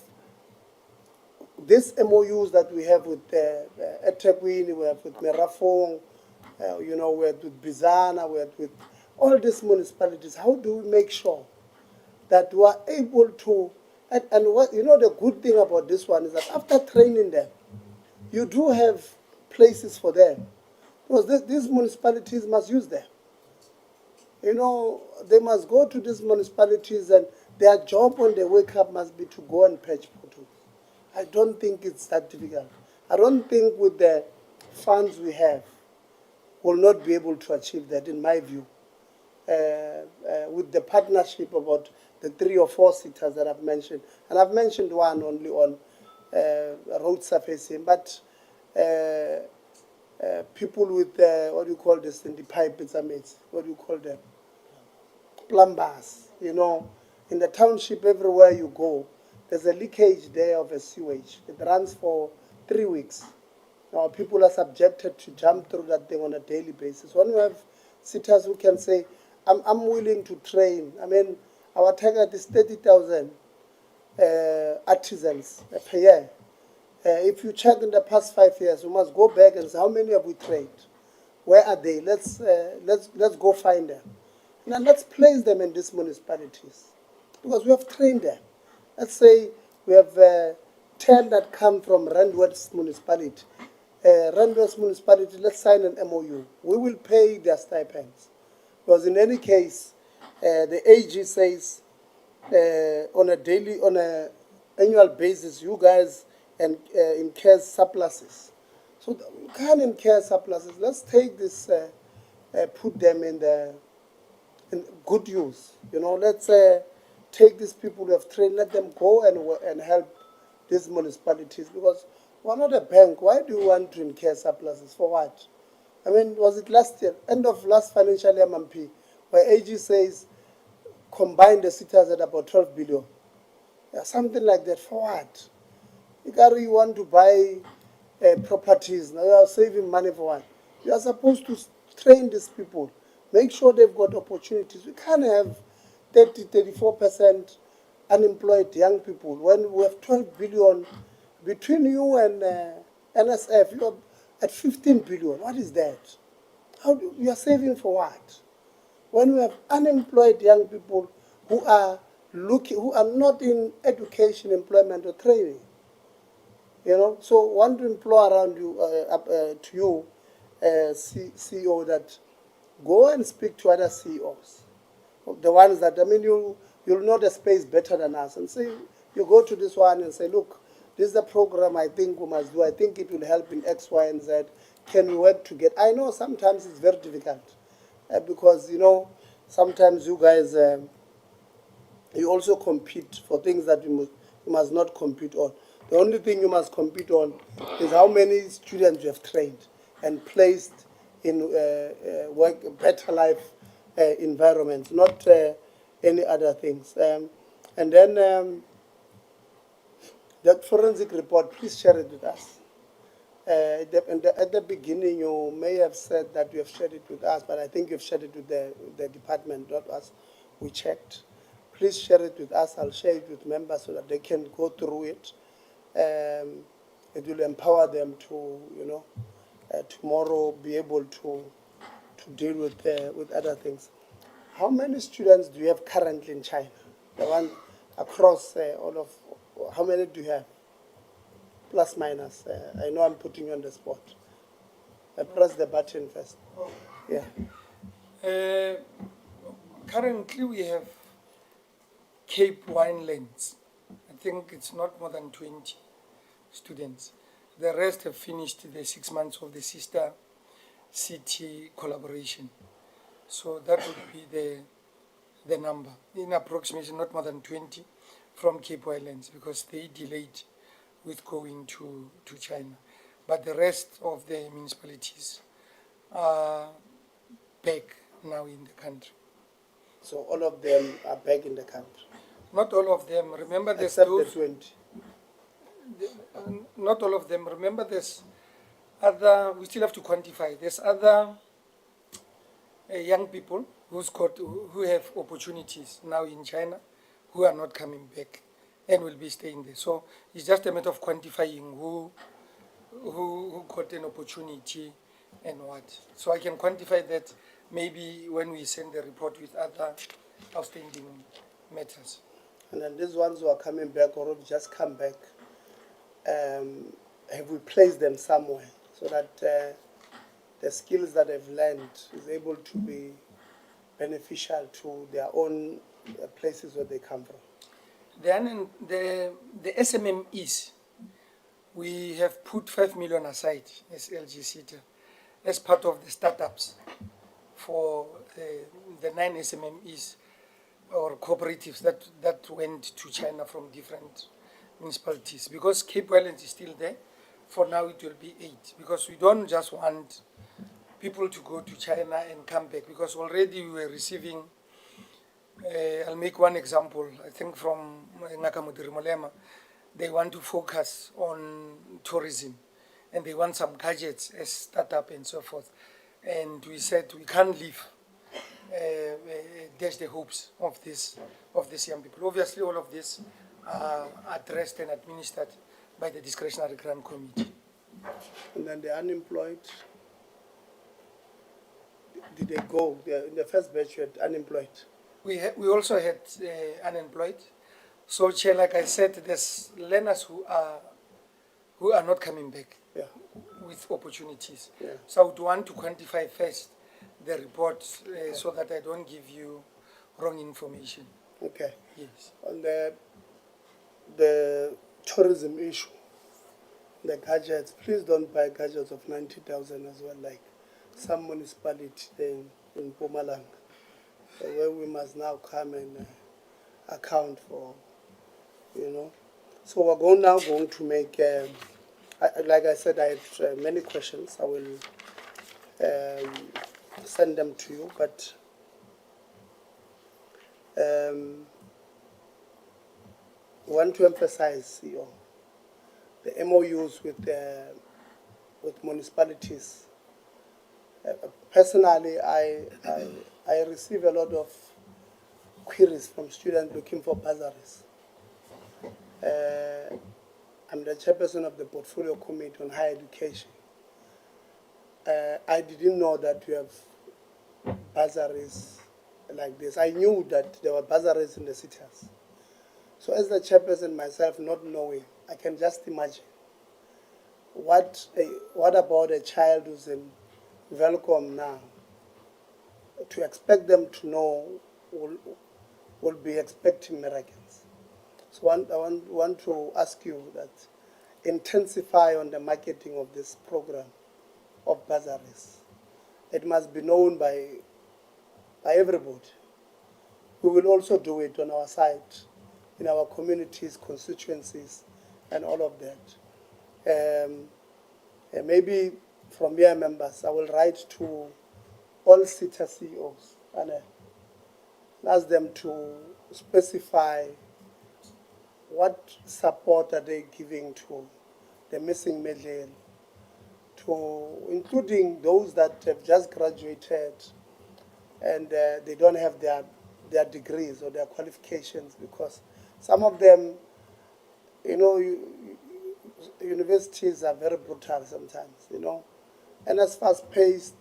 these MOUs that we have with eThekwini, we have with Merafong, we have with Bizana, we have with all these municipalities? How do we make sure that we are able to, and what, the good thing about this one is that after training them, you do have places for them, because these municipalities must use them. They must go to these municipalities, and their job when they wake up must be to go and patch potholes. I don't think it's that difficult. I don't think with the funds we have, we'll not be able to achieve that, in my view. With the partnership about the 3 or 4 sitters that I've mentioned, and I've mentioned one only on road surfacing, but people with, what do you call this, in the pipe, what do you call them? Plumbers, in the township, everywhere you go, there's a leakage there of a sewage. It runs for 3 weeks. Now, people are subjected to jump through that thing on a daily basis. When we have sitters who can say, I'm willing to train. I mean, our target is 30,000 artisans per year. If you check in the past 5 years, we must go back and say, how many have we trained? Where are they? Let's go find them. And then let's place them in these municipalities, because we have trained them. Let's say we have 10 that come from Randwest municipality. Randwest municipality, let's sign an MOU. We will pay their stipends. Because in any case, the AG says on an annual basis, you guys incur surpluses. So we can't incur surpluses. Let's take this, put them in good use. Let's take these people who have trained, let them go and help these municipalities, because we're not a bank. Why do you want to incur surpluses? For what? I mean, was it last year, end of last financial year, MMP, where AG says combine the sitters at about 12 billion? Yeah, something like that. For what? You want to buy properties, now you are saving money for what? You are supposed to train these people, make sure they've got opportunities. We can't have 34% unemployed young people when we have 12 billion between you and NSF. You're at 15 billion. What is that? You are saving for what? When we have unemployed young people who are not in education, employment, or training. So I want to implore around you, to you, CEO, that go and speak to other CEOs, the ones that, you'll know the space better than us, and say, you go to this one and say, look, this is a program I think we must do. I think it will help in X, Y, and Z. Can we work together? I know sometimes it's very difficult because, sometimes you guys, you also compete for things that you must not compete on. The only thing you must compete on is how many students you have trained and placed in better life environments, not any other things. And then that forensic report, please share it with us. At the beginning, you may have said that you have shared it with us, but I think you've shared it with the department, not us. We checked. please share it with us. I'll share it with members so that they can go through it. It will empower them to, tomorrow be able to deal with other things. How many students do you have currently in China? The one across all of, how many do you have? Plus, minus. I know I'm putting you on the spot. Press the button first. Yeah. Currently, we have Cape Winelands. I think it's not more than 20 students. The rest have finished the 6 months of the sister city collaboration. So that would be the number. In approximation, not more than 20 from Cape Winelands because they delayed with going to China. But the rest of the municipalities are back now in the country. So all of them are back in the country? Not all of them. Remember, there's except those, the 20. Not all of them. Remember, there's other. We still have to quantify. There's other young people who have opportunities now in China, who are not coming back, and will be staying there. So it's just a matter of quantifying who got an opportunity and what. So I can quantify that maybe when we send the report with other outstanding matters. And then these ones who are coming back or have just come back, have we placed them somewhere so that the skills that they've learned is able to be beneficial to their own places where they come from? Then the SMMEs, we have put 5 million aside as LGSETA as part of the startups for the 9 SMMEs or cooperatives that went to China from different municipalities. Because Cape Islands is still there, for now it will be 8. Because we don't just want people to go to China and come back, because already we were receiving, I'll make one example, I think from Nakamudiri Molema, they want to focus on tourism and they want some gadgets as startup and so forth. And we said we can't leave, dash the hopes of these young people. Obviously all of this are addressed and administered by the discretionary grant committee. And then the unemployed, did they go? In the first batch you had unemployed. We also had unemployed. So, Chair, like I said, there's learners who are not coming back with opportunities. Yeah. So I would want to quantify first the report so that I don't give you wrong information. Okay. Yes. On the tourism issue, the gadgets, please don't buy gadgets of 90,000 as well, like some municipality in Mpumalanga, where we must now come and account for, So we're now going to make, like I said, I had many questions. I will send them to you, but I want to emphasize the MOUs with municipalities. Personally, I receive a lot of queries from students looking for bursaries. I'm the chairperson of the Portfolio Committee on Higher Education. I didn't know that we have bursaries like this. I knew that there were bursaries in the cities. So as the chairperson myself, not knowing, I can just imagine what about a child who's in Welcome now, to expect them to know will be expecting miracles. So I want to ask you that intensify on the marketing of this program of bursaries. It must be known by everybody. We will also do it on our side, in our communities, constituencies, and all of that. And maybe from your members, I will write to all Seta CEOs and ask them to specify what support are they giving to the missing middle, including those that have just graduated and they don't have their their degrees or their qualifications, because some of them, you know, universities are very brutal sometimes, you know. And as fast pays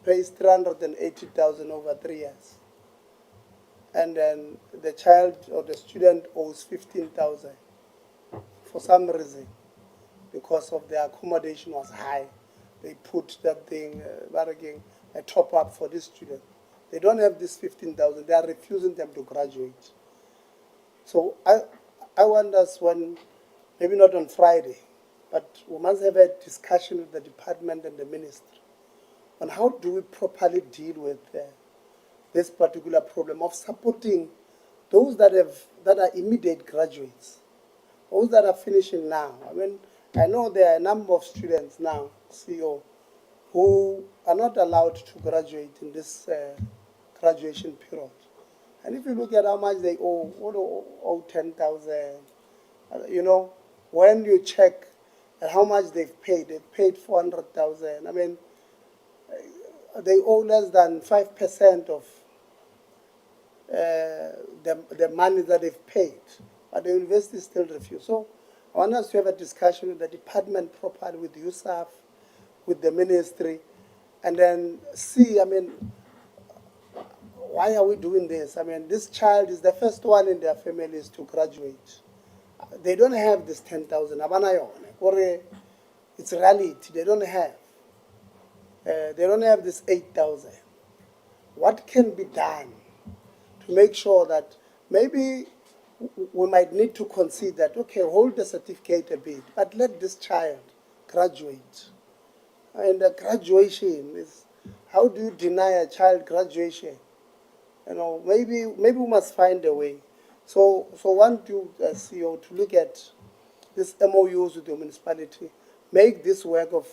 380,000 over 3 years. And then the child or the student owes 15,000 for some reason, because of the accommodation was high. They put that thing, a top up for this student. They don't have this 15,000. They are refusing them to graduate. So I want us when, maybe not on Friday, but we must have a discussion with the department and the ministry on how do we properly deal with this particular problem of supporting those that are immediate graduates, those that are finishing now. I mean, I know there are a number of students now, CEO, who are not allowed to graduate in this graduation period. And if you look at how much they owe 10,000, you know, when you check at how much they've paid 400,000. I mean, they owe less than 5% of the money that they've paid, but the university still refuse. So I want us to have a discussion with the department properly, with USAF, with the ministry, and then see, I mean, why are we doing this? I mean, this child is the first one in their families to graduate. They don't have this 10,000. It's reality. They don't have. They don't have this 8,000. What can be done to make sure that maybe we might need to consider that, okay, hold the certificate a bit, but let this child graduate. And the graduation is, how do you deny a child graduation? You know, maybe we must find a way. So want you, CEO, to look at this MOUs with the municipality, make this work of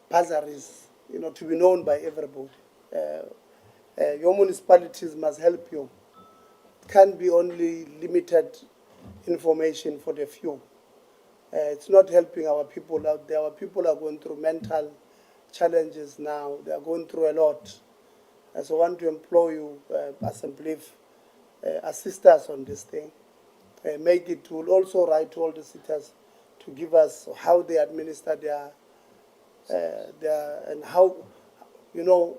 bursaries, you know, to be known by everybody. Your municipalities must help you. It can't be only limited information for the few. It's not helping our people out there. Our people are going through mental challenges now. They are going through a lot. And so I want to implore you, Assembly, assist us on this thing. Make it, we'll also write to all the cities to give us how they administer their and how, you know,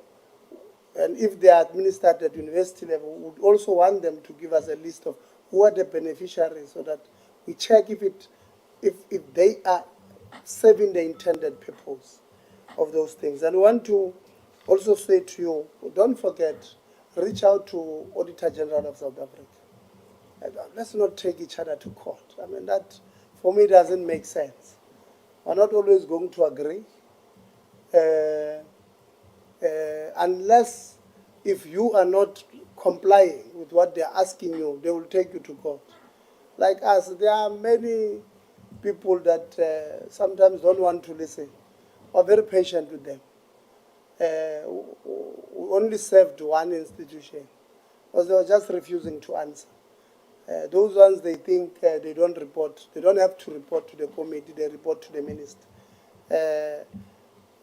and if they are administered at university level, we would also want them to give us a list of who are the beneficiaries, so that we check if they are serving the intended purpose of those things. And we want to also say to you, don't forget, reach out to Auditor General of South Africa. Let's not take each other to court. I mean, that for me doesn't make sense. We're not always going to agree. Unless if you are not complying with what they're asking you, they will take you to court. Like us, there are many people that sometimes don't want to listen. We're very patient with them. We only served one institution, because they were just refusing to answer. Those ones, they think they don't report. They don't have to report to the committee, they report to the minister.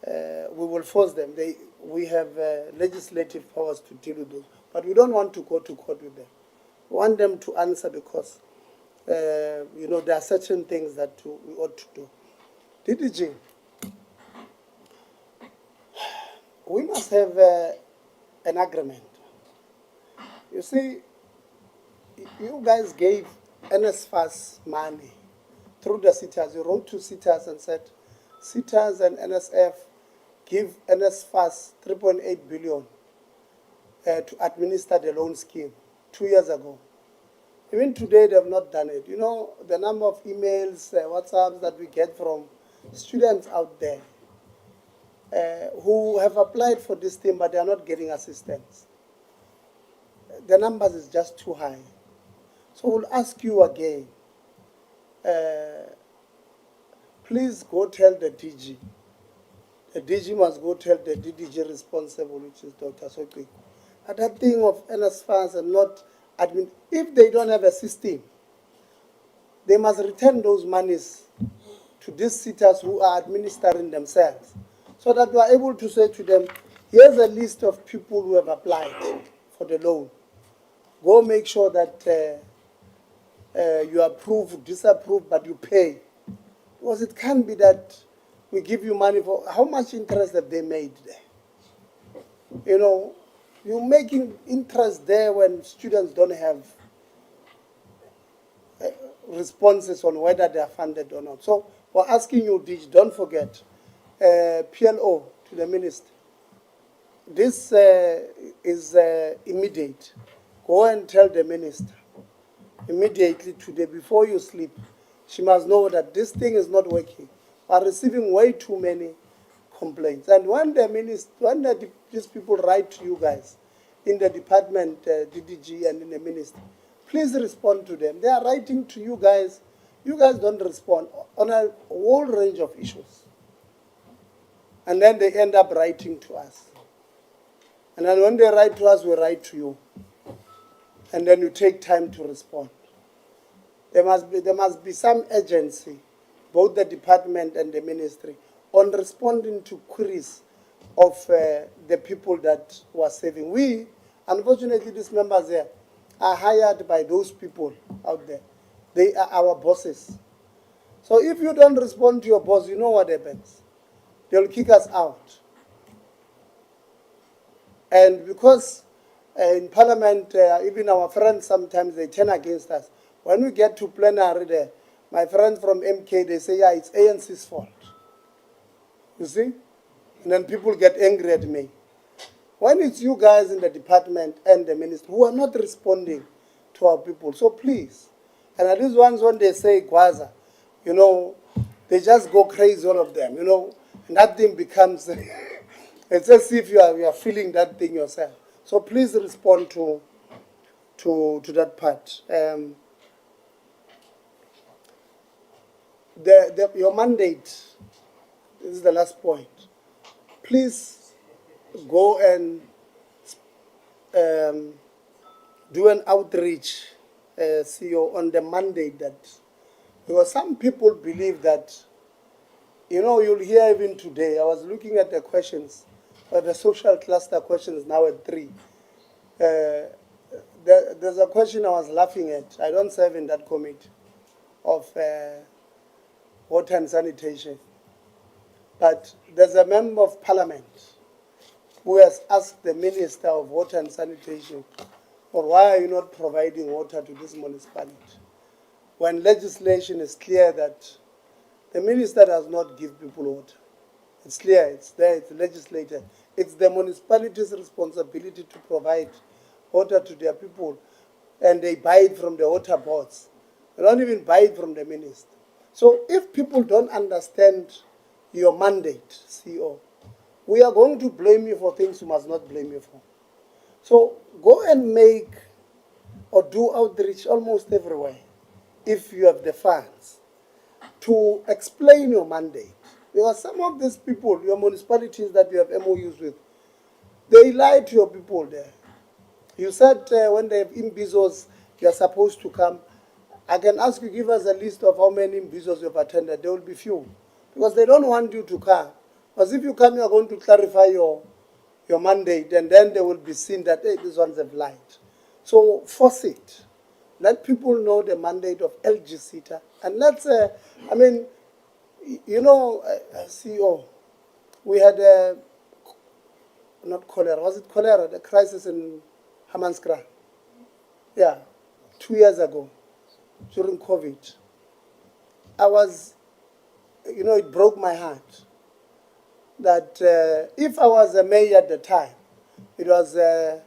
We will force them. We have legislative powers to deal with those, but we don't want to go to court with them. We want them to answer, because you know, there are certain things that we ought to do. DDG, we must have an agreement. You see, you guys gave NSFAS money through the CETAs. You wrote to CETAs and said, CETAs and NSF give NSFAS 3.8 billion to administer the loan scheme 2 years ago. Even today, they have not done it. You know, the number of emails, WhatsApps that we get from students out there who have applied for this thing, but they are not getting assistance. The numbers is just too high. So we'll ask you again, please go tell the DG. The DG must go tell the DDG responsible, which is Dr. Sokwe, that thing of NSFAS and not admin. If they don't have a system, they must return those monies to these sitters who are administering themselves, so that we are able to say to them, here's a list of people who have applied for the loan. go make sure that you approve, disapprove, but you pay. Because it can't be that we give you money for, how much interest have they made there? You know, you're making interest there when students don't have responses on whether they are funded or not. So we're asking you, don't forget, PLO to the minister. This is immediate. Go and tell the minister immediately today before you sleep. She must know that this thing is not working. We are receiving way too many complaints. And when these people write to you guys in the department, DDG and in the ministry, please respond to them. They are writing to you guys. You guys don't respond on a whole range of issues. And then they end up writing to us. And then when they write to us, we write to you. And then you take time to respond. There must be some agency, both the department and the ministry, on responding to queries of the people that were saving. We, unfortunately, these members here are hired by those people out there. They are our bosses. So if you don't respond to your boss, you know what happens. They'll kick us out. And because in Parliament, even our friends sometimes they turn against us. When we get to plenary there, my friends from MK, they say, yeah, it's ANC's fault. You see? And then people get angry at me. When it's you guys in the department and the minister who are not responding to our people, so please. And at least once when they say Gwaza, you know, they just go crazy, all of them, you know, and that thing becomes, it's as if you are feeling that thing yourself. So please respond to that part. Your mandate, this is the last point. Please go and do an outreach, CEO, on the mandate that, because some people believe that, you know, you'll hear even today, I was looking at the questions, the social cluster questions now at 3. There's a question I was laughing at. I don't serve in that committee of water and sanitation. But there's a member of parliament who has asked the Minister of Water and Sanitation, or why are you not providing water to this municipality? When legislation is clear that the minister does not give people water. It's clear, it's there, it's legislated. It's the municipality's responsibility to provide water to their people, and they buy it from the water boards. They don't even buy it from the minister. So if people don't understand your mandate, CEO, we are going to blame you for things you must not blame you for. So go and make or do outreach almost everywhere, if you have the funds, to explain your mandate. Because some of these people, your municipalities that you have MOUs with, they lie to your people there. You said when they have imbizos, you are supposed to come. I can ask you, give us a list of how many imbizos you have attended. There will be few. Because they don't want you to come. Because if you come, you are going to clarify your mandate, and then they will be seen that, hey, these ones have lied. So force it. Let people know the mandate of LGSETA. And let's, I mean, you know, CEO, we had not cholera, was it cholera, the crisis in Hammanskraal? Yeah, 2 years ago, during COVID. I was, you know, it broke my heart that if I was a mayor at the time, it was the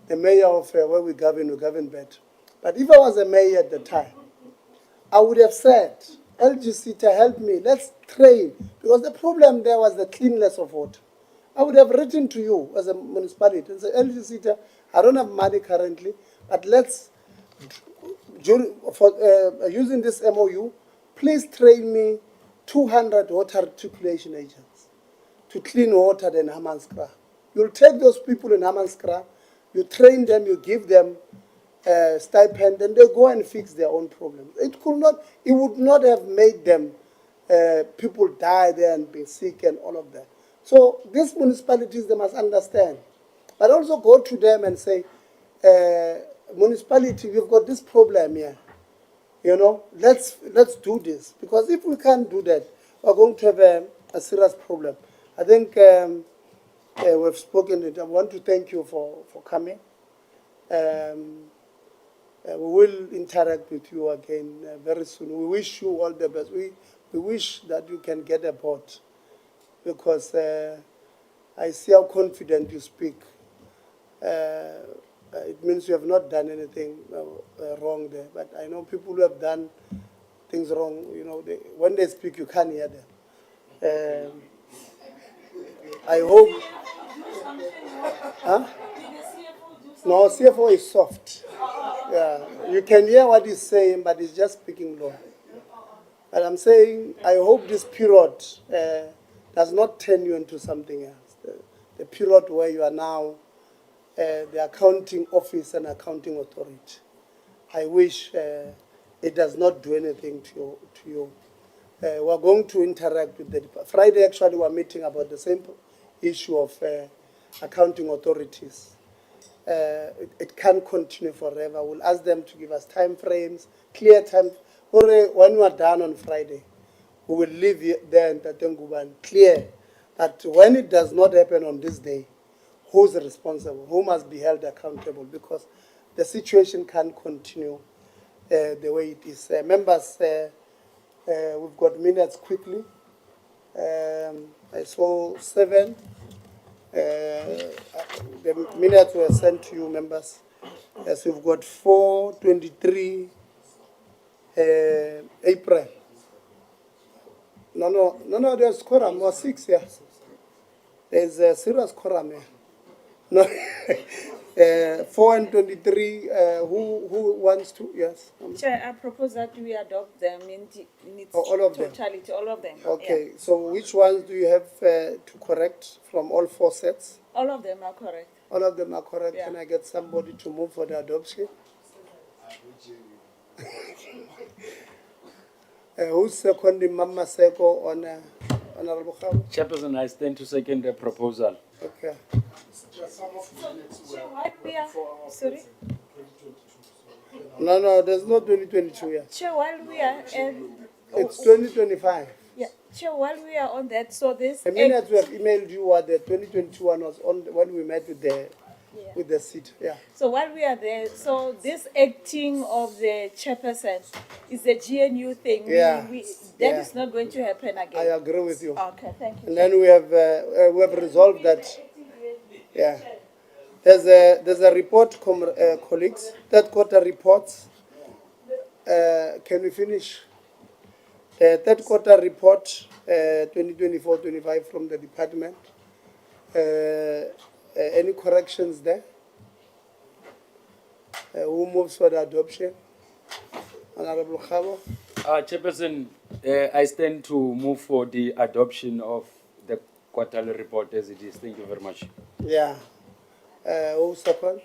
mayor of where we govern better. But if I was a mayor at the time, I would have said, LGSETA, help me, let's train. Because the problem there was the cleanliness of water. I would have written to you as a municipality and say, LGSETA, I don't have money currently, but let's, using this MOU, please train me 200 water articulation agents to clean water in Hammanskraal. You'll take those people in Hammanskraal, you train them, you give them stipend, and they go and fix their own problems. It would not have made them, people die there and be sick and all of that. So these municipalities, they must understand. But also go to them and say, municipality, we've got this problem here. You know, let's do this, because if we can't do that, we're going to have a serious problem. I think we've spoken it. I want to thank you for coming. We will interact with you again very soon. We wish you all the best. We wish that you can get a board, because I see how confident you speak. It means you have not done anything wrong there. But I know people who have done things wrong, you know, when they speak, you can't hear them. I hope. Huh? No, CFO is soft. Yeah, you can hear what he's saying, but he's just speaking low. And I'm saying, I hope this period does not turn you into something else. The period where you are now the accounting office and accounting authority. I wish it does not do anything to you. We're going to interact with the department. Friday, actually, we're meeting about the same issue of accounting authorities. It can't continue forever. We'll ask them to give us time frames, clear time. When we are done on Friday, we will leave there in Tatenguban clear that when it does not happen on this day, who's responsible, who must be held accountable, because the situation can't continue the way it is. Members, we've got minutes quickly. I saw 7. The minutes were sent to you, members. Yes, we've got 4/23 April. No, there's quorum, or 6 here. There's a serious quorum here. No, 4 and 23, who wants to? Yes. Chair, I propose that we adopt them in its all of them? totality, all of them. Okay, Yeah. so which ones do you have to correct from all 4 sets? All of them are correct. All of them are correct. Yeah. Can I get somebody to move for the adoption? Who's seconding Mama Seko on Honorable Kham? Chairperson, I stand to second the proposal. Okay. While we are, sorry? No, there's no 2022 yet. Chair, while we are, It's 2025. yeah, Chair, while we are on that, so this. The minutes we have emailed you what the 2021 was on when we met with the seat. Yeah. So while we are there, so this acting of the chairperson is a GNU thing. Yeah. That is not going to happen again. I agree with you. Okay, thank you. And then we have resolved that. Yeah. There's a report, colleagues. Third quarter reports. Can we finish? Third quarter report, 2024-25 from the department. Any corrections there? Who moves for the adoption? Honorable Khabo. Chairperson, I stand to move for the adoption of the quarterly report as it is. Thank you very much. Yeah. Who seconds?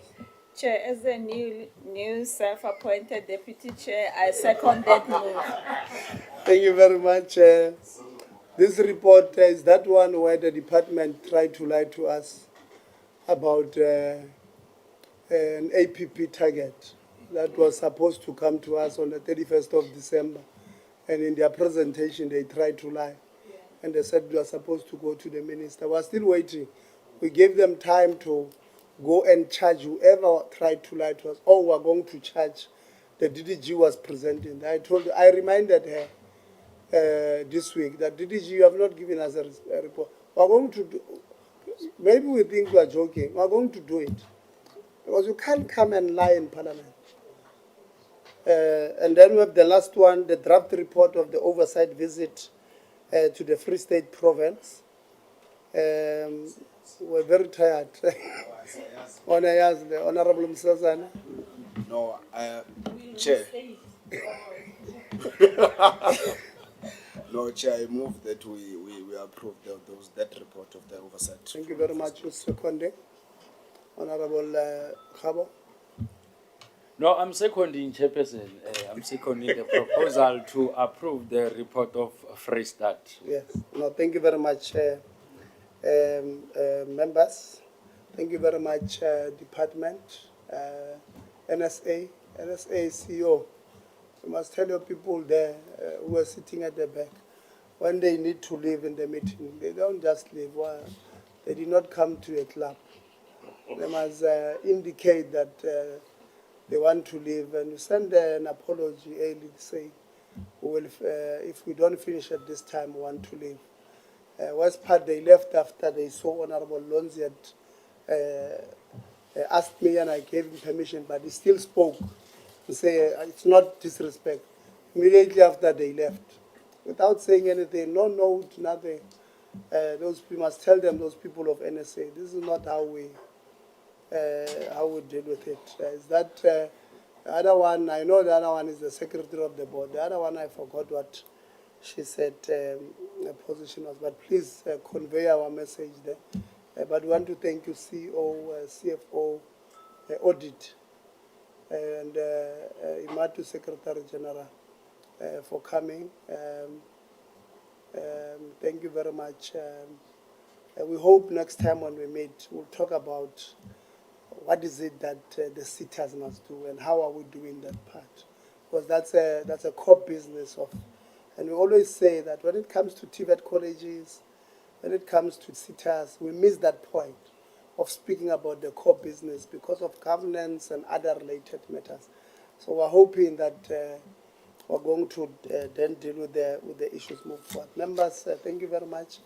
Chair, as a new self-appointed deputy chair, I second that move. Thank you very much. This report is that one where the department tried to lie to us about an APP target that was supposed to come to us on the 31st of December. And in their presentation, they tried to lie. And they said we are supposed to go to the minister. We're still waiting. We gave them time to go and charge whoever tried to lie to us. Oh, we're going to charge. The DDG was presenting. I reminded her this week that DDG, you have not given us a report. We're going to do, maybe we think we are joking. We're going to do it. Because you can't come and lie in Parliament. And then we have the last one, the draft report of the oversight visit to the Free State province. We're very tired. The Honorable Msazana. No, Chair. No, Chair, I move that we approve that report of the oversight. Thank you very much, Mr. Konde. Honorable Khabo. No, I'm seconding, Chairperson. I'm seconding the proposal to approve the report of Fresh Start. Yes. No, thank you very much, members. Thank you very much, department. NSA CEO. You must tell your people there who are sitting at the back, when they need to leave in the meeting, they don't just leave. Well, they did not come to a club. They must indicate that they want to leave, and you send an apology early, say, we will, if we don't finish at this time, we want to leave. West Part, they left after they saw Honorable Lonzi had asked me, and I gave him permission, but he still spoke to say it's not disrespect. Immediately after they left, without saying anything, no note, nothing. We must tell them, those people of NSA, this is not how we deal with it. Is that the other one? I know the other one is the secretary of the board. The other one, I forgot what she said the position was. But please convey our message there. But we want to thank you, CEO, CFO, Audit, and Imatu Secretary General for coming. Thank you very much. We hope next time when we meet, we'll talk about what is it that the Setas must do and how are we doing that part. Because that's a core business of, and we always say that when it comes to TVET colleges, when it comes to Setas, we miss that point of speaking about the core business because of governance and other related matters. So we're hoping that we're going to then deal with the issues moving forward. Members, thank you very much.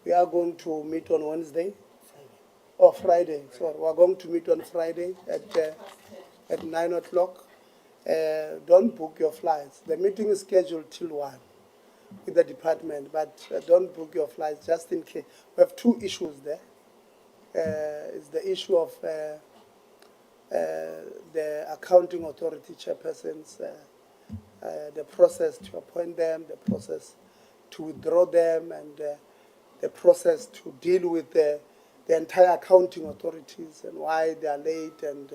We are going to meet on Wednesday. Friday. Sorry, we're going to meet on Friday at 9 o'clock. Don't book your flights. The meeting is scheduled till 1 with the department, but don't book your flights just in case. We have two issues there. It's the issue of the accounting authority chairpersons, the process to appoint them, the process to withdraw them, and the process to deal with the entire accounting authorities and why they are late and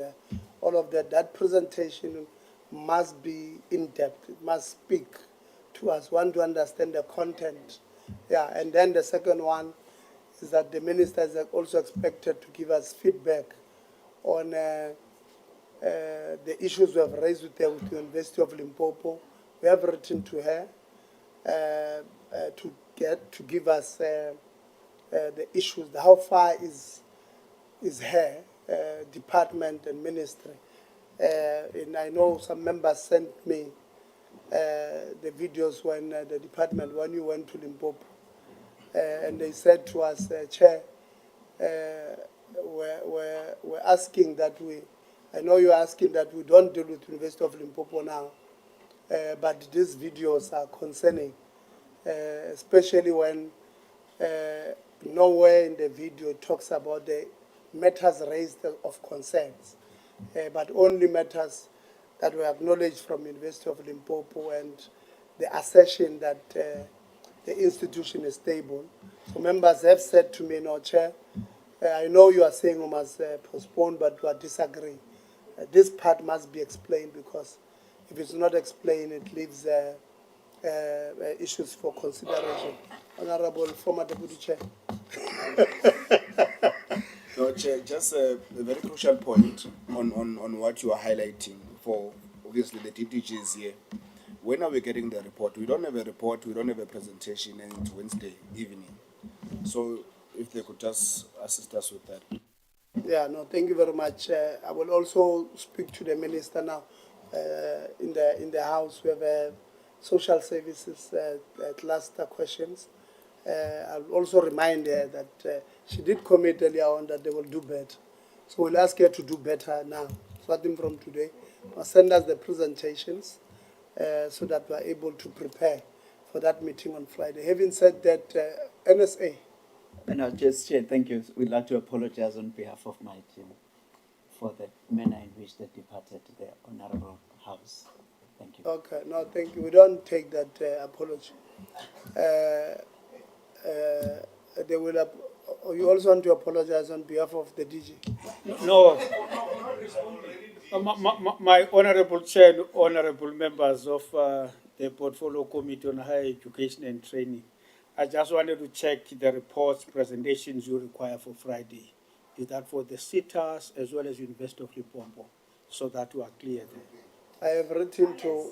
all of that. That presentation must be in-depth. It must speak to us. One, to understand the content. Yeah, and then the second one is that the minister is also expected to give us feedback on the issues we have raised with the University of Limpopo. We have written to her to give us the issues, how far is her department and ministry. And I know some members sent me the videos when the department, when you went to Limpopo, and they said to us, Chair, we're asking that I know you're asking that we don't deal with University of Limpopo now, but these videos are concerning, especially when nowhere in the video talks about the matters raised of concerns, but only matters that were acknowledged from University of Limpopo and the assertion that the institution is stable. So members have said to me, no, Chair, I know you are saying we must postpone, but we are disagreeing. This part must be explained, because if it's not explained, it leaves issues for consideration. Honorable former Deputy Chair. No, Chair, just a very crucial point on what you are highlighting for, obviously, the DDGs here. When are we getting the report? We don't have a report, we don't have a presentation, and it's Wednesday evening. So if they could just assist us with that. Yeah, no, thank you very much. I will also speak to the minister now in the House. We have social services cluster questions. I'll also remind her that she did commit earlier on that they will do better. So we'll ask her to do better now, starting from today. Send us the presentations so that we're able to prepare for that meeting on Friday. Having said that, NSA. And I'll just share, thank you. We'd like to apologize on behalf of my team for the manner in which they departed the Honorable House. Thank you. Okay, no, thank you. We don't take that apology. They will. You also want to apologize on behalf of the DG? No. My Honorable Chair and Honorable members of the Portfolio Committee on Higher Education and Training, I just wanted to check the reports, presentations you require for Friday. Is that for the Setas as well as University of Limpopo? so that we are clear there.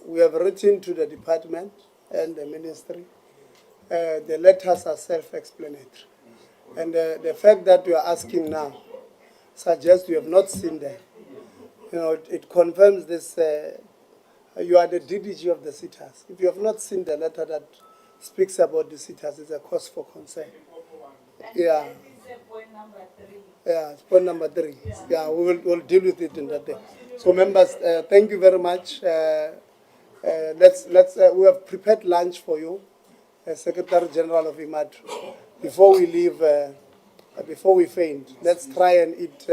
We have written to the department and the ministry. The letters are self-explanatory. And the fact that you are asking now suggests you have not seen them. You know, it confirms this, you are the DDG of the Setas. If you have not seen the letter that speaks about the Setas, it's a cause for concern. Yeah. Yeah, it's point number 3. Yeah, we'll deal with it in that day. So members, thank you very much. We have prepared lunch for you, Secretary General of IMATRO. Before we leave, before we faint, let's try and eat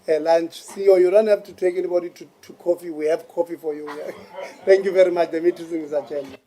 lunch. CEO, you don't have to take anybody to coffee. We have coffee for you. Thank you very much. The meeting is adjourned.